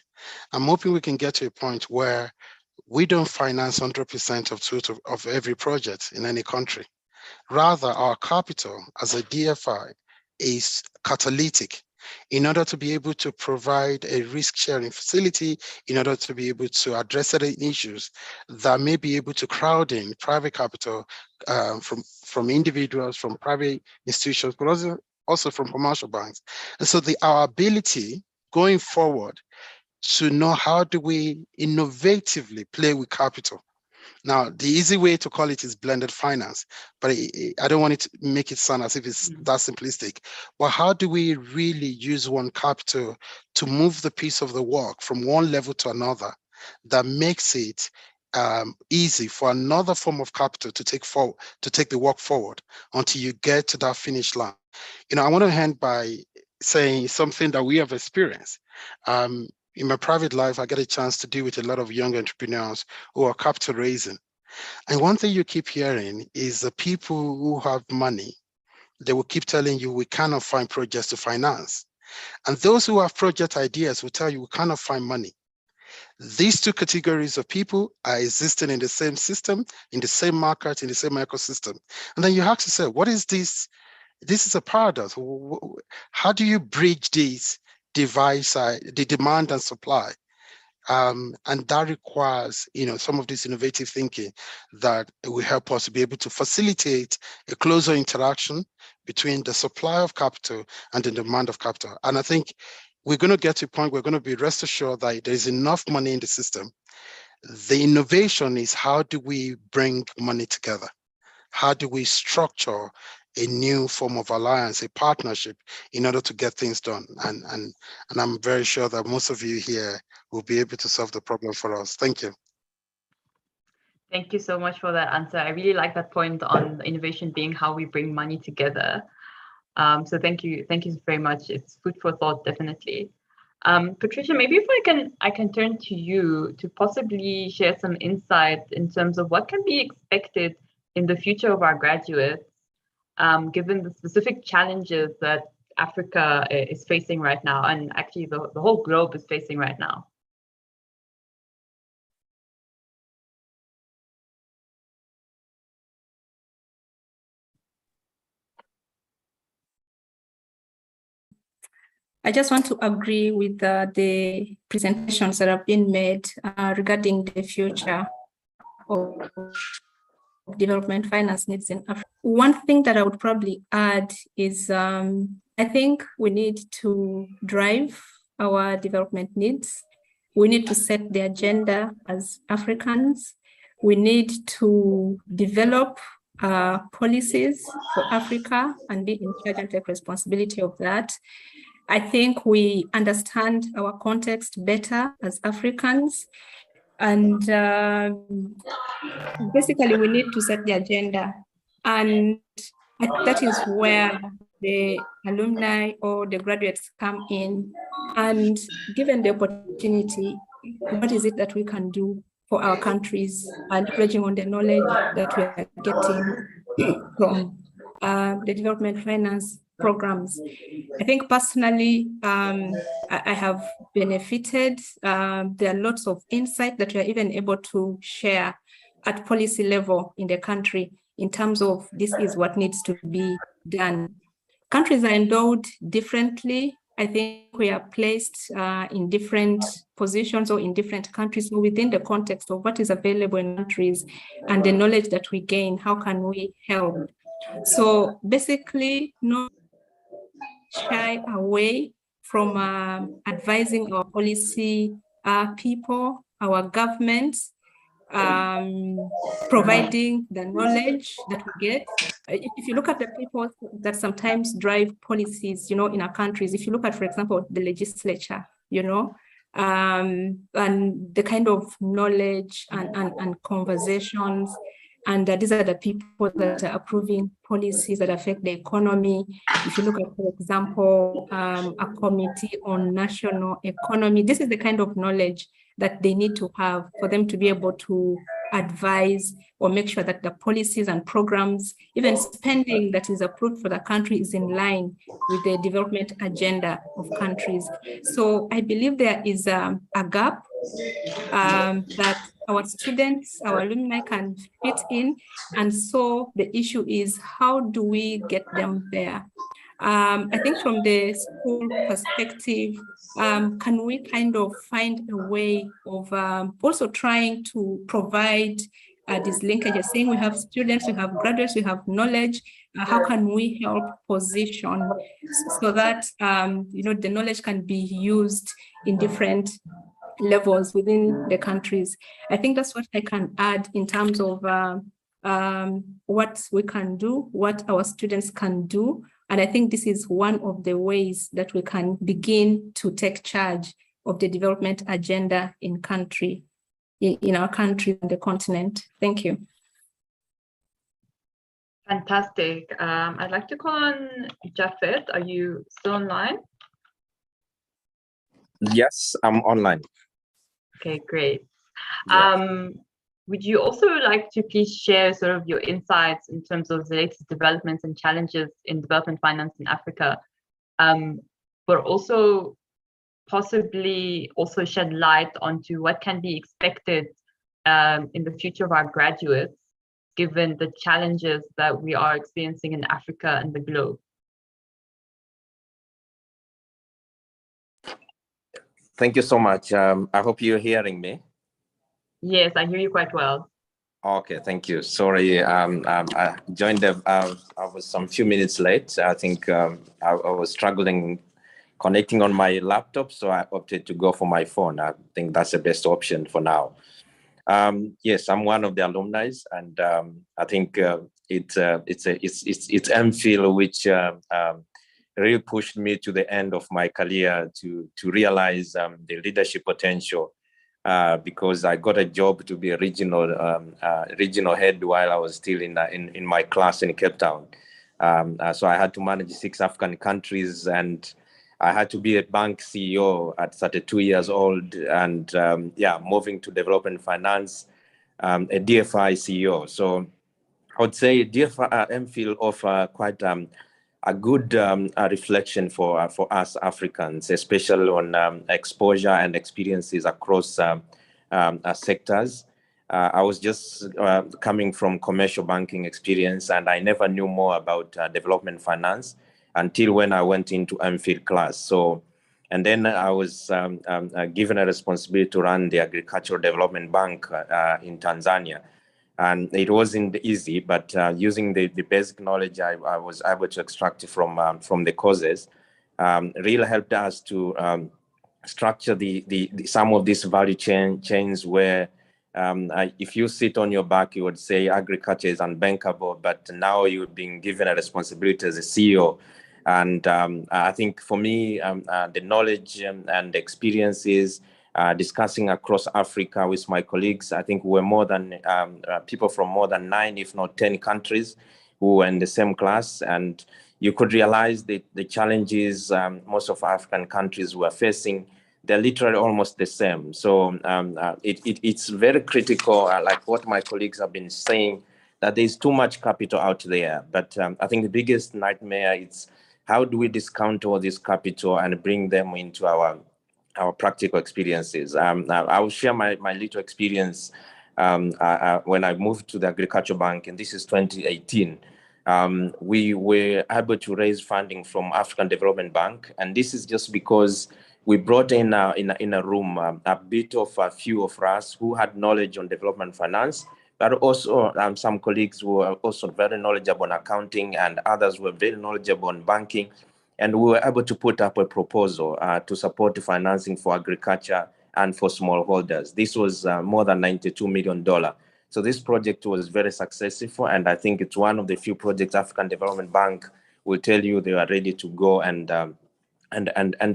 I'm hoping we can get to a point where we don't finance 100% of every project in any country. Rather, our capital as a DFI is catalytic in order to be able to provide a risk-sharing facility, in order to be able to address certain issues that may be able to crowd in private capital from individuals, from private institutions, but also from commercial banks. And so our ability going forward to know how do we innovatively play with capital. Now, the easy way to call it is blended finance, but I don't want it to make it sound as if it's that simplistic. But how do we really use one capital to move the piece of the work from one level to another that makes it easy for another form of capital to take the work forward until you get to that finish line? I want to end by saying something that we have experienced. In my private life, I get a chance to deal with a lot of young entrepreneurs who are capital raising. And one thing you keep hearing is the people who have money, they will keep telling you, we cannot find projects to finance. And those who have project ideas will tell you, we cannot find money. These two categories of people are existing in the same system, in the same market, in the same ecosystem. And then you have to say, what is this? This is a paradox. How do you bridge these the demand and supply? And that requires, some of this innovative thinking that will help us to be able to facilitate a closer interaction between the supply of capital and the demand of capital. And I think we're going to get to a point where we're going to be rest assured that there's enough money in the system. The innovation is, how do we bring money together? How do we structure a new form of alliance, a partnership, in order to get things done? And I'm very sure that most of you here will be able to solve the problem for us. Thank you. Thank you so much for that answer. I really like that point on innovation being how we bring money together. So thank you very much. It's food for thought, definitely. Patricia, maybe if I can turn to you to possibly share some insight in terms of what can be expected in the future of our graduates, given the specific challenges that Africa is facing right now, and actually the whole globe is facing right now. I just want to agree with the presentations that have been made regarding the future of development finance needs in Africa. One thing that I would probably add is I think we need to drive our development needs. We need to set the agenda as Africans. We need to develop policies for Africa and be in charge and take responsibility of that. I think we understand our context better as Africans, and basically we need to set the agenda, and that is where the alumni or the graduates come in. And given the opportunity, what is it that we can do for our countries, and leveraging on the knowledge that we are getting from the development finance programs. I think personally, I have benefited. There are lots of insight that we are even able to share at policy level in the country in terms of this is what needs to be done. Countries are endowed differently. I think we are placed in different positions or in different countries. So within the context of what is available in countries and the knowledge that we gain, how can we help? So basically, no shy away from advising our policy people, our governments, providing the knowledge that we get. If you look at the people that sometimes drive policies, you know, in our countries, if you look at, for example, the legislature, you know, and the kind of knowledge and conversations, and these are the people that are approving policies that affect the economy. If you look at, for example, a committee on national economy, this is the kind of knowledge that they need to have for them to be able to advise or make sure that the policies and programs, even spending that is approved for the country, is in line with the development agenda of countries. So I believe there is a gap that our students, our alumni can fit in. And so the issue is, how do we get them there? I think from the school perspective, can we kind of find a way of also trying to provide these linkages, saying we have students, we have graduates, we have knowledge, how can we help position so that, you know, the knowledge can be used in different levels within the countries? I think that's what I can add in terms of what we can do, what our students can do. And I think this is one of the ways that we can begin to take charge of the development agenda in our country and the continent. Thank you. Fantastic. I'd like to call on Jafet. Are you still online? Yes, I'm online. Okay, great. Yeah. Would you also like to please share sort of your insights in terms of the latest developments and challenges in development finance in Africa, but also possibly also shed light onto what can be expected in the future of our graduates, given the challenges that we are experiencing in Africa and the globe? Thank you so much. I hope you're hearing me. Yes, I hear you quite well. Okay, thank you. Sorry, I joined I was some few minutes late. I think I was struggling connecting on my laptop, so I opted to go for my phone. I think that's the best option for now. Yes, I'm one of the alumni, and I think it's MPhil which really pushed me to the end of my career to realize the leadership potential. Because I got a job to be a regional head while I was still in my class in Cape Town. So I had to manage 6 African countries, and I had to be a bank CEO at 32 years old, and moving to development finance, a DFI CEO. So I would say DFI MPhil offer quite a good reflection for us Africans, especially on exposure and experiences across sectors. I was just coming from commercial banking experience, and I never knew more about development finance until when I went into MPhil class. So, and then I was given a responsibility to run the Agricultural Development Bank in Tanzania. And it wasn't easy, but using the basic knowledge I was able to extract from the courses really helped us to structure the some of these value chains where if you sit on your back, you would say agriculture is unbankable, but now you're being given a responsibility as a CEO. And I think for me, the knowledge and experiences discussing across Africa with my colleagues, I think we're more than people from more than 9, if not 10 countries who were in the same class. And you could realize the challenges most of African countries were facing. They're literally almost the same. So it's very critical, like what my colleagues have been saying, that there's too much capital out there. But I think the biggest nightmare is how do we discount all this capital and bring them into our practical experiences. I will share my little experience when I moved to the Agriculture Bank, and this is 2018. We were able to raise funding from African Development Bank, and this is just because we brought in a room a bit of a few of us who had knowledge on development finance, but also some colleagues who were also very knowledgeable on accounting, and others were very knowledgeable on banking. And we were able to put up a proposal to support the financing for agriculture and for smallholders. This was more than $92 million. So this project was very successful, and I think it's one of the few projects African Development Bank will tell you they are ready to go and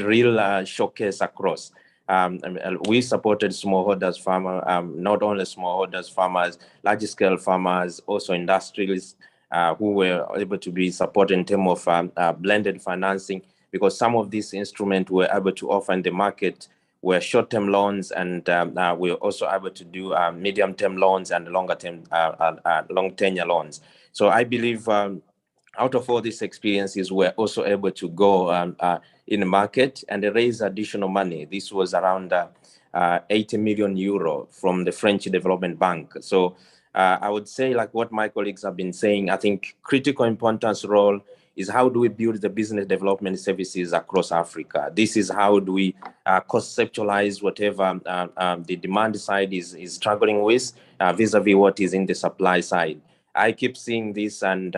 real showcase across. We supported smallholders farmers, not only smallholders farmers, large-scale farmers, also industrialists who were able to be supported in terms of blended financing, because some of these instruments were able to offer in the market were short-term loans, and we were also able to do medium-term loans and longer-term, long-tenure loans. So I believe out of all these experiences, we're also able to go in the market and raise additional money. This was around 80 million euro from the French Development Bank. So I would say, like what my colleagues have been saying, I think critical importance role is how do we build the business development services across Africa? This is how do we conceptualize whatever the demand side is struggling with vis-a-vis what is in the supply side. I keep seeing this, and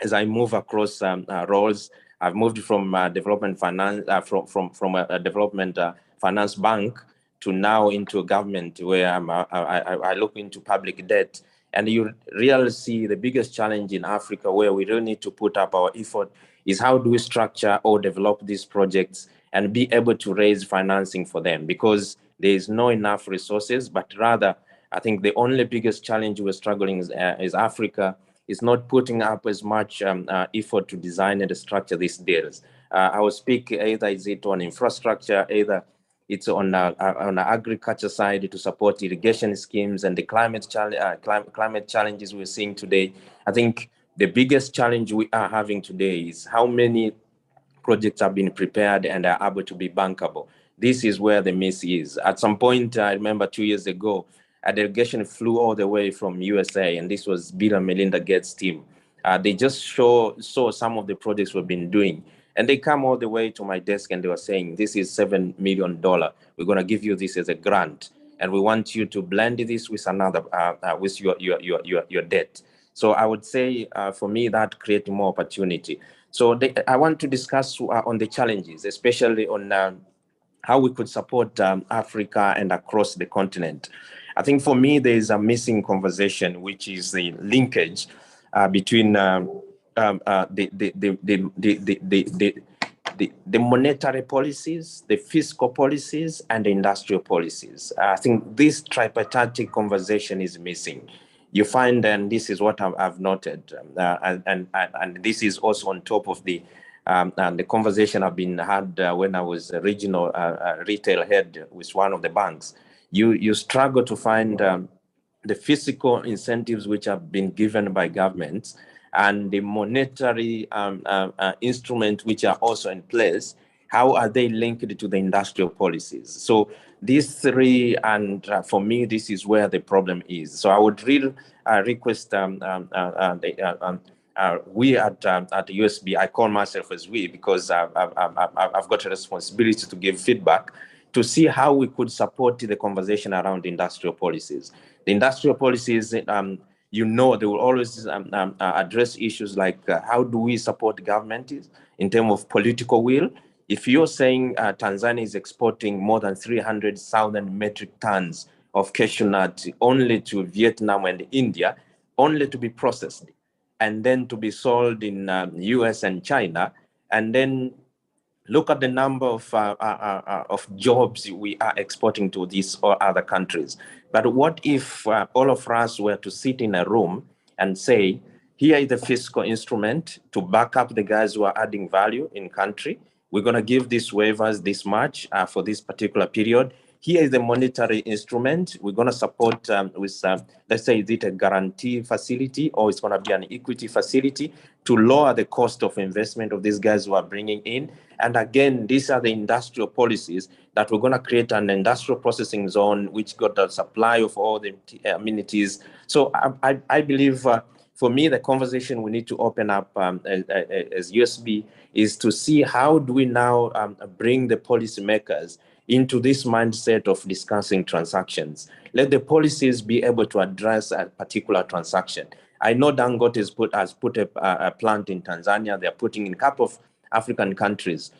as I move across roles, I've moved from development finance, from a development finance bank to now into a government where I look into public debt. And you really see the biggest challenge in Africa where we really need to put up our effort is how do we structure or develop these projects and be able to raise financing for them, because there is no enough resources, but rather I think the only biggest challenge we're struggling is Africa is not putting up as much effort to design and structure these deals. I will speak either is it on infrastructure, either it's on the agriculture side to support irrigation schemes and the climate challenges we're seeing today. I think the biggest challenge we are having today is how many projects have been prepared and are able to be bankable. This is where the miss is. At some point, I remember 2 years ago, a delegation flew all the way from USA, and this was Bill and Melinda Gates' team. They just saw some of the projects we've been doing. And they come all the way to my desk and they were saying, this is $7 million. We're going to give you this as a grant. And we want you to blend this with another, with your debt. So I would say for me, that creates more opportunity. So I want to discuss on the challenges, especially on how we could support Africa and across the continent. I think for me, there is a missing conversation, which is the linkage between the monetary policies, the fiscal policies, and the industrial policies. I think this tripartite conversation is missing. You find, and this is what I've noted, and this is also on top of the conversation I've been had when I was a regional retail head with one of the banks. You struggle to find the physical incentives which have been given by governments and the monetary instruments which are also in place. How are they linked to the industrial policies? So these three, and for me, this is where the problem is. So I would really request we at USB, I call myself as we because I've got a responsibility to give feedback to see how we could support the conversation around industrial policies. The industrial policies, they will always address issues like how do we support government in terms of political will. If you're saying Tanzania is exporting more than 300,000 metric tons of cashew nut only to Vietnam and India, only to be processed, and then to be sold in US and China, and then look at the number of jobs we are exporting to these or other countries. But what if all of us were to sit in a room and say, here is the fiscal instrument to back up the guys who are adding value in country. We're going to give these waivers this much for this particular period. Here is the monetary instrument. We're going to support with, let's say, is it a guarantee facility or it's going to be an equity facility to lower the cost of investment of these guys who are bringing in. And again, these are the industrial policies that we're going to create an industrial processing zone which got the supply of all the amenities. So I believe for me, the conversation we need to open up as USB is to see how do we now bring the policymakers into this mindset of discussing transactions. Let the policies be able to address a particular transaction. I know Dangote has put a plant in Tanzania. They're putting in a couple of African countries.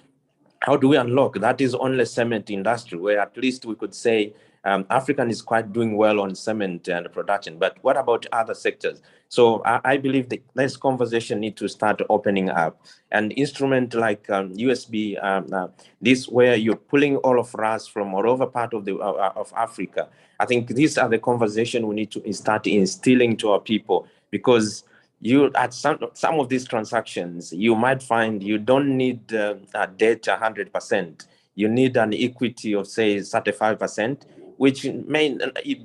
How do we unlock? That is only cement industry, where at least we could say African is quite doing well on cement and production. But what about other sectors? So I believe that this conversation needs to start opening up. An instrument like USB, this where you're pulling all of us from all over part of of Africa. I think these are the conversation we need to start instilling to our people, because you at some of these transactions, you might find you don't need a debt 100%. You need an equity of say 35%, which may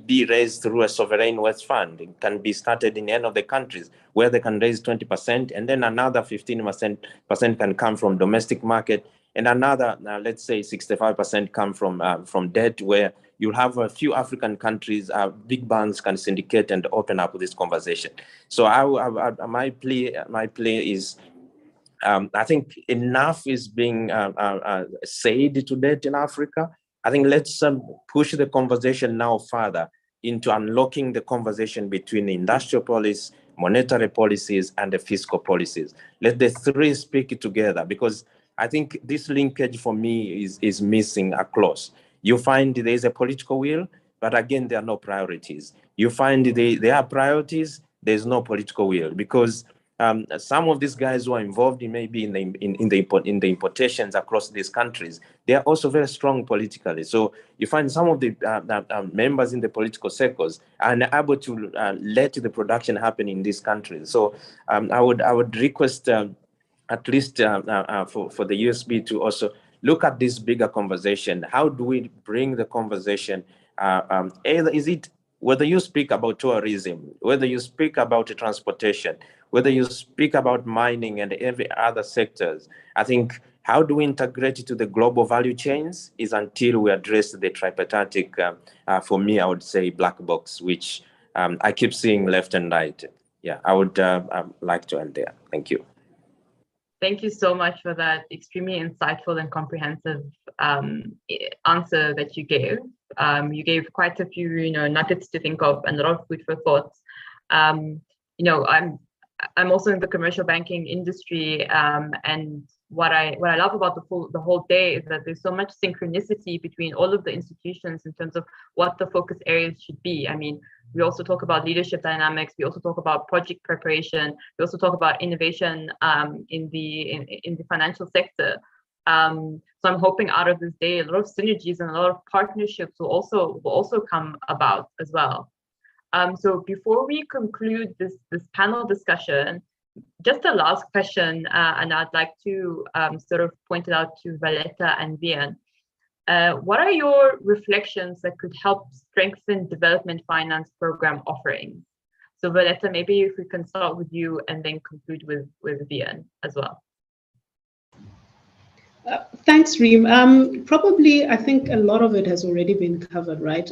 be raised through a sovereign wealth fund. It can be started in any of the countries where they can raise 20%, and then another 15% can come from domestic market, and another let's say 65% come from debt, where you'll have a few African countries, big banks can syndicate and open up this conversation. So my play is, I think enough is being said to date in Africa. I think let's push the conversation now further into unlocking the conversation between industrial policy, monetary policies, and the fiscal policies. Let the three speak together, because I think this linkage for me is missing across. You find there is a political will, but again, there are no priorities. You find there are priorities, there's no political will, because some of these guys who are involved in maybe in the importations across these countries, they are also very strong politically. So you find some of the members in the political circles are unable to let the production happen in these countries. So I would request at least for the USB to also look at this bigger conversation. How do we bring the conversation? Either is it whether you speak about tourism, whether you speak about transportation, whether you speak about mining and every other sectors, I think how do we integrate it to the global value chains is until we address the tripartite, for me, I would say black box, which I keep seeing left and right. Yeah, I would like to end there. Thank you. Thank you so much for that extremely insightful and comprehensive answer that you gave. You gave quite a few, nuggets to think of and a lot of food for thought. I'm also in the commercial banking industry, and what I love about the whole day is that there's so much synchronicity between all of the institutions in terms of what the focus areas should be. I mean, we also talk about leadership dynamics. We also talk about project preparation. We also talk about innovation in the financial sector. So I'm hoping out of this day, a lot of synergies and a lot of partnerships will also come about as well. So before we conclude this panel discussion, just a last question, and I'd like to sort of point it out to Valletta and Vian. What are your reflections that could help strengthen development finance program offerings? So Valletta, maybe if we can start with you and then conclude with Vian as well. Thanks, Reem. Probably, I think a lot of it has already been covered, right?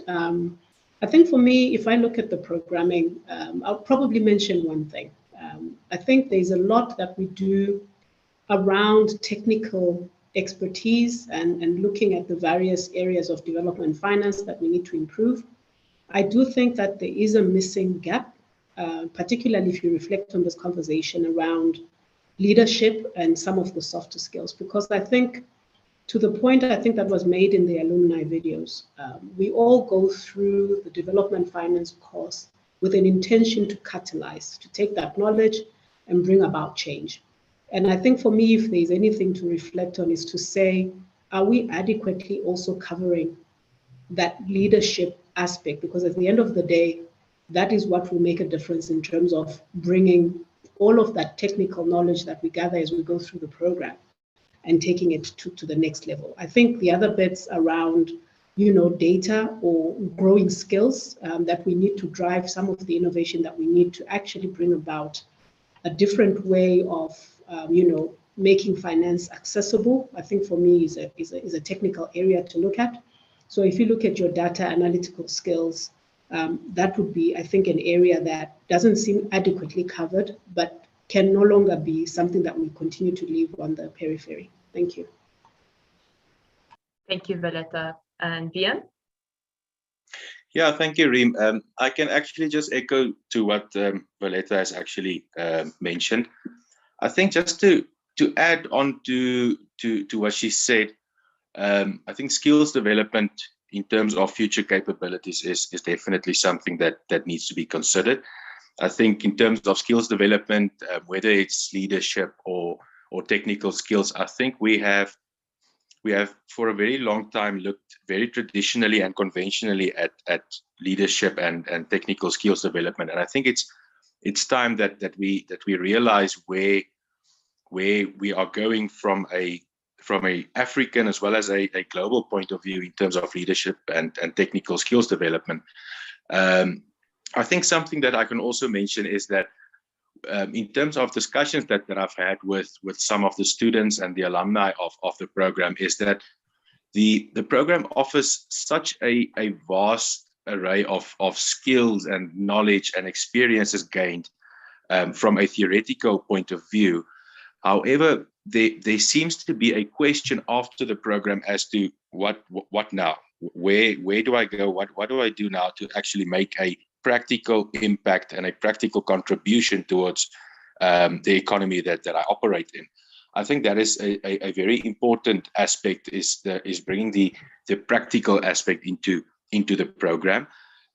I think for me, if I look at the programming, I'll probably mention one thing. I think there's a lot that we do around technical expertise and looking at the various areas of development finance that we need to improve. I do think that there is a missing gap, particularly if you reflect on this conversation around leadership and some of the softer skills, because I think to the point I think that was made in the alumni videos, we all go through the development finance course with an intention to catalyze, to take that knowledge and bring about change. And I think for me, if there's anything to reflect on is to say, are we adequately also covering that leadership aspect? Because at the end of the day, that is what will make a difference in terms of bringing all of that technical knowledge that we gather as we go through the program and taking it to the next level. I think the other bits around, data or growing skills that we need to drive some of the innovation that we need to actually bring about a different way of, making finance accessible. I think for me is a technical area to look at. So if you look at your data analytical skills, that would be, I think, an area that doesn't seem adequately covered, but can no longer be something that we continue to leave on the periphery. Thank you. Thank you, Valletta. And Vian? Yeah, thank you, Reem. I can actually just echo to what Valletta has actually mentioned. I think just to to add on to what she said, I think skills development in terms of future capabilities is definitely something that needs to be considered. I think in terms of skills development, whether it's leadership or technical skills, I think we have for a very long time looked very traditionally and conventionally at leadership and technical skills development. And I think it's time that we realize where we are going from a African as well as a global point of view in terms of leadership and technical skills development. I think something that I can also mention is that in terms of discussions that I've had with some of the students and the alumni of the program, is that the program offers such a vast array of skills and knowledge and experiences gained from a theoretical point of view. However, there seems to be a question after the program as to what now? Where do I go? What do I do now to actually make a practical impact and a practical contribution towards the economy that I operate in? I think that is a very important aspect, is bringing the practical aspect into the program.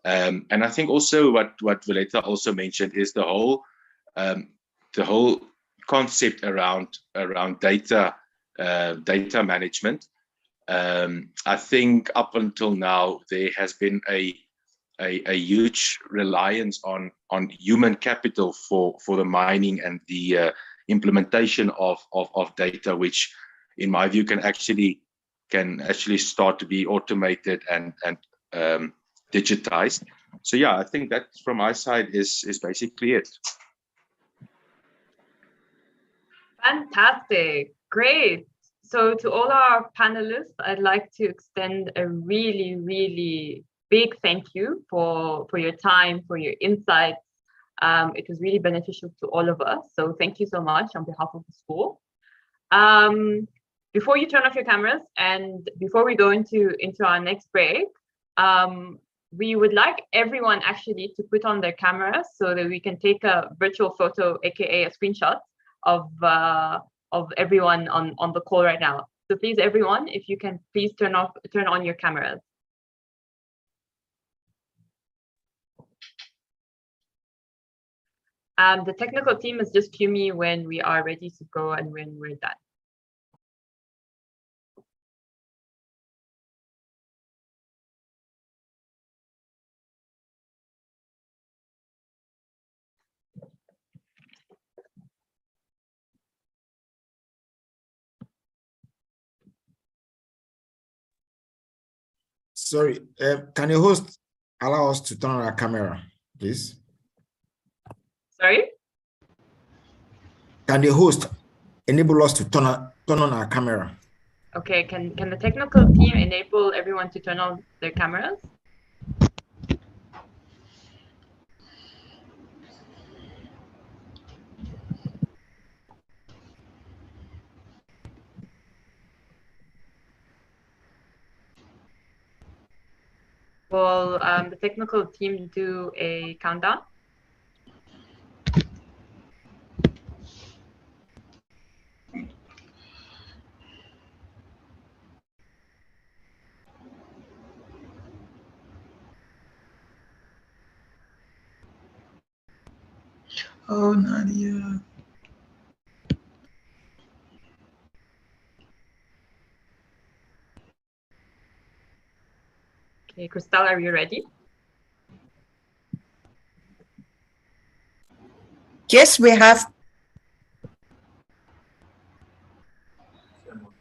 And I think also what Violetta also mentioned is the whole concept around data management. I think up until now there has been a huge reliance on human capital for the mining and the implementation of data, which in my view can actually start to be automated and digitized. So yeah, I think that from my side is basically it. Fantastic, great. So to all our panelists, I'd like to extend a really, really big thank you for your time, for your insights. It was really beneficial to all of us. So thank you so much on behalf of the school. Before you turn off your cameras and before we go into our next break, we would like everyone actually to put on their cameras so that we can take a virtual photo, aka a screenshot of everyone on the call right now. So please, everyone, if you can please turn on your cameras. The technical team is just cue me when we are ready to go and when we're done. Sorry, can the host allow us to turn on our camera, please? Sorry? Can the host enable us to turn on our camera? Okay, can the technical team enable everyone to turn on their cameras? Will the technical team do a countdown? Oh, Nadia. Okay, Crystal, are you ready? Yes, we have.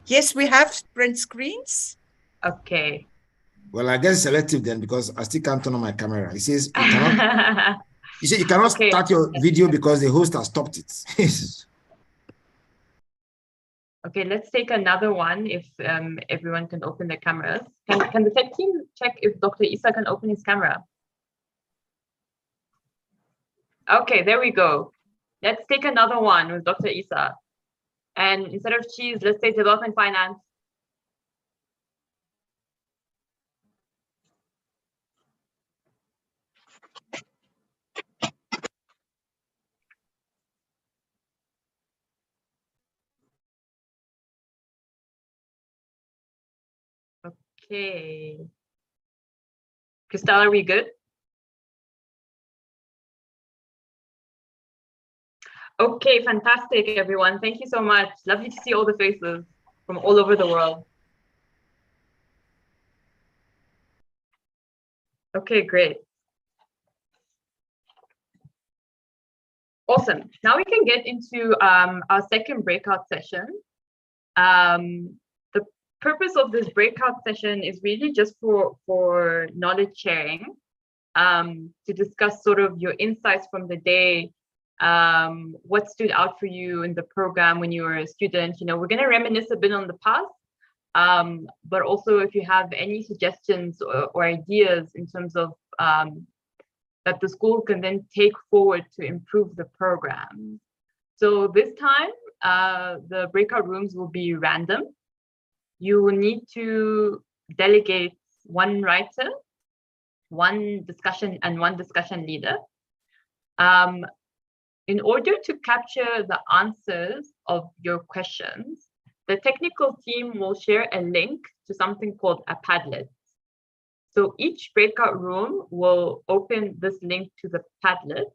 Yes, we have print screens. Okay. Well, I guess selective then, because I still can't turn on my camera. It says you cannot. You say you cannot start your video because the host has stopped it. Okay, let's take another one if everyone can open their cameras. Can the tech team check if Dr. Isa can open his camera? Okay, there we go. Let's take another one with Dr. Isa. And instead of cheese, let's say development finance. Okay. Christelle, are we good? Okay, fantastic, everyone. Thank you so much. Lovely to see all the faces from all over the world. Okay, great. Awesome. Now we can get into our second breakout session. The purpose of this breakout session is really just for knowledge sharing, to discuss sort of your insights from the day, what stood out for you in the program when you were a student. You know, we're going to reminisce a bit on the past, but also if you have any suggestions or ideas in terms of that the school can then take forward to improve the program. So this time, the breakout rooms will be random. You will need to delegate one writer, one discussion, and one discussion leader. In order to capture the answers of your questions, the technical team will share a link to something called a Padlet. So each breakout room will open this link to the Padlet,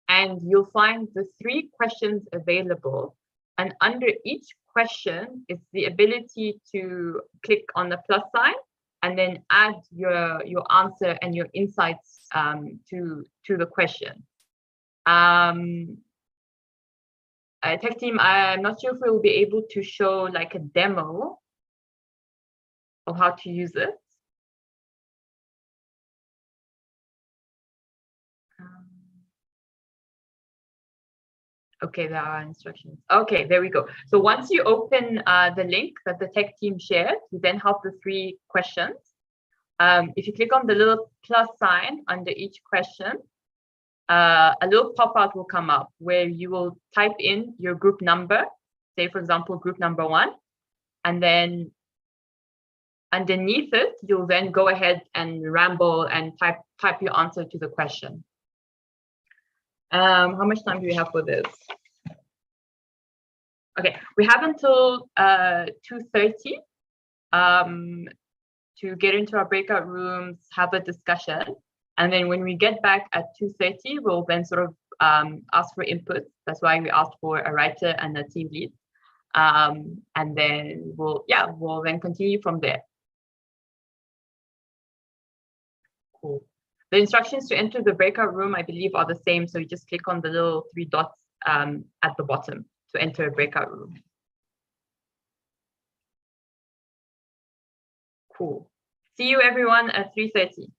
and you'll find the 3 questions available. And under each question is the ability to click on the plus sign and then add your answer and your insights to the question. Tech team, I'm not sure if we'll be able to show like a demo of how to use it. Okay, there are instructions. Okay, there we go. So once you open the link that the tech team shared, you then have the 3 questions. If you click on the little plus sign under each question, a little pop-out will come up where you will type in your group number, say for example, group number 1, and then underneath it, you'll then go ahead and ramble and type your answer to the question. How much time do we have for this? Okay, we have until 2:30 to get into our breakout rooms, have a discussion. And then when we get back at 2:30, we'll then sort of ask for input. That's why we asked for a writer and a team lead. And then we'll then continue from there. Cool. The instructions to enter the breakout room, I believe, are the same. So you just click on the little 3 dots at the bottom to enter a breakout room. Cool. See you everyone at 3:30.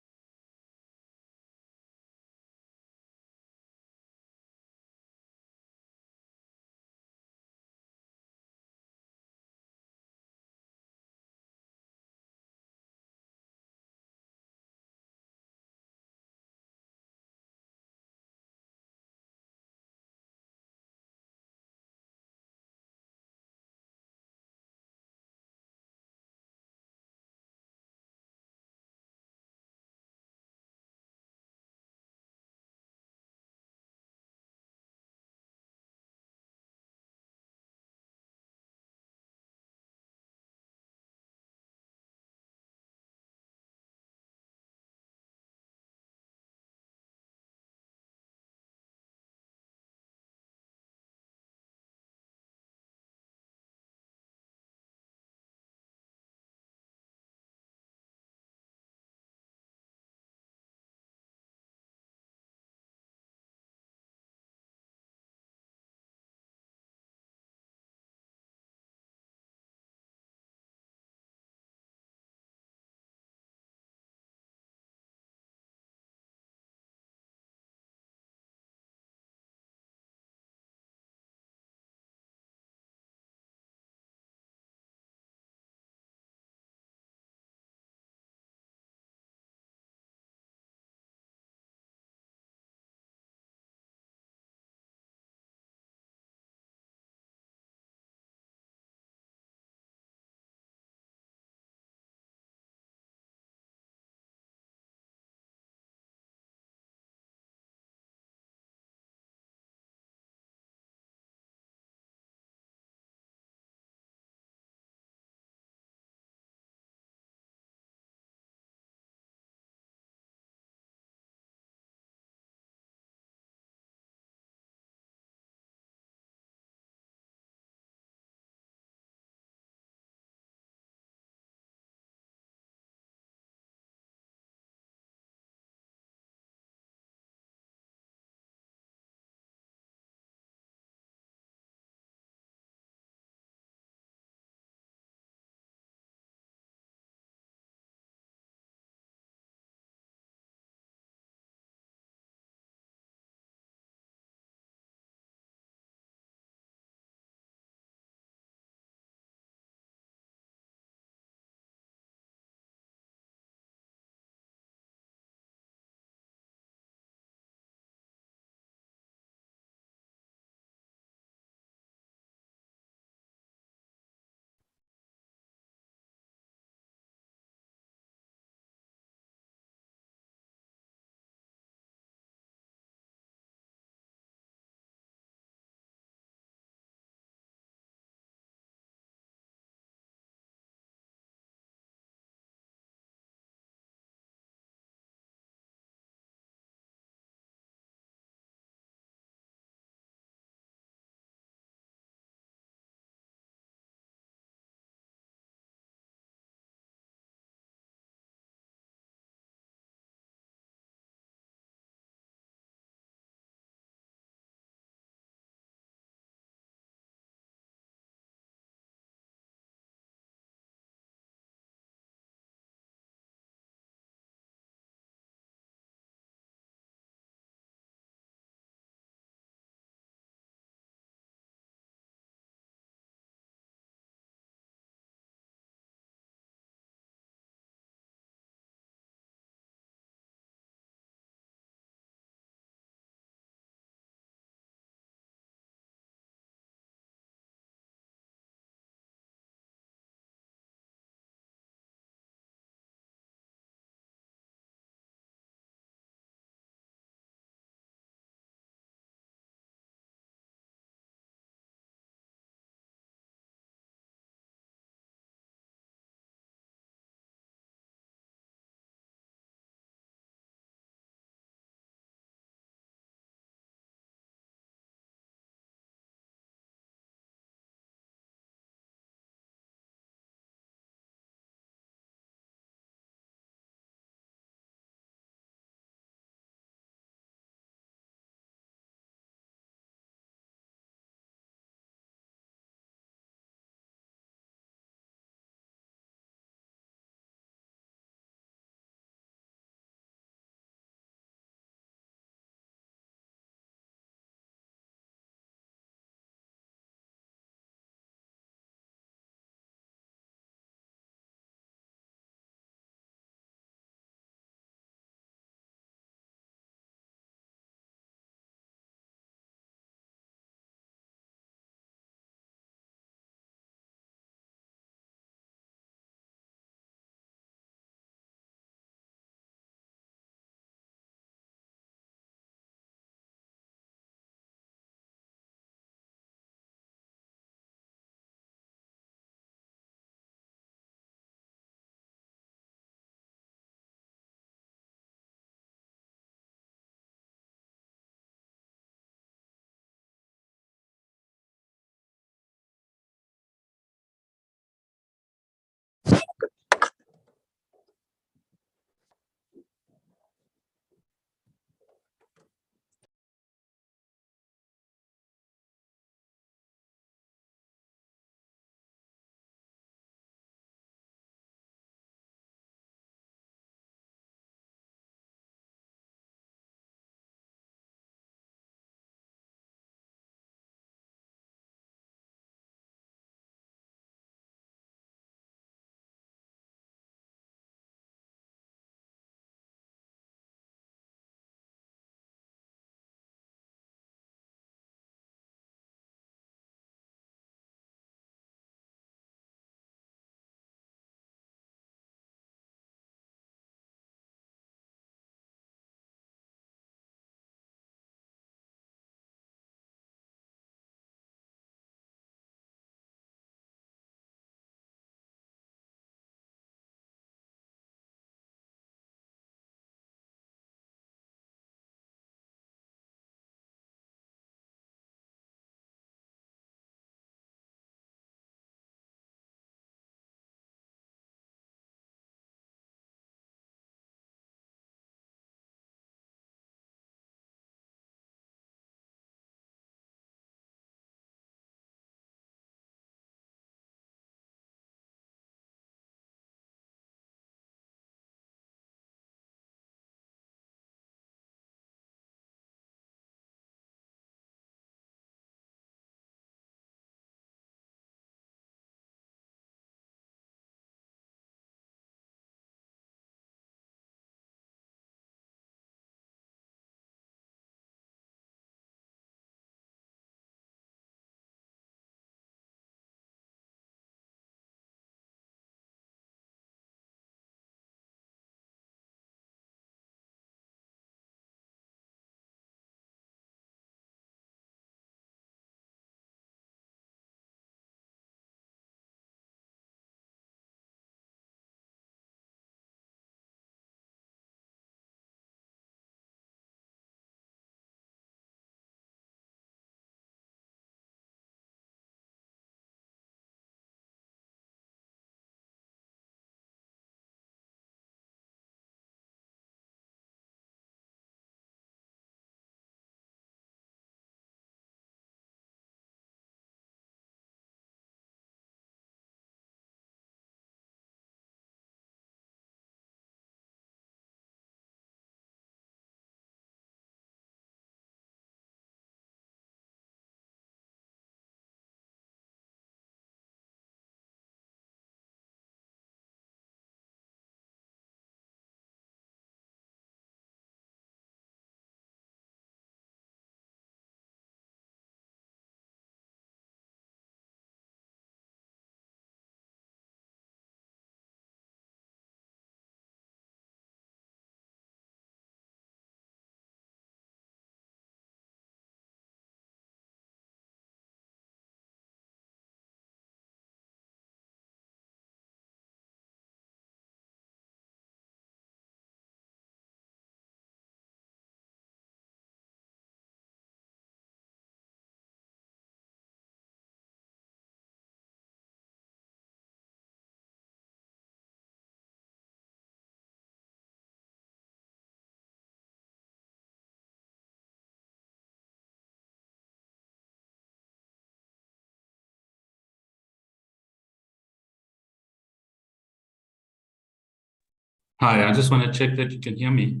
Hi, I just want to check that you can hear me.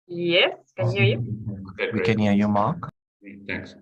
Yes, can hear you. Okay, We great. can hear you, Mark. Thanks.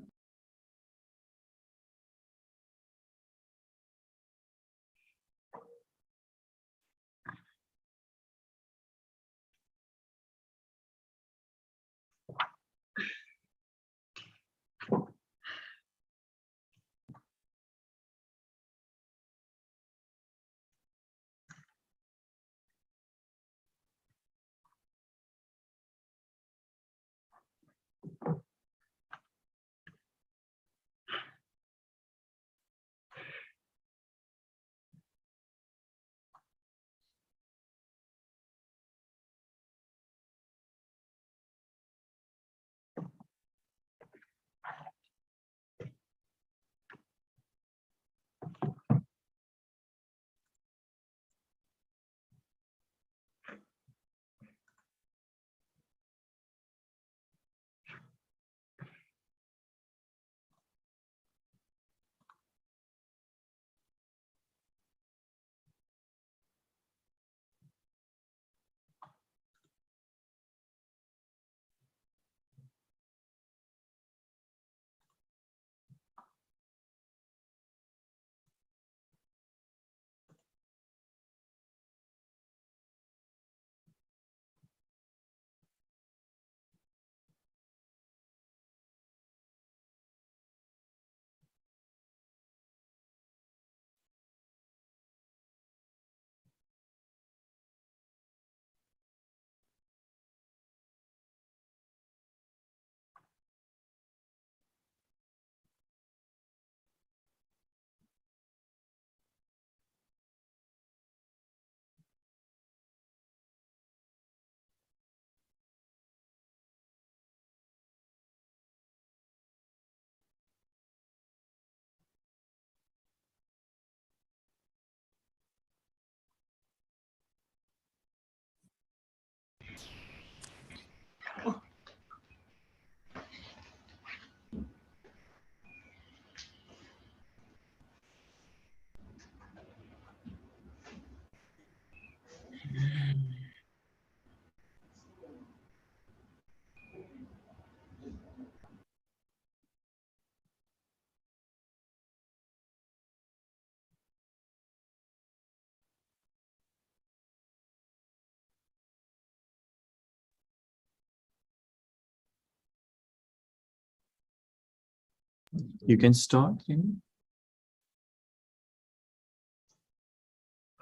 You can start.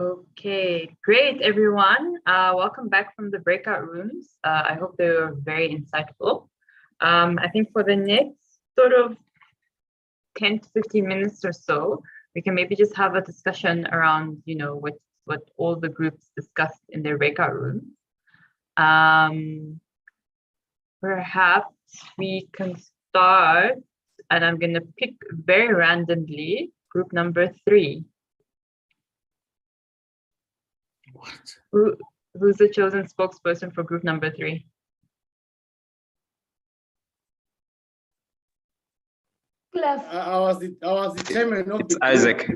Okay, great, everyone. Welcome back from the breakout rooms. I hope they were very insightful. I think for the next sort of 10 to 15 minutes or so, we can maybe just have a discussion around, what all the groups discussed in their breakout rooms. Perhaps we can start, and I'm going to pick very randomly group number 3. What? Who's the chosen spokesperson for group number 3? I was determined not It's Isaac.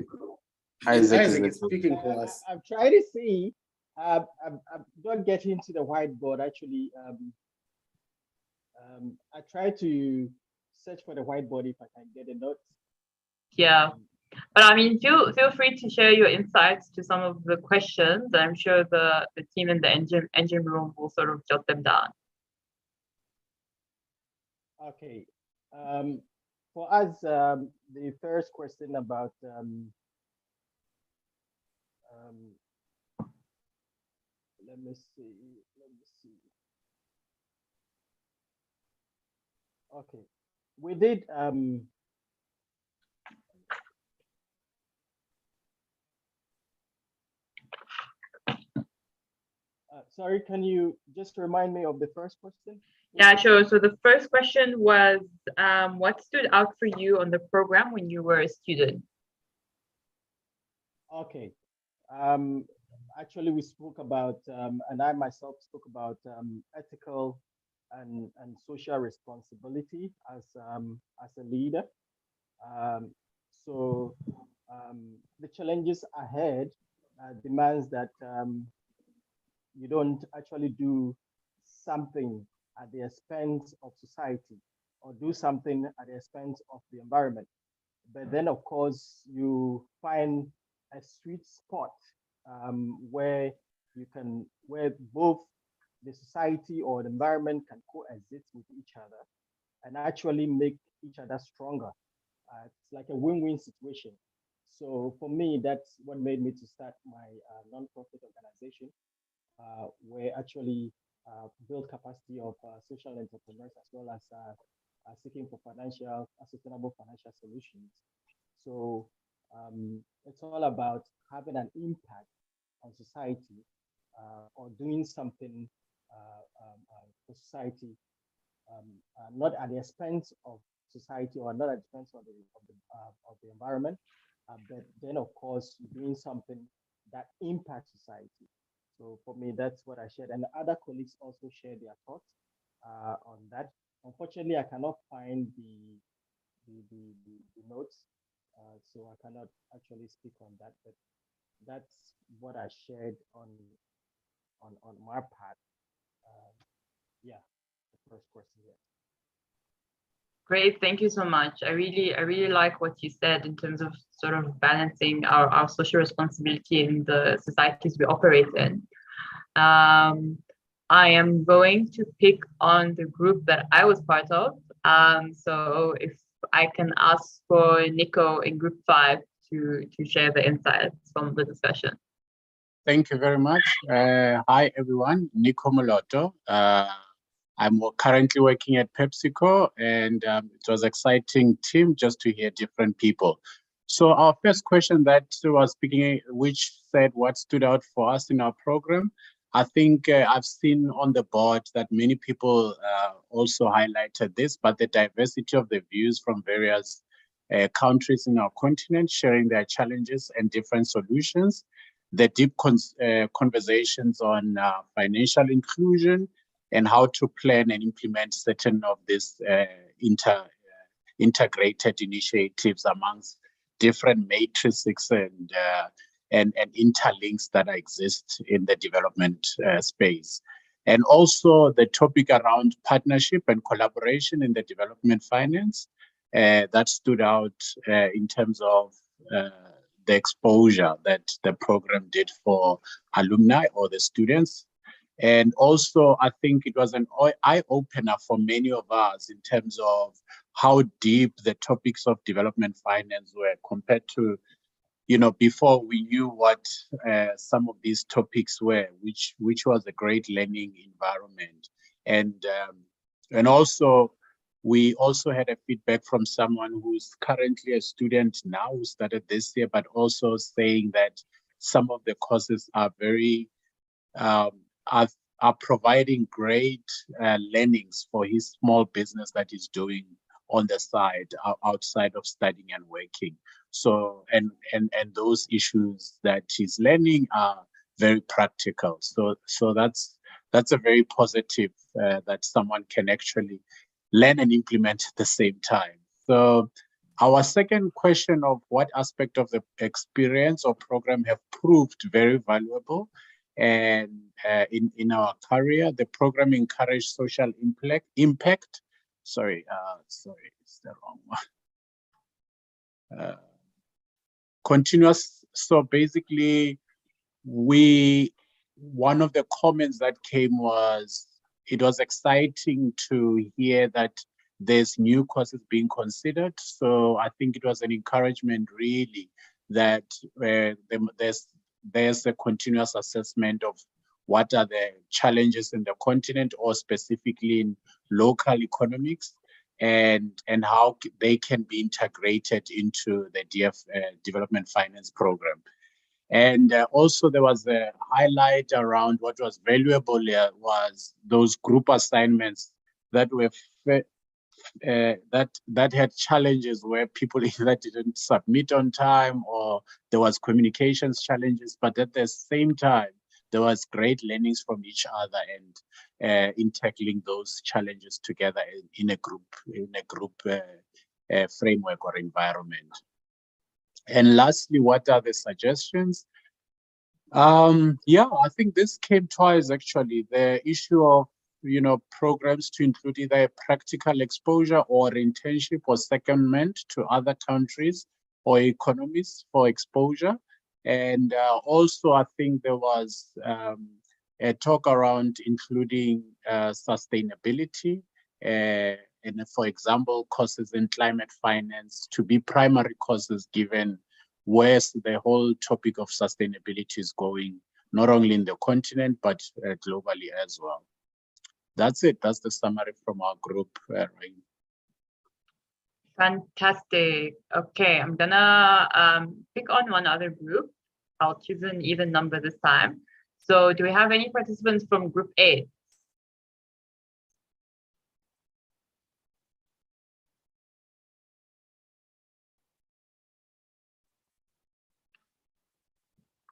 Isaac is speaking for us. I'm trying to see. I don't get into the whiteboard actually. I try to search for the whiteboard if I can get a note. Yeah, but I mean, feel free to share your insights to some of the questions. I'm sure the team in the engine room will sort of jot them down. Okay. For us, the first question about let me see. Okay, we did sorry, can you just remind me of the first question? Yeah, sure. So the first question was, what stood out for you on the program when you were a student? Okay. Actually, we spoke about, and I myself spoke about ethical and social responsibility as a leader. So the challenges ahead demands that you don't actually do something at the expense of society or do something at the expense of the environment. But then, of course, you find a sweet spot where where both the society or the environment can coexist with each other and actually make each other stronger. It's like a win-win situation. So for me, that's what made me to start my non-profit organization, where actually build capacity of social entrepreneurs as well as seeking for sustainable financial solutions. So it's all about having an impact on society or doing something for society, not at the expense of society or not at the expense of the environment, but then of course doing something that impacts society. So for me, that's what I shared, and the other colleagues also shared their thoughts on that. Unfortunately, I cannot find the notes, so I cannot actually speak on that. But that's what I shared on my part. Yeah, the first question here. Great, thank you so much. I really like what you said in terms of sort of balancing our social responsibility in the societies we operate in. I am going to pick on the group that I was part of. So if I can ask for Nico in group 5 to share the insights from the discussion. Thank you very much. Hi, everyone. Nico Moloto. I'm currently working at PepsiCo, and it was an exciting team just to hear different people. So our first question that was speaking, which said what stood out for us in our program, I think I've seen on the board that many people also highlighted this, but the diversity of the views from various countries in our continent, sharing their challenges and different solutions, the deep conversations on financial inclusion, and how to plan and implement certain of these integrated initiatives amongst different matrices and interlinks that exist in the development space. And also the topic around partnership and collaboration in the development finance that stood out in terms of the exposure that the program did for alumni or the students. And also, I think it was an eye-opener for many of us in terms of how deep the topics of development finance were compared to, before we knew what some of these topics were, which was a great learning environment. And also, we also had a feedback from someone who's currently a student now who started this year, but also saying that some of the courses are very are providing great learnings for his small business that he's doing on the side outside of studying and working. So and those issues that he's learning are very practical. So that's a very positive that someone can actually learn and implement at the same time. So our second question of what aspect of the experience or program have proved very valuable and in our career, the program encouraged social impact. Sorry, it's the wrong one. Continuous. So basically, one of the comments that came was, it was exciting to hear that there's new courses being considered. So I think it was an encouragement really that there's a continuous assessment of what are the challenges in the continent or specifically in local economics and how they can be integrated into the DF development finance program. And also there was a highlight around what was valuable was those group assignments that were that had challenges where people either didn't submit on time or there was communications challenges, but at the same time, there was great learnings from each other and in tackling those challenges together in a group framework or environment. And lastly, what are the suggestions? Yeah, I think this came twice actually. The issue of, programs to include either a practical exposure or internship or secondment to other countries or economies for exposure. And also, I think there was a talk around including sustainability, and for example, courses in climate finance to be primary courses given where the whole topic of sustainability is going, not only in the continent, but globally as well. That's it. That's the summary from our group. Fantastic. Okay, I'm gonna pick on one other group. I'll choose an even number this time. So do we have any participants from group A?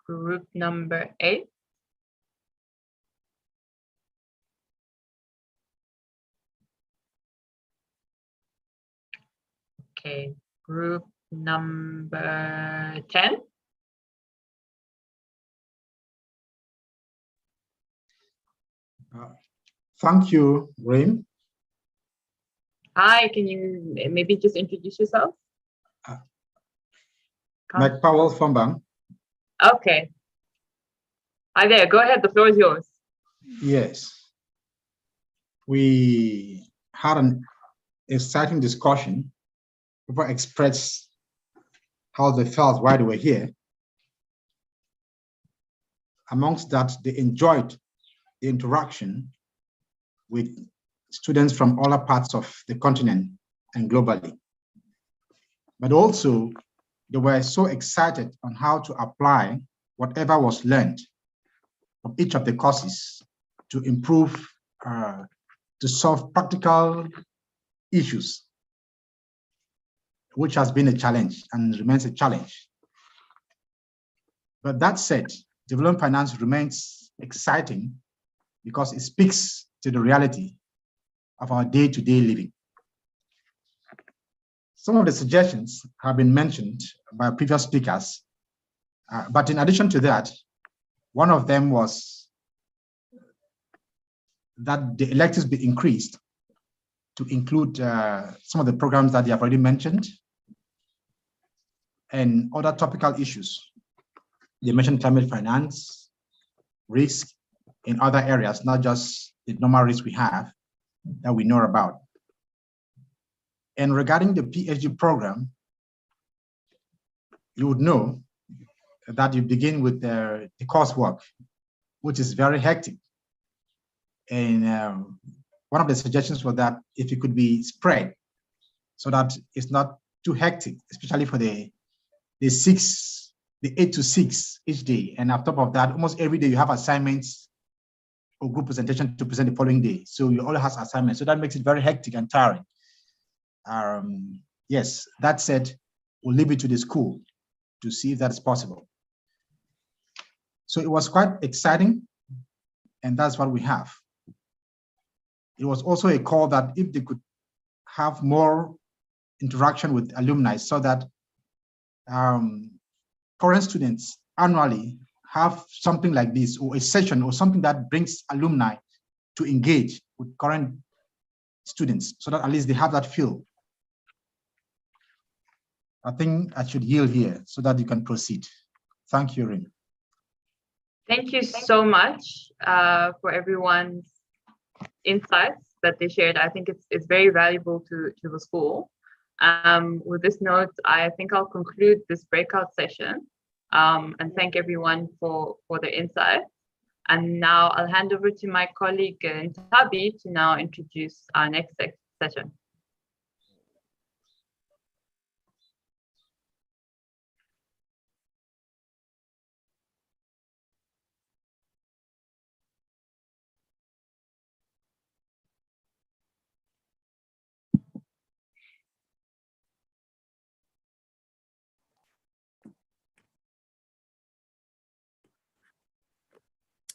Group number 8. Okay, group number 10. Thank you, Reem. Hi, can you maybe just introduce yourself? Mike Powell from Bang. Okay. Hi there, go ahead, the floor is yours. Yes. We had an exciting discussion. People expressed how they felt while they were here. Amongst that, they enjoyed the interaction with students from other parts of the continent and globally. But also, they were so excited on how to apply whatever was learned from each of the courses to improve, to solve practical issues, which has been a challenge and remains a challenge. But that said, development finance remains exciting because it speaks to the reality of our day-to-day living. Some of the suggestions have been mentioned by previous speakers, but in addition to that, one of them was that the electives be increased to include some of the programs that they have already mentioned and other topical issues. They mentioned climate finance, risk in other areas, not just the normal risk we have that we know about. And regarding the PhD program, you would know that you begin with the coursework, which is very hectic. And one of the suggestions was that if it could be spread so that it's not too hectic, especially for the 8 to 6 each day. And on top of that, almost every day you have assignments or group presentation to present the following day. So you all have assignments. So that makes it very hectic and tiring. Yes, that said, we'll leave it to the school to see if that's possible. So it was quite exciting, and that's what we have. It was also a call that if they could have more interaction with alumni so that current students annually have something like this, or a session or something that brings alumni to engage with current students so that at least they have that feel. I think I should yield here so that you can proceed. Thank you, Rin. Thank you so much for everyone's insights that they shared. I think it's very valuable to the school. With this note, I think I'll conclude this breakout session and thank everyone for the insight. And now I'll hand over to my colleague Ntabi to now introduce our next session.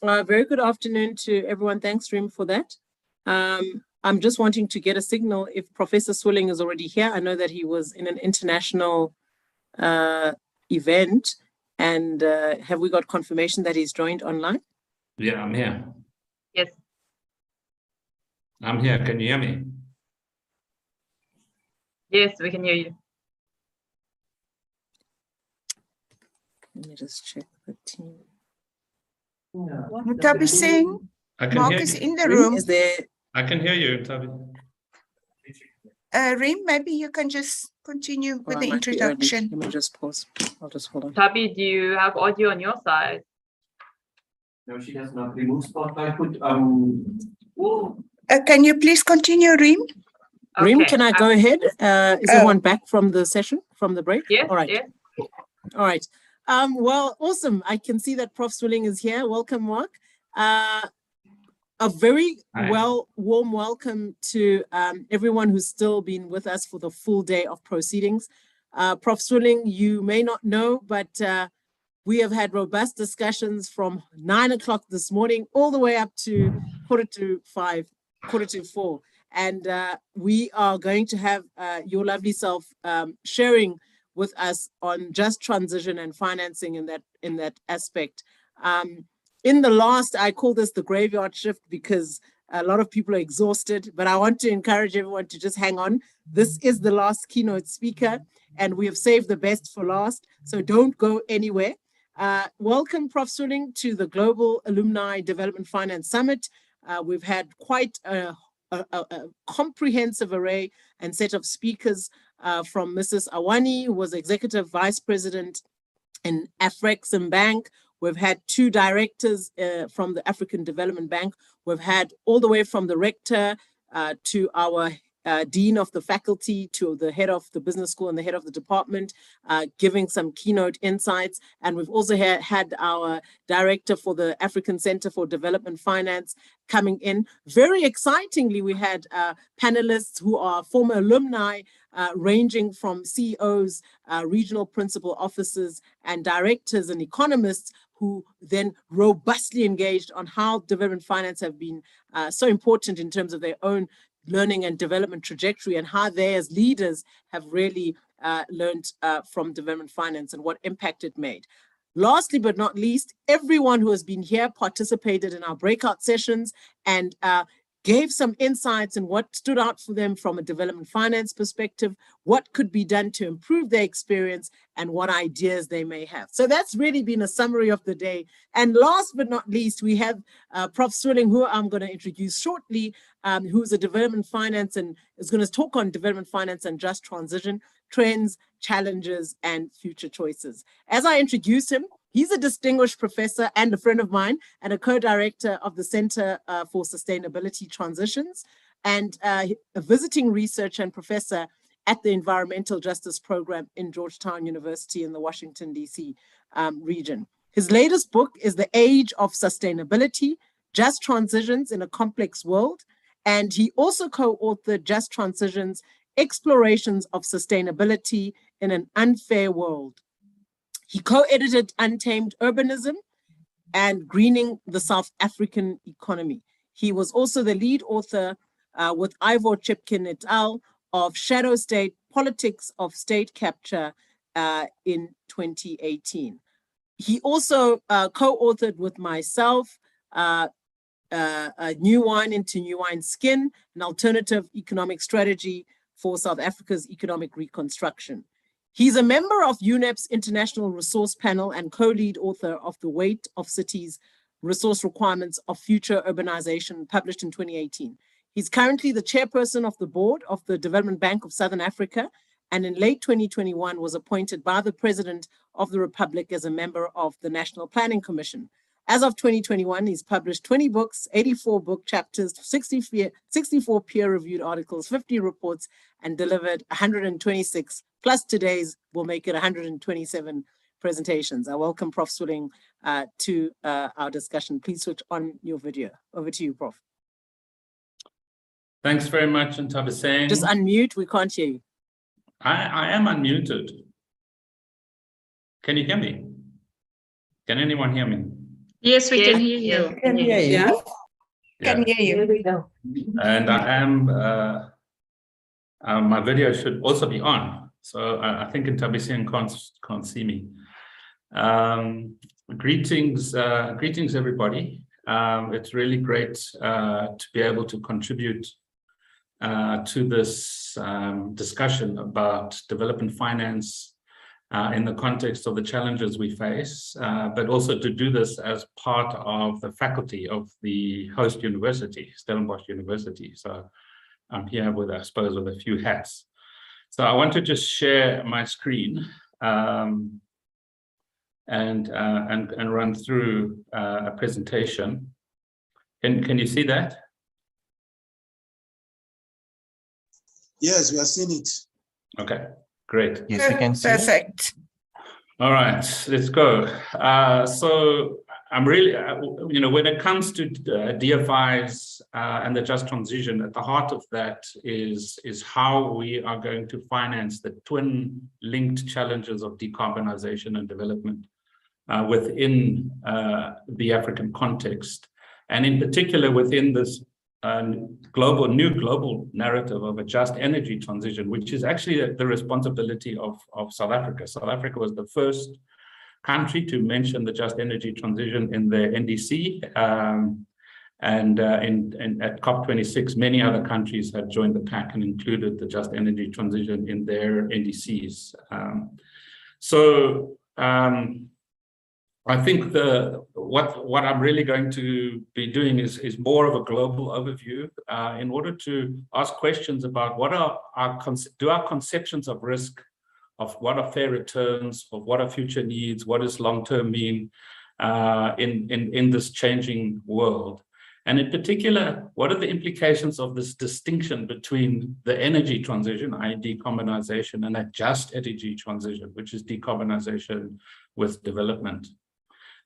Very good afternoon to everyone. Thanks, Rim, for that. I'm just wanting to get a signal if Professor Swilling is already here. I know that he was in an international event. And have we got confirmation that he's joined online? Yeah, I'm here. Yes. I'm here. Can you hear me? Yes, we can hear you. Let me just check the team. Tabi Singh, I can Mark hear is you. in the room. Is there? I can hear you, Tabi. Reem, maybe you can just continue with the I might be early. introduction. Let me just pause. I'll just hold on. Tabi, do you have audio on your side? No, she does not. Remove spotlight. Put Can you please continue, Reem? Reem, can I go ahead? Is everyone back from the session, from the break? Yes, all right. yes. All right. Well, awesome. I can see that Prof. Swilling is here. Welcome, Mark. A very warm welcome to everyone who's still been with us for the full day of proceedings. Prof. Swilling, you may not know, but we have had robust discussions from 9 o'clock this morning all the way up to 4:45. And we are going to have your lovely self sharing with us on just transition and financing in that aspect. In the last, I call this the graveyard shift because a lot of people are exhausted, but I want to encourage everyone to just hang on. This is the last keynote speaker, and we have saved the best for last, so don't go anywhere. Welcome, Prof. Swilling, to the Global Alumni Development Finance Summit. We've had quite a comprehensive array and set of speakers from Mrs. Awani, who was Executive Vice President in Afrexim Bank. We've had 2 directors from the African Development Bank. We've had all the way from the rector to our dean of the faculty, to the head of the business school and the head of the department, giving some keynote insights. And we've also had our director for the African Center for Development Finance coming in. Very excitingly, we had panelists who are former alumni, ranging from CEOs, regional principal officers, and directors and economists, who then robustly engaged on how development finance have been so important in terms of their own learning and development trajectory, and how they as leaders have really learned from development finance and what impact it made. Lastly, but not least, everyone who has been here participated in our breakout sessions and gave some insights in what stood out for them from a development finance perspective, what could be done to improve their experience, and what ideas they may have. So that's really been a summary of the day. And last but not least, we have Prof. Swilling, who I'm going to introduce shortly, who's a development finance and is going to talk on development finance and just transition, trends, challenges, and future choices. As I introduce him, he's a distinguished professor and a friend of mine, and a co-director of the Center for Sustainability Transitions, and a visiting researcher and professor at the Environmental Justice Program in Georgetown University in the Washington, D.C. region. His latest book is The Age of Sustainability, Just Transitions in a Complex World, and he also co-authored Just Transitions, Explorations of Sustainability in an Unfair World. He co-edited Untamed Urbanism and Greening the South African Economy. He was also the lead author with Ivor Chipkin et al. Of Shadow State, Politics of State Capture in 2018. He also co-authored with myself New Wine into New Wine Skin, an alternative economic strategy for South Africa's economic reconstruction. He's a member of UNEP's International Resource Panel and co-lead author of The Weight of Cities, Resource Requirements of Future Urbanization, published in 2018. He's currently the chairperson of the board of the Development Bank of Southern Africa, and in late 2021 was appointed by the President of the Republic as a member of the National Planning Commission. As of 2021, he's published 20 books, 84 book chapters, 64 peer-reviewed articles, 50 reports, and delivered 126, plus today's will make it 127 presentations. I welcome Prof. Swilling to our discussion. Please switch on your video. Over to you, Prof. Thanks very much, and Tabi Singh. Just unmute, we can't hear you. I am unmuted. Can you hear me? Can anyone hear me? Yes, we can hear you. Can hear you. Yeah. Yeah. Can hear you. Here we go. And I am, my video should also be on. So I think Tabi Singh can't see me. Greetings, everybody. It's really great to be able to contribute to this discussion about development finance in the context of the challenges we face, but also to do this as part of the faculty of the host university, Stellenbosch University. So I'm here with, I suppose, with a few hats. So I want to just share my screen and run through a presentation. Can you see that? Yes, we are seeing it. Okay, great. Yes, we can see. Perfect. All right, let's go. So I'm really, when it comes to DFIs and the just transition, at the heart of that is how we are going to finance the twin linked challenges of decarbonization and development within the African context, and in particular within this new global narrative of a just energy transition, which is actually the responsibility of South Africa. South Africa was the first country to mention the just energy transition in their NDC, and at COP26, many other countries had joined the pack and included the just energy transition in their NDCs. I think what I'm really going to be doing is more of a global overview in order to ask questions about what are our conceptions of risk, of what are fair returns, of what are future needs, what does long-term mean in this changing world. And in particular, what are the implications of this distinction between the energy transition, i.e. decarbonization, and a just energy transition, which is decarbonization with development.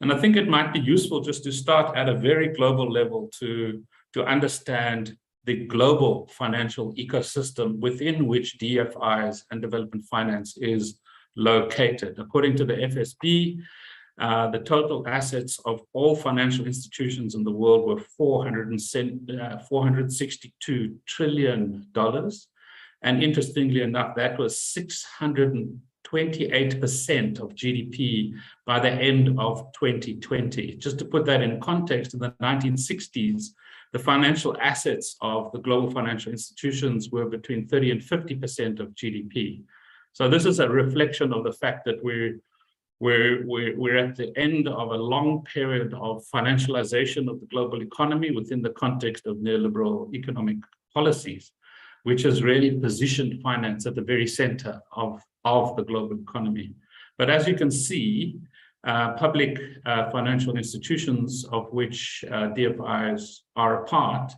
And I think it might be useful just to start at a very global level to understand the global financial ecosystem within which DFIs and development finance is located. According to the FSB, the total assets of all financial institutions in the world were $462 trillion. And interestingly enough, that was 628% of GDP by the end of 2020. Just to put that in context, in the 1960s, the financial assets of the global financial institutions were between 30 and 50% of GDP. So this is a reflection of the fact that we're at the end of a long period of financialization of the global economy within the context of neoliberal economic policies, which has really positioned finance at the very center of the global economy. But as you can see, public financial institutions, of which DFIs are a part,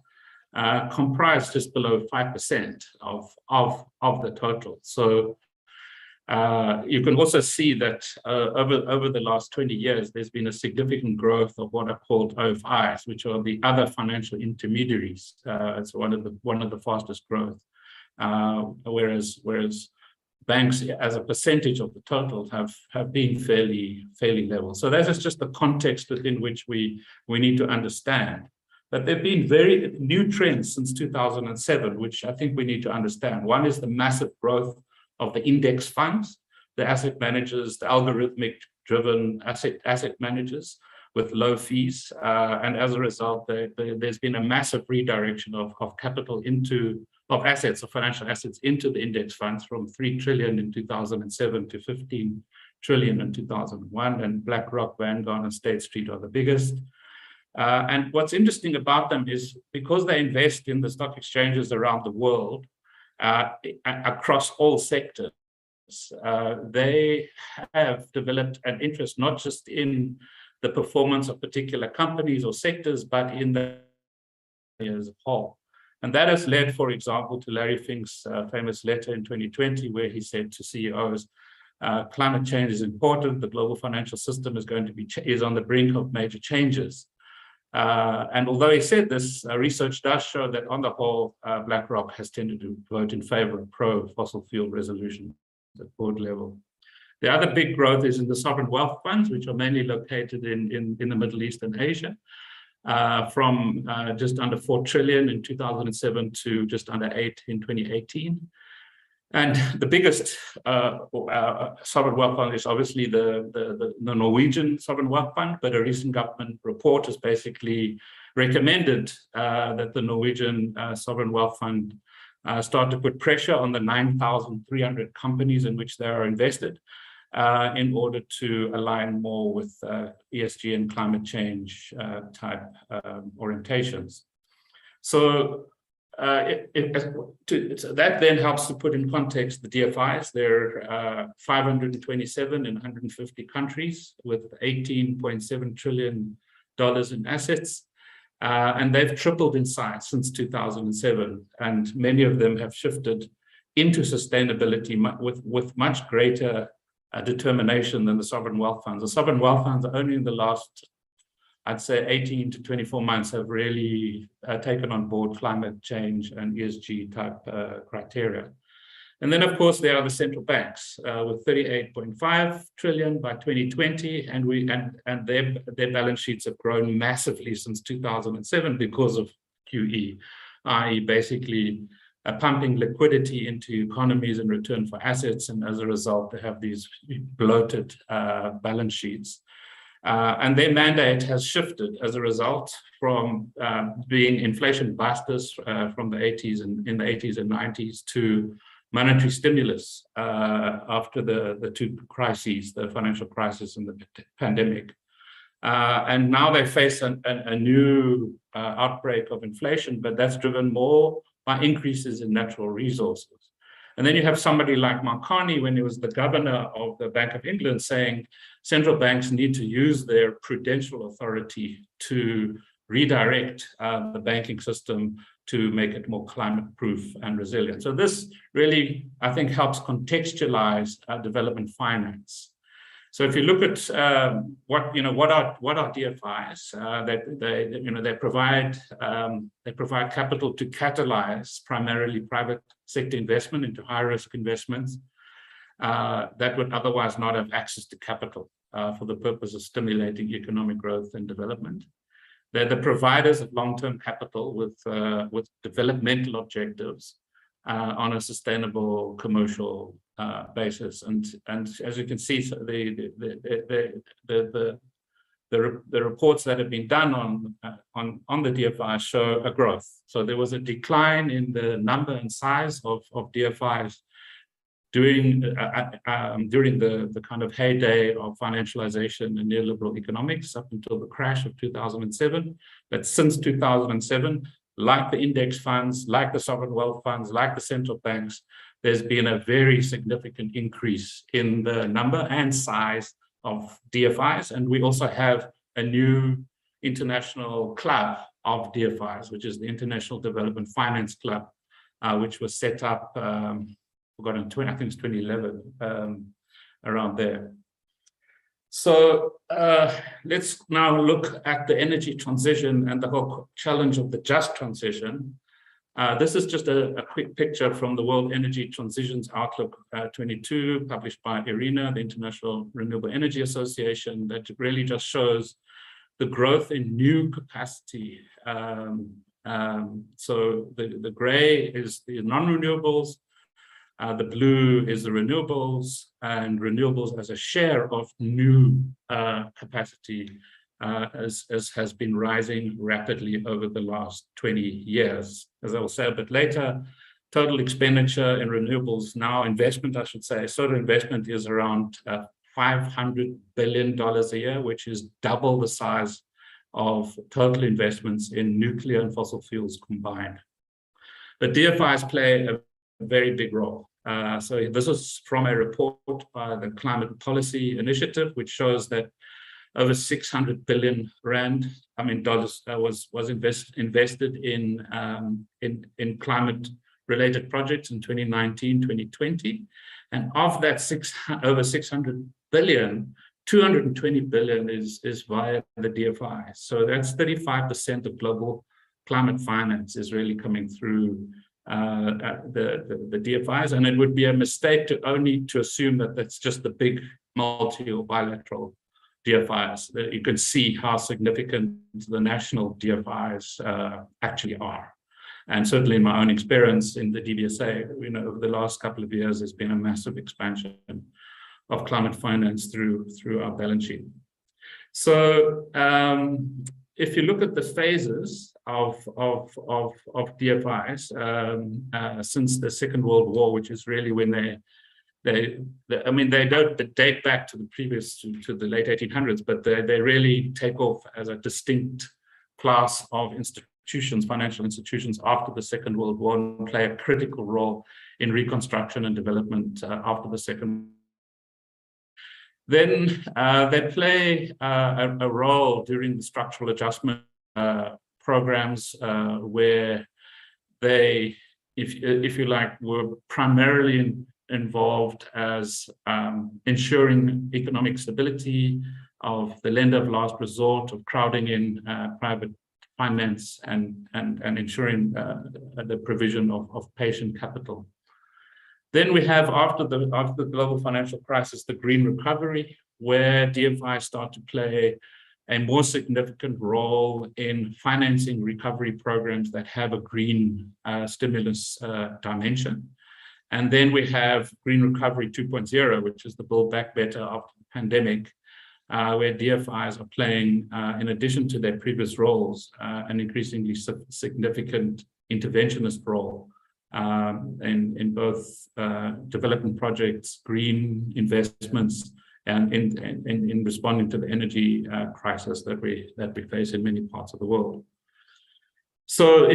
comprise just below 5% of the total. So you can also see that over the last 20 years, there's been a significant growth of what are called OFIs, which are the other financial intermediaries. It's one of the fastest growth, whereas banks as a percentage of the total have been fairly level. So that is just the context within which we need to understand. But there have been very new trends since 2007, which I think we need to understand. One is the massive growth of the index funds, the asset managers, the algorithmic driven asset managers with low fees. And as a result, there's been a massive redirection of capital of financial assets into the index funds from 3 trillion in 2007 to 15 trillion in 2001. And BlackRock, Vanguard, and State Street are the biggest. And what's interesting about them is because they invest in the stock exchanges around the world, across all sectors, they have developed an interest not just in the performance of particular companies or sectors, but in the as a whole. And that has led, for example, to Larry Fink's famous letter in 2020, where he said to CEOs, climate change is important, the global financial system is on the brink of major changes. And although he said this, research does show that on the whole, BlackRock has tended to vote in favor of pro-fossil fuel resolution at board level. The other big growth is in the sovereign wealth funds, which are mainly located in the Middle East and Asia, from just under 4 trillion in 2007 to just under 8 in 2018. And the biggest sovereign wealth fund is obviously the Norwegian sovereign wealth fund, but a recent government report has basically recommended that the Norwegian sovereign wealth fund start to put pressure on the 9,300 companies in which they are invested in order to align more with ESG and climate change type orientations. So that then helps to put in context the DFIs. There are 527 in 150 countries with $18.7 trillion in assets. And they've tripled in size since 2007. And many of them have shifted into sustainability with much greater determination than the sovereign wealth funds. The sovereign wealth funds are only in the last, I'd say 18 to 24 months have really taken on board climate change and ESG type criteria. And then, of course, there are the central banks with 38.5 trillion by 2020, and their balance sheets have grown massively since 2007 because of QE, i.e. basically pumping liquidity into economies in return for assets, and as a result, they have these bloated balance sheets. And their mandate has shifted as a result from being inflation busters from the 80s and in the 80s and 90s to monetary stimulus after the two crises, the financial crisis and the pandemic. And now they face a new outbreak of inflation, but that's driven more by increases in natural resources. And then you have somebody like Marconi, when he was the governor of the Bank of England, saying central banks need to use their prudential authority to redirect the banking system to make it more climate-proof and resilient. So this really, I think, helps contextualize development finance. So if you look at what are DFIs, they provide capital to catalyze primarily private sector investment into high-risk investments that would otherwise not have access to capital for the purpose of stimulating economic growth and development. They're the providers of long-term capital with developmental objectives on a sustainable commercial basis. And as you can see, so the reports that have been done on the DFIs show a growth. So there was a decline in the number and size of DFIs during the kind of heyday of financialization and neoliberal economics up until the crash of 2007. But since 2007, like the index funds, like the sovereign wealth funds, like the central banks, there's been a very significant increase in the number and size of DFIs. And we also have a new international club of DFIs, which is the International Development Finance Club, which was set up I think it's 2011, around there. So let's now look at the energy transition and the whole challenge of the just transition. This is just a quick picture from the World Energy Transitions Outlook 22, published by IRENA, the International Renewable Energy Association, that really just shows the growth in new capacity. So the gray is the non-renewables, the blue is the renewables, and renewables as a share of new capacity as has been rising rapidly over the last 20 years. As I will say a bit later, total expenditure in renewables now, investment, I should say, total investment is around $500 billion a year, which is double the size of total investments in nuclear and fossil fuels combined. But DFIs play a very big role. So this is from a report by the Climate Policy Initiative, which shows that over 600 billion rand, dollars, was invested in climate-related projects in 2019, 2020, and of that over 600 billion, 220 billion is via the DFI. So that's 35% of global climate finance is really coming through the DFIs, and it would be a mistake to assume that that's just the big multi or bilateral DFIs. You can see how significant the national DFIs actually are. And certainly in my own experience in the DBSA, over the last couple of years, there's been a massive expansion of climate finance through our balance sheet. So if you look at the phases of DFIs since the Second World War, which is really when they don't date back to the previous to the late 1800s, but they really take off as a distinct class of institutions, financial institutions after the Second World War, and play a critical role in reconstruction and development after the Second. Then they play a role during the structural adjustment programs where they, if you like, were primarily involved as ensuring economic stability of the lender of last resort, of crowding in private finance and ensuring the provision of patient capital. Then we have, after the global financial crisis, the green recovery, where DFIs start to play a more significant role in financing recovery programs that have a green stimulus dimension. And then we have Green Recovery 2.0, which is the Build Back Better after the pandemic, where DFIs are playing, in addition to their previous roles, an increasingly significant interventionist role in both development projects, green investments, and in responding to the energy crisis that we face in many parts of the world. So,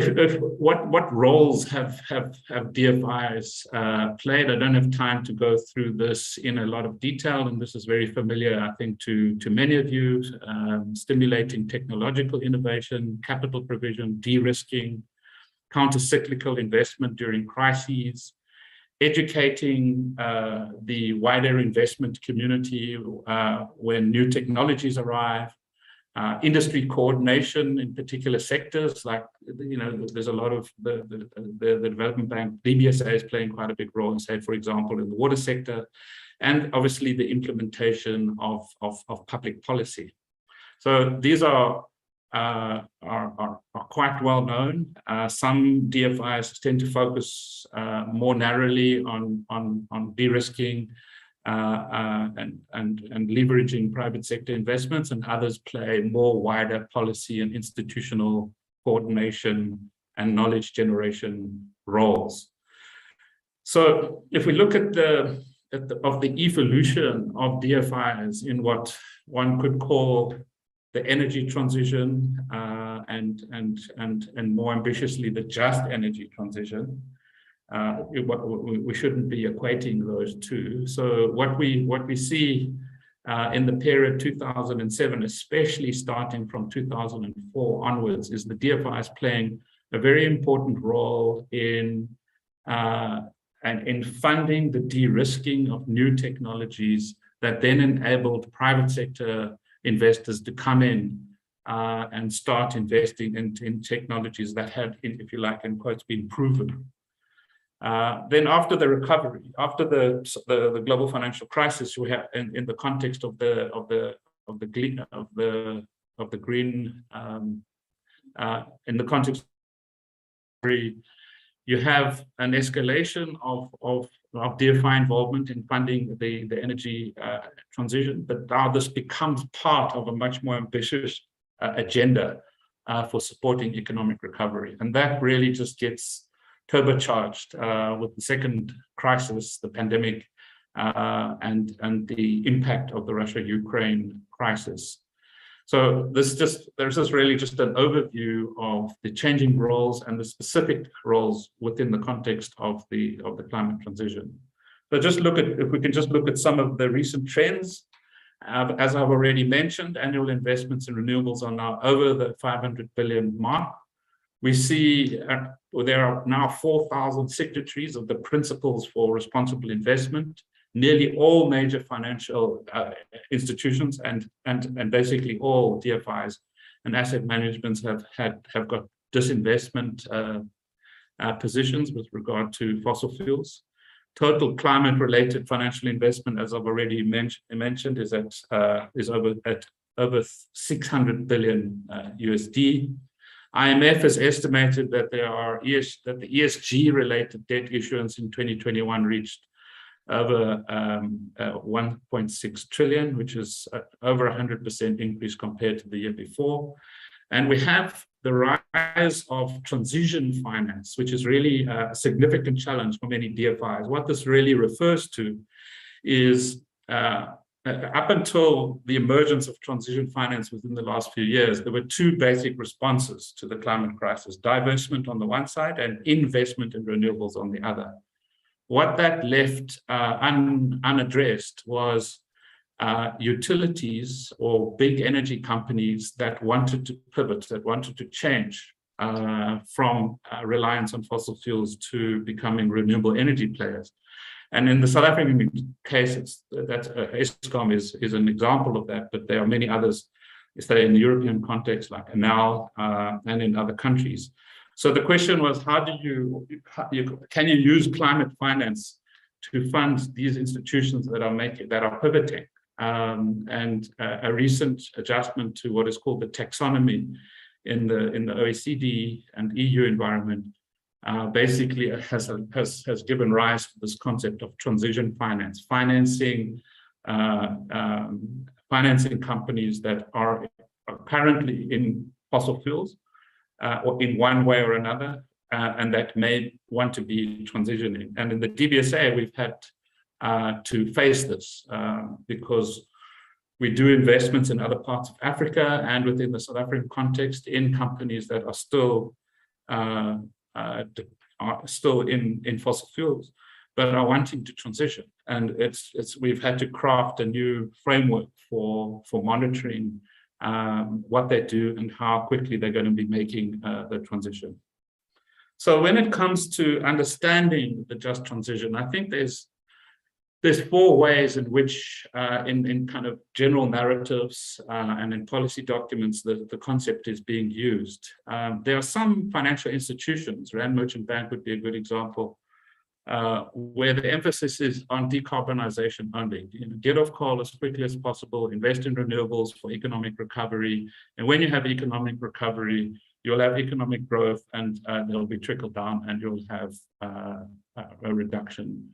what roles have DFIs played? I don't have time to go through this in a lot of detail, and this is very familiar, I think, to many of you. Stimulating technological innovation, capital provision, de-risking, counter-cyclical investment during crises, educating the wider investment community when new technologies arrive, industry coordination in particular sectors, like, there's a lot of the development bank, DBSA is playing quite a big role, say, for example, in the water sector, and obviously the implementation of public policy. So these are quite well known. Some DFIs tend to focus more narrowly on de-risking and leveraging private sector investments, and others play more wider policy and institutional coordination and knowledge generation roles. So if we look at the evolution of DFIs in what one could call the energy transition, and more ambitiously, the just energy transition, we shouldn't be equating those two. So what we see in the period 2007, especially starting from 2004 onwards, is the DFIs playing a very important role in funding the de-risking of new technologies that then enabled private sector investors to come in and start investing in technologies that had, if you like, in quotes, been proven. Then after the recovery, after the global financial crisis, we have in the context of the green in the context, you have an escalation of DFI involvement in funding the energy transition, but now this becomes part of a much more ambitious agenda for supporting economic recovery, and that really just gets turbocharged with the second crisis, the pandemic, and the impact of the Russia-Ukraine crisis. So there's just really just an overview of the changing roles and the specific roles within the context of the climate transition. So if we can just look at some of the recent trends. As I've already mentioned, annual investments in renewables are now over the 500 billion mark. We see there are now 4,000 signatories of the Principles for Responsible Investment. Nearly all major financial institutions and basically all DFIs and asset managements have got disinvestment positions with regard to fossil fuels. Total climate-related financial investment, as I've already mentioned, is over 600 billion USD. IMF has estimated that the ESG-related debt issuance in 2021 reached over 1.6 trillion, which is over 100% increase compared to the year before. And we have the rise of transition finance, which is really a significant challenge for many DFIs. What this really refers to is up until the emergence of transition finance within the last few years, there were two basic responses to the climate crisis: divestment on the one side and investment in renewables on the other. What that left unaddressed was utilities or big energy companies that wanted to pivot, that wanted to change from reliance on fossil fuels to becoming renewable energy players. And in the South African case, Eskom is an example of that, but there are many others, say in the European context, like Enel, and in other countries. So the question was, can you use climate finance to fund these institutions that are pivoting? And a recent adjustment to what is called the taxonomy in the OECD and EU environment basically has given rise to this concept of transition finance, financing companies that are currently in fossil fuels or in one way or another, and that may want to be transitioning. And in the DBSA, we've had to face this because we do investments in other parts of Africa and within the South African context in companies that are still in fossil fuels, but are wanting to transition. And we've had to craft a new framework for monitoring what they do and how quickly they're going to be making the transition. So when it comes to understanding the just transition, I think there's four ways in which, in kind of general narratives and in policy documents, the concept is being used. There are some financial institutions, Rand Merchant Bank would be a good example, where the emphasis is on decarbonization only. Get off coal as quickly as possible, invest in renewables for economic recovery. And when you have economic recovery, you'll have economic growth, and there'll be trickle down, and you'll have a reduction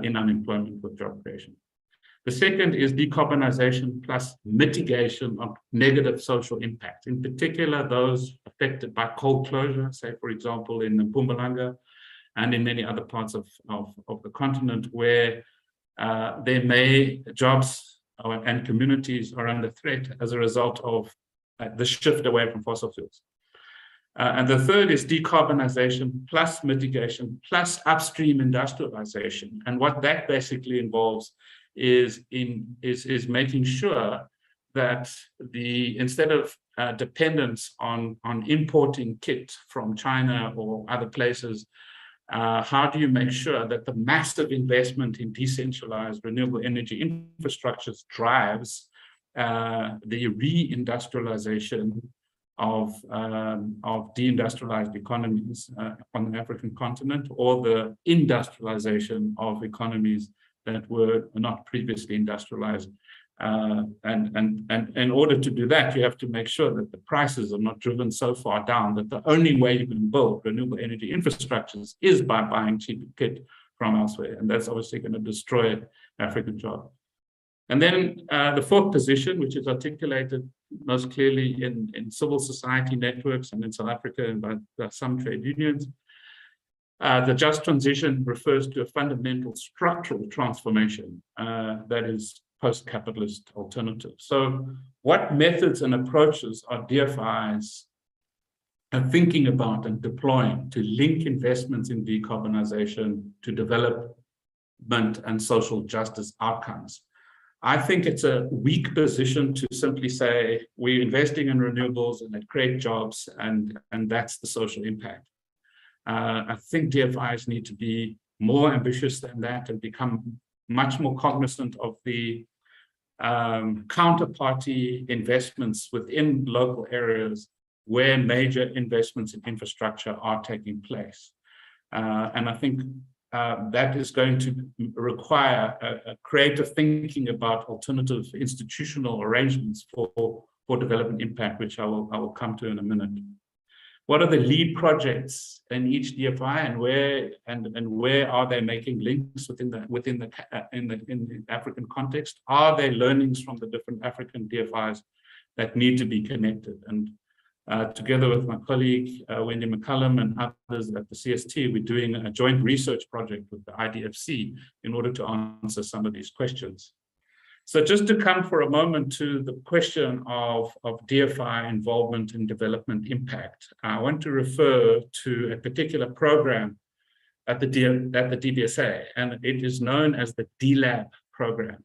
in unemployment with job creation. The second is decarbonization plus mitigation of negative social impact, in particular those affected by coal closure, say, for example, in Mpumalanga and in many other parts of the continent where jobs and communities are under threat as a result of the shift away from fossil fuels. And the third is decarbonization plus mitigation plus upstream industrialization. And what that basically involves is making sure that instead of dependence on importing kit from China or other places, how do you make sure that the massive investment in decentralized renewable energy infrastructures drives the reindustrialization of deindustrialized economies on the African continent, or the industrialization of economies that were not previously industrialized. And in order to do that, you have to make sure that the prices are not driven so far down that the only way you can build renewable energy infrastructures is by buying cheap kit from elsewhere. And that's obviously going to destroy African jobs. And then the fourth position, which is articulated most clearly in civil society networks and in South Africa and by some trade unions, the just transition refers to a fundamental structural transformation that is post-capitalist alternative. So what methods and approaches are DFIs thinking about and deploying to link investments in decarbonization to development and social justice outcomes? I think it's a weak position to simply say we're investing in renewables and it creates jobs and that's the social impact. I think DFIs need to be more ambitious than that and become much more cognizant of the counterparty investments within local areas where major investments in infrastructure are taking place. And I think that is going to require a creative thinking about alternative institutional arrangements for development impact, which I will come to in a minute. What are the lead projects in each DFI, and where are they making links in the African context? Are there learnings from the different African DFIs that need to be connected? And together with my colleague Wendy McCullum and others at the CST, we're doing a joint research project with the IDFC in order to answer some of these questions. So just to come for a moment to the question of DFI involvement in development impact, I want to refer to a particular program at the DBSA, and it is known as the DLAB program.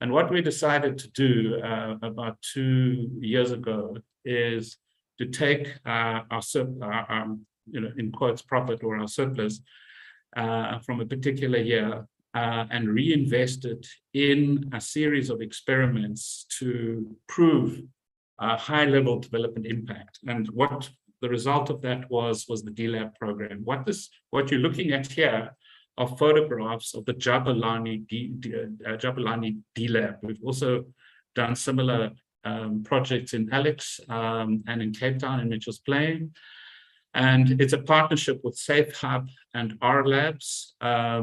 And what we decided to do about 2 years ago is to take our in quotes profit or our surplus from a particular year and reinvest it in a series of experiments to prove a high-level development impact. And what the result of that was the DLAB program. What you're looking at here are photographs of the Jabulani DLAB. We've also done similar projects in Alex and in Cape Town and Mitchell's Plain. And it's a partnership with Safe Hub and R Labs. I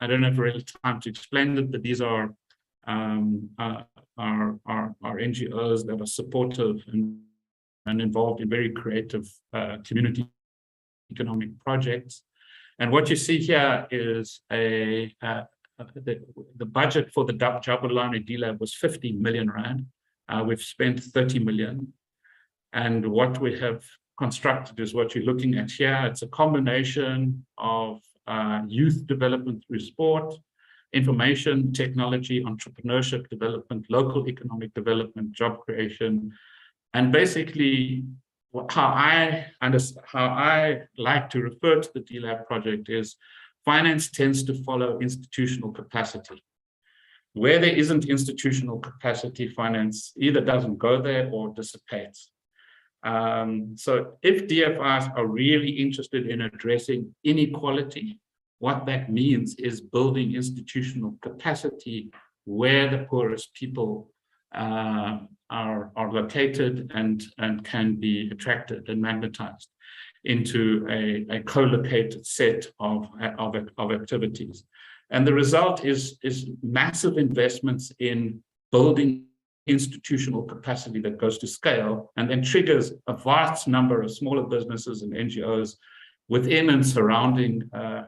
don't have really time to explain it, but these are NGOs that are supportive and involved in very creative community economic projects. And what you see here is the budget for the Jabulani DLAB was 50 million rand. We've spent 30 million. And what we have constructed is what you're looking at here. It's a combination of youth development through sport, information, technology, entrepreneurship development, local economic development, job creation, and basically how I like to refer to the DLAB project is finance tends to follow institutional capacity. Where there isn't institutional capacity, finance either doesn't go there or dissipates. So if DFIs are really interested in addressing inequality, what that means is building institutional capacity where the poorest people are located and can be attracted and magnetized into a co-located set of activities. And the result is massive investments in building institutional capacity that goes to scale and then triggers a vast number of smaller businesses and NGOs within and surrounding the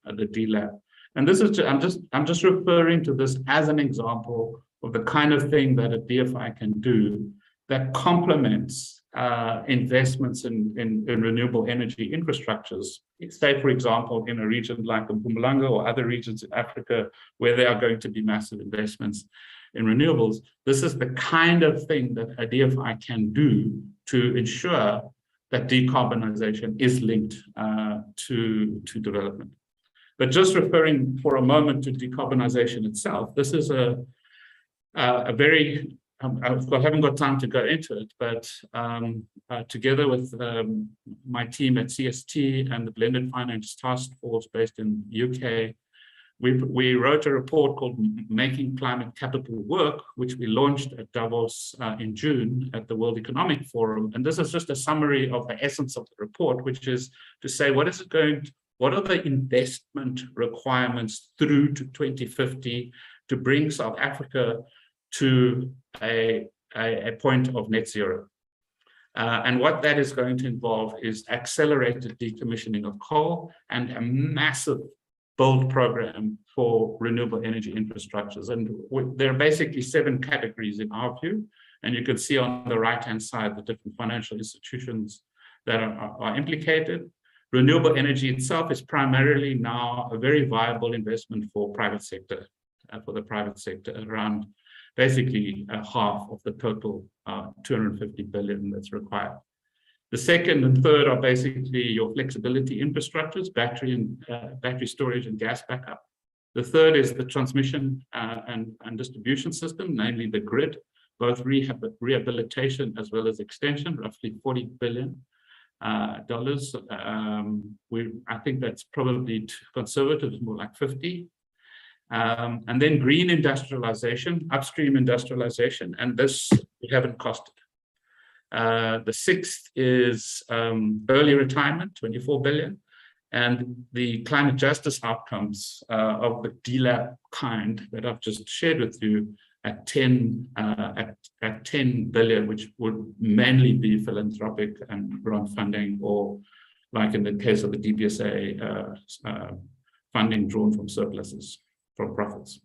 DLAB. And this is I'm just referring to this as an example of the kind of thing that a DFI can do that complements investments in renewable energy infrastructures. Say, for example, in a region like Mpumalanga or other regions in Africa where there are going to be massive investments in renewables, this is the kind of thing that a DFI can do to ensure that decarbonization is linked to development. But just referring for a moment to decarbonization itself, this is a very, I haven't got time to go into it, but together with my team at CST and the Blended Finance Task Force based in UK, we wrote a report called Making Climate Capital Work, which we launched at Davos in June at the World Economic Forum. And this is just a summary of the essence of the report, which is to say, what are the investment requirements through to 2050 to bring South Africa to a point of net zero? And what that is going to involve is accelerated decommissioning of coal and a massive build program for renewable energy infrastructures. And there are basically 7 categories in our view. And you can see on the right-hand side the different financial institutions that are implicated. Renewable energy itself is primarily now a very viable investment for private sector, around basically half of the total 250 billion that's required. The second and third are basically your flexibility infrastructures, battery storage and gas backup. The third is the transmission and distribution system, namely the grid, both rehabilitation as well as extension, roughly $40 billion. I think that's probably too conservative, it's more like 50. And then green industrialization, upstream industrialization, and this we haven't costed. The sixth is early retirement, 24 billion. And the climate justice outcomes of the DLAP kind that I've just shared with you at 10 billion, which would mainly be philanthropic and grant funding, or like in the case of the DBSA, funding drawn from surpluses, from profits.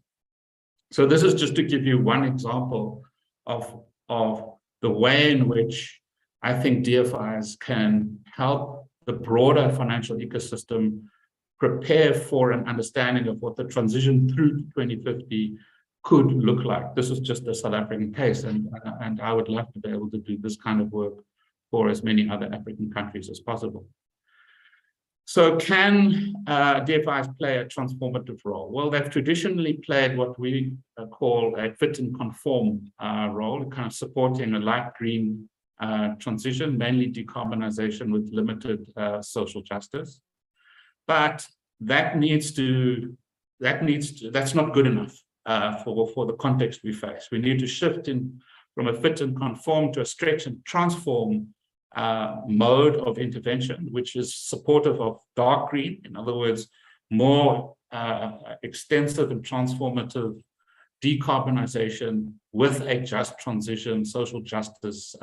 So this is just to give you one example of the way in which I think DFIs can help the broader financial ecosystem prepare for an understanding of what the transition through to 2050 could look like. This is just a South African case, and I would love to be able to do this kind of work for as many other African countries as possible. So can DFIs play a transformative role? Well, they've traditionally played what we call a fit and conform role, kind of supporting a light green transition, mainly decarbonization with limited social justice. But that's not good enough for the context we face. We need to shift from a fit and conform to a stretch and transform mode of intervention, which is supportive of dark green, in other words, more extensive and transformative decarbonization with a just transition, social justice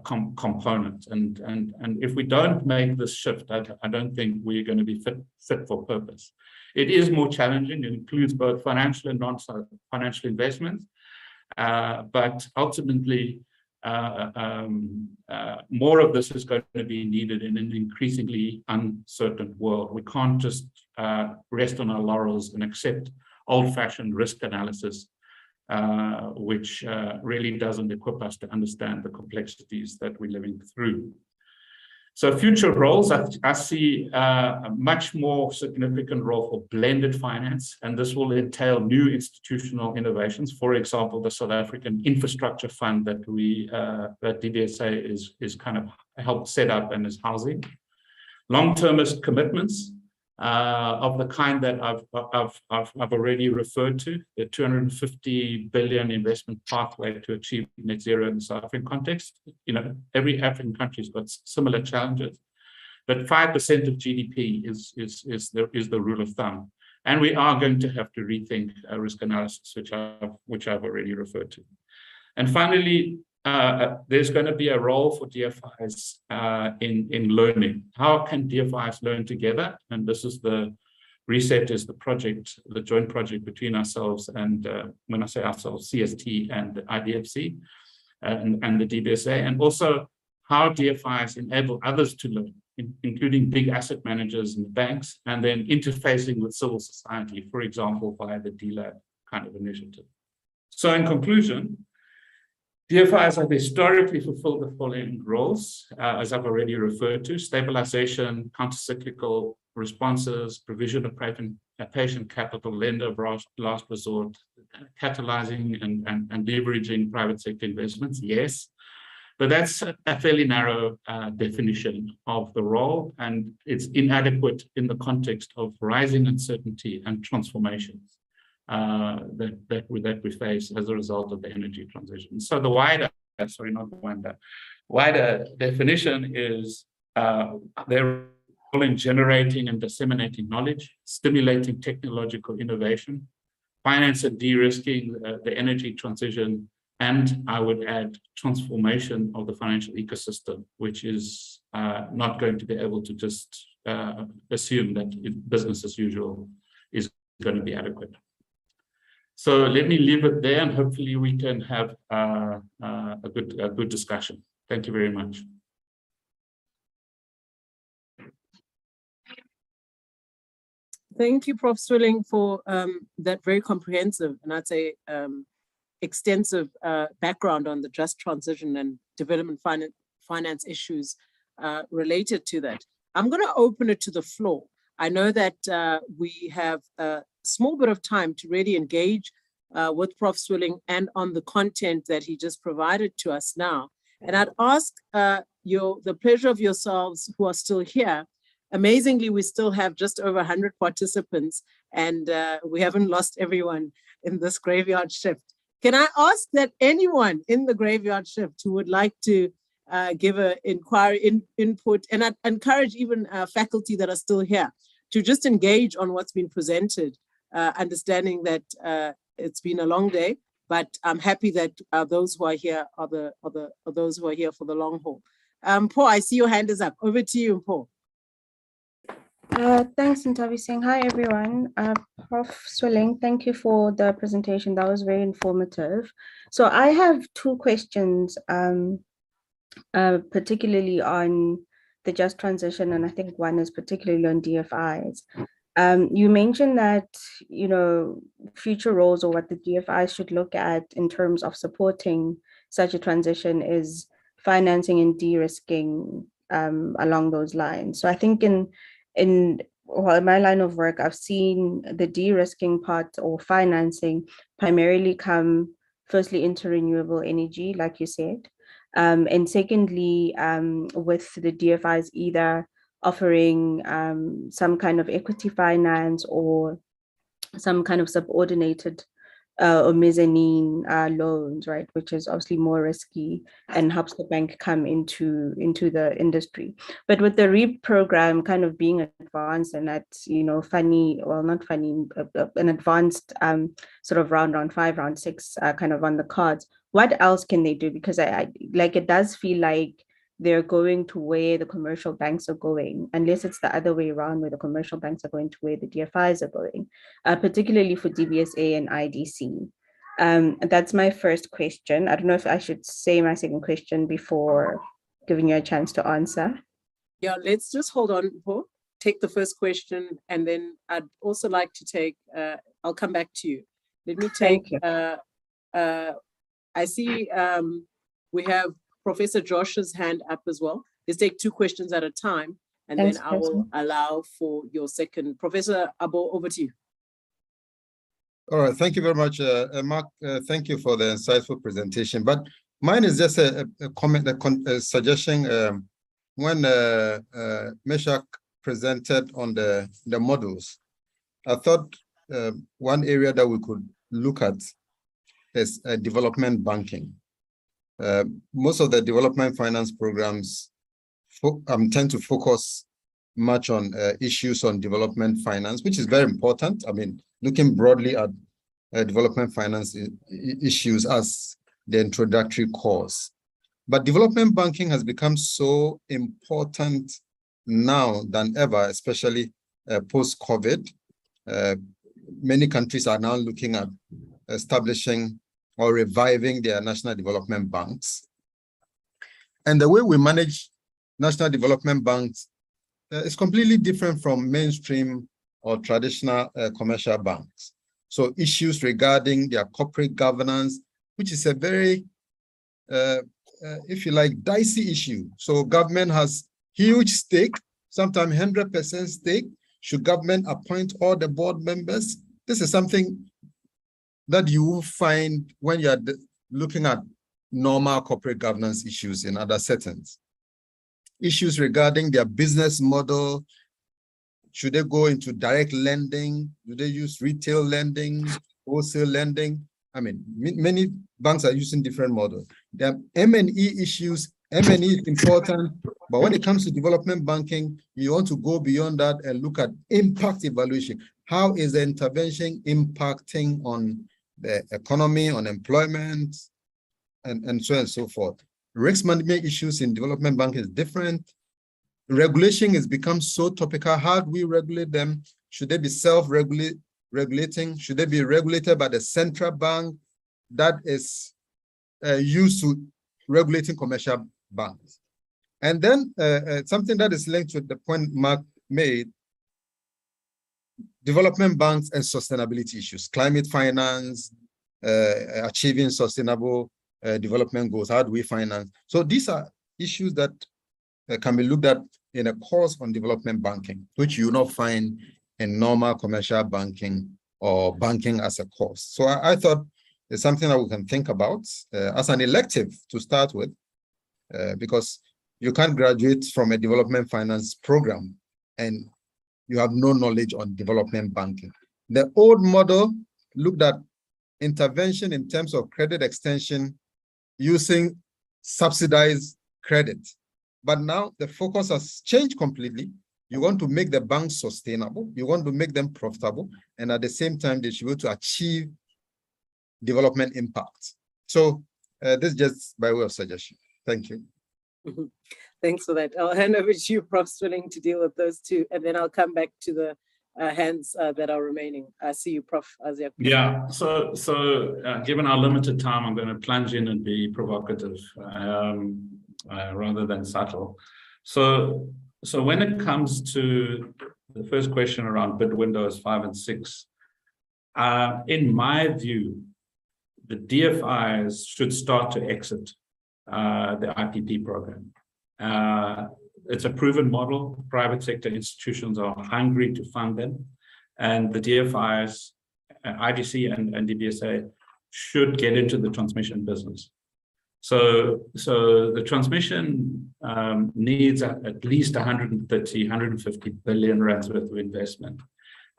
component. And if we don't make this shift, I don't think we're going to be fit for purpose. It is more challenging. It includes both financial and non-financial investments, but ultimately, more of this is going to be needed in an increasingly uncertain world. We can't just rest on our laurels and accept old-fashioned risk analysis, which really doesn't equip us to understand the complexities that we're living through. So future roles, I see a much more significant role for blended finance, and this will entail new institutional innovations. For example, the South African Infrastructure Fund that that DBSA is kind of helped set up and is housing. Long-termist commitments of the kind that I've already referred to, the 250 billion investment pathway to achieve net zero in the South African context. You know, every African country's got similar challenges, but 5% of GDP is the rule of thumb, and we are going to have to rethink risk analysis, which I've already referred to. And finally, there's going to be a role for DFIs in learning. How can DFIs learn together? And this is the RESET is the project, the joint project between ourselves and, when I say ourselves, CST and the IDFC and the DBSA, and also how DFIs enable others to learn, including big asset managers and banks, and then interfacing with civil society, for example, via the DLAB kind of initiative. So in conclusion, DFIs have historically fulfilled the following roles, as I've already referred to: stabilization, countercyclical responses, provision of patient capital, lender of last resort, catalyzing and leveraging private sector investments, yes. But that's a fairly narrow definition of the role, and it's inadequate in the context of rising uncertainty and transformations that we face as a result of the energy transition. So the wider definition is their role in generating and disseminating knowledge, stimulating technological innovation, finance and de-risking the energy transition, and I would add transformation of the financial ecosystem, which is not going to be able to just assume that business as usual is going to be adequate. So let me leave it there, and hopefully we can have a good discussion. Thank you very much. Thank you, Prof. Swilling, for that very comprehensive and I'd say extensive background on the just transition and development finance issues related to that. I'm going to open it to the floor. I know that we have a small bit of time to really engage with Prof. Swilling and on the content that he just provided to us now. And I'd ask the pleasure of yourselves who are still here. Amazingly, we still have just over 100 participants, and we haven't lost everyone in this graveyard shift. Can I ask that anyone in the graveyard shift who would like to give an input, and I'd encourage even faculty that are still here to just engage on what's been presented, understanding that it's been a long day, but I'm happy that those who are here are those who are here for the long haul. Paul, I see your hand is up. Over to you, Paul. Thanks, Ntavi Singh. Hi, everyone. Prof. Swilling, thank you for the presentation. That was very informative. So I have two questions, particularly on the just transition, and I think one is particularly on DFIs. You mentioned that, you know, future roles or what the DFIs should look at in terms of supporting such a transition is financing and de-risking along those lines. So I think in my line of work, I've seen the de-risking part or financing primarily come firstly into renewable energy, like you said, and secondly, with the DFIs either offering some kind of equity finance or some kind of subordinated or mezzanine loans, right, which is obviously more risky and helps the bank come into the industry. But with the REAP program kind of being advanced and at, you know, an advanced sort of round 5, round 6 kind of on the cards, what else can they do? Because I like, it does feel like they're going to where the commercial banks are going, unless it's the other way around where the commercial banks are going to where the DFIs are going, particularly for DBSA and IDC. That's my first question. I don't know if I should say my second question before giving you a chance to answer. Yeah, let's just hold on, Paul. Take the first question, and then I'd also like to take, I'll come back to you. Let me take, I see we have Professor Josh's hand up as well. Let's take 2 questions at a time, and then I will allow for your second. Professor Abo, over to you. All right, thank you very much, Mark. Thank you for the insightful presentation. But mine is just a comment, a suggestion. When Meshach presented on the models, I thought one area that we could look at is development banking. Most of the development finance programs tend to focus much on issues on development finance, which is very important. I mean, looking broadly at development finance issues as the introductory course. But development banking has become so important now than ever, especially post-COVID. Many countries are now looking at establishing or reviving their national development banks. And the way we manage national development banks is completely different from mainstream or traditional commercial banks. So issues regarding their corporate governance, which is a very, if you like, dicey issue. So government has huge stake, sometimes 100% stake. Should government appoint all the board members? This is something that you will find when you're looking at normal corporate governance issues in other settings. Issues regarding their business model. Should they go into direct lending? Do they use retail lending, wholesale lending? I mean, many banks are using different models. There are M&E issues. M&E is important, but when it comes to development banking, you want to go beyond that and look at impact evaluation. How is the intervention impacting on the economy, on employment, and so on and so forth? Risk management issues in development bank is different. Regulation has become so topical. How do we regulate them? Should they be self-regulating? Should they be regulated by the central bank that is used to regulating commercial banks? And then something that is linked to the point Mark made, development banks and sustainability issues, climate finance, achieving sustainable development goals. How do we finance? So these are issues that can be looked at in a course on development banking, which you will not find in normal commercial banking or banking as a course. So I thought it's something that we can think about as an elective to start with, because you can't graduate from a development finance program and you have no knowledge on development banking. The old model looked at intervention in terms of credit extension using subsidized credit. But now the focus has changed completely. You want to make the banks sustainable, you want to make them profitable, and at the same time, they should be able to achieve development impact. So this is just by way of suggestion. Thank you. Thanks for that. I'll hand over to you, Prof. Swilling, to deal with those two, and then I'll come back to the hands that are remaining. I see you, Prof. Aziak. Yeah, so given our limited time, I'm going to plunge in and be provocative rather than subtle. So when it comes to the first question around bid windows 5 and 6, in my view, the DFIs should start to exit the IPP program. It's a proven model. Private sector institutions are hungry to fund them, and the DFIs, IDC and DBSA should get into the transmission business. So the transmission needs at least 130, 150 billion rands worth of investment.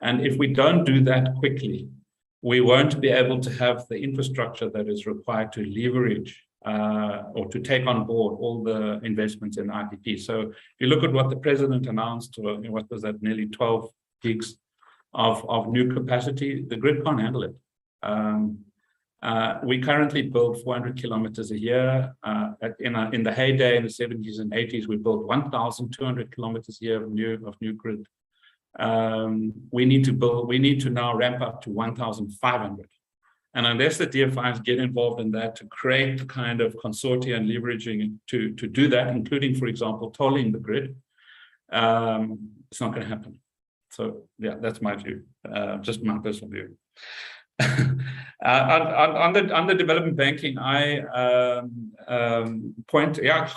And if we don't do that quickly, we won't be able to have the infrastructure that is required to leverage or to take on board all the investments in IPP. So if you look at what the president announced, or what was that, nearly 12 gigs of new capacity, the grid can't handle it. We currently build 400 kilometers a year. In the heyday in the 70s and 80s, we built 1,200 kilometers a year of new grid. We need to now ramp up to 1,500. And unless the DFIs get involved in that to create the kind of consortia and leveraging to do that, including, for example, tolling the grid, it's not going to happen. So yeah, that's my view, just my personal view. On the development banking, I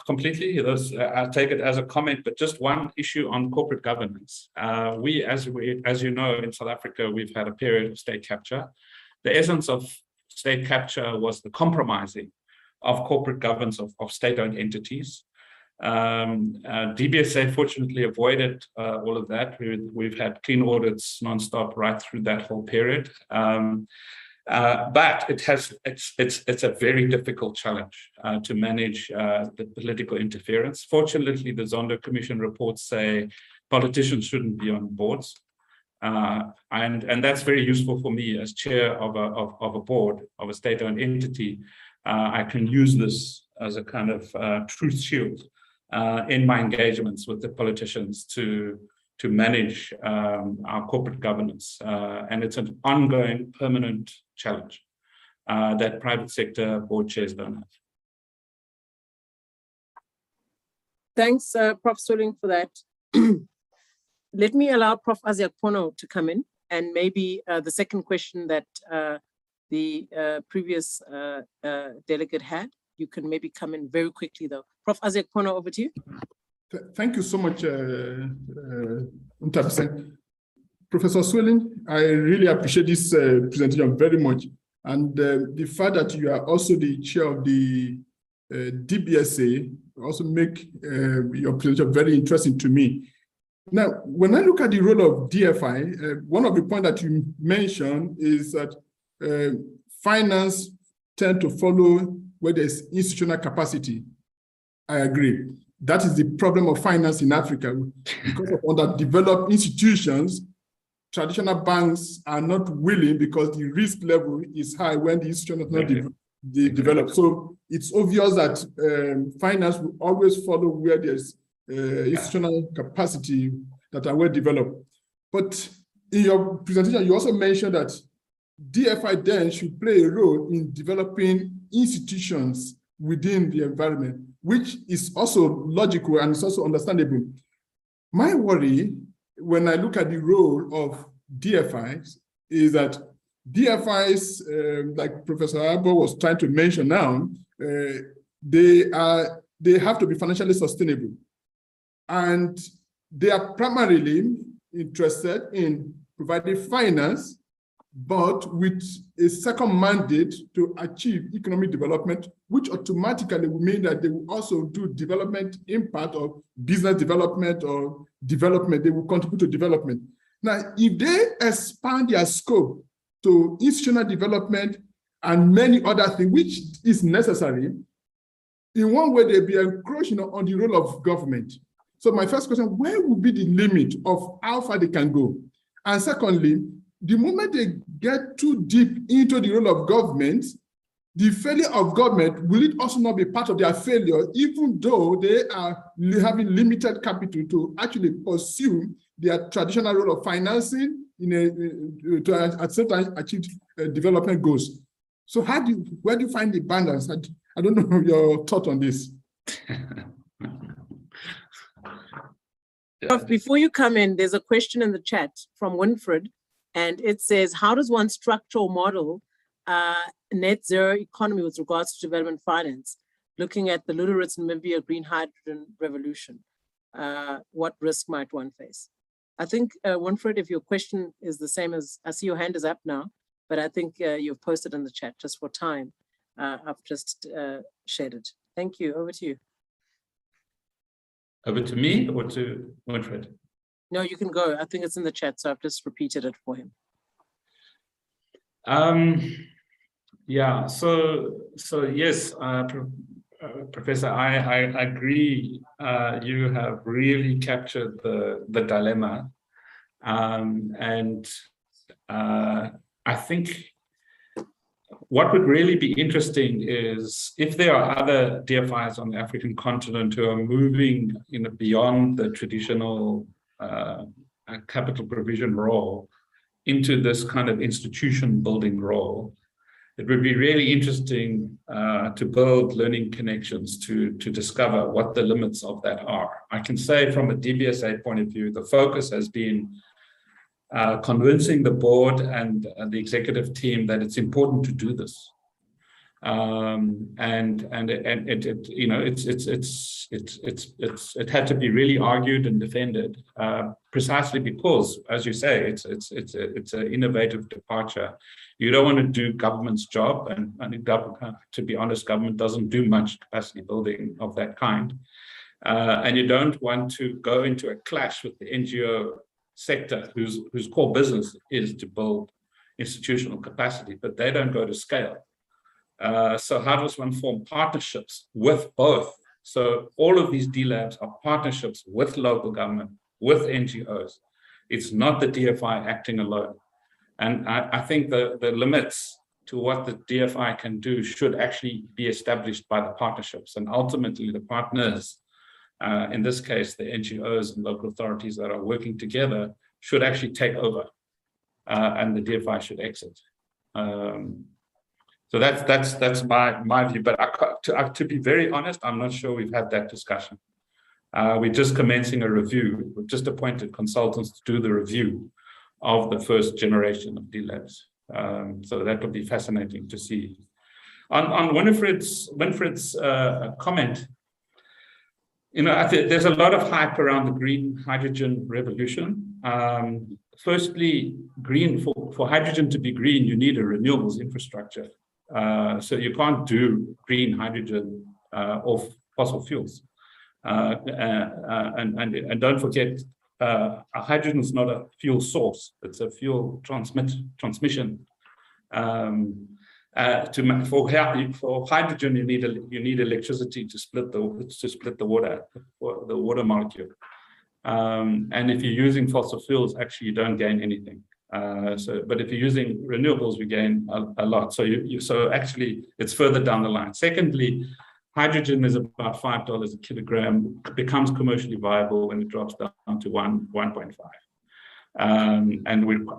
completely. I take it as a comment, but just one issue on corporate governance. As you know, in South Africa, we've had a period of state capture. The essence of state capture was the compromising of corporate governance of state-owned entities. DBSA fortunately avoided all of that. We've had clean audits nonstop right through that whole period. But it's a very difficult challenge to manage the political interference. Fortunately, the Zondo Commission reports say politicians shouldn't be on boards. And that's very useful for me as chair of a board of a state-owned entity. I can use this as a kind of truth shield in my engagements with the politicians to manage our corporate governance. And it's an ongoing, permanent challenge that private sector board chairs don't have. Thanks, Prof. Swilling, for that. Let me allow Prof. Aziak Pono to come in, and maybe the second question that the previous delegate had, you can maybe come in very quickly though. Prof. Aziak Pono, over to you. Thank you so much, Professor Swilling. I really appreciate this presentation very much. And the fact that you are also the chair of the DBSA also make your presentation very interesting to me. Now, when I look at the role of DFI, one of the points that you mentioned is that finance tend to follow where there's institutional capacity. I agree. That is the problem of finance in Africa. Because of underdeveloped institutions, traditional banks are not willing because the risk level is high when the institution is not developed. So it's obvious that finance will always follow where there's institutional capacity that are well developed. But in your presentation, you also mentioned that DFI then should play a role in developing institutions within the environment, which is also logical and it's also understandable. My worry when I look at the role of DFIs is that DFIs, like Professor Abo was trying to mention now, they have to be financially sustainable. And they are primarily interested in providing finance, but with a second mandate to achieve economic development, which automatically will mean that they will also do development impact or business development or development. They will contribute to development. Now, if they expand their scope to institutional development and many other things, which is necessary. In one way, they'll be encroaching on the role of government. So my first question, where would be the limit of how far they can go? And secondly, the moment they get too deep into the role of government, the failure of government, will it also not be part of their failure, even though they are having limited capital to actually pursue their traditional role of financing to at the same time achieve development goals? So where do you find the balance? I don't know your thought on this. Before you come in, there's a question in the chat from Winfred, and it says, how does one structure or model net zero economy with regards to development finance, looking at the Luderitz Namibia green hydrogen revolution? What risk might one face? I think, Winfred, if your question is the same as, I see your hand is up now, but I think you've posted in the chat just for time. I've just shared it. Thank you. Over to you. Over to me or to Winfred? No, you can go. I think it's in the chat, so I've just repeated it for him. Yeah, so yes, Professor, I agree. You have really captured the dilemma, and I think what would really be interesting is if there are other DFIs on the African continent who are moving beyond the traditional capital provision role into this kind of institution building role. It would be really interesting to build learning connections to discover what the limits of that are. I can say from a DBSA point of view, the focus has been convincing the board and the executive team that it's important to do this, it had to be really argued and defended precisely because, as you say, it's an innovative departure. You don't want to do government's job, and to be honest, government doesn't do much capacity building of that kind, and you don't want to go into a clash with the NGO sector, whose core business is to build institutional capacity, but they don't go to scale. So how does one form partnerships with both? So all of these D-Labs are partnerships with local government, with NGOs. It's not the DFI acting alone. And I think the limits to what the DFI can do should actually be established by the partnerships, and ultimately the partners, in this case, the NGOs and local authorities that are working together, should actually take over, and the DFI should exit. So that's my view. But to be very honest, I'm not sure we've had that discussion. We're just commencing a review. We've just appointed consultants to do the review of the first generation of D-Labs. So that will be fascinating to see. On Winfred's comment, I think there's a lot of hype around the green hydrogen revolution. Firstly, for hydrogen to be green, you need a renewables infrastructure. So you can't do green hydrogen off fossil fuels. And don't forget, hydrogen is not a fuel source; it's a fuel transmission. For hydrogen, you need electricity to split the water molecule. And if you're using fossil fuels, actually you don't gain anything. But if you're using renewables, we gain a lot. So actually, it's further down the line. Secondly, hydrogen is about $5 a kilogram. It becomes commercially viable when it drops down to 1.5. And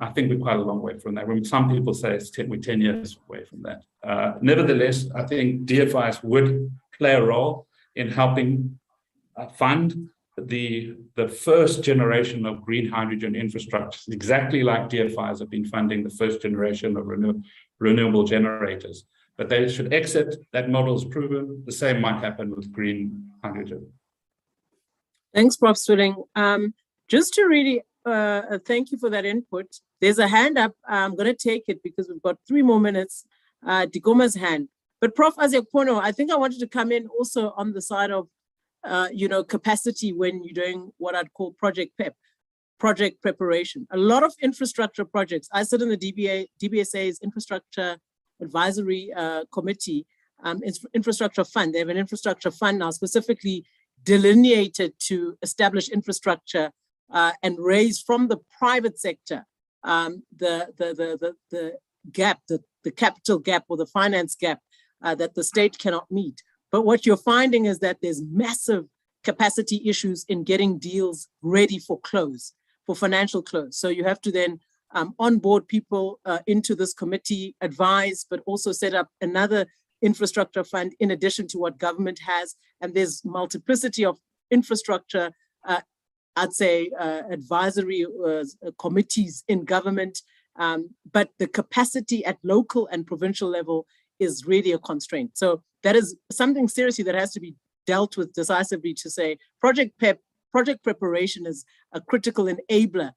I think we're quite a long way from that. When some people say we're 10 years away from that. Nevertheless, I think DFIs would play a role in helping fund the first generation of green hydrogen infrastructures, exactly like DFIs have been funding the first generation of renewable generators. But they should exit. That model is proven. The same might happen with green hydrogen. Thanks, Prof. Swilling. Just to really thank you for that input. There's a hand up. I'm going to take it because we've got 3 more minutes. Digoma's hand. But Prof. Aziakpono, I think I wanted to come in also on the side of capacity when you're doing what I'd call project preparation. A lot of infrastructure projects. I sit in the DBSA's infrastructure advisory committee, infrastructure fund. They have an infrastructure fund now specifically delineated to establish infrastructure and raise from the private sector the gap, the capital gap or the finance gap that the state cannot meet. But what you're finding is that there's massive capacity issues in getting deals ready for close, for financial close. So you have to then onboard people into this committee, advise, but also set up another infrastructure fund in addition to what government has. And there's multiplicity of infrastructure, I'd say advisory committees in government, but the capacity at local and provincial level is really a constraint. So that is something seriously that has to be dealt with decisively, to say project preparation is a critical enabler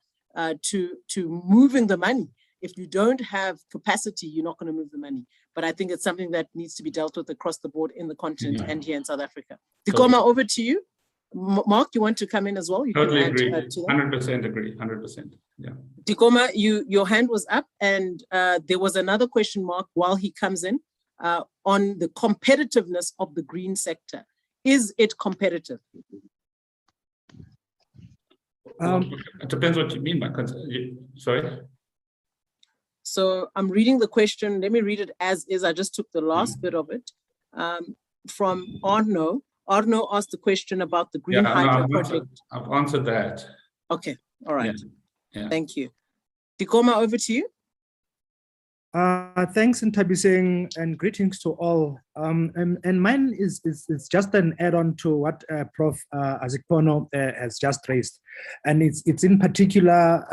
to moving the money. If you don't have capacity, you're not going to move the money. But I think it's something that needs to be dealt with across the board in the continent and here in South Africa. Dikoma, over to you. Mark, you want to come in as well? You totally can agree. add to that. 100% agree. 100%. Yeah. Dikoma, your hand was up, and there was another question mark while he comes in on the competitiveness of the green sector. Is it competitive? It depends what you mean by sorry. So I'm reading the question. Let me read it as is. I just took the last bit of it from Arno. Arno asked the question about the green hydro project. I've answered that. Okay, all right. Yeah. Thank you. Dikoma, over to you. Thanks, Ntabiseng, and greetings to all. And mine is just an add-on to what Prof. Azikpono has just raised. And it's in particular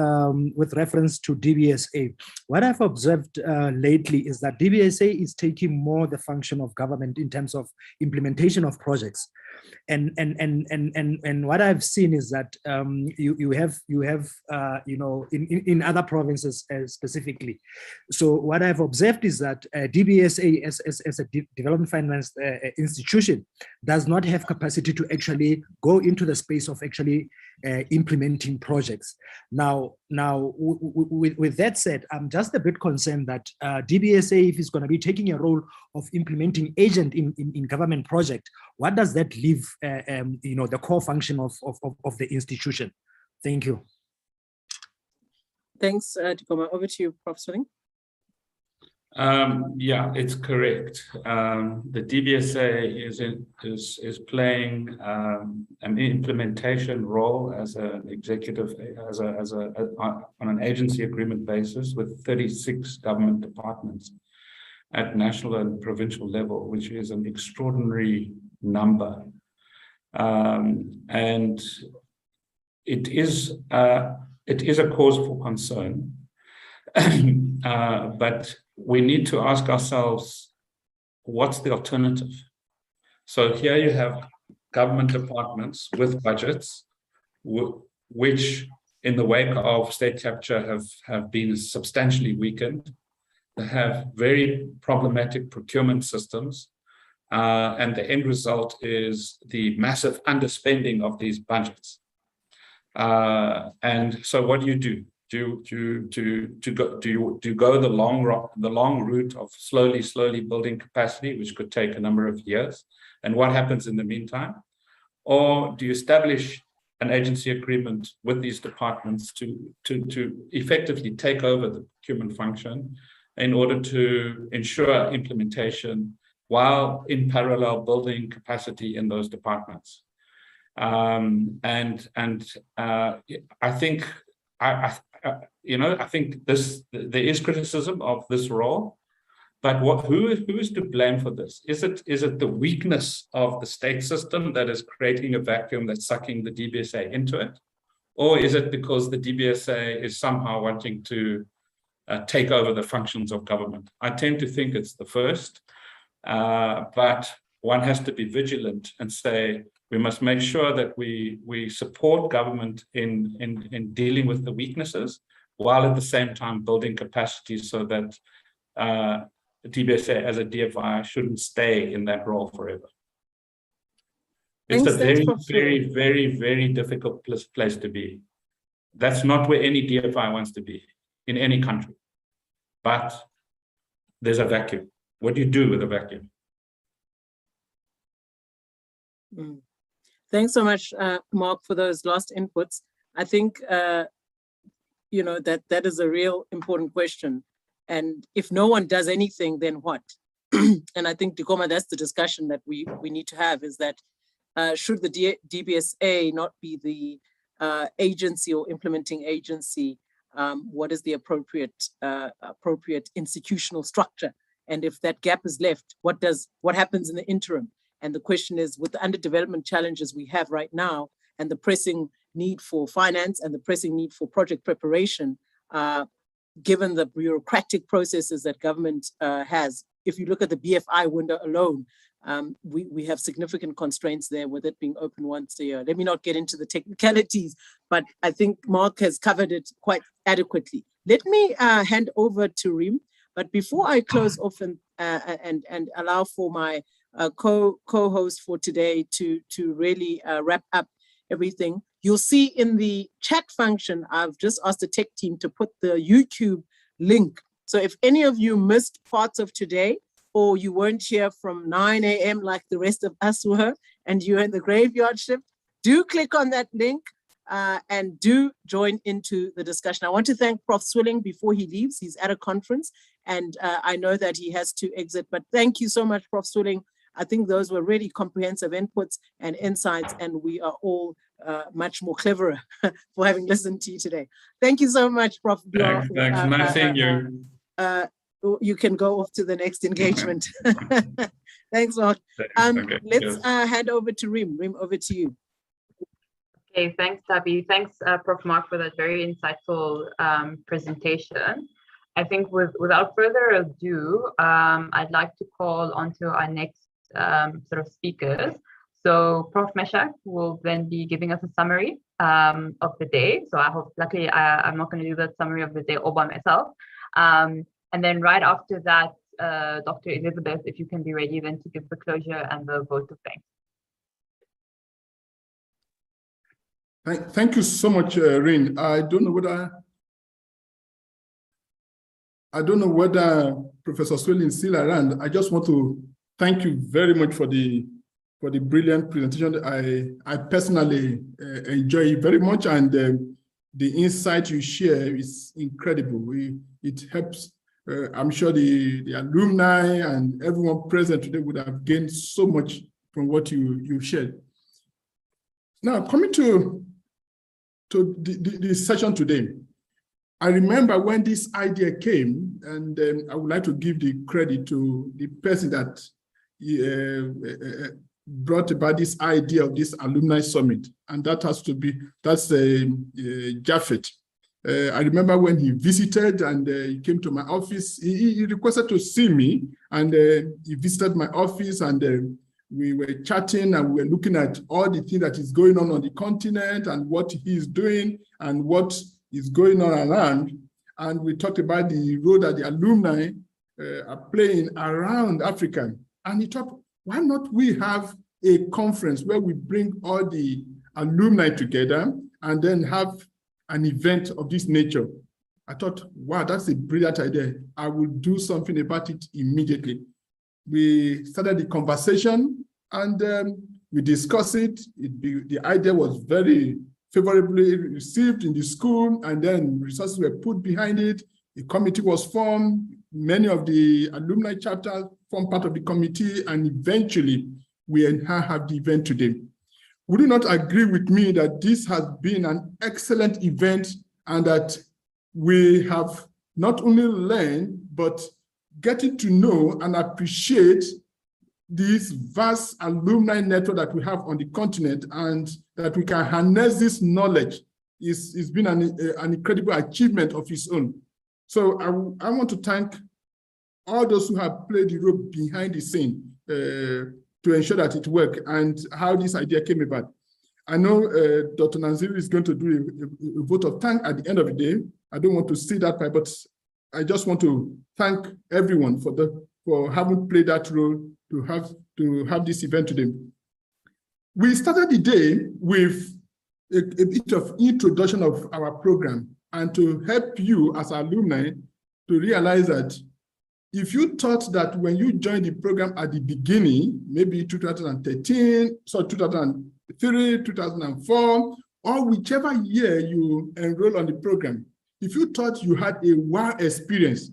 with reference to DBSA. What I've observed lately is that DBSA is taking more the function of government in terms of implementation of projects. And what I've seen is that you have in other provinces specifically. So what I've observed is that DBSA as a development finance institution does not have capacity to actually go into the space of actually implementing projects. Now with that said, I'm just a bit concerned that DBSA, if it's going to be taking a role of implementing agent in government project, what does that leave the core function of the institution? Thank you. Thanks, Dikoma. Over to you, Prof. Swilling. Yeah, it's correct. The DBSA is playing an implementation role as an executive, on an agency agreement basis with 36 government departments at national and provincial level, which is an extraordinary number. And it is a cause for concern, but we need to ask ourselves, what's the alternative? So here you have government departments with budgets, which in the wake of state capture have been substantially weakened. They have very problematic procurement systems, and the end result is the massive underspending of these budgets. And so what do? Do you go the long route of slowly building capacity, which could take a number of years, and what happens in the meantime? Or do you establish an agency agreement with these departments to effectively take over the procurement function in order to ensure implementation while in parallel building capacity in those departments? I think I think there is criticism of this role, but who is to blame for this? Is it the weakness of the state system that is creating a vacuum that's sucking the DBSA into it, or is it because the DBSA is somehow wanting to take over the functions of government? I tend to think it's the first, but one has to be vigilant and say, we must make sure that we support government in dealing with the weaknesses, while at the same time building capacity so that the DBSA as a DFI shouldn't stay in that role forever. It's a very difficult place to be. That's not where any DFI wants to be in any country. But there's a vacuum. What do you do with a vacuum? Thanks so much, Mark, for those last inputs. I think, you know, that is a real important question. And if no one does anything, then what? And I think, Dikoma, that's the discussion that we need to have, is that should the DBSA not be the agency or implementing agency? What is the appropriate institutional structure? And if that gap is left, what happens in the interim? And the question is, with the underdevelopment challenges we have right now, and the pressing need for finance and the pressing need for project preparation, given the bureaucratic processes that government has, if you look at the BFI window alone, we have significant constraints there with it being open once a year. Let me not get into the technicalities, but I think Mark has covered it quite adequately. Let me hand over to Reem, but before I close off and allow for my co-host for today to really wrap up everything, you'll see in the chat function, I've just asked the tech team to put the YouTube link. So if any of you missed parts of today, or you weren't here from 9 a.m. like the rest of us were, and you're in the graveyard shift, do click on that link and do join into the discussion. I want to thank Prof. Swilling before he leaves. He's at a conference, and I know that he has to exit, but thank you so much, Prof. Swilling. I think those were really comprehensive inputs and insights, and we are all much more cleverer for having listened to you today. Thank you so much, Prof. Thanks. Nice seeing you. You can go off to the next engagement. Thanks, Mark. Let's hand over to Reem. Reem, over to you. Okay, thanks, Tabi. Thanks, Prof. Mark, for that very insightful presentation. I think without further ado, I'd like to call onto our next sort of speakers. So Prof. Meshach will then be giving us a summary of the day. So I hope, luckily, I'm not going to do that summary of the day all by myself. And then right after that, Dr. Elizabeth, if you can be ready then to give the closure and the vote of thanks. Thank you so much, Rin. I don't know whether Professor Swilling is still around. I just want to thank you very much for the brilliant presentation. I personally enjoy it very much, and the insight you share is incredible. It helps. I'm sure the alumni and everyone present today would have gained so much from what you shared. Now, coming to the session today, I remember when this idea came, and I would like to give the credit to the person that brought about this idea of this alumni summit, and that's Japheth. I remember when he visited and he came to my office, he requested to see me, and he visited my office, and we were chatting, and we were looking at all the things that is going on the continent and what he's doing and what is going on around. And we talked about the role that the alumni are playing around Africa. And he thought, why not we have a conference where we bring all the alumni together and then have an event of this nature? I thought, wow, that's a brilliant idea. I will do something about it immediately. We started the conversation, and we discussed it. The idea was very favorably received in the school, and then resources were put behind it. A committee was formed. Many of the alumni chapters formed part of the committee, and eventually we have the event today. Would you not agree with me that this has been an excellent event, and that we have not only learned, but getting to know and appreciate this vast alumni network that we have on the continent, and that we can harness this knowledge it's been an incredible achievement of its own. So I want to thank all those who have played the role behind the scene to ensure that it worked, and how this idea came about. I know Dr. Nanziri is going to do a vote of thanks at the end of the day. I don't want to see that part, but I just want to thank everyone for having played that role to have this event today. We started the day with a bit of introduction of our program, and to help you as alumni to realize that if you thought that when you joined the program at the beginning, maybe 2013, so 2003, 2004, or whichever year you enroll on the program, if you thought you had a wow experience,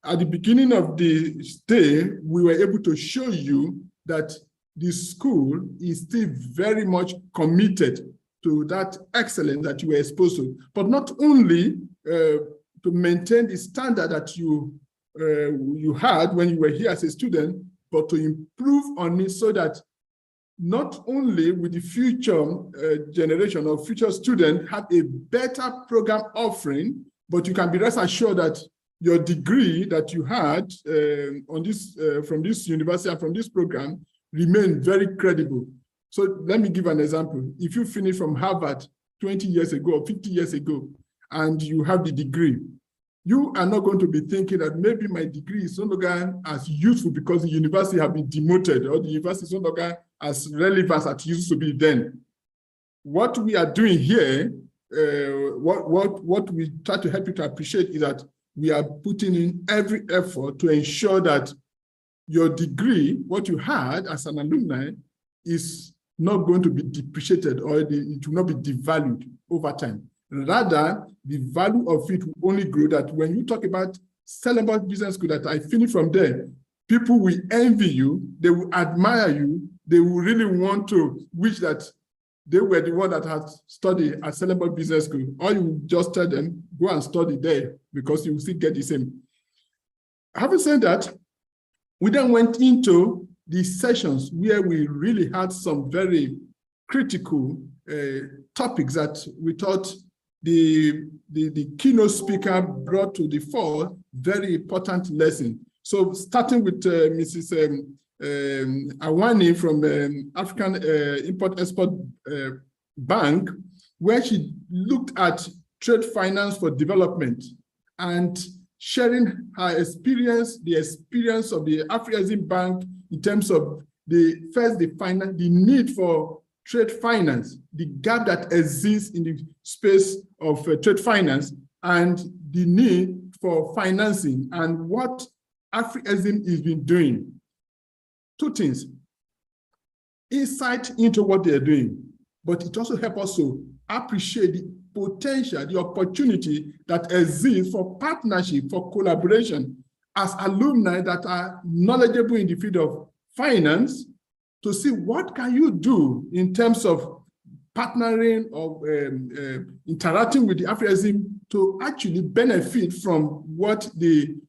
at the beginning of the stay, we were able to show you that the school is still very much committed to that excellence that you were exposed to, but not only to maintain the standard that you had when you were here as a student, but to improve on it so that not only with the future generation or future student have a better program offering, but you can be rest assured that your degree that you had on this from this university and from this program remain very credible. So let me give an example. If you finish from Harvard 20 years ago or 50 years ago, and you have the degree, you are not going to be thinking that maybe my degree is no longer as useful because the university have been demoted or the university is no longer as relevant as it used to be then. What we are doing here, what we try to help you to appreciate is that we are putting in every effort to ensure that your degree, what you had as an alumni, is not going to be depreciated or it will not be devalued over time. Rather, the value of it will only grow. That when you talk about Stellenbosch Business School that I finished from there, people will envy you, they will admire you, they will really want to wish that they were the one that had studied at Stellenbosch Business School. Or you just tell them, go and study there because you will still get the same. Having said that, we then went into the sessions where we really had some very critical topics that we thought the keynote speaker brought to the fore very important lesson. So starting with Mrs. Awani from African Import-Export Bank, where she looked at trade finance for development and sharing her experience, the experience of the Afrexim Bank in terms of the need for trade finance, the gap that exists in the space of trade finance, and the need for financing, and what Afrexim has been doing. Two things: insight into what they're doing, but it also helps us to appreciate the potential, the opportunity that exists for partnership, for collaboration as alumni that are knowledgeable in the field of finance, to see what can you do in terms of partnering or interacting with the Afrexim to actually benefit from what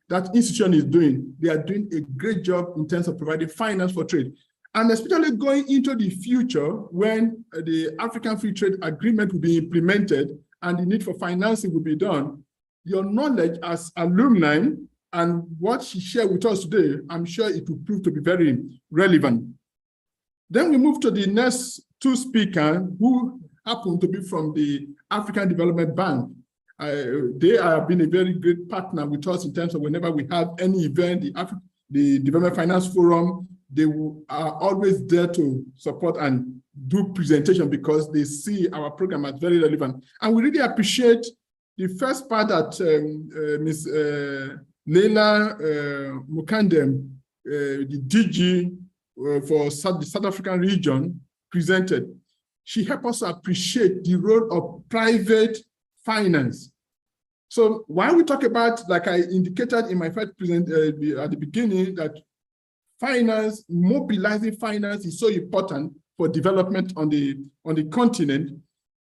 that institution is doing. They are doing a great job in terms of providing finance for trade. And especially going into the future when the African Free Trade Agreement will be implemented and the need for financing will be done, your knowledge as alumni and what she shared with us today, I'm sure it will prove to be very relevant. Then we move to the next two speakers who happen to be from the African Development Bank. They have been a very great partner with us in terms of whenever we have any event, the Development Finance Forum, they are always there to support and do presentation because they see our program as very relevant. And we really appreciate the first part that Ms. Leila Mukandem, the DG for the South African region, presented. She helped us appreciate the role of private finance. So while we talk about, like I indicated in my first present at the beginning, that finance, mobilizing finance is so important for development on the continent,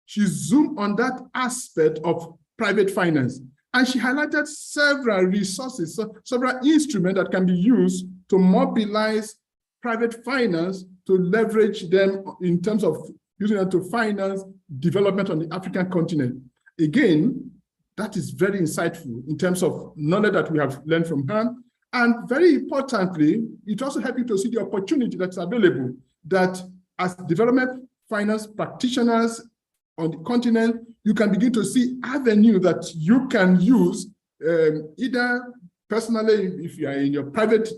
she zoomed on that aspect of private finance. And she highlighted several resources, several instruments that can be used to mobilize private finance to leverage them in terms of using them to finance development on the African continent. Again, that is very insightful in terms of knowledge that we have learned from her. And very importantly, it also helps you to see the opportunity that's available, that as development finance practitioners on the continent, you can begin to see avenues that you can use either personally, if you are in your private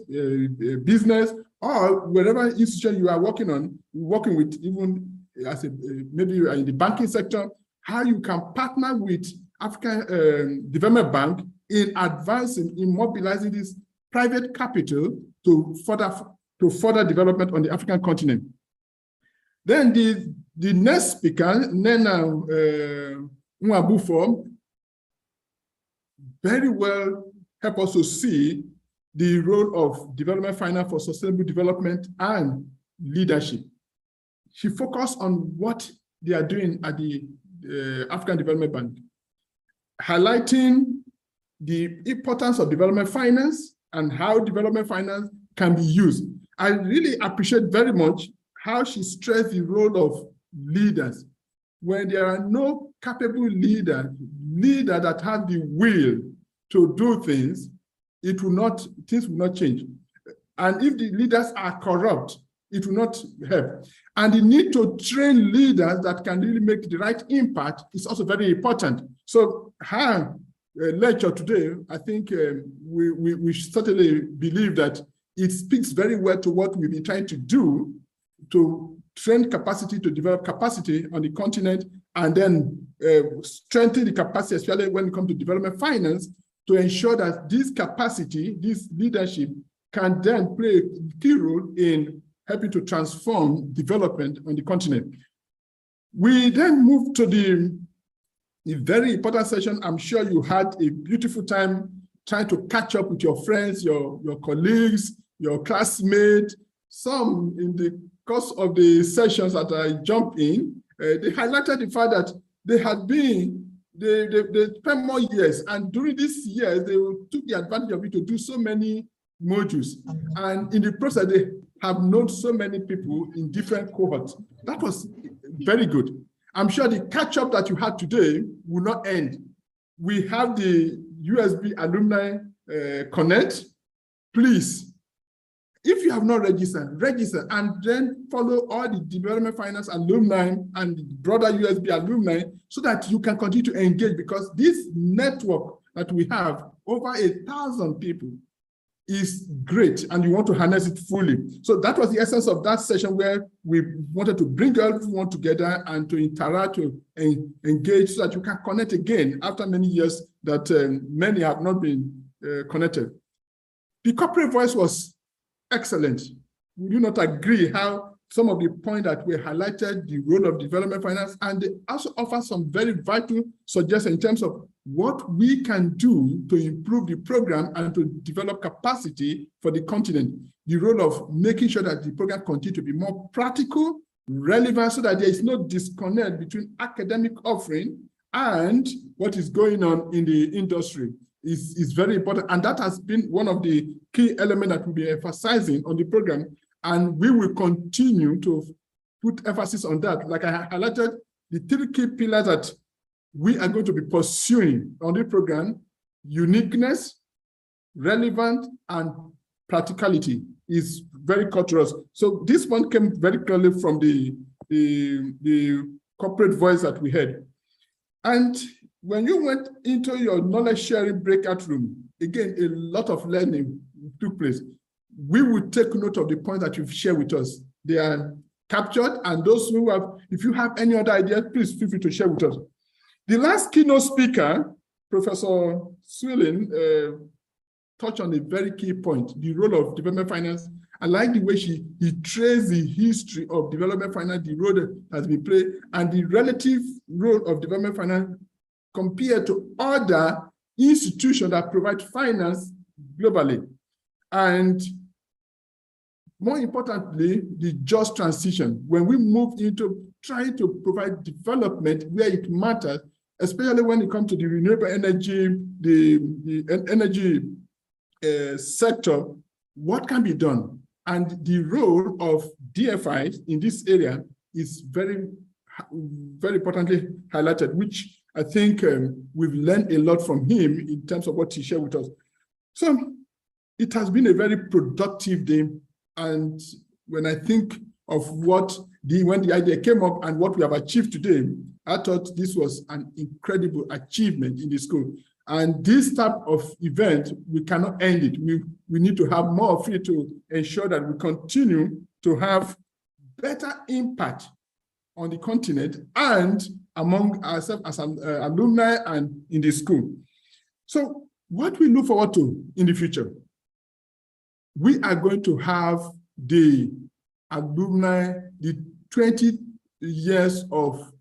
business, or wherever institution you are working with, even as maybe you are in the banking sector, how you can partner with African Development Bank in advancing, in mobilizing this private capital to further development on the African continent. Then the next speaker, Nena Nwabufo, very well help us to see the role of development finance for sustainable development and leadership. She focused on what they are doing at the African Development Bank, highlighting the importance of development finance and how development finance can be used. I really appreciate very much how she stressed the role of leaders. When there are no capable leaders that have the will to do things, things will not change. And if the leaders are corrupt, it will not help. And the need to train leaders that can really make the right impact is also very important. So her lecture today, I think we certainly believe that it speaks very well to what we've been trying to do to train capacity, to develop capacity on the continent, and then strengthen the capacity, especially when it comes to development finance, to ensure that this capacity, this leadership, can then play a key role in helping to transform development on the continent. We then move to the very important session. I'm sure you had a beautiful time trying to catch up with your friends, your colleagues, your classmates. Some in the course of the sessions that I jumped in, they highlighted the fact that they spent more years, and during these years, they took the advantage of it to do so many modules. And in the process, they have known so many people in different cohorts. That was very good. I'm sure the catch-up that you had today will not end. We have the USB Alumni Connect. Please, if you have not registered, register and then follow all the development finance alumni and the broader USB alumni so that you can continue to engage, because this network that we have, over 1,000 people, is great, and you want to harness it fully. So that was the essence of that session, where we wanted to bring everyone together and to interact, to engage, so that you can connect again after many years that many have not been connected. The corporate voice was excellent. We do not agree how some of the points that were highlighted, the role of development finance, and they also offer some very vital suggestions in terms of what we can do to improve the program and to develop capacity for the continent. The role of making sure that the program continues to be more practical, relevant, so that there is no disconnect between academic offering and what is going on in the industry. Is very important, and that has been one of the key elements that we'll be emphasizing on the program, and we will continue to put emphasis on that. Like I highlighted, the 3 key pillars that we are going to be pursuing on the program: uniqueness, relevant, and practicality is very core to us. So this one came very clearly from the corporate voice that we had. And when you went into your knowledge sharing breakout room, again, a lot of learning took place. We will take note of the points that you've shared with us. They are captured, and those who have, if you have any other ideas, please feel free to share with us. The last keynote speaker, Professor Swilling, touched on a very key point, the role of development finance. I like the way he traced the history of development finance, the role that has been played, and the relative role of development finance compared to other institutions that provide finance globally. And more importantly, the just transition. When we move into trying to provide development where it matters, especially when it comes to the renewable energy, the energy sector, what can be done? And the role of DFIs in this area is very, very importantly highlighted, which I think we've learned a lot from him in terms of what he shared with us. So it has been a very productive day. And when I think of when the idea came up and what we have achieved today, I thought this was an incredible achievement in the school. And this type of event, we cannot end it. We need to have more of it to ensure that we continue to have better impact on the continent and among ourselves as alumni and in the school. So what we look forward to in the future, we are going to have the alumni, the 20 years of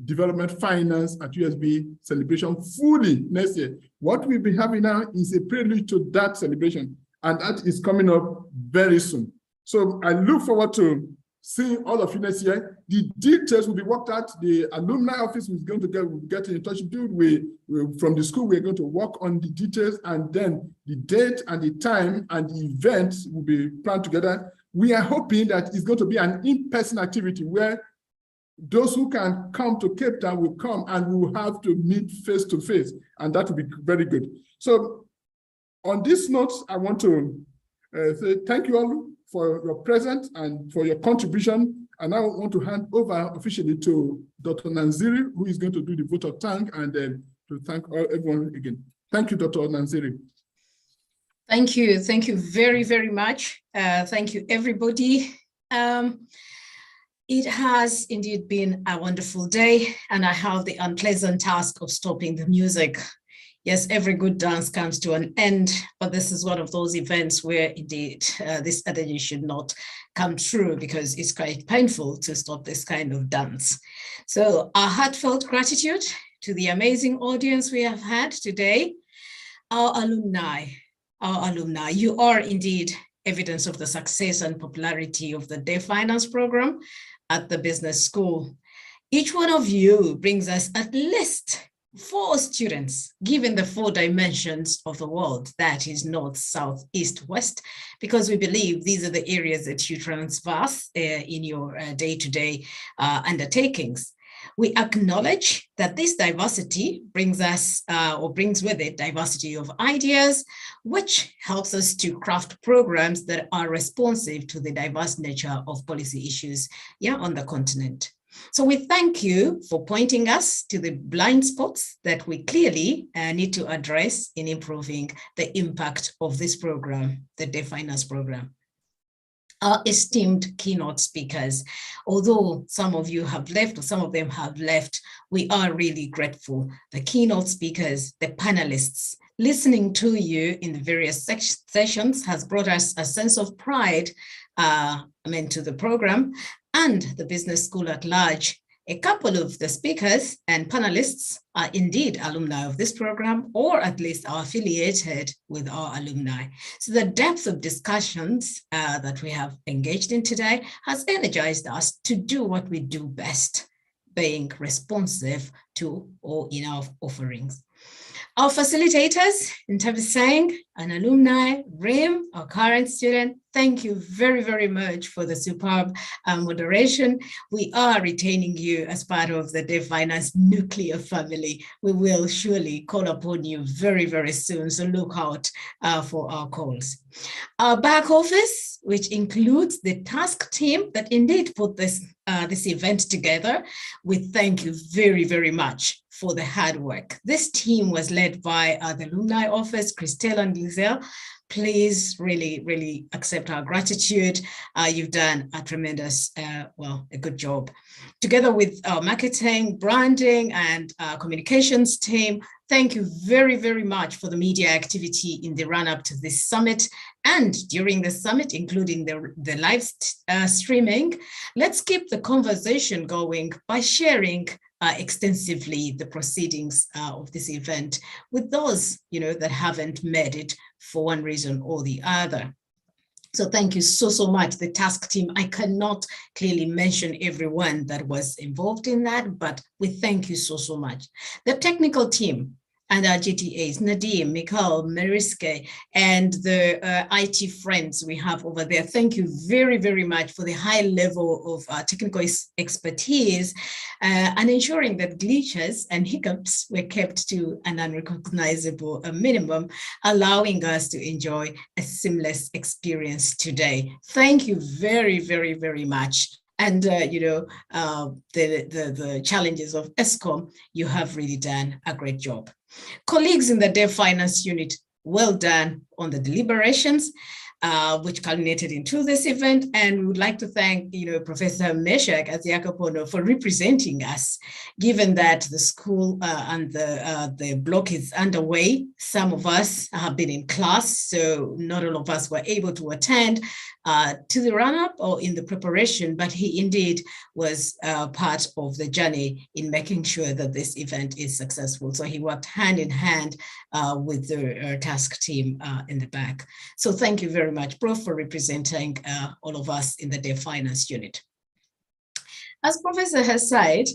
development finance at USB celebration fully next year. What we'll be having now is a prelude to that celebration, and that is coming up very soon. So I look forward to seeing all of you next year. The details will be worked out. The alumni office is going to get in touch with you. From the school, we're going to work on the details, and then the date and the time and the event will be planned together. We are hoping that it's going to be an in-person activity where those who can come to Cape Town will come, and we will have to meet face to face, and that will be very good. So on this note, I want to say thank you all for your presence and for your contribution. And I want to hand over officially to Dr. Nanziri, who is going to do the vote of thanks, and then to thank everyone again. Thank you, Dr. Nanziri. Thank you. Thank you very, very much. Thank you, everybody. It has indeed been a wonderful day, and I have the unpleasant task of stopping the music. Yes, every good dance comes to an end, but this is one of those events where indeed this energy should not come true, because it's quite painful to stop this kind of dance. So our heartfelt gratitude to the amazing audience we have had today. Our alumni, you are indeed evidence of the success and popularity of the Day Finance program at the business school. Each one of you brings us at least 4 students, given the 4 dimensions of the world, that is north, south, east, west, because we believe these are the areas that you transverse in your day-to-day undertakings. We acknowledge that this diversity brings us or brings with it diversity of ideas, which helps us to craft programs that are responsive to the diverse nature of policy issues on the continent. So we thank you for pointing us to the blind spots that we clearly need to address in improving the impact of this program, the Day Finance program. Our esteemed keynote speakers, although some of you have left or some of them have left, we are really grateful. The keynote speakers, the panelists, listening to you in the various sessions has brought us a sense of pride to the program and the business school at large. A couple of the speakers and panelists are indeed alumni of this program, or at least are affiliated with our alumni. So the depth of discussions that we have engaged in today has energized us to do what we do best, being responsive to all in our offerings. Our facilitators, in terms of saying, an alumni, Rim, our current student, thank you very, very much for the superb moderation. We are retaining you as part of the Day Finance nuclear family. We will surely call upon you very, very soon, so look out for our calls. Our back office, which includes the task team that indeed put this event together, we thank you very, very much for the hard work. This team was led by the alumni office, Christelle and Giselle. Please really, really accept our gratitude. You've done a tremendous, a good job. Together with our marketing, branding, and communications team, thank you very, very much for the media activity in the run-up to this summit and during the summit, including the live streaming. Let's keep the conversation going by sharing extensively the proceedings of this event with those that haven't made it for one reason or the other. So thank you so much, the task team. I cannot clearly mention everyone that was involved in that, but we thank you so much. The technical team and our GTAs, Nadim, Mikhail, Mariske, and the IT friends we have over there. Thank you very, very much for the high level of technical expertise and ensuring that glitches and hiccups were kept to an unrecognizable minimum, allowing us to enjoy a seamless experience today. Thank you very, very, very much. And, the challenges of ESCOM, you have really done a great job. Colleagues in the Day Finance unit, well done on the deliberations. which culminated into this event. And we would like to thank, Professor Meshach Aziakapono for representing us, given that the school and the block is underway. Some of us have been in class, so not all of us were able to attend to the run-up or in the preparation, but he indeed was part of the journey in making sure that this event is successful. So he worked hand in hand with the task team in the back. So thank you very much, Prof, for representing all of us in the Deaf Finance Unit. As Professor has said,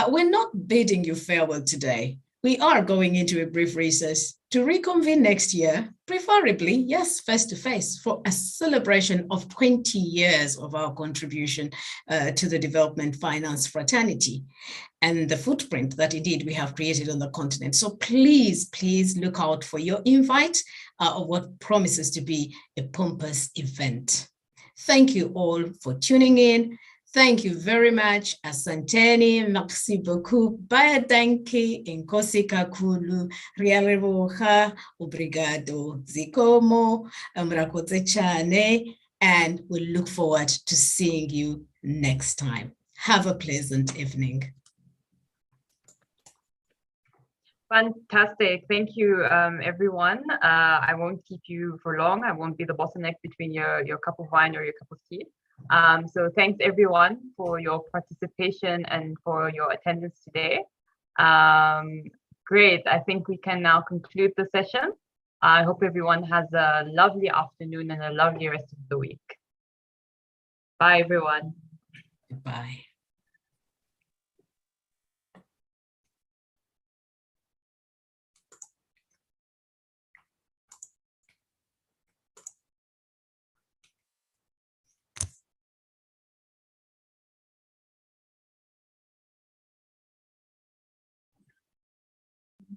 we're not bidding you farewell today. We are going into a brief recess to reconvene next year, preferably, yes, face-to-face, for a celebration of 20 years of our contribution to the development finance fraternity and the footprint that indeed we have created on the continent. So please, please look out for your invite of what promises to be a pompous event. Thank you all for tuning in. Thank you very much. Asanteni, merci beaucoup. Bayadanki, inkosi kakhulu, rialeboha, obrigado, zikomo, mrakotse chane, and we'll look forward to seeing you next time. Have a pleasant evening. Fantastic. Thank you, everyone. I won't keep you for long. I won't be the bottleneck between your cup of wine or your cup of tea. So thanks everyone for your participation and for your attendance today. Great, I think we can now conclude the session. I hope everyone has a lovely afternoon and a lovely rest of the week. Bye everyone. Goodbye.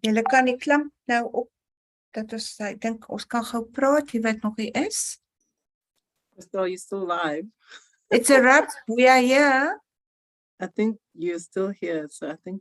Julle kan die klank nou op dat ons, ek dink ons kan gou praat, wie wat nog hier is. So you're still live. It's a wrap. We are here. I think you're still here, so I think